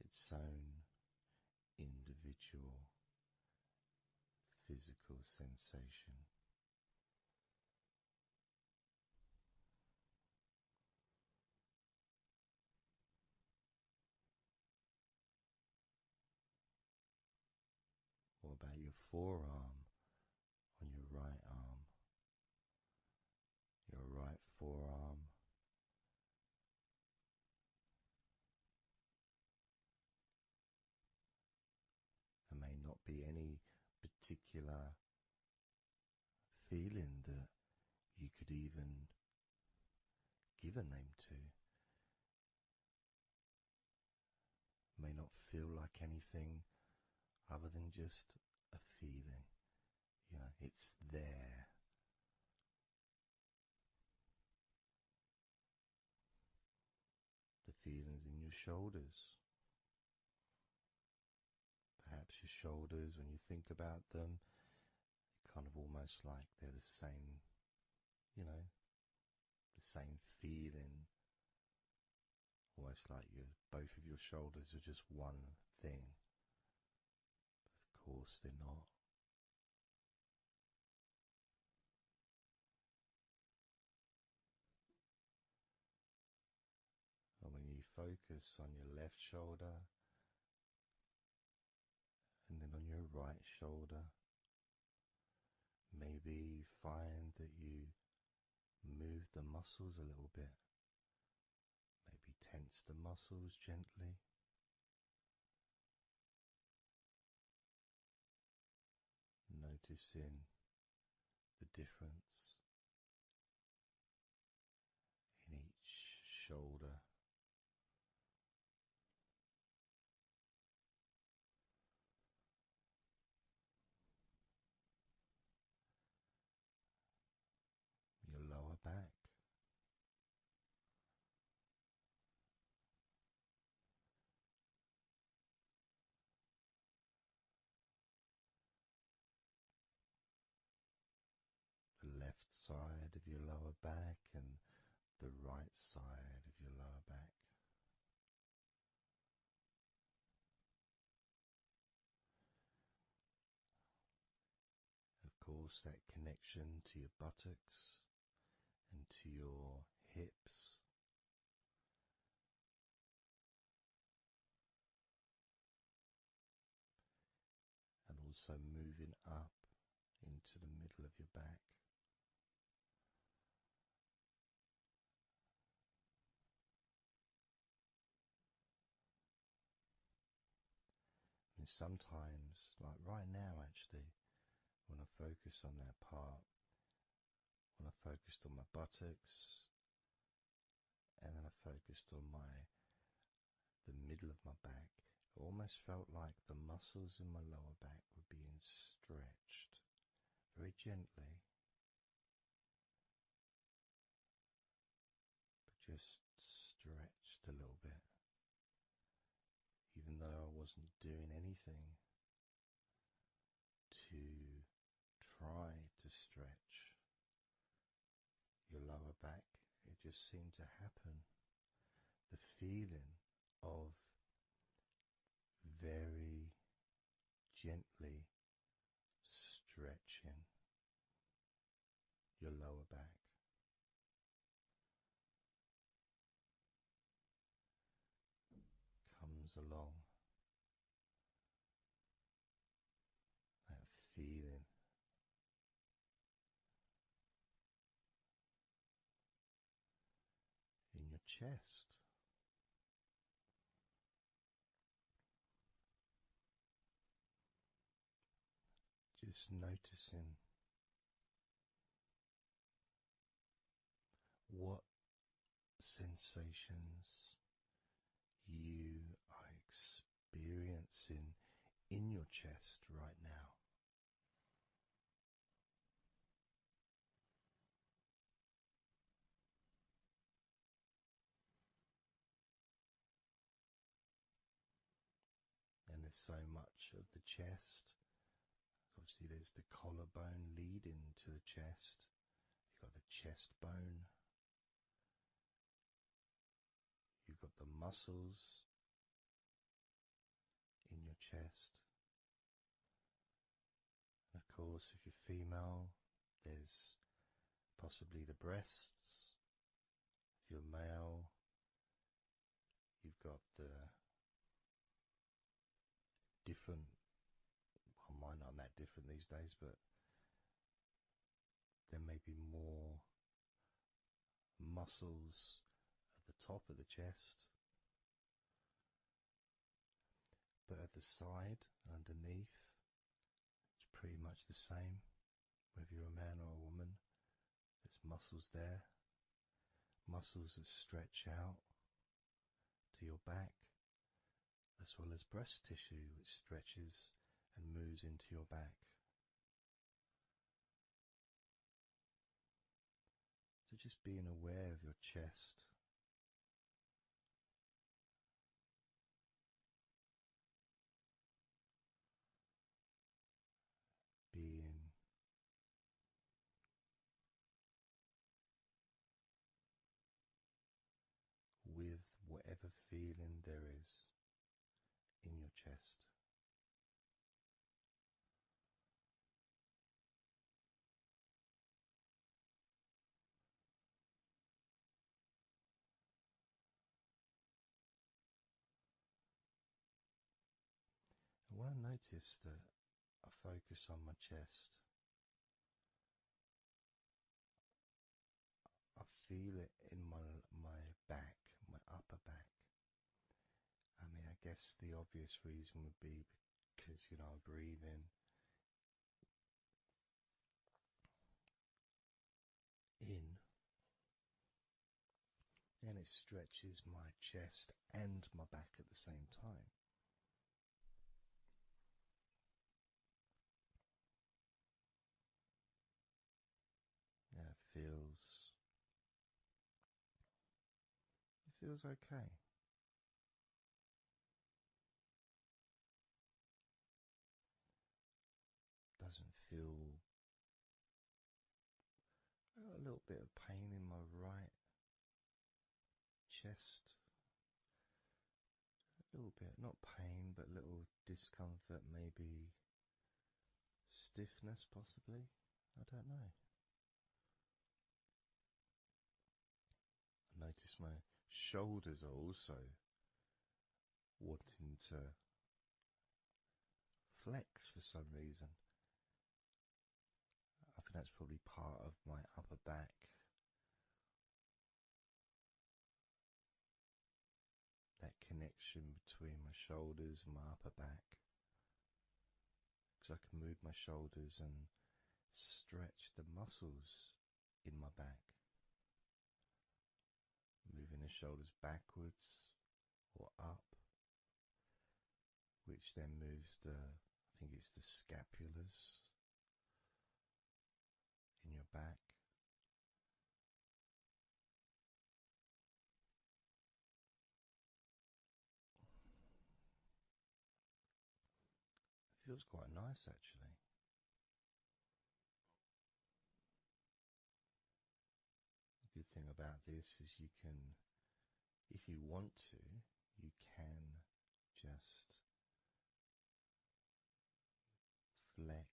its own individual physical sensation. What about your forearm on your right arm? Your right forearm. There may not be any particular feeling that you could even give a name to. May not feel like anything other than just a feeling. It's there. The feelings in your shoulders. Perhaps your shoulders, when you think about them, kind of almost like they're the same, the same feeling. Almost like both of your shoulders are just one thing. But of course they're not. And when you focus on your left shoulder and then on your right shoulder, maybe you find that you move the muscles a little bit. Maybe tense the muscles gently. Noticing the difference in each shoulder. Your lower back. The left course, that connection to your buttocks and to your hips. And also moving up into the middle of your back. And sometimes, like right now actually, when I focus on that part, when I focused on my buttocks, and then I focused on the middle of my back, it almost felt like the muscles in my lower back were being stretched very gently, but just stretched a little bit, even though I wasn't doing anything to try to stretch your lower back. It just seemed to happen. The feeling of very gently stretching your lower back comes along. That feeling in your chest. Just noticing what sensations you are experiencing in your chest right now. And there's so much of the chest. Obviously there's the collarbone leading to the chest. You've got the chest bone. You've got the muscles in your chest. And of course, if you're female, there's possibly the breasts. If you're male, you've got the different, well, mine aren't that different these days, but there may be more muscles at the top of the chest, but at the side, underneath, it's pretty much the same. Whether you're a man or a woman, there's muscles there, muscles that stretch out to your back, as well as breast tissue which stretches and moves into your back. So just being aware of your chest, being with whatever feeling there is in your chest. And when I notice that I focus on my chest, I feel it in my back, my upper back. I mean, I guess the obvious reason would be because, I breathe in, and it stretches my chest and my back at the same time. Yeah, it feels okay. Doesn't feel. I got a little bit of pain in my right chest. A little bit, not pain, but little discomfort, maybe stiffness possibly. I don't know. I notice my shoulders are also wanting to flex for some reason. I think that's probably part of my upper back. That connection between my shoulders and my upper back. Because I can move my shoulders and stretch the muscles in my back. Moving the shoulders backwards or up, which then moves I think it's the scapulars in your back. It feels quite nice actually. The good thing about this is you can, if you want to, you can just flex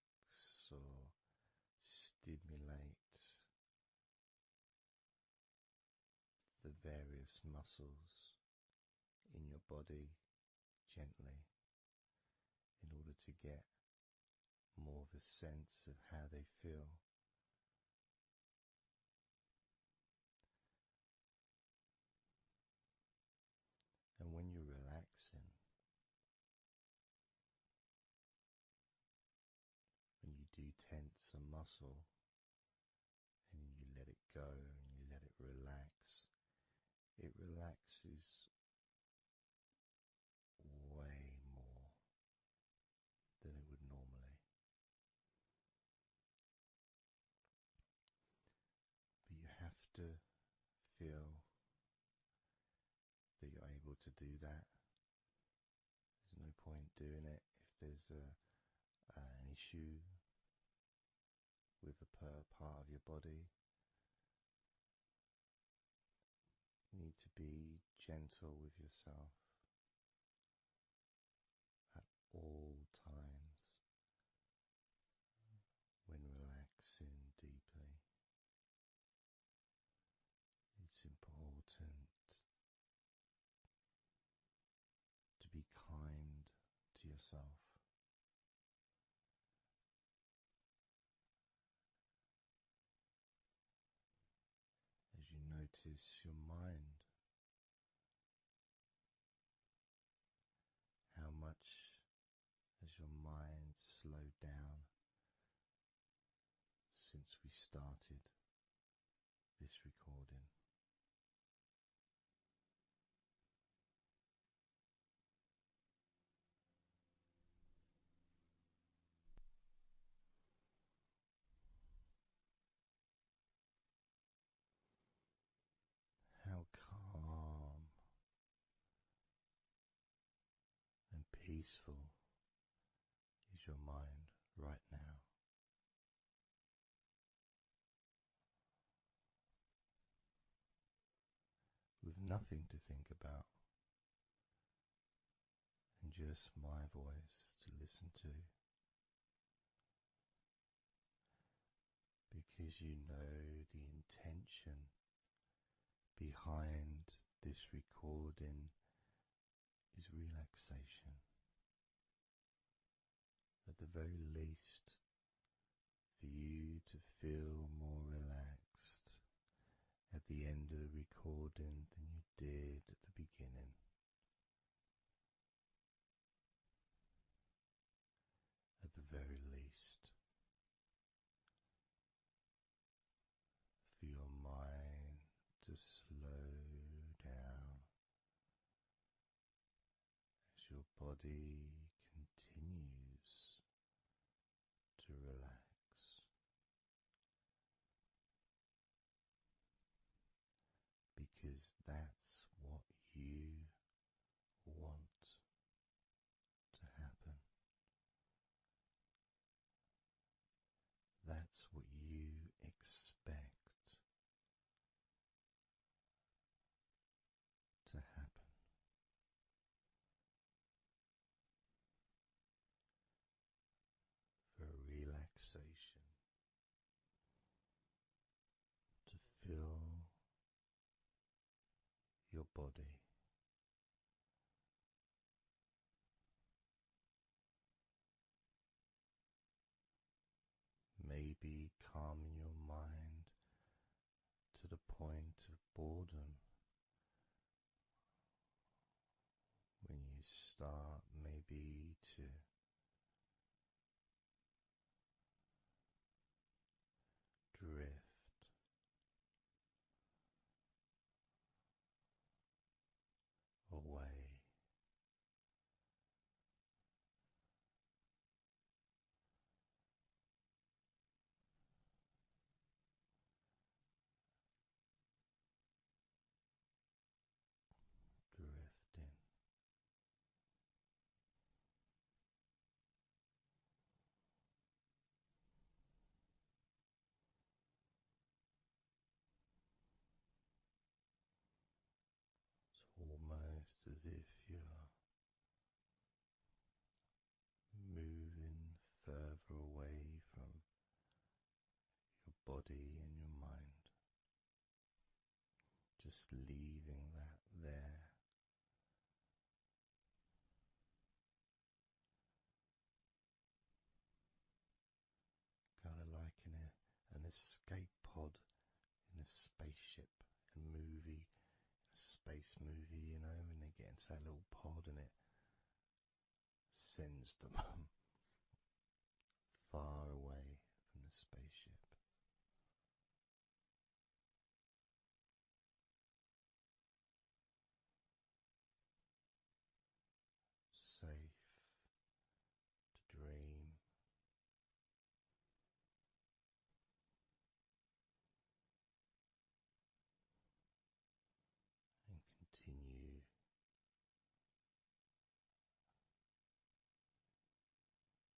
or stimulate the various muscles in your body gently in order to get more of a sense of how they feel. And when you're relaxing, when you do tense a muscle and you let it go and you let it relaxes way more than it would normally. But you have to feel that you're able to do that. There's no point doing it if there's an issue with a part of your body. You need to be gentle with yourself at all times when relaxing deeply. It's important to be kind to yourself. As you notice your mind, how much has your mind slowed down since we started this recording? How calm and peaceful is your mind right now? With nothing to think about and just my voice to listen to, because you know the intention behind this recording is relaxation. At the very least, for you to feel more relaxed at the end of the recording than you did at the beginning. At the very least, for your mind to slow down as your body continues to relax, because that's what you want to happen. That's what you expect to happen. For relaxation body. Maybe calming your mind to the point of boredom when you start maybe to drift away. Drifting. It's almost as if you're moving further away from your body and your mind, just leaving that there. Kind of like an escape pod in a spaceship, a movie, a space movie, you know, when they get into that little pod and it sends them far away from the spaceship. Safe to dream. And continue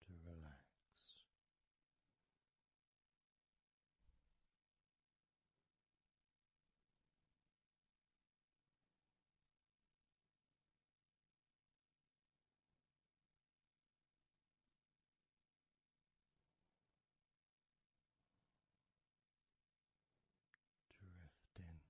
to relax. Drifting. So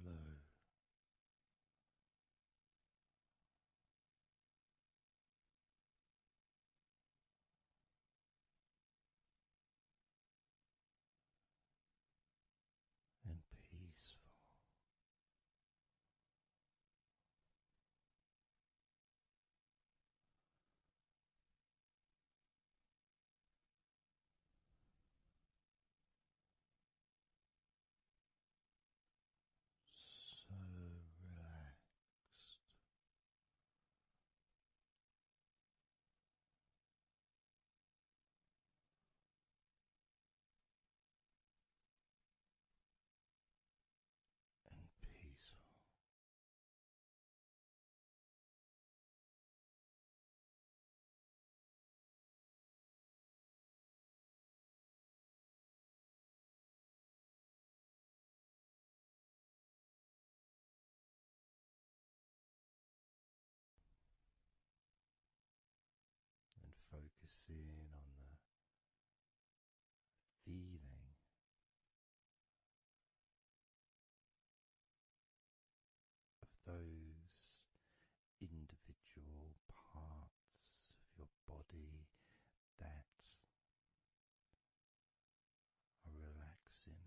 slow. And peaceful. So relaxed. And peaceful. And focusing on the feeling of those individual parts of your body that are relaxing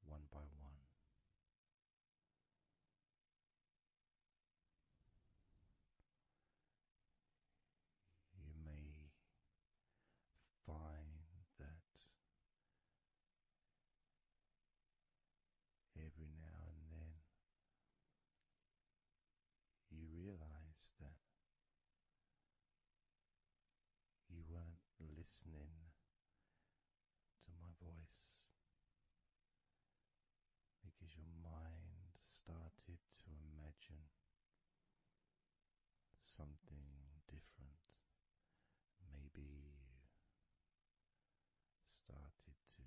one by one. You may find that every now and then you realize that you weren't listening to my voice because your mind started to imagine something different. Maybe you started to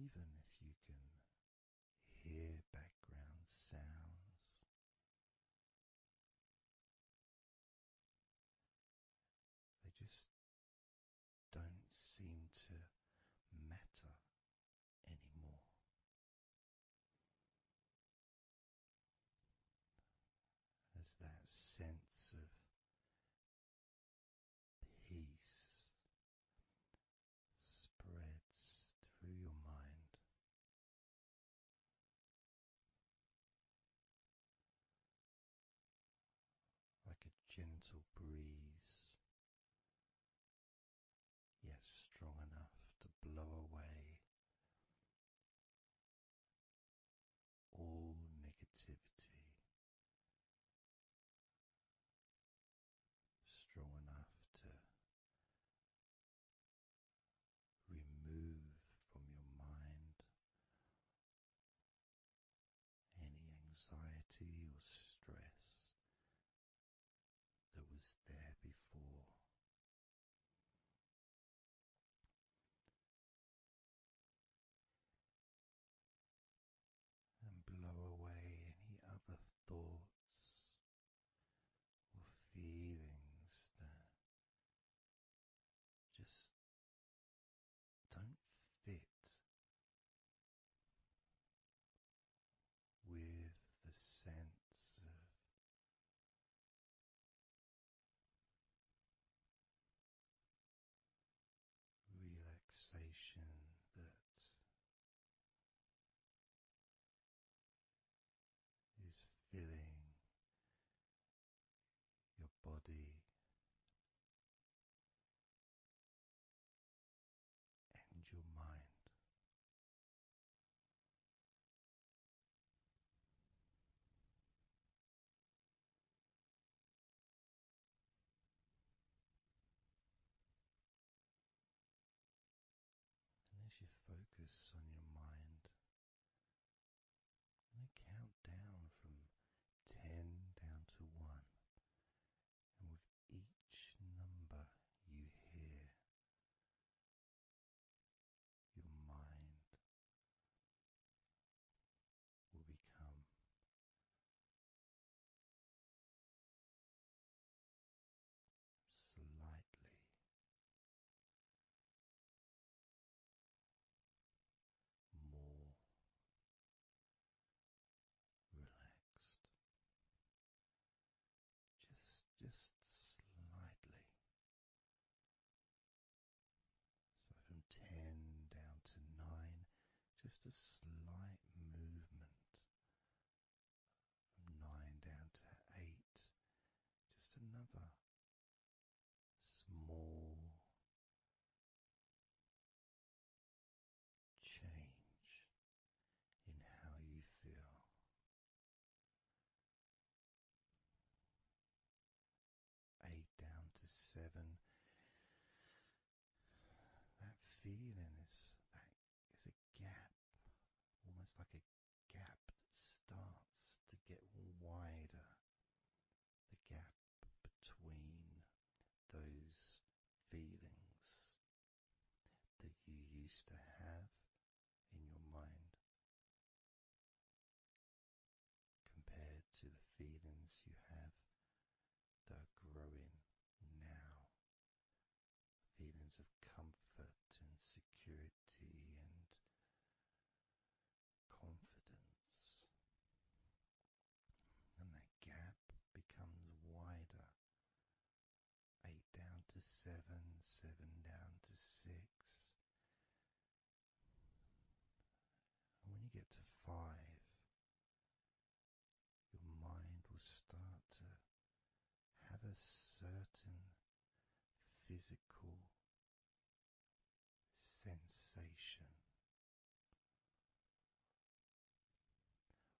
even if you can hear background sounds, they just don't seem to matter anymore. As that sense of peace spreads through your mind, like a gentle breeze, yet strong enough to blow away all negativity, strong enough to remove from your mind any anxiety or stress that was there before. And blow away any other thoughts or feelings that just don't fit with the sense of relaxation that is filling your body and your mind. And as you focus on your mind, I'm going to count down from 10 down to 1. And with each number you hear, your mind will become slightly more relaxed. Just slightly. So from 10 down to 9, just a slight movement. From 9 down to 8, just another small change in how you feel. 8 down to 7, that feeling is a gap, almost like a gap that starts to get wider. The gap between those feelings that you used to have in your mind compared to the feelings you have that are growing now. Feelings of comfort and security and confidence. And that gap becomes wider. 8 down to 7, 7 down to 6. And when you get to 5, your mind will start to have a certain physical sensation,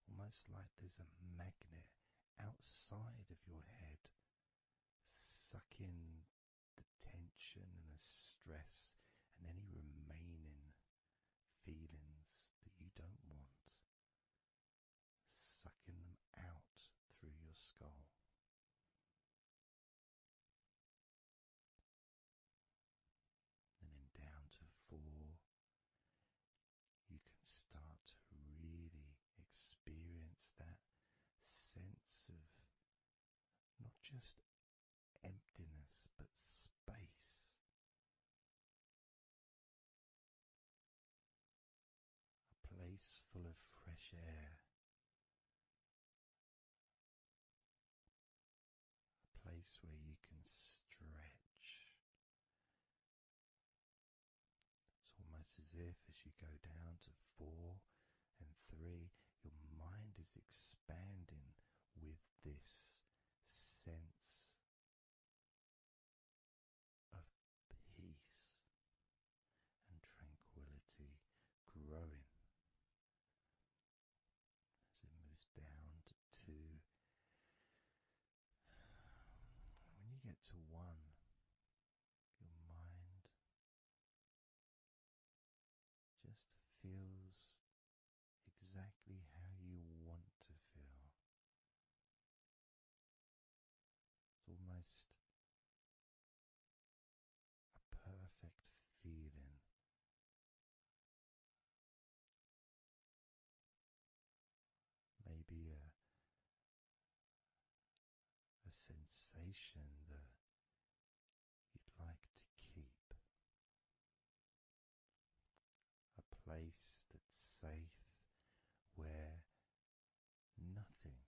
almost like there's a magnet outside of your head sucking the tension and the stress and any remaining feelings that you don't want, sucking them out through your skull. And then down to 4, you place full of fresh air, a place where you can stretch. It's almost as if as you go down to 4 and 3, your mind is expanding with this sense of peace and tranquility growing as it moves down to 2. When you get to 1, your mind just feels exactly how you want to feel. It's almost a perfect feeling. Maybe a sensation that you'd like to keep. A place that's safe where nothing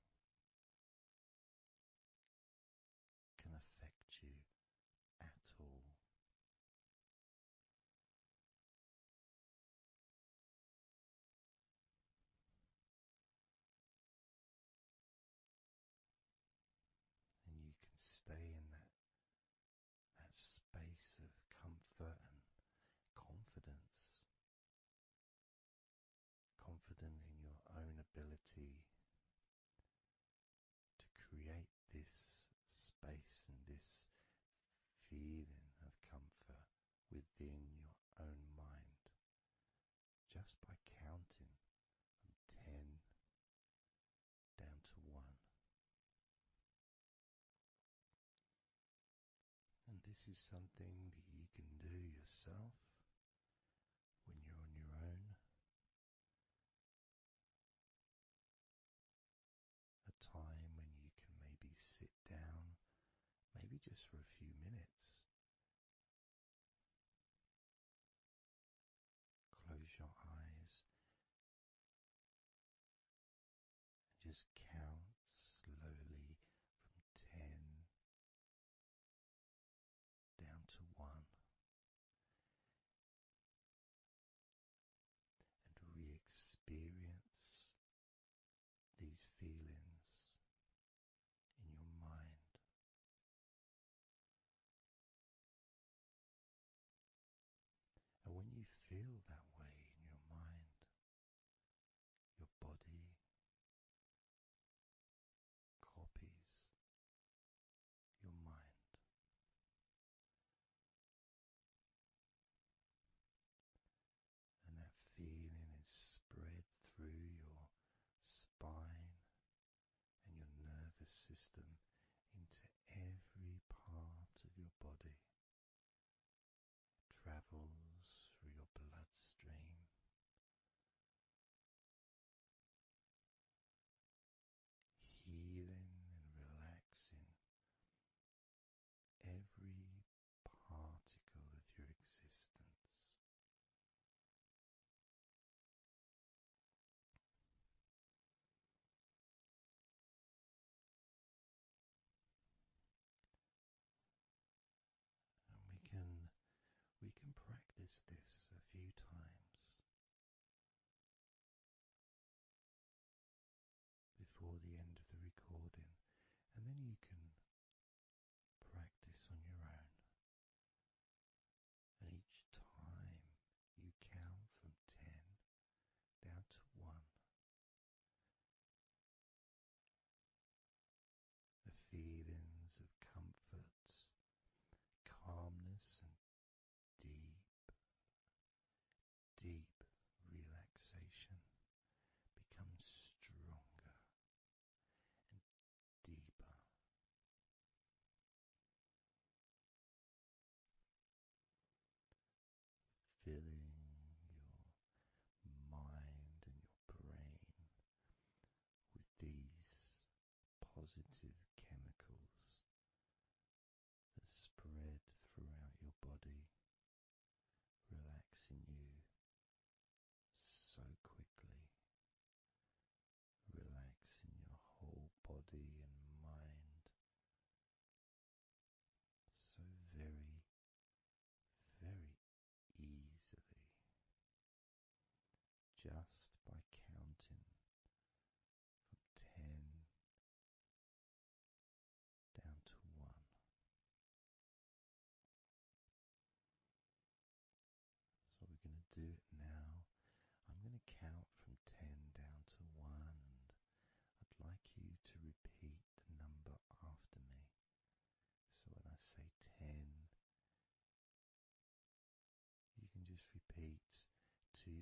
can affect you at all. And you can stay in that space of comfort and confidence. Confident in your own ability to create this space and this feeling of comfort within your own mind, just by counting from 10 down to 1. And this is something that you can do yourself when you're on your own. A time when you can maybe sit down, maybe just for a few minutes. Close your eyes and just count slowly from 10 down to 1. And re-experience these feelings in your mind. And when you feel that way in your mind, your body copies your mind. And that feeling is spread through your spine,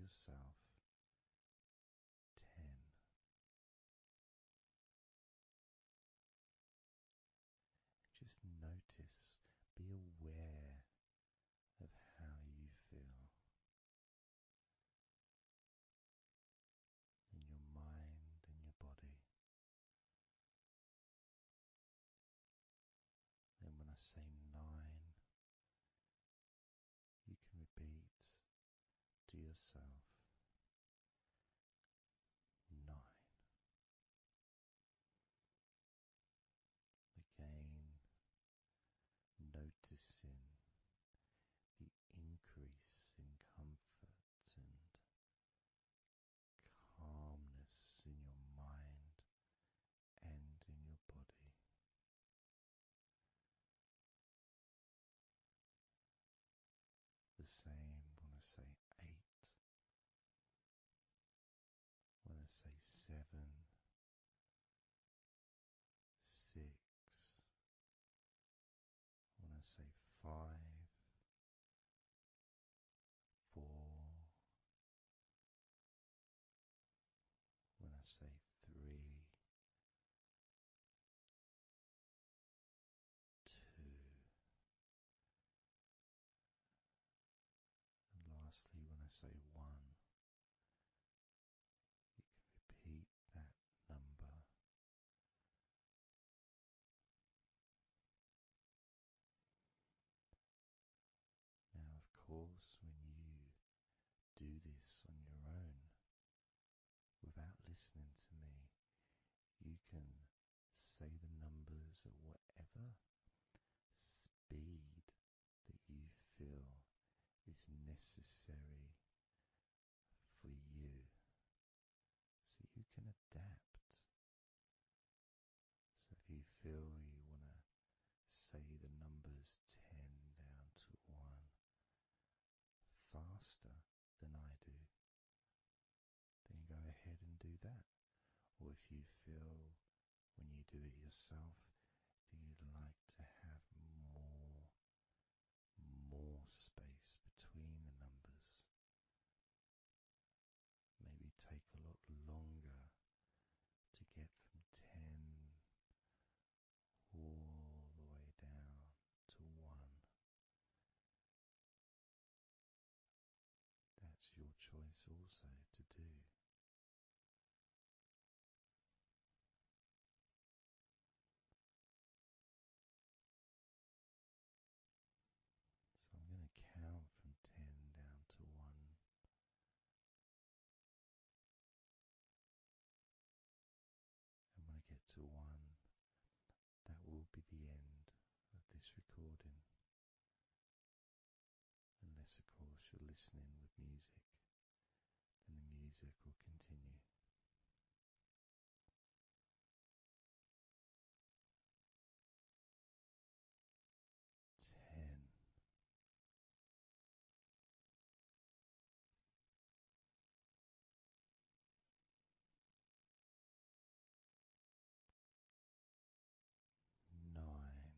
yourself 10. Just notice, be aware of how you feel in your mind and your body. Then when I say 9, you can repeat to yourself 9. Again, noticing the increase in comfort and calmness in your mind and in your body. The same when I say 8, when I say 7, 6, when I say 5, 4, when I say 3, 2, and lastly when I say 1, you can repeat that number. Now, of course, when you do this on your own, without listening to me, you can say the numbers at whatever speed that you feel is necessary for you, so you can adapt. So if you feel you want to say the numbers 10 down to 1 faster than I do, then go ahead and do that. Or if you feel when you do it yourself that you'd like to have more space between the numbers, maybe take a lot longer to get from 10 all the way down to 1. That's your choice also to do. So I'm going to count from 10 down to 1. And when I get to 1, that will be the end of this recording. Unless, of course, you're listening with music, then the music will continue. 10. Nine,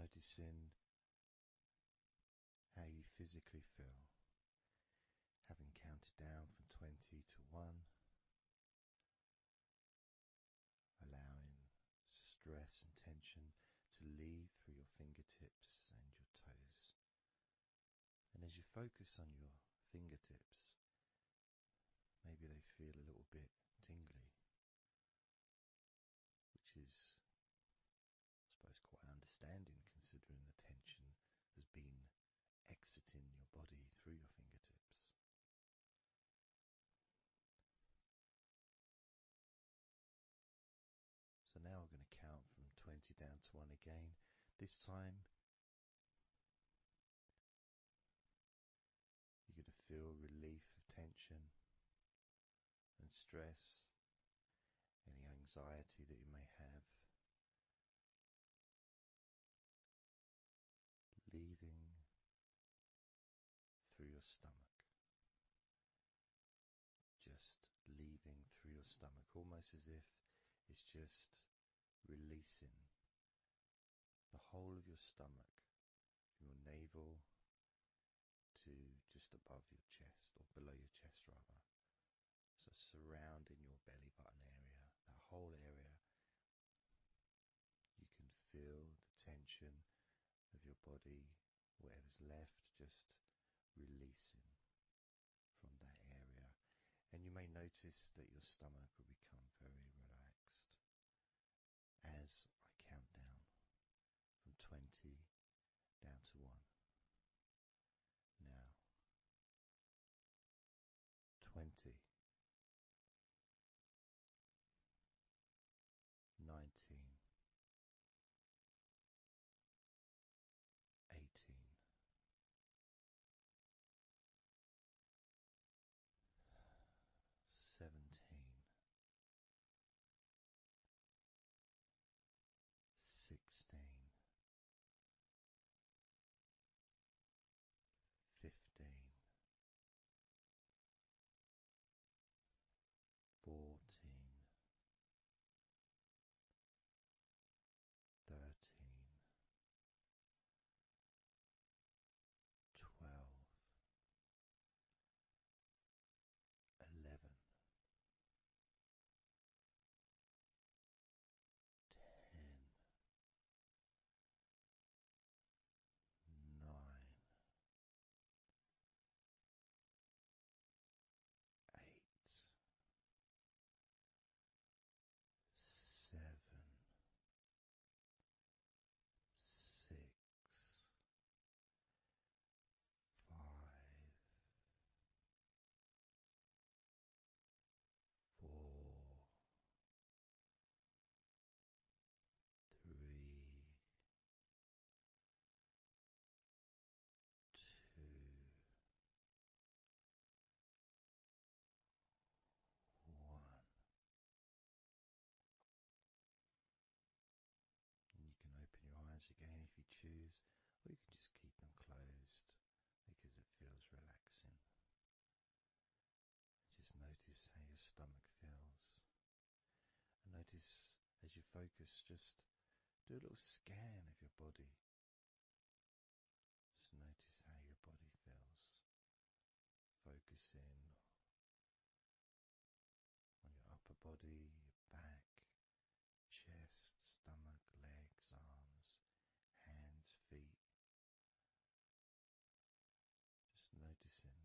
noticing how you physically feel, having counted down from 20 to 1, allowing stress and tension to leave through your fingertips and your toes. And as you focus on your fingertips, maybe they feel a little bit tingly, which is, I suppose, quite understanding considering the tension has been exiting your body through your fingertips. So now we're going to count from 20 down to 1 again. This time you're going to feel relief of tension and stress, any anxiety that you may have, leaving through your stomach. Just leaving through your stomach, almost as if it's just releasing the whole of your stomach, from your navel to just above your chest, or below your chest rather. So surrounding your belly button area, that whole area, you can feel the tension of your body, whatever's left, just releasing from that area. And you may notice that your stomach will become very relaxed as I count down from 20 down to 1. Now, 20, 19, 18, 17, 16, 15, 14, 13, 12, 11, 10, 9, 8, 7, 6, 5, 4, 3, 2, 1. And you can open your eyes again if you choose, or you can just keep them closed because it feels relaxing. Just notice how your stomach feels. And notice as you focus, just do a little scan of your body. Just notice how your body feels. Focusing on your upper body, your back, chest, stomach, legs, arms, hands, feet. Just noticing.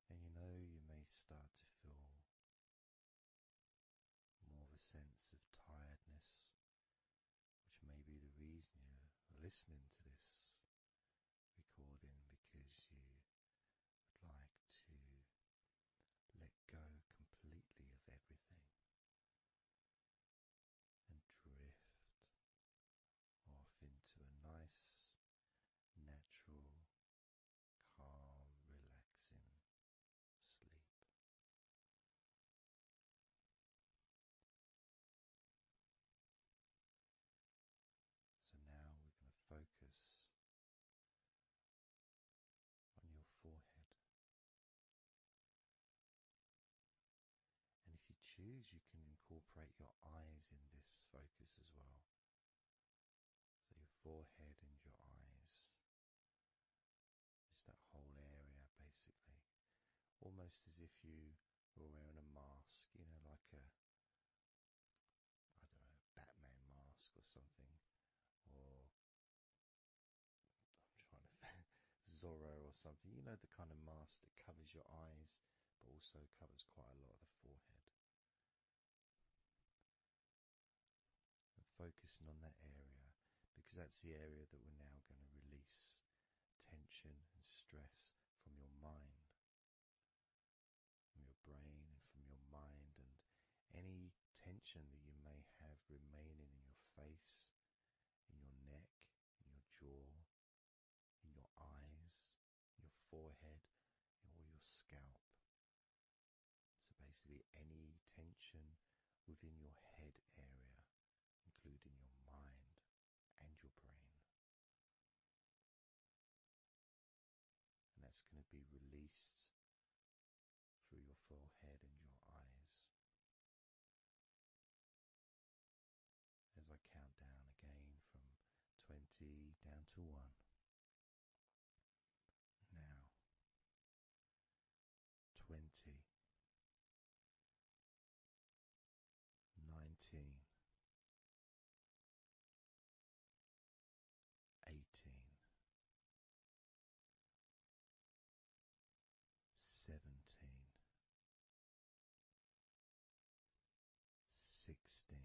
And you may start to feel more of a sense of tiredness, which may be the reason you're listening to this recording, because you would like to let go completely of everything and drift off into a nice, natural, calm, relaxing sleep. So now we're going to focus on your forehead. And if you choose, you can incorporate your eyes in this focus almost as if you were wearing a mask, like a, I don't know, Batman mask or something, or I'm trying to Zorro or something, the kind of mask that covers your eyes but also covers quite a lot of the forehead. And focusing on that area, because that's the area that we're now going to release tension and stress from your mind, from your brain and from your mind, and any tension that you may have remaining in your face, in your neck, in your jaw, in your eyes, your forehead, or your scalp. So basically any tension within your head area, including your mind and your brain. And that's going to be released through your forehead and your eyes. As I count down again from 20 down to 1. Now, 20, 19, 18, 17, 16,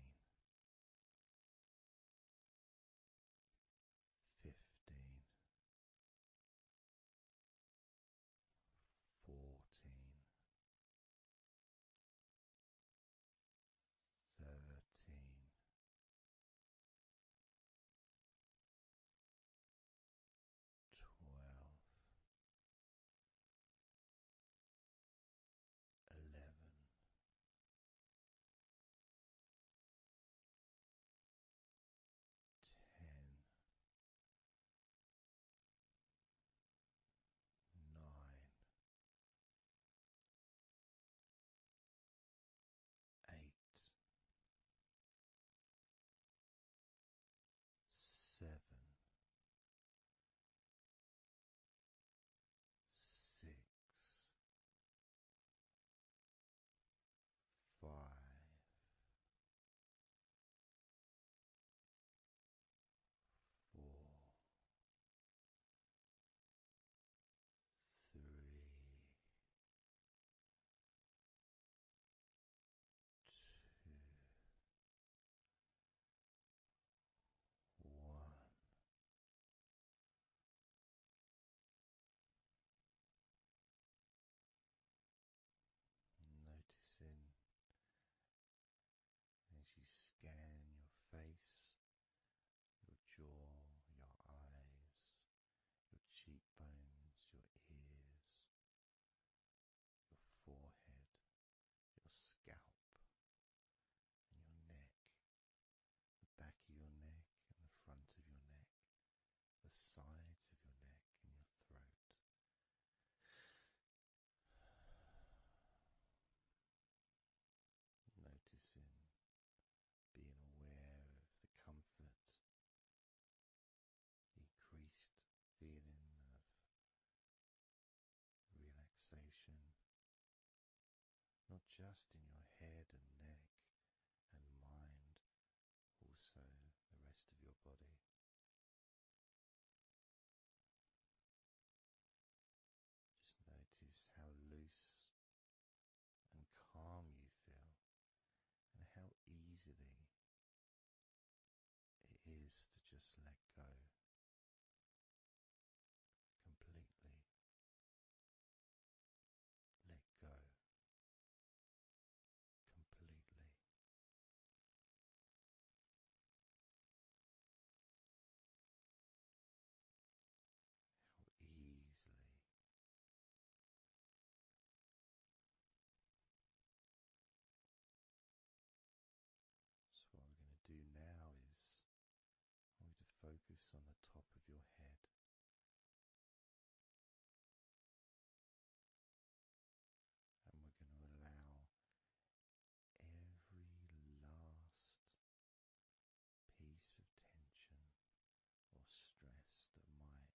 15, 14, 13, 12, 11, 10, 9, 8, 7, 6, 5, 4, 3, 2, 1. Noticing as you scan your face, your jaw, your eyes, your cheekbones, your ears, your forehead, your scalp, and your neck, the back of your neck and the front of your neck, the sides of your neck and your throat. Noticing, being aware of the comfort, increased feeling of relaxation, not just in your head and neck and mind, also the rest of your body. Just notice how loose and calm you feel, and how easily it is to just let go completely. Let go completely. How easily. So what we're going to do now is I want you to focus on the top of your head. And we're going to allow every last piece of tension or stress that might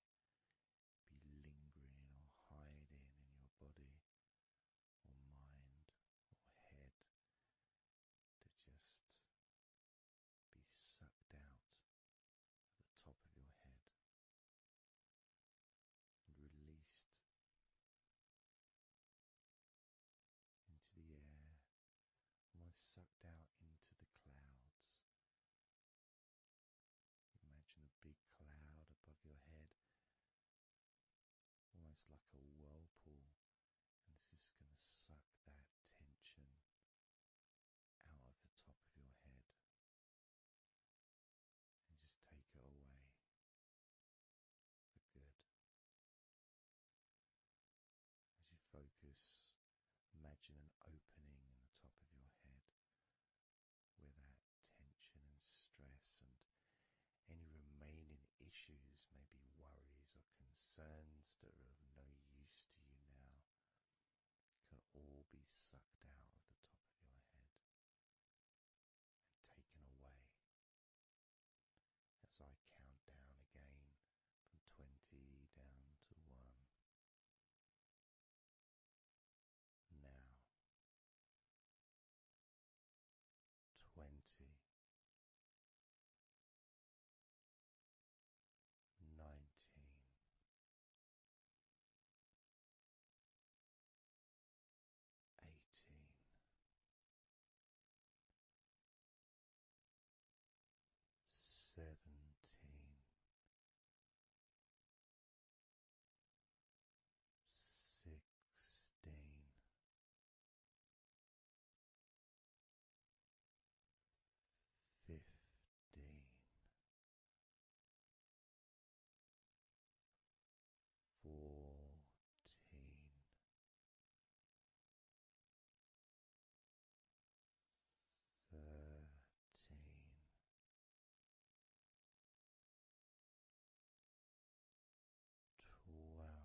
be lingering or hiding in your body imagine an opening in the top of your head where that tension and stress and any remaining issues, maybe worries or concerns that are of no use to you now, can all be sucked out of the top of your head and taken away as I count down again from 20 down to 1. Now 20, 19, 18, 17, 16, 15, 14, 13, 12, 11, 10,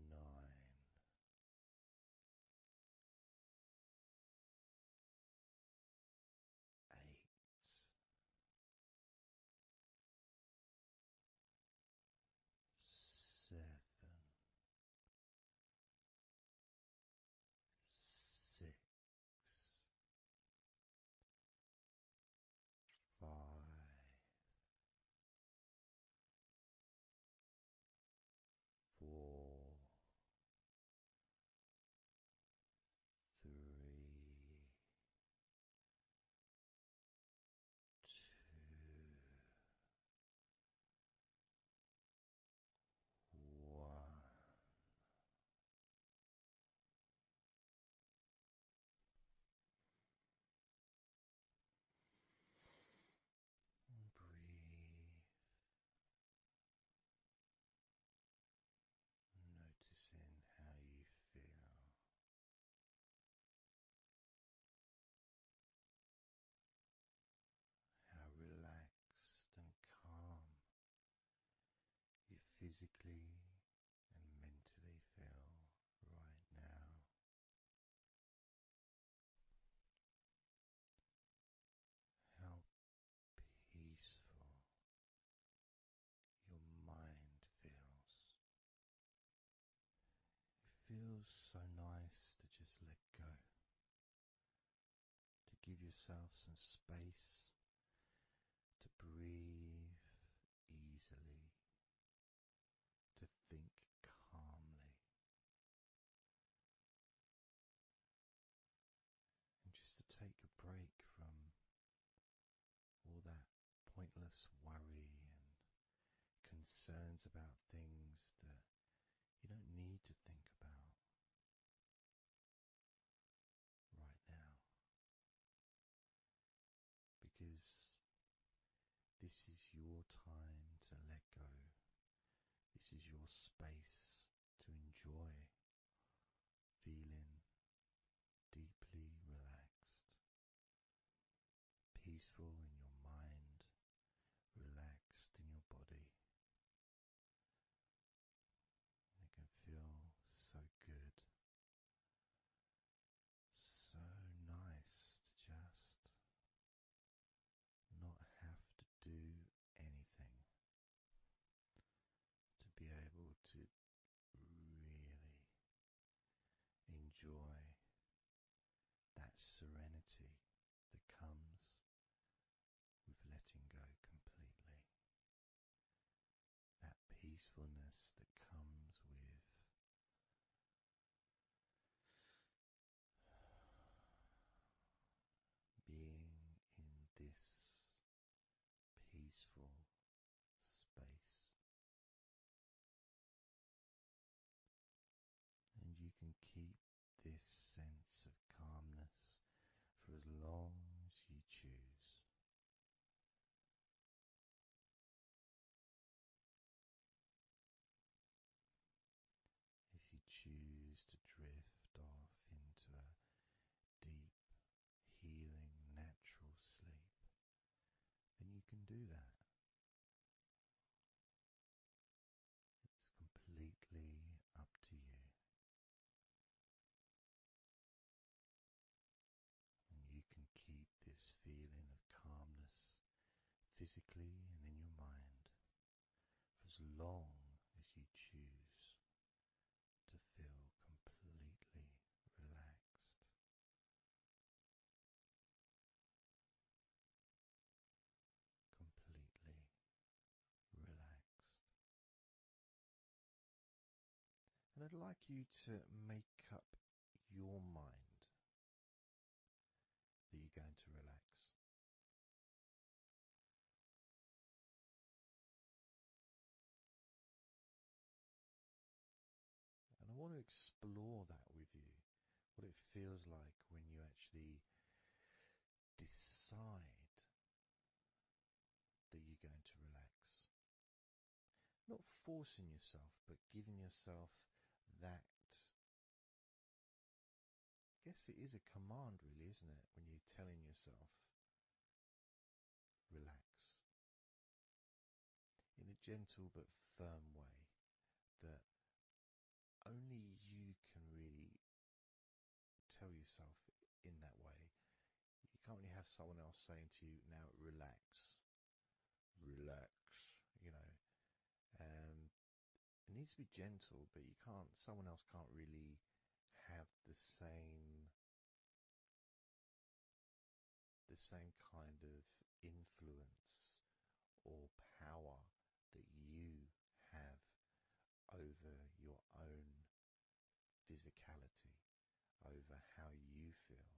9, 8, 7, 6, 5, 4, 3, 2, 1. Breathe, noticing how you feel, how relaxed and calm you physically and mentally feel right now. How peaceful your mind feels. It feels so nice to just let go, to give yourself some space to breathe easily, to think calmly, and just to take a break from all that pointless worry and concerns about things that you don't need to think about right now, because this is your time to let go. This is your space to enjoy feeling deeply relaxed, peaceful in your mind, relaxed in your body. It can feel so good, so nice to just not have to do anything, to be able to really physically and in your mind for as long as you choose to feel completely relaxed. Completely relaxed. And I'd like you to make up your mind that you're going to relax. And I want to explore that with you, what it feels like when you actually decide that you're going to relax. Not forcing yourself, but giving yourself that. I guess it is a command, really, isn't it? When you're telling yourself, relax. In a gentle but firm way that only you can really tell yourself in that way. You can't really have someone else saying to you, now relax. Relax, you know. It needs to be gentle, but someone else can't really have the same kind of influence or power that you have over your own physicality, over how you feel.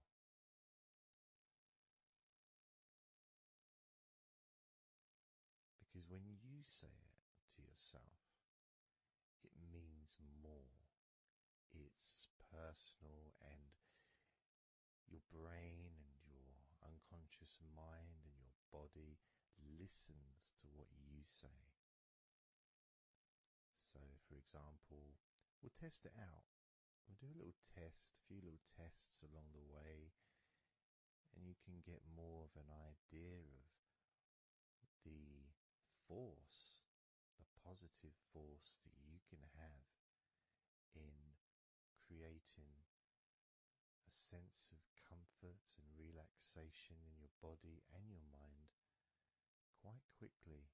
Because when you say it to yourself, it means more. It's personal, and your brain and your unconscious mind and your body listens to what you say. So, for example, we'll test it out. We'll do a little test, a few little tests along the way, and you can get more of an idea of the force, the positive force that you can have in creating a sense of comfort and relaxation in your body and your mind quite quickly,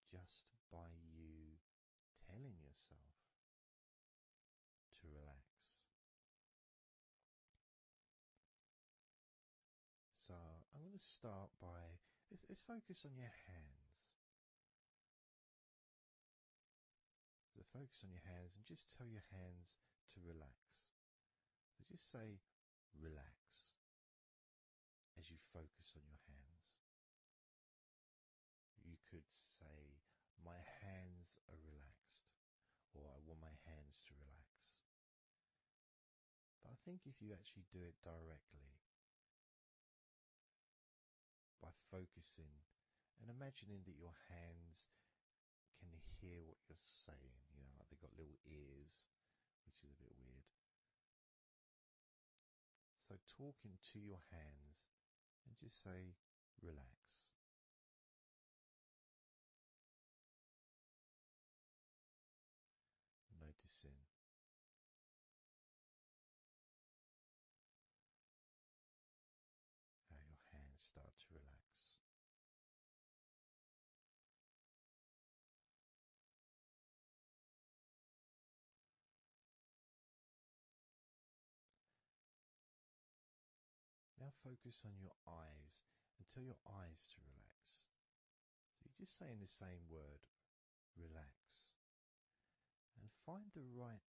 just by you telling yourself to relax. So I'm going to start by, let's focus on your hands. So focus on your hands and just tell your hands to relax. So just say relax as you focus on your hands. You could say, my hands are relaxed, or I want my hands to relax. But I think if you actually do it directly, by focusing and imagining that your hands can hear what you're saying, like they've got little ears, which is a bit weird. So talking to your hands and just say, relax. Noticing how your hands start to relax. Now focus on your eyes and tell your eyes to relax. So you're just saying the same word, relax. And find the right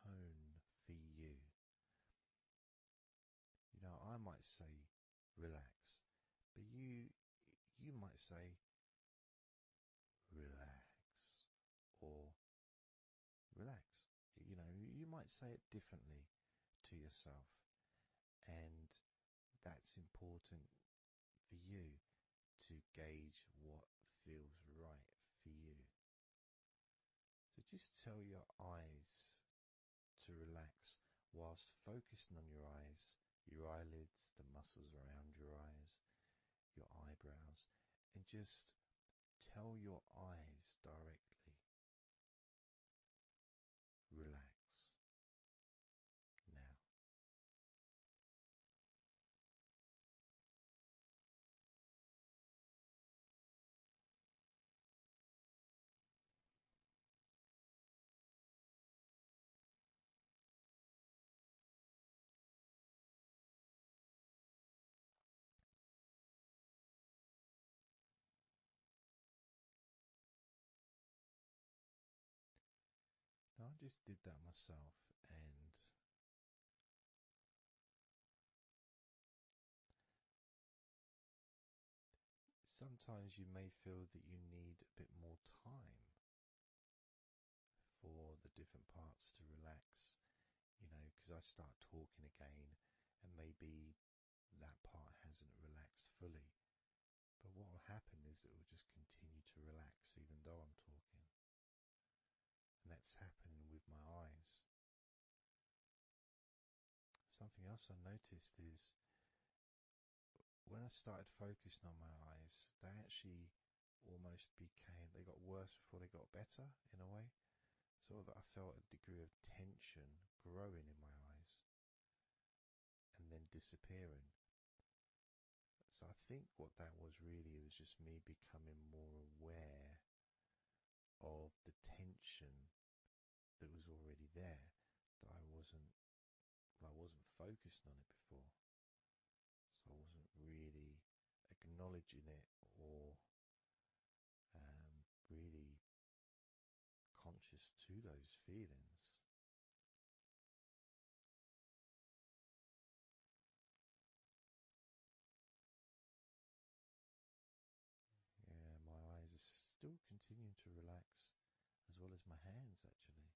tone for you. I might say relax, but you might say relax or relax. You might say it differently to yourself, and that's important for you to gauge what feels right for you. So just tell your eyes to relax whilst focusing on your eyes, your eyelids, the muscles around your eyes, your eyebrows, and just tell your eyes directly, relax now. just did that myself, and sometimes you may feel that you need a bit more time for the different parts to relax, because I start talking again and maybe that part hasn't relaxed fully. But what will happen is it will just continue to relax even though I'm talking. And that's happening with my eyes. Something else I noticed is when I started focusing on my eyes, they actually they got worse before they got better in a way. Sort of, I felt a degree of tension growing in my eyes and then disappearing. So I think what that was really was just me becoming more aware of the tension that was already there, that I wasn't focused on it before. So I wasn't really acknowledging it or really conscious to those feelings. Yeah, my eyes are still continuing to relax, as well as my hands actually.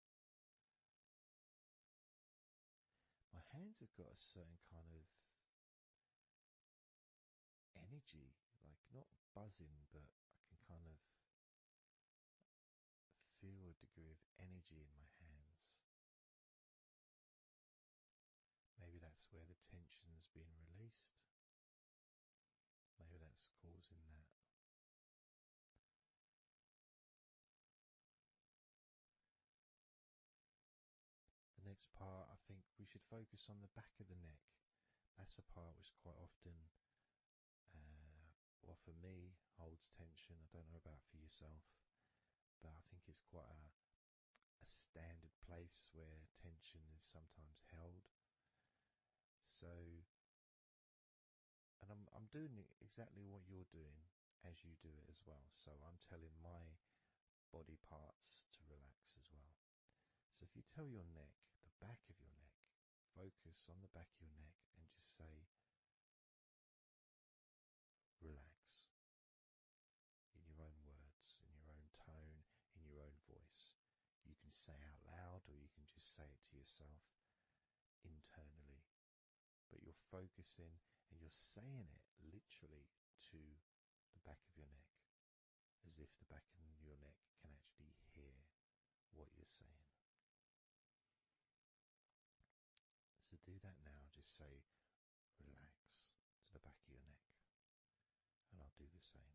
My hands have got a certain kind of energy, like not buzzing, but I can kind of feel a degree of energy in my hands. Maybe that's where the tension's being released. Maybe that's causing that. The next part, I think we should focus on the back of the neck. That's a part which quite often, well for me, holds tension. I don't know about for yourself, but I think it's quite a standard place where tension is sometimes held. So, and I'm doing exactly what you're doing as you do it as well. So I'm telling my body parts to relax as well. So if you tell your neck, the back of your neck, focus on the back of your neck and just say, relax, in your own words, in your own tone, in your own voice. You can say out loud or you can just say it to yourself internally. But you're focusing and you're saying it literally to the back of your neck, as if the back of your neck can actually hear what you're saying. So do that now, just say relax to the back of your neck, and I'll do the same.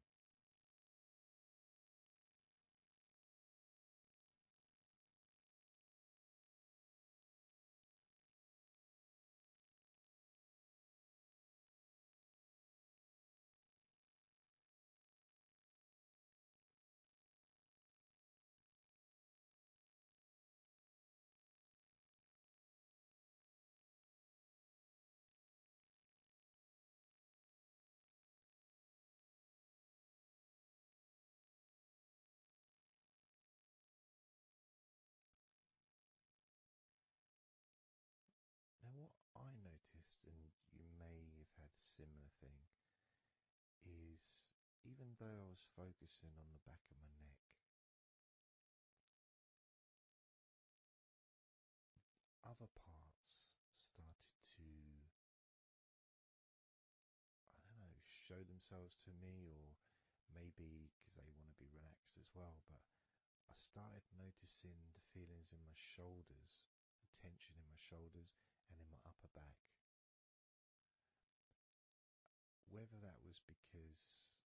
Now what I noticed, and you may have had a similar thing, is even though I was focusing on the back of my neck, other parts started to, I don't know, show themselves to me, or maybe because they want to be relaxed as well, but I started noticing the feelings in my shoulders, the tension in my shoulders and in my upper back. Whether that was because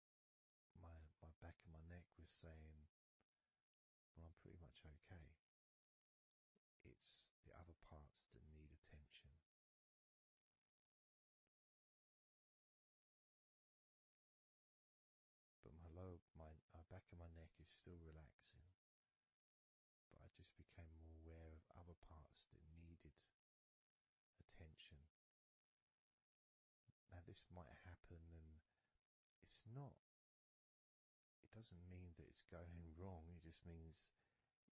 my back of my neck was saying, well, I'm pretty much okay. It's the other parts that need attention. But my back of my neck is still relaxing. But I just became more aware of other parts that needed attention. Now this might happen, and it doesn't mean that it's going wrong. It just means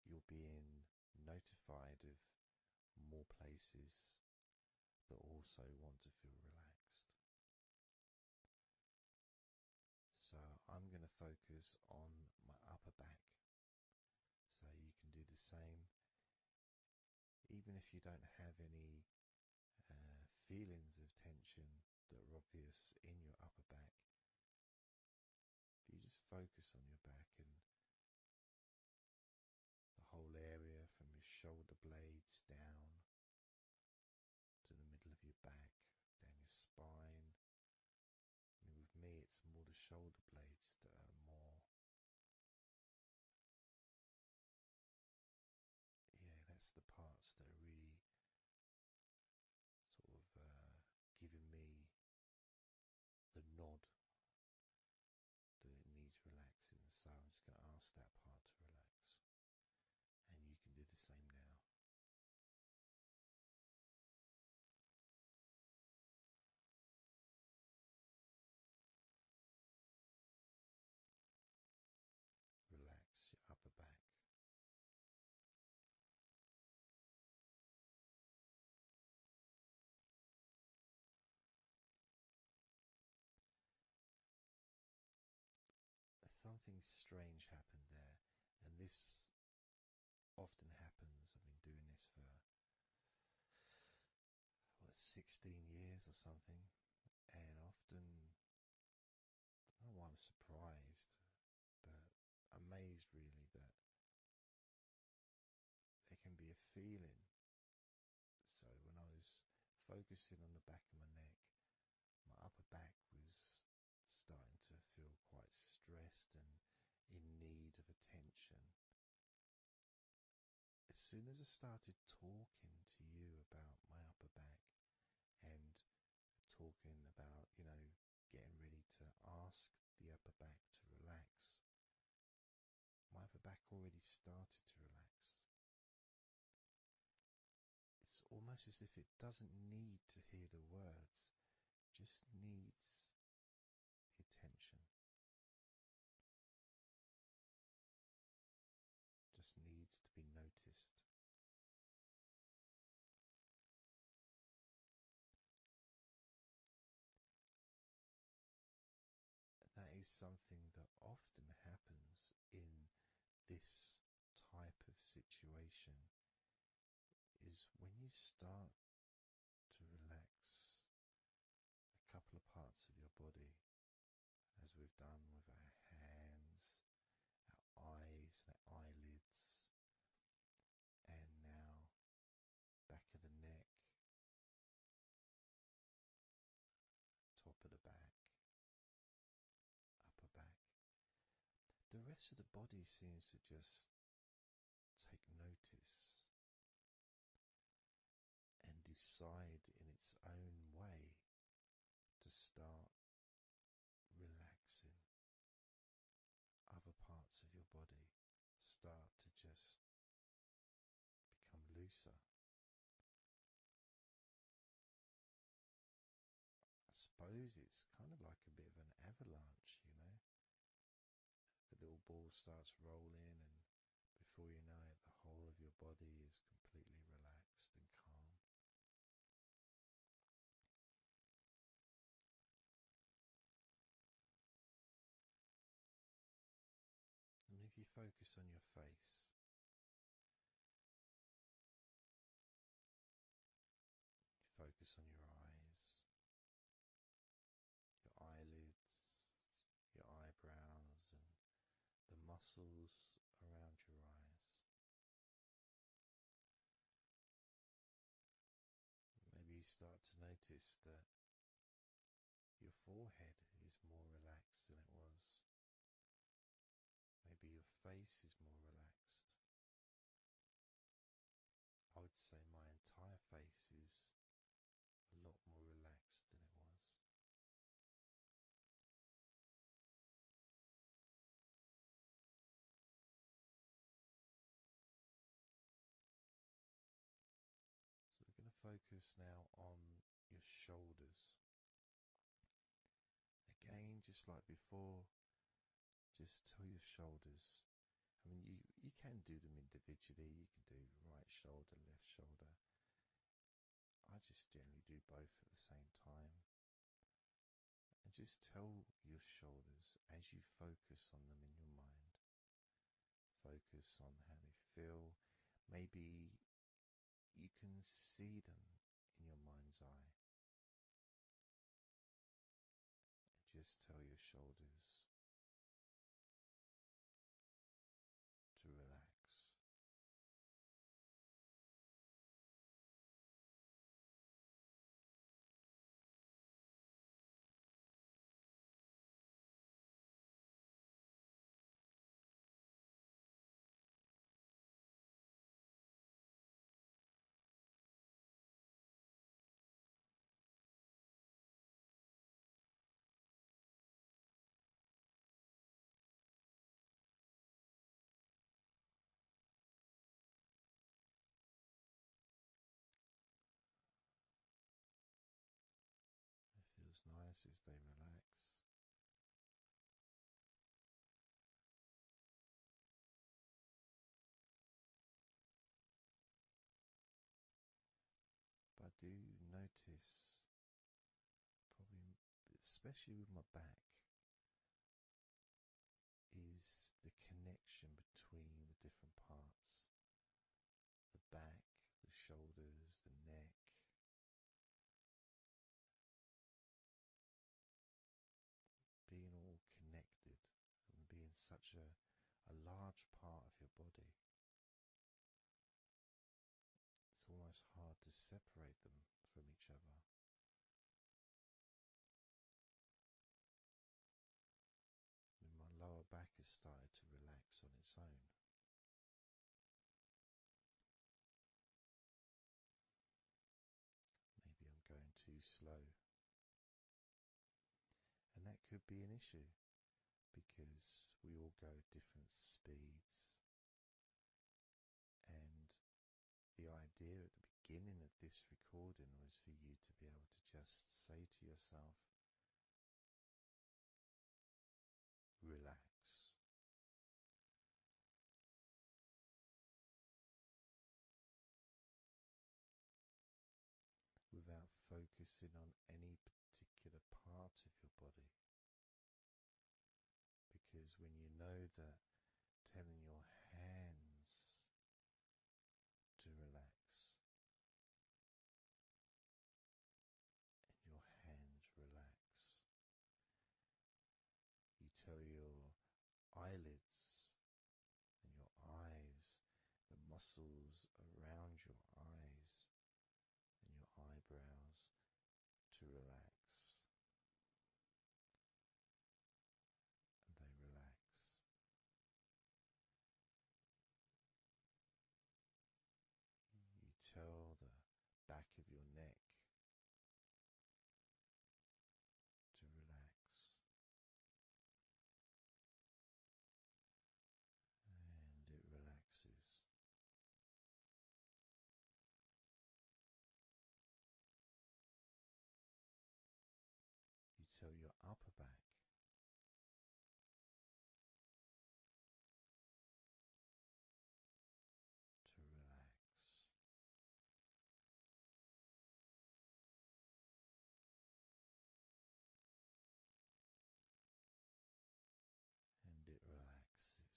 you're being notified of more places that also want to feel relaxed. So I'm going to focus on my upper back, so you can do the same. Even if you don't have any feelings of tension that are obvious in your upper back, if you just focus on your back and the whole area from your shoulder blades down to the middle of your back, down your spine. I mean, with me, it's more the shoulder blades that are more, that's the parts that are really sort of giving me the nod that it needs relaxing. So I'm just going to ask that part to relax. And you can do the same now. Relax your upper back. Something strange happened there, and this often happens. I've been doing this for 16 years or something, and often, I don't know why I'm surprised, but amazed really that there can be a feeling. So when I was focusing on the back of my neck, my upper back was starting to feel quite stressed and in need of attention. As soon as I started talking to you about my upper back and talking about, getting ready to ask the upper back to relax, my upper back already started to relax. It's almost as if it doesn't need to hear the words, just needs the attention. Just needs to be noticed. That is something that often happens in this type of situation, is when you start to relax a couple of parts of your body, as we've done with our hands, our eyes and our eyelids, and now back of the neck, top of the back, upper back. The rest of the body seems to just take notice and decide in its own way to start relaxing. Other parts of your body start to just become looser. I suppose it's kind of like a bit of an avalanche, The little ball starts rolling, and before you know it, the whole of your body is completely relaxed and calm. And if you focus on your face, you focus on your eyes, your eyelids, your eyebrows, and the muscles around your eyes. Maybe you start to notice that your forehead is more relaxed than it was. Maybe your face is more relaxed. I would say my entire face is a lot more relaxed than it was. So we're going to focus now on your shoulders. Again, just like before, just tell your shoulders I mean, you can do them individually. You can do right shoulder, left shoulder. I just generally do both at the same time. And just tell your shoulders as you focus on them in your mind. Focus on how they feel. Maybe you can see them in your mind's eye. Just tell your shoulders to relax. It feels nice as they relax. But I do notice, probably especially with my back, is the connection between the different parts. The back, the shoulders, the neck. Being all connected and being such a large part of your body. It's almost hard to separate them from each other. And my lower back has started to relax on its own. Maybe I'm going too slow. And that could be an issue because we all go at different speeds. And the idea at the beginning of this recording was for you to be able to just say to yourself, relax. Without focusing on any particular part of your body. Because when you know that telling your hands to relax and your hands relax, you tell your eyelids and your eyes, the muscles around your eyes and your eyebrows to relax, and they relax. You tell the back of your neck to relax, and it relaxes. You tell your upper back to relax, and it relaxes.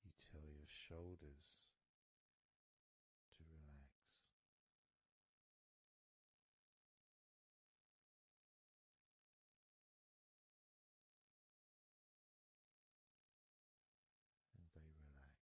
You tell your shoulders to relax, and they relax.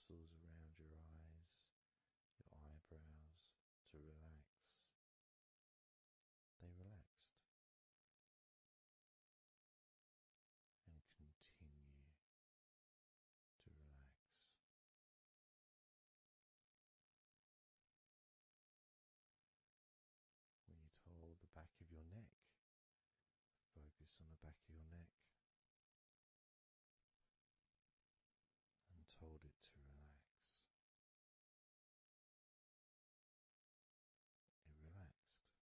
muscles around your eyes, your eyebrows to relax. They relaxed and continue to relax. When you told the back of your neck, focus on the back of your neck and told it to relax. It relaxed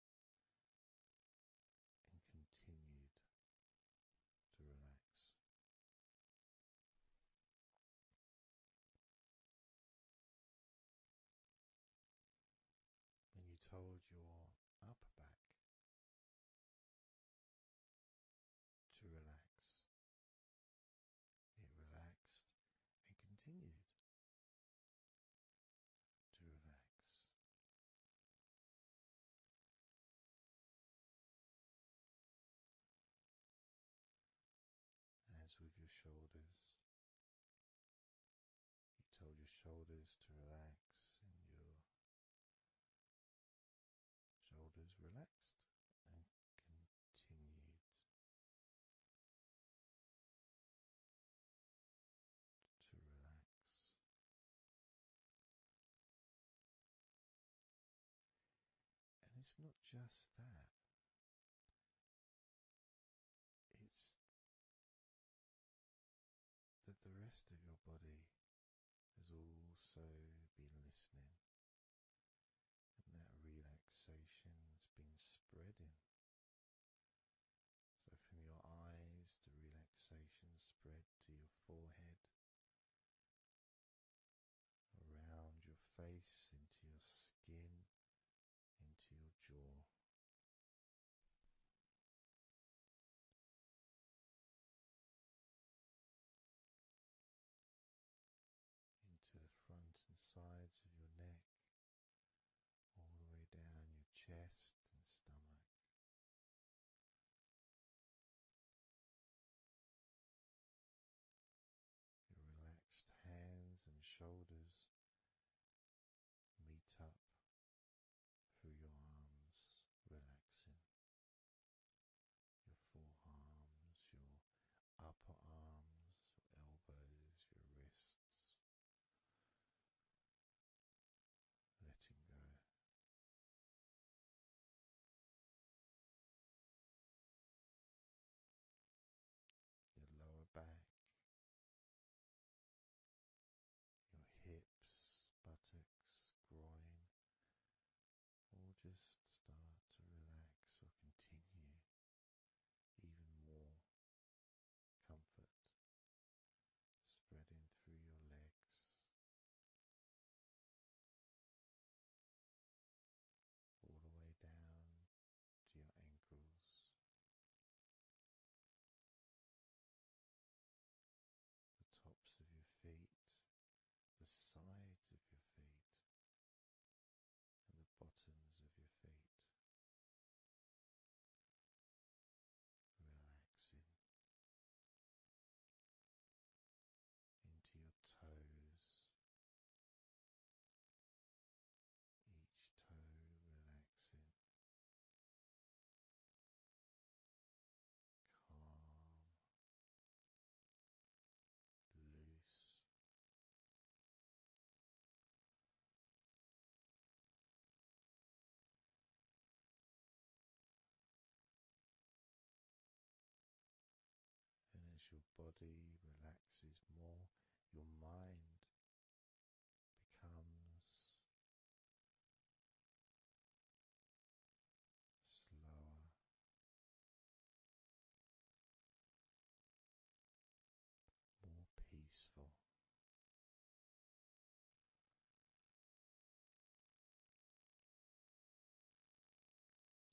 and continued to relax. When you told your upper back to relax, it relaxed and continued to relax. As with your shoulders, you told your shoulders to relax and your shoulders relaxed and continued to relax. And it's not just that, it's that the rest of your body has also been listening, and that relaxation has been spreading. So from your eyes, the relaxation spread to your forehead, around your face, into your skin, into your jaw. Into the front and sides of your neck, all the way down your chest and stomach. Your relaxed hands and shoulders meet up through your arms, relaxing. Your forearms, your upper arms, your elbows, your wrists. Letting go. Your lower back, your hips, buttocks, groin, all just start to relax or continue. Even more comfort spreading through your legs, all the way down to your ankles, the tops of your feet, the sides of your feet, and the bottoms of your feet. Relaxing into your toes, each toe relaxing, calm, loose. And as your body relaxes more, your mind becomes slower, more peaceful,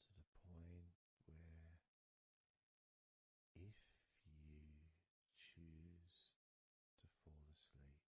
to the point where if you choose to fall asleep,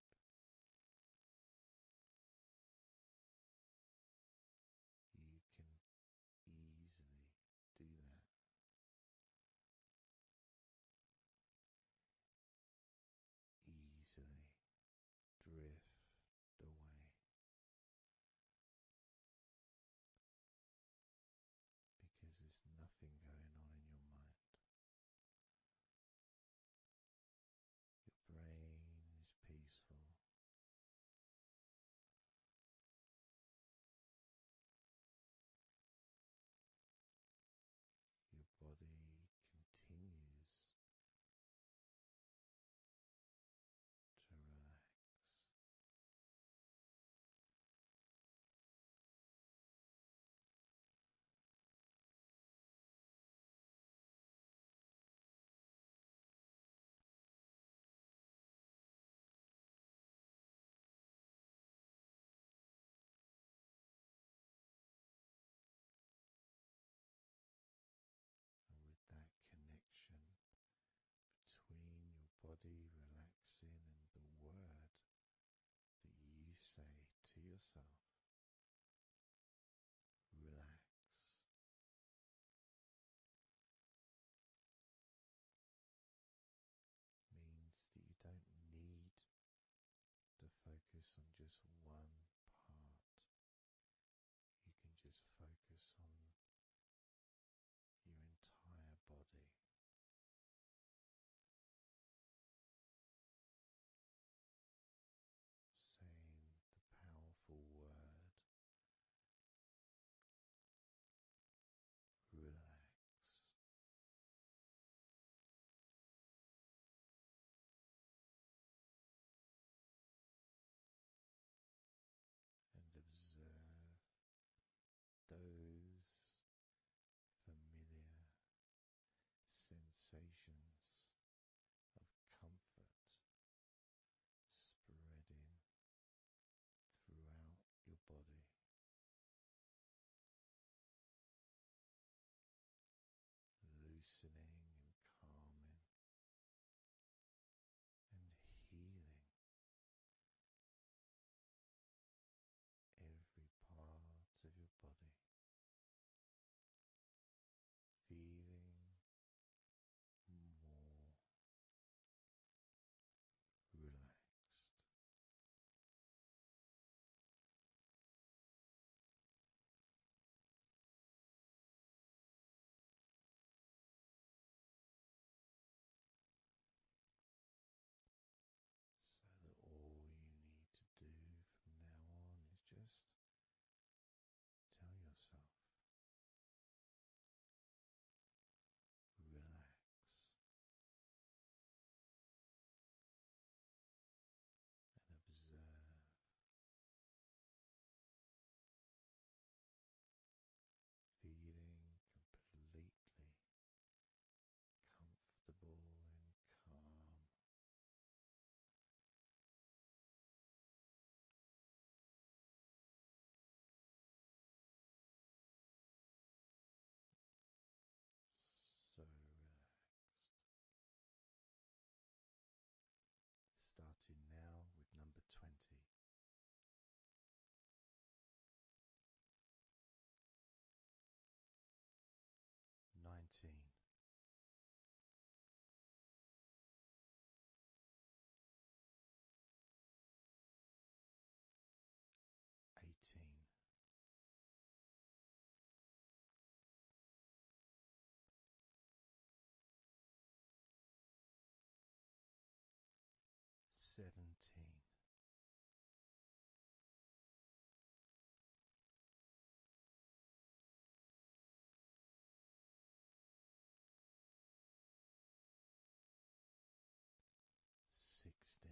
17. 16.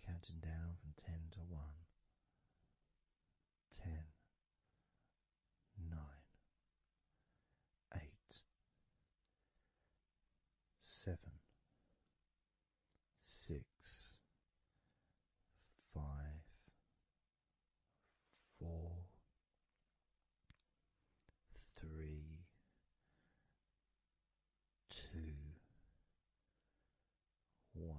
counting down from 10 to 1. 10, 9, 8, 7, 6, 5, 4, 3, 2, 1.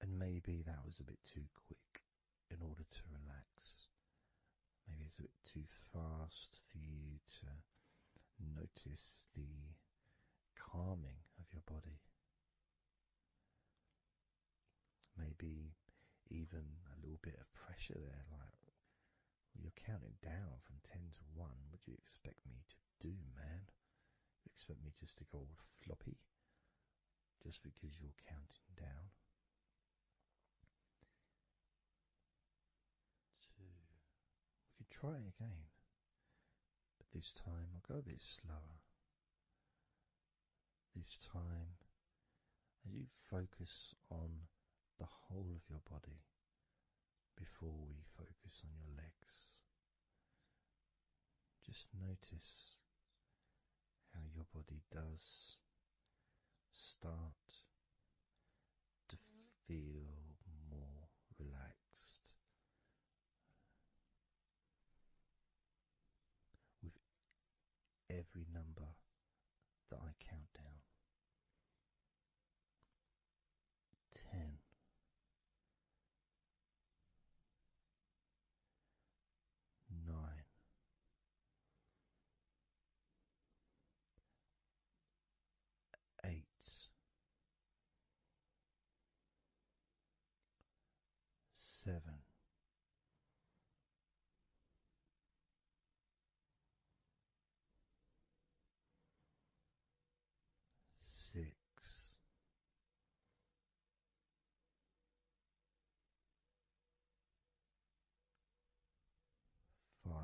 And maybe that was a bit too quick in order to relax. Maybe it's a bit too fast for you to notice the calming of your body. Maybe even a little bit of pressure there, like you're counting down from 10 to 1. What do you expect me to do, man? You expect me just to go all floppy just because you're counting down? 2. We could try again, but this time I'll go a bit slower. This time, as you focus on the whole of your body before we focus on your legs, just notice how your body does start to feel more relaxed with every number that I count down. 10, 9, 8, 7, 6, 5,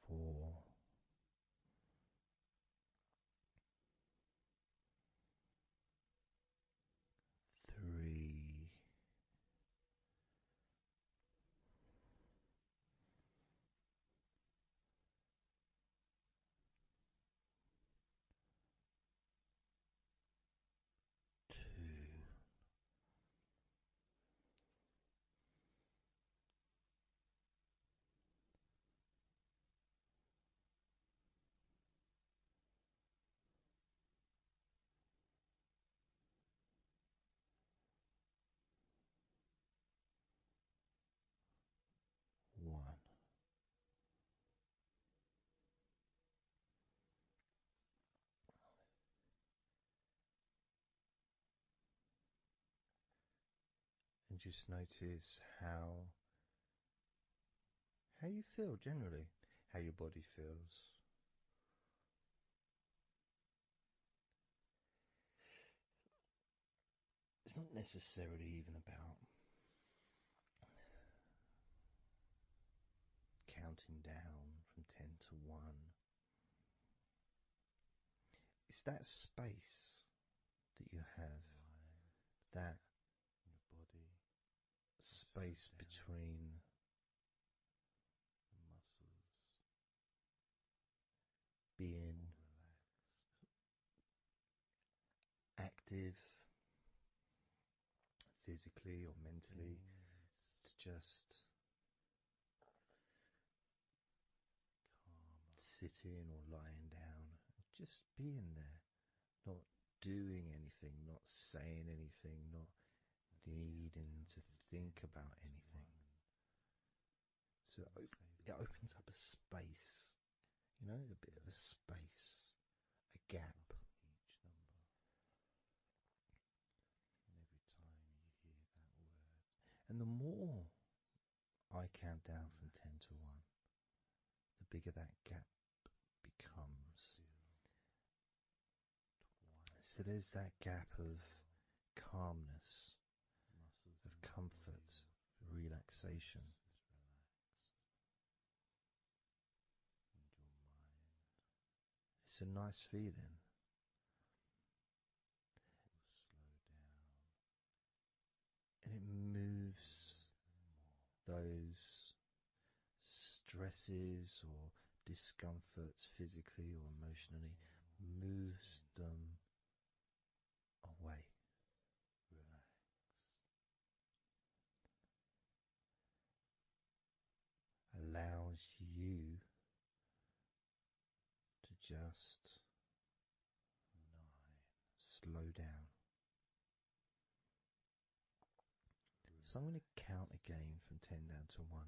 4, 3, 2, 1. And just notice how you feel generally, how your body feels. It's not necessarily even about counting down from 10 to 1. It's that space that you have, that your body, space between the muscles, being active physically or mentally, to just sitting or lying down, just being there, not doing anything, not saying anything, not needing to think about anything. So it opens up a space, a bit of a space, a gap. And the more I count down from 10 to 1, the bigger that gap there's that gap of calmness, of comfort, relaxation. It's a nice feeling. And it moves those stresses or discomforts physically or emotionally, moves them away. Allows you to just slow down. So I'm going to count again from 10 down to 1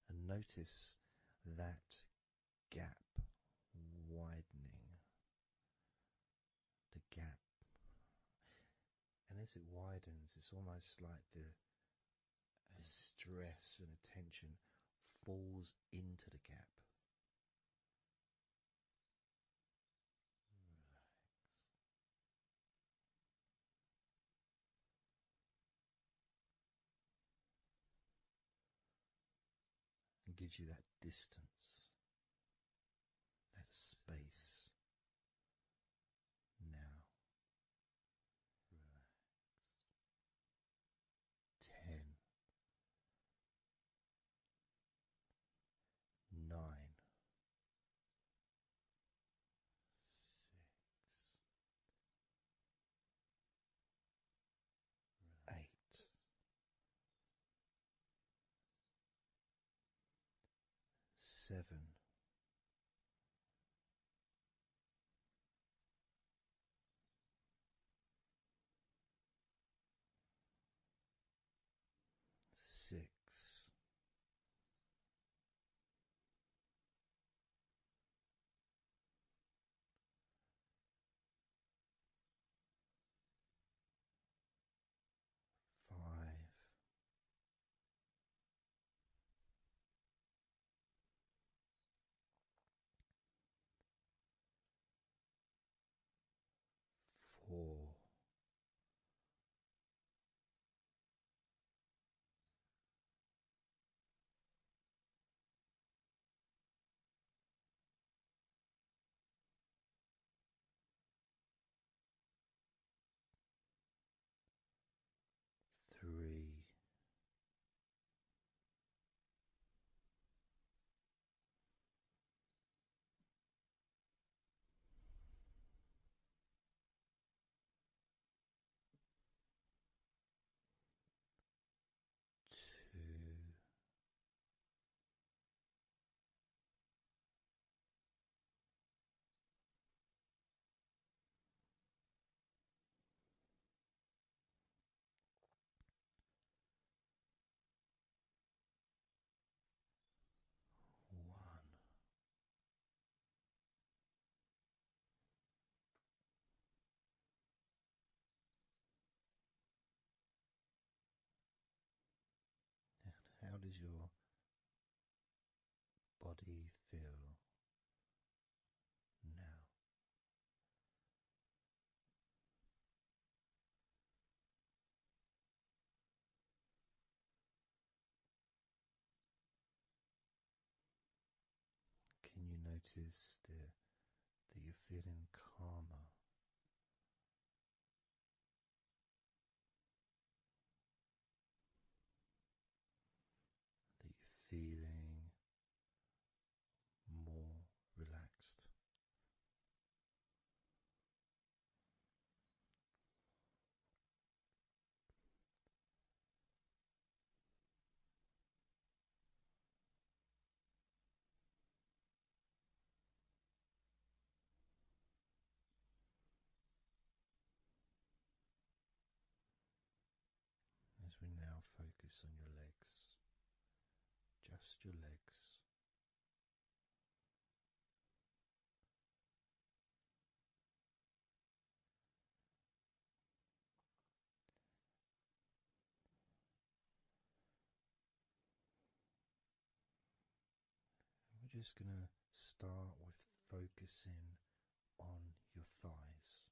and notice that gap widening. The gap. And as it widens, it's almost like the stress and attention falls into the gap. And gives you that distance, that space. Now, relax. 10, 9, 6, 8, 7, 6, 5, 4, 3, 2, 1. How does your body feel now? Can you notice that you're feeling calmer? That you're feeling more relaxed? As we now focus on your legs, just your legs. We're just going to start with focusing on your thighs.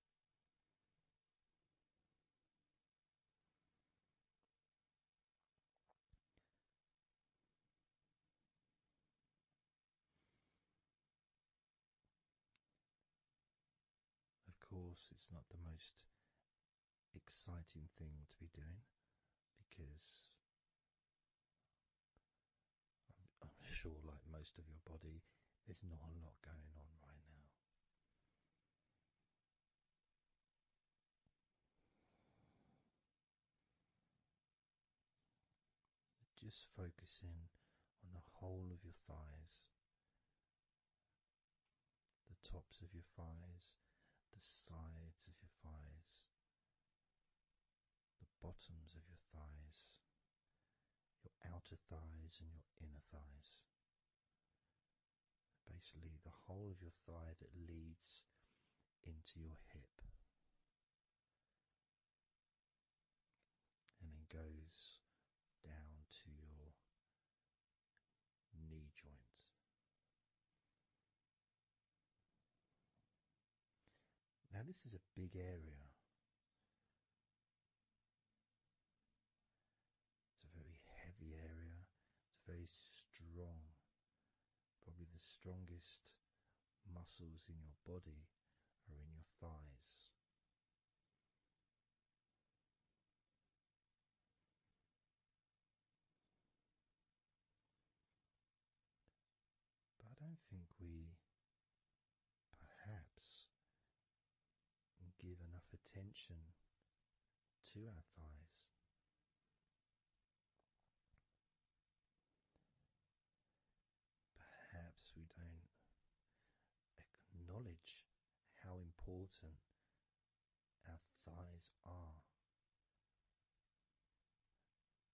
course, it's not the most exciting thing to be doing because I'm sure, like most of your body, there's not a lot going on right now. Just focusing on the whole of your thighs, the tops of your thighs, the sides of your thighs, the bottoms of your thighs, your outer thighs and your inner thighs. Basically, the whole of your thigh that leads into your hip and then goes down to your knee joint. Now, this is a big area. It's a very heavy area. It's very strong. Probably the strongest muscles in your body are in your thighs. But I don't think we perhaps give enough attention to our thighs. Perhaps we don't acknowledge how important our thighs are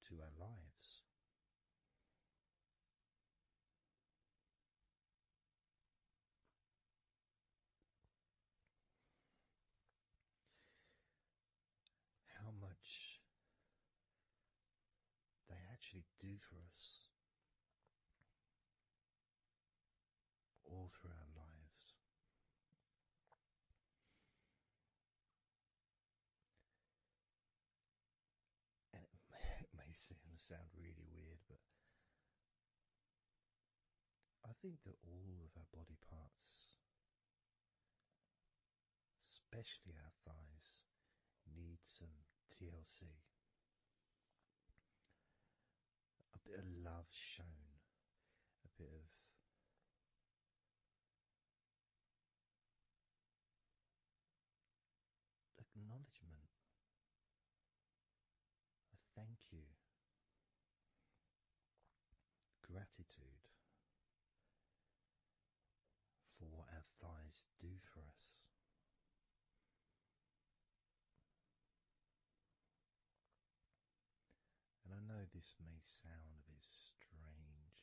to our lives. How much they actually do for us all through our lives. And it may sound really weird, but I think that all of our body parts, especially our thighs, need some TLC. A bit of love shown, a bit of acknowledgement, a thank you, gratitude for what our thighs do for us. And I know this may sound a bit strange.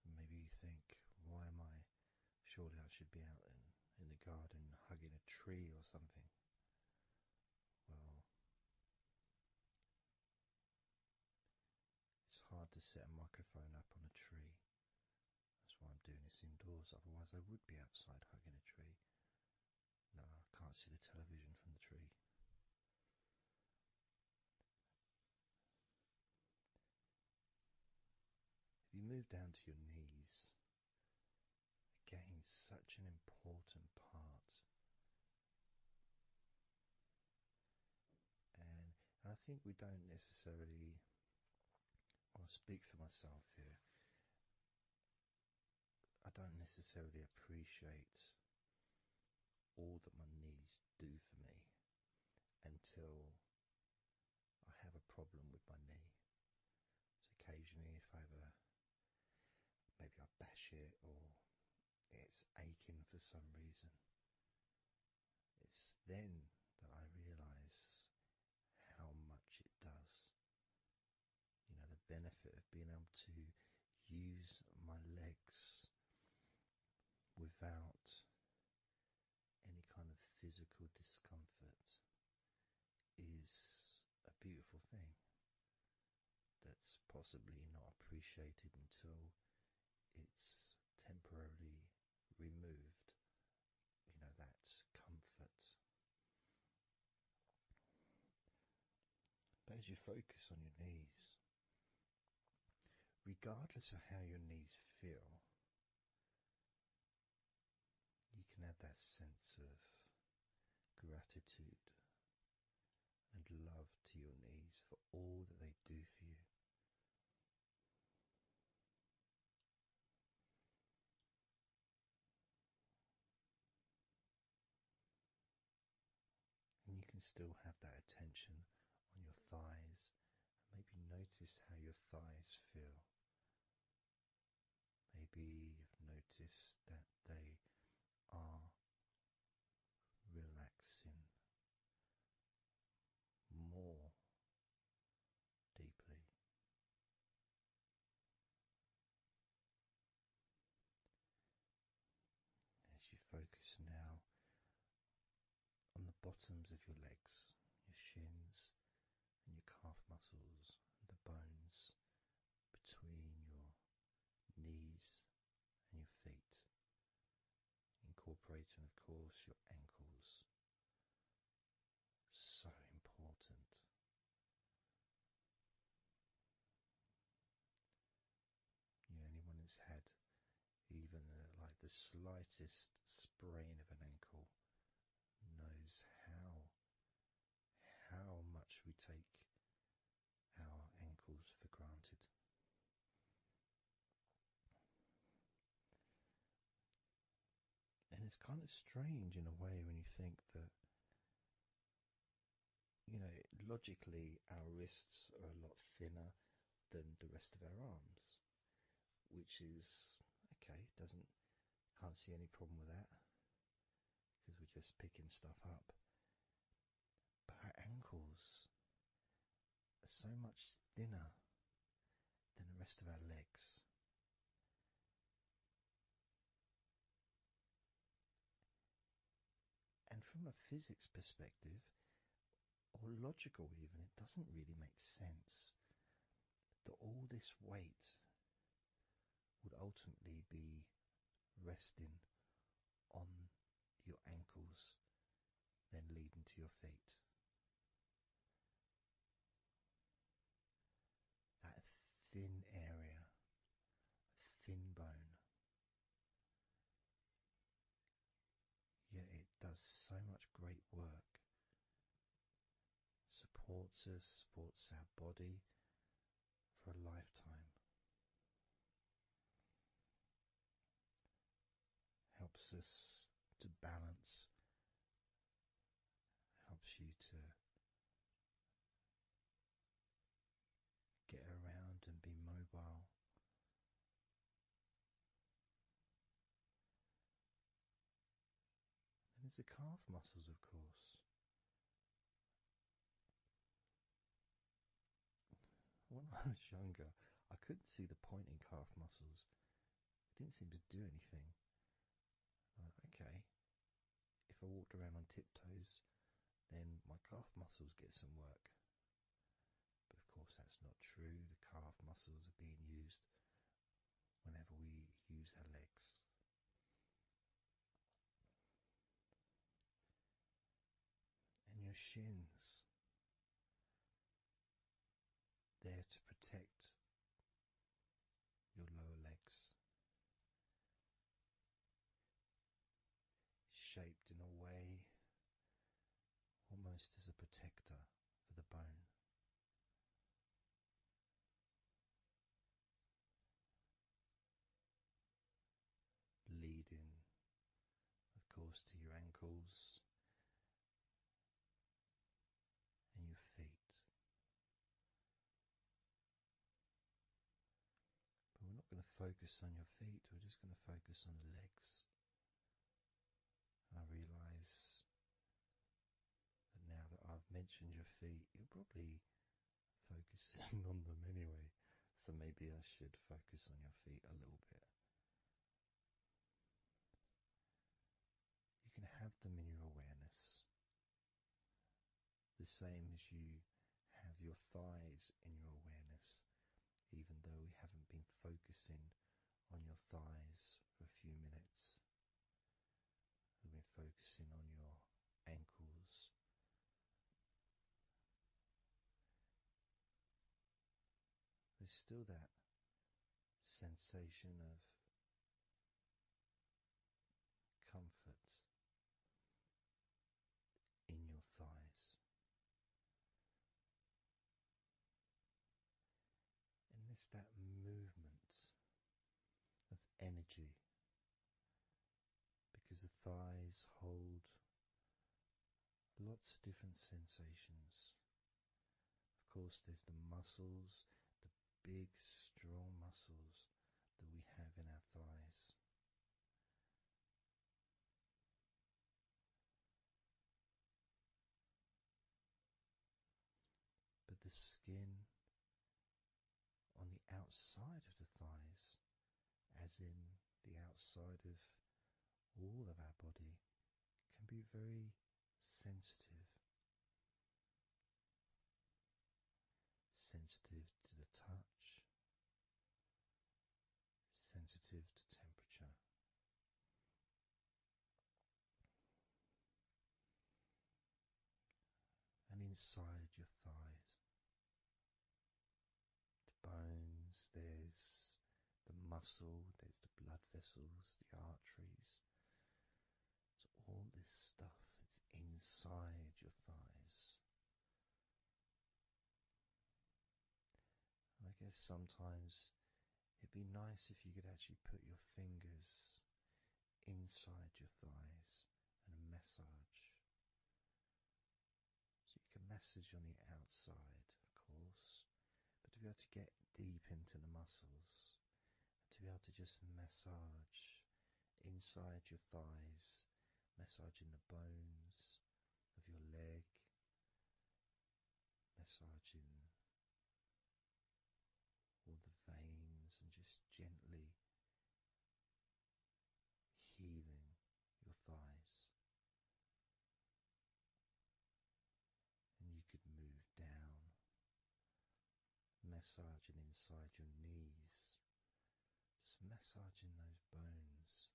Maybe you think, why am I? Surely I should be out in the garden hugging a tree or something. Well, it's hard to set a microphone up on a tree. That's why I'm doing this indoors. Otherwise I would be outside hugging a tree. No, I can't see the television from the tree. If you move down to your knees, again, such an important part. And I think we don't necessarily, I'll speak for myself here, I don't necessarily appreciate all that my knees do for me until I have a problem with my knee. So occasionally if I have maybe I bash it or it's aching for some reason, it's then that I realise how much it does. You know, the benefit of being able to use my legs without any kind of physical discomfort is a beautiful thing that's possibly not appreciated until it's temporarily removed, you know, that comfort. But as you focus on your knees, regardless of how your knees feel, you can have that sense of gratitude and love to your knees for all that they do for you. And you can still have that attention on your thighs, and maybe notice how your thighs feel. Maybe you've noticed that they are relaxing more deeply. As you focus now on the bottoms of your legs, your shins and your calf muscles, and the bones between your knees and your feet, incorporating of course your ankles. So important. Anyone that's had even like the slightest sprain of an ankle knows how much we take our ankles for granted. And it's kind of strange in a way when you think that, logically our wrists are a lot thinner than the rest of our arms, which is okay, can't see any problem with that, because we're just picking stuff up. But our ankles are so much thinner than the rest of our legs. And from a physics perspective, or logical even, it doesn't really make sense that all this weight would ultimately be resting on your ankles, then leading to your feet. That thin area, thin bone, yet it does so much great work. Supports us, supports our body for a lifetime. Helps us to balance, helps you to get around and be mobile. And there's the calf muscles, of course. When I was younger, I couldn't see the point in calf muscles. It didn't seem to do anything. Okay, if I walked around on tiptoes, then my calf muscles get some work. But of course that's not true. The calf muscles are being used whenever we use our legs. And your shins, there to protect your lower legs. Shaped in a way almost as a protector for the bone. Leading, of course, to your ankles and your feet. But we're not going to focus on your feet, we're just going to focus on the legs. I realise that now that I've mentioned your feet, you're probably focusing on them anyway, so maybe I should focus on your feet a little bit. You can have them in your awareness, the same as you have your thighs in your awareness, even though we haven't been focusing on your thighs for a few minutes. We've been focusing on your ankles, there's still that sensation of comfort lots of different sensations. Of course, there's the muscles, the big, strong muscles that we have in our thighs. But the skin on the outside of the thighs, as in the outside of all of our body, can be very sensitive. Sensitive to the touch, sensitive to temperature. And inside your thighs, the bones, there's the muscle, there's the blood vessels, the arteries. So all this stuff, it's inside your thighs. And I guess sometimes it'd be nice if you could actually put your fingers inside your thighs and massage. So you can massage on the outside, of course, but to be able to get deep into the muscles, to be able to just massage inside your thighs, massaging the bones of your leg, massaging all the veins, and just gently healing your thighs. And you could move down, massaging inside your knees, just massaging those bones,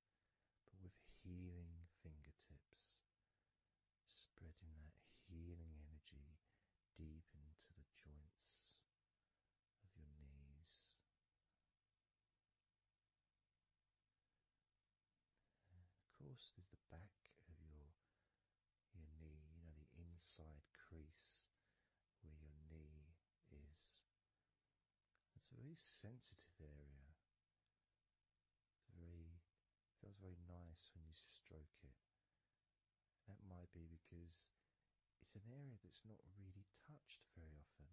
but with healing fingertips, spreading that healing energy deep into the joints of your knees. And of course, there's the back of your knee, the inside crease where your knee is. It's a very sensitive area. Feels very nice when you stroke it. That might be because it's an area that's not really touched very often.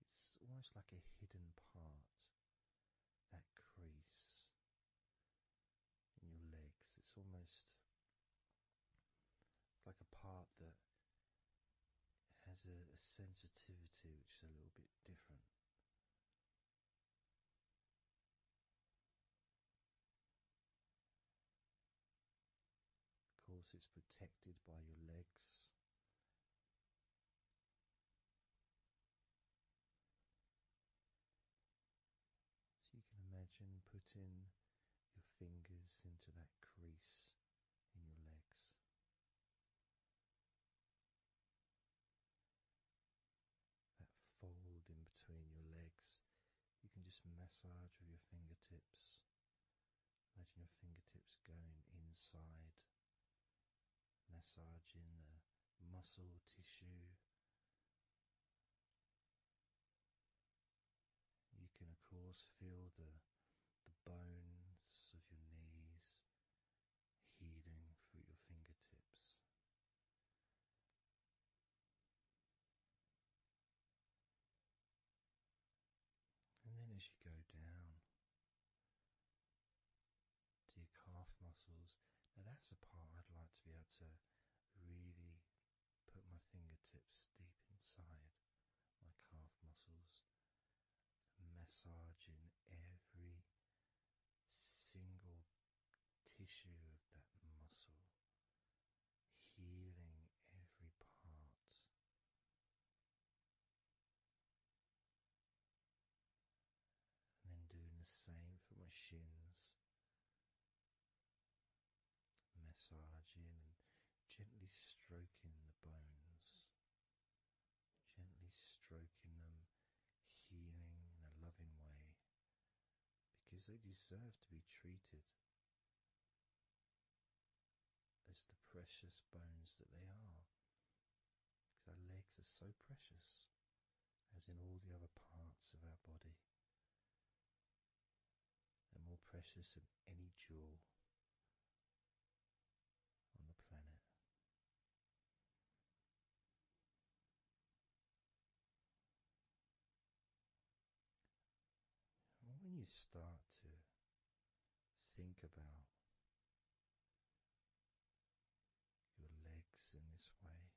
It's almost like a hidden part, that crease in your legs. It's almost like a part that has a sensitivity which is a little bit different. Of course, it's protected by your legs. So you can imagine putting your fingers into that crease in your legs. That fold in between your legs, you can just massage with your fingertips. Imagine your fingertips going inside, massaging the muscle tissue. You can of course feel the bones of your knees healing through your fingertips. And then as you go down to your calf muscles, now that's a part I'd like to be able to really put my fingertips deep inside my calf muscles, massaging every single tissue of that muscle, healing every part. And then doing the same for my shins, massaging and gently stroking the bones, gently stroking them, healing in a loving way, because they deserve to be treated as the precious bones that they are, because our legs are so precious, as in all the other parts of our body. They're more precious than any jewel on the planet. you start to think about your legs in this way,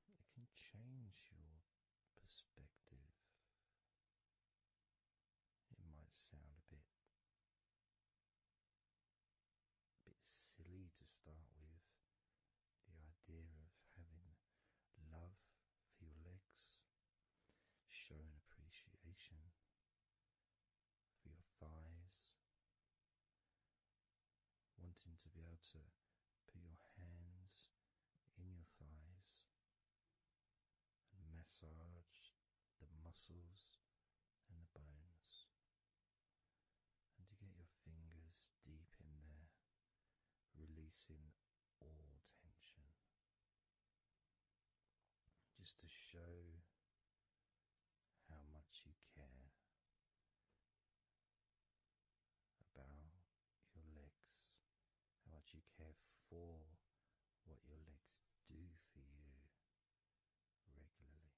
it can change your perspective. It might sound a bit silly to start with, the idea of having love for your legs, showing appreciation for your thighs, wanting to be able to put your hands in your thighs and massage the muscles and the bones, and to get your fingers deep in there, releasing all tension, just to show how much you care about your legs, how much you care for what your legs do for you regularly.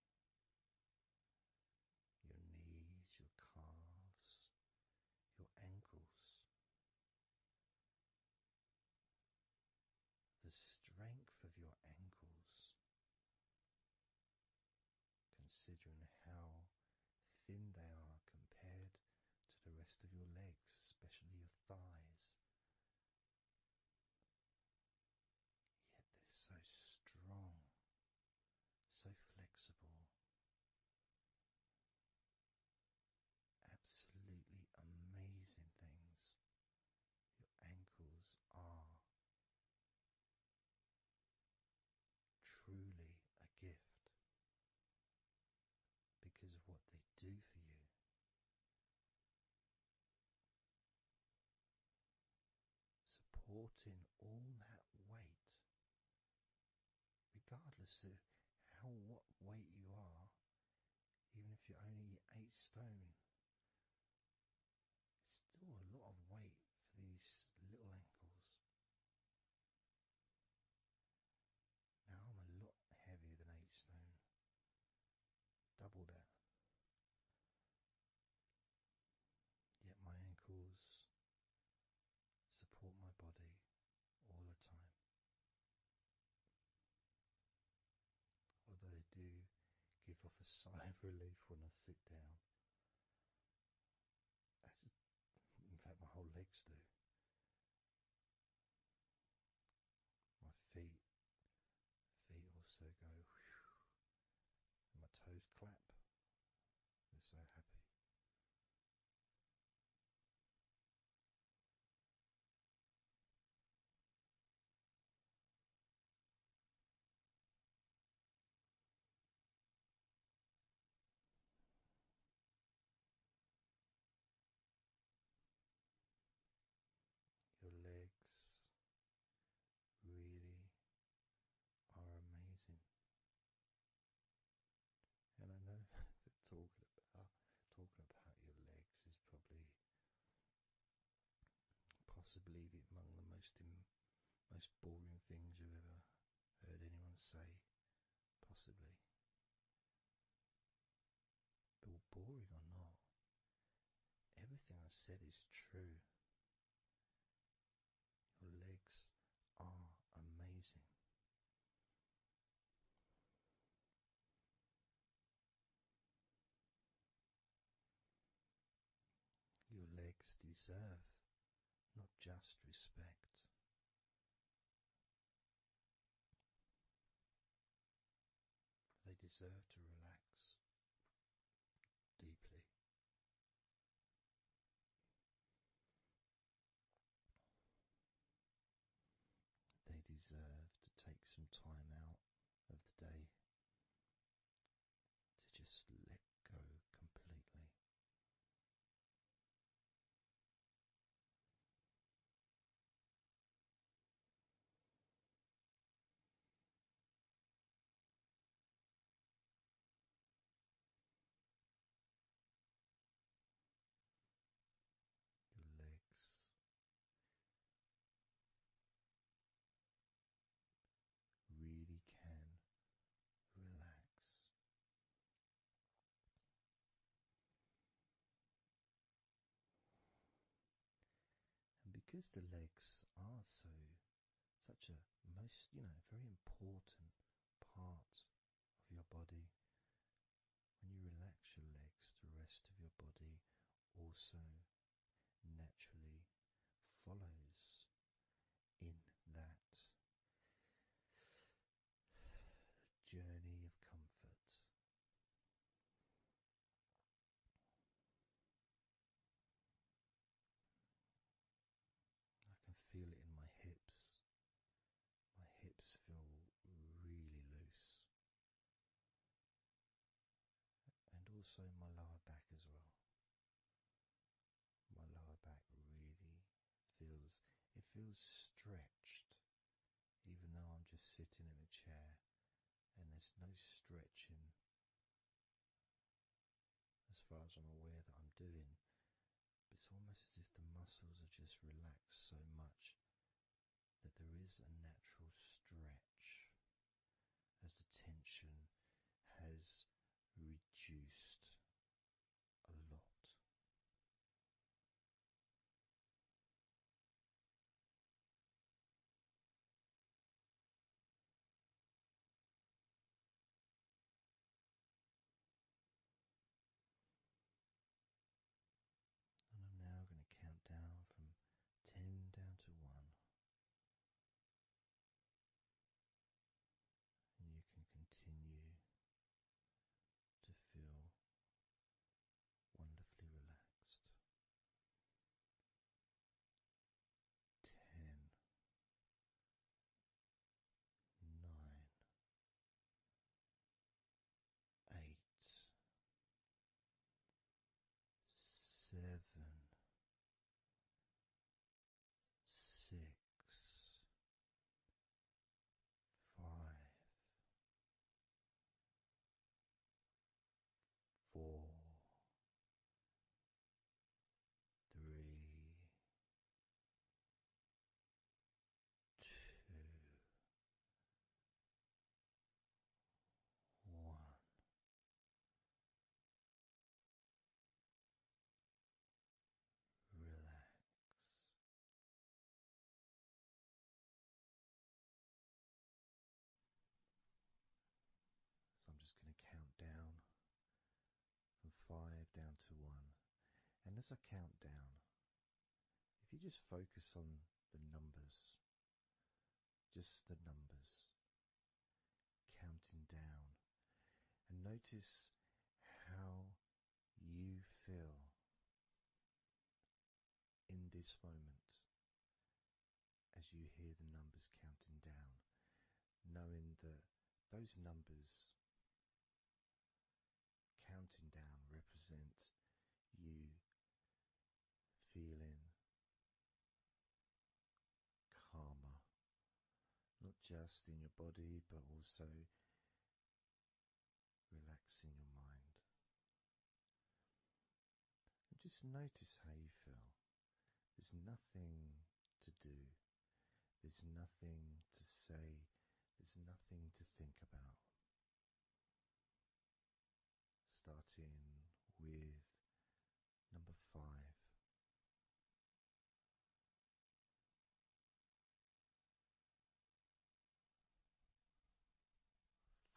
Your knees, your calves, your ankles, the strength of your ankles, considering how thin they are compared to the rest of your legs, especially your thighs. Yet they're so strong, so flexible, absolutely amazing things. Your ankles are truly a gift because of what they do for you. Supporting all that weight, regardless of what weight you are, even if you're only 8 stone, it's still a lot of weight for these little ankles. Now I'm a lot heavier than 8 stone, double that. Yet my ankles support my body all the time. Although they do give off a sigh of relief when I sit down. In fact, my whole legs do. My feet also go whew, and my toes clap. They're so happy. Your legs really are amazing. And I know that talking about your legs is probably possibly among the most boring things you've ever heard anyone say, possibly. But boring or not, everything I said is true. Your legs are amazing. Your legs deserve not just respect, they deserve to relax deeply. They deserve to take some time out of the day to just let go completely. Your legs really can because the legs are such a very important part of your body. When you relax your legs, the rest of your body also naturally follows in that journey of comfort. I can feel it in my hips. My hips feel really loose. And also my lower back as well. My lower back really feels stretched, even though I'm just sitting in a chair and there's no stretching as far as I'm aware that I'm doing. But it's almost as if the muscles are just relaxed so much that there is a natural stretch as the tension has reduced a lot. And I'm now going to count down from 10 down to 1. And you can continue to feel wonderfully relaxed. 10, 9, 8, 7, 6, 5, 4, 3, 2, 1. Relax. So I'm just going to count down from 5 down to 1. And as I count down, if you just focus on the numbers, just the numbers, counting down, and notice how you feel in this moment as you hear the numbers counting down, knowing that those numbers counting down represent you feeling calmer, not just in your body but also relaxing your mind. And just notice how you feel. There's nothing to do, there's nothing to say, there's nothing to think about. Starting with number 5.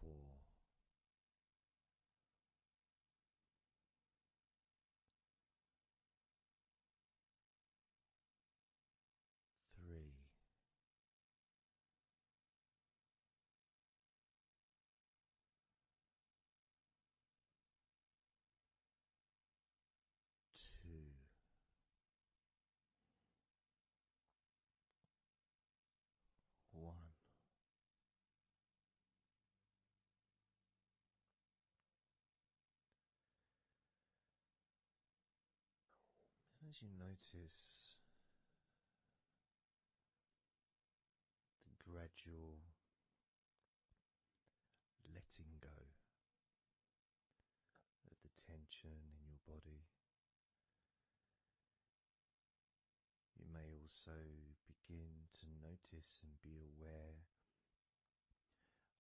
4. 3. 2. 1. And as you notice the gradual letting go of the tension in your body, you may also begin to notice and be aware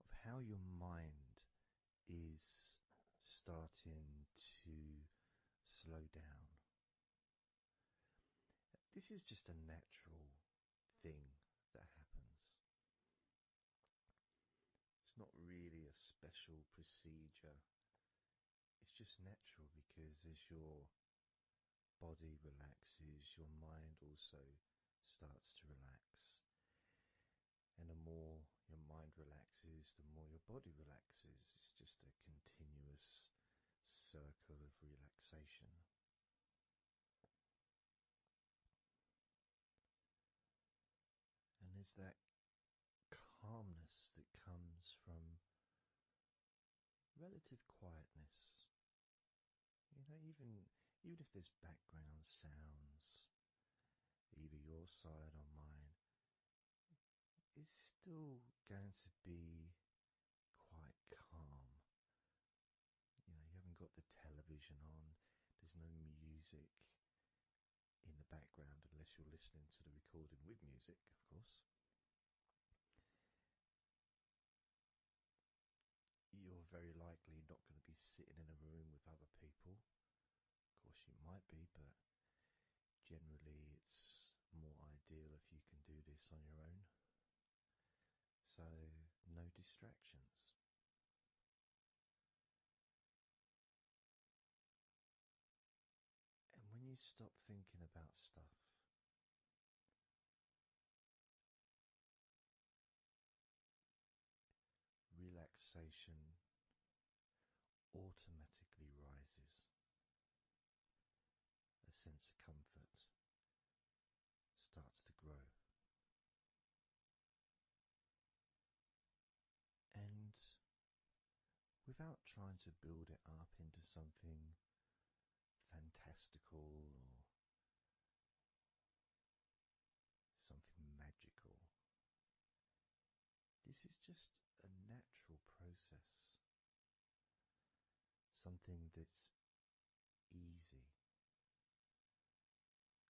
of how your mind is starting to slow down. At this is just a natural thing that happens. It's not really a special procedure. It's just natural because as your body relaxes, your mind also starts to relax. And the more your mind relaxes, the more your body relaxes. It's just a continuous circle of relaxation. And there's that calmness that comes from relative quietness. You know, even if there's background sounds, either your side or mine, it's still going to be quite calm. You know, you haven't got the television on, there's no music in the background unless you're listening to the recording with music, of course. You're very likely not going to be sitting in a room with other people. Of course you might be, but generally it's more ideal if you can do this on your own. So, no distractions. And when you stop thinking about stuff, relaxation automatically rises. A sense of comfort starts to grow. And without trying to build it up into something fantastical or something magical, this is just a natural process. Something that's easy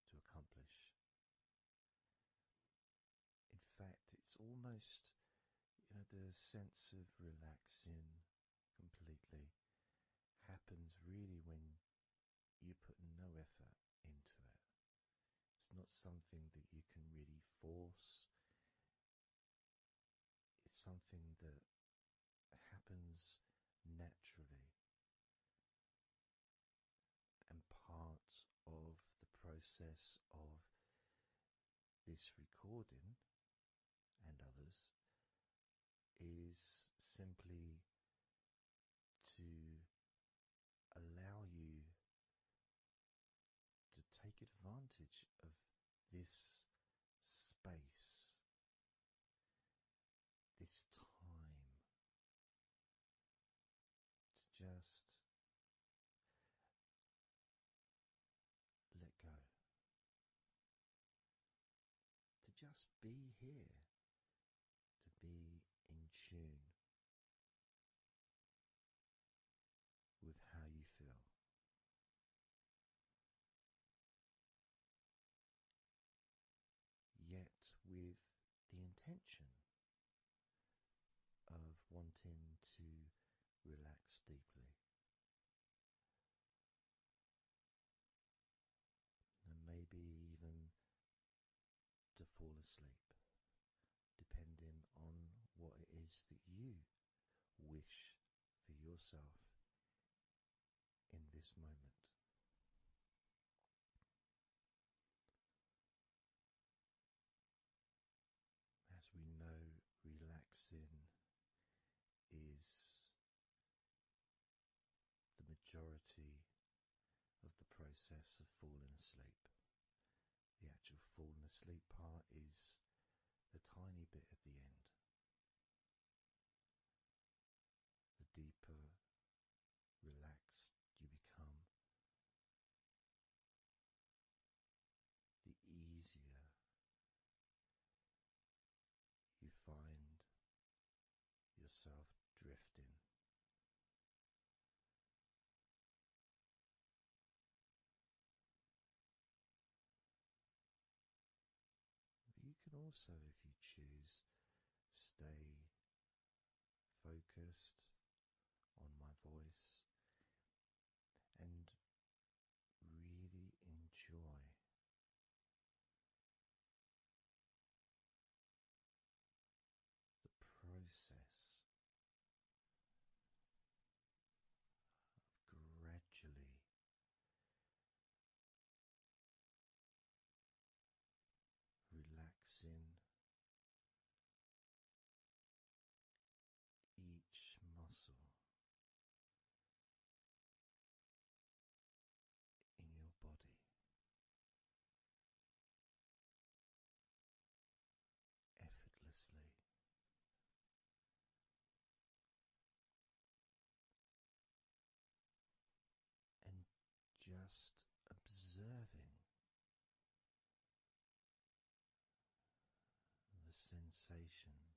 to accomplish. In fact, it's almost, the sense of relaxing completely happens really when you put no effort into it. It's not something that you can really force. It's something that happens naturally. And part of the process of this recording and others is simply to allow you to take advantage of this space, this time, to just let go, to just be here, to be in tune with how you feel. Yet with the intention of wanting to relax deeply. And maybe even to fall asleep, depending on what it is that you wish for yourself in this moment. As we know, relaxing is the majority of the process of falling asleep. The actual falling asleep part is the tiny bit at the end. The deeper relaxed you become, the easier you find yourself drifting. You can also, if you choose, stay focused on my voice and really enjoy sensation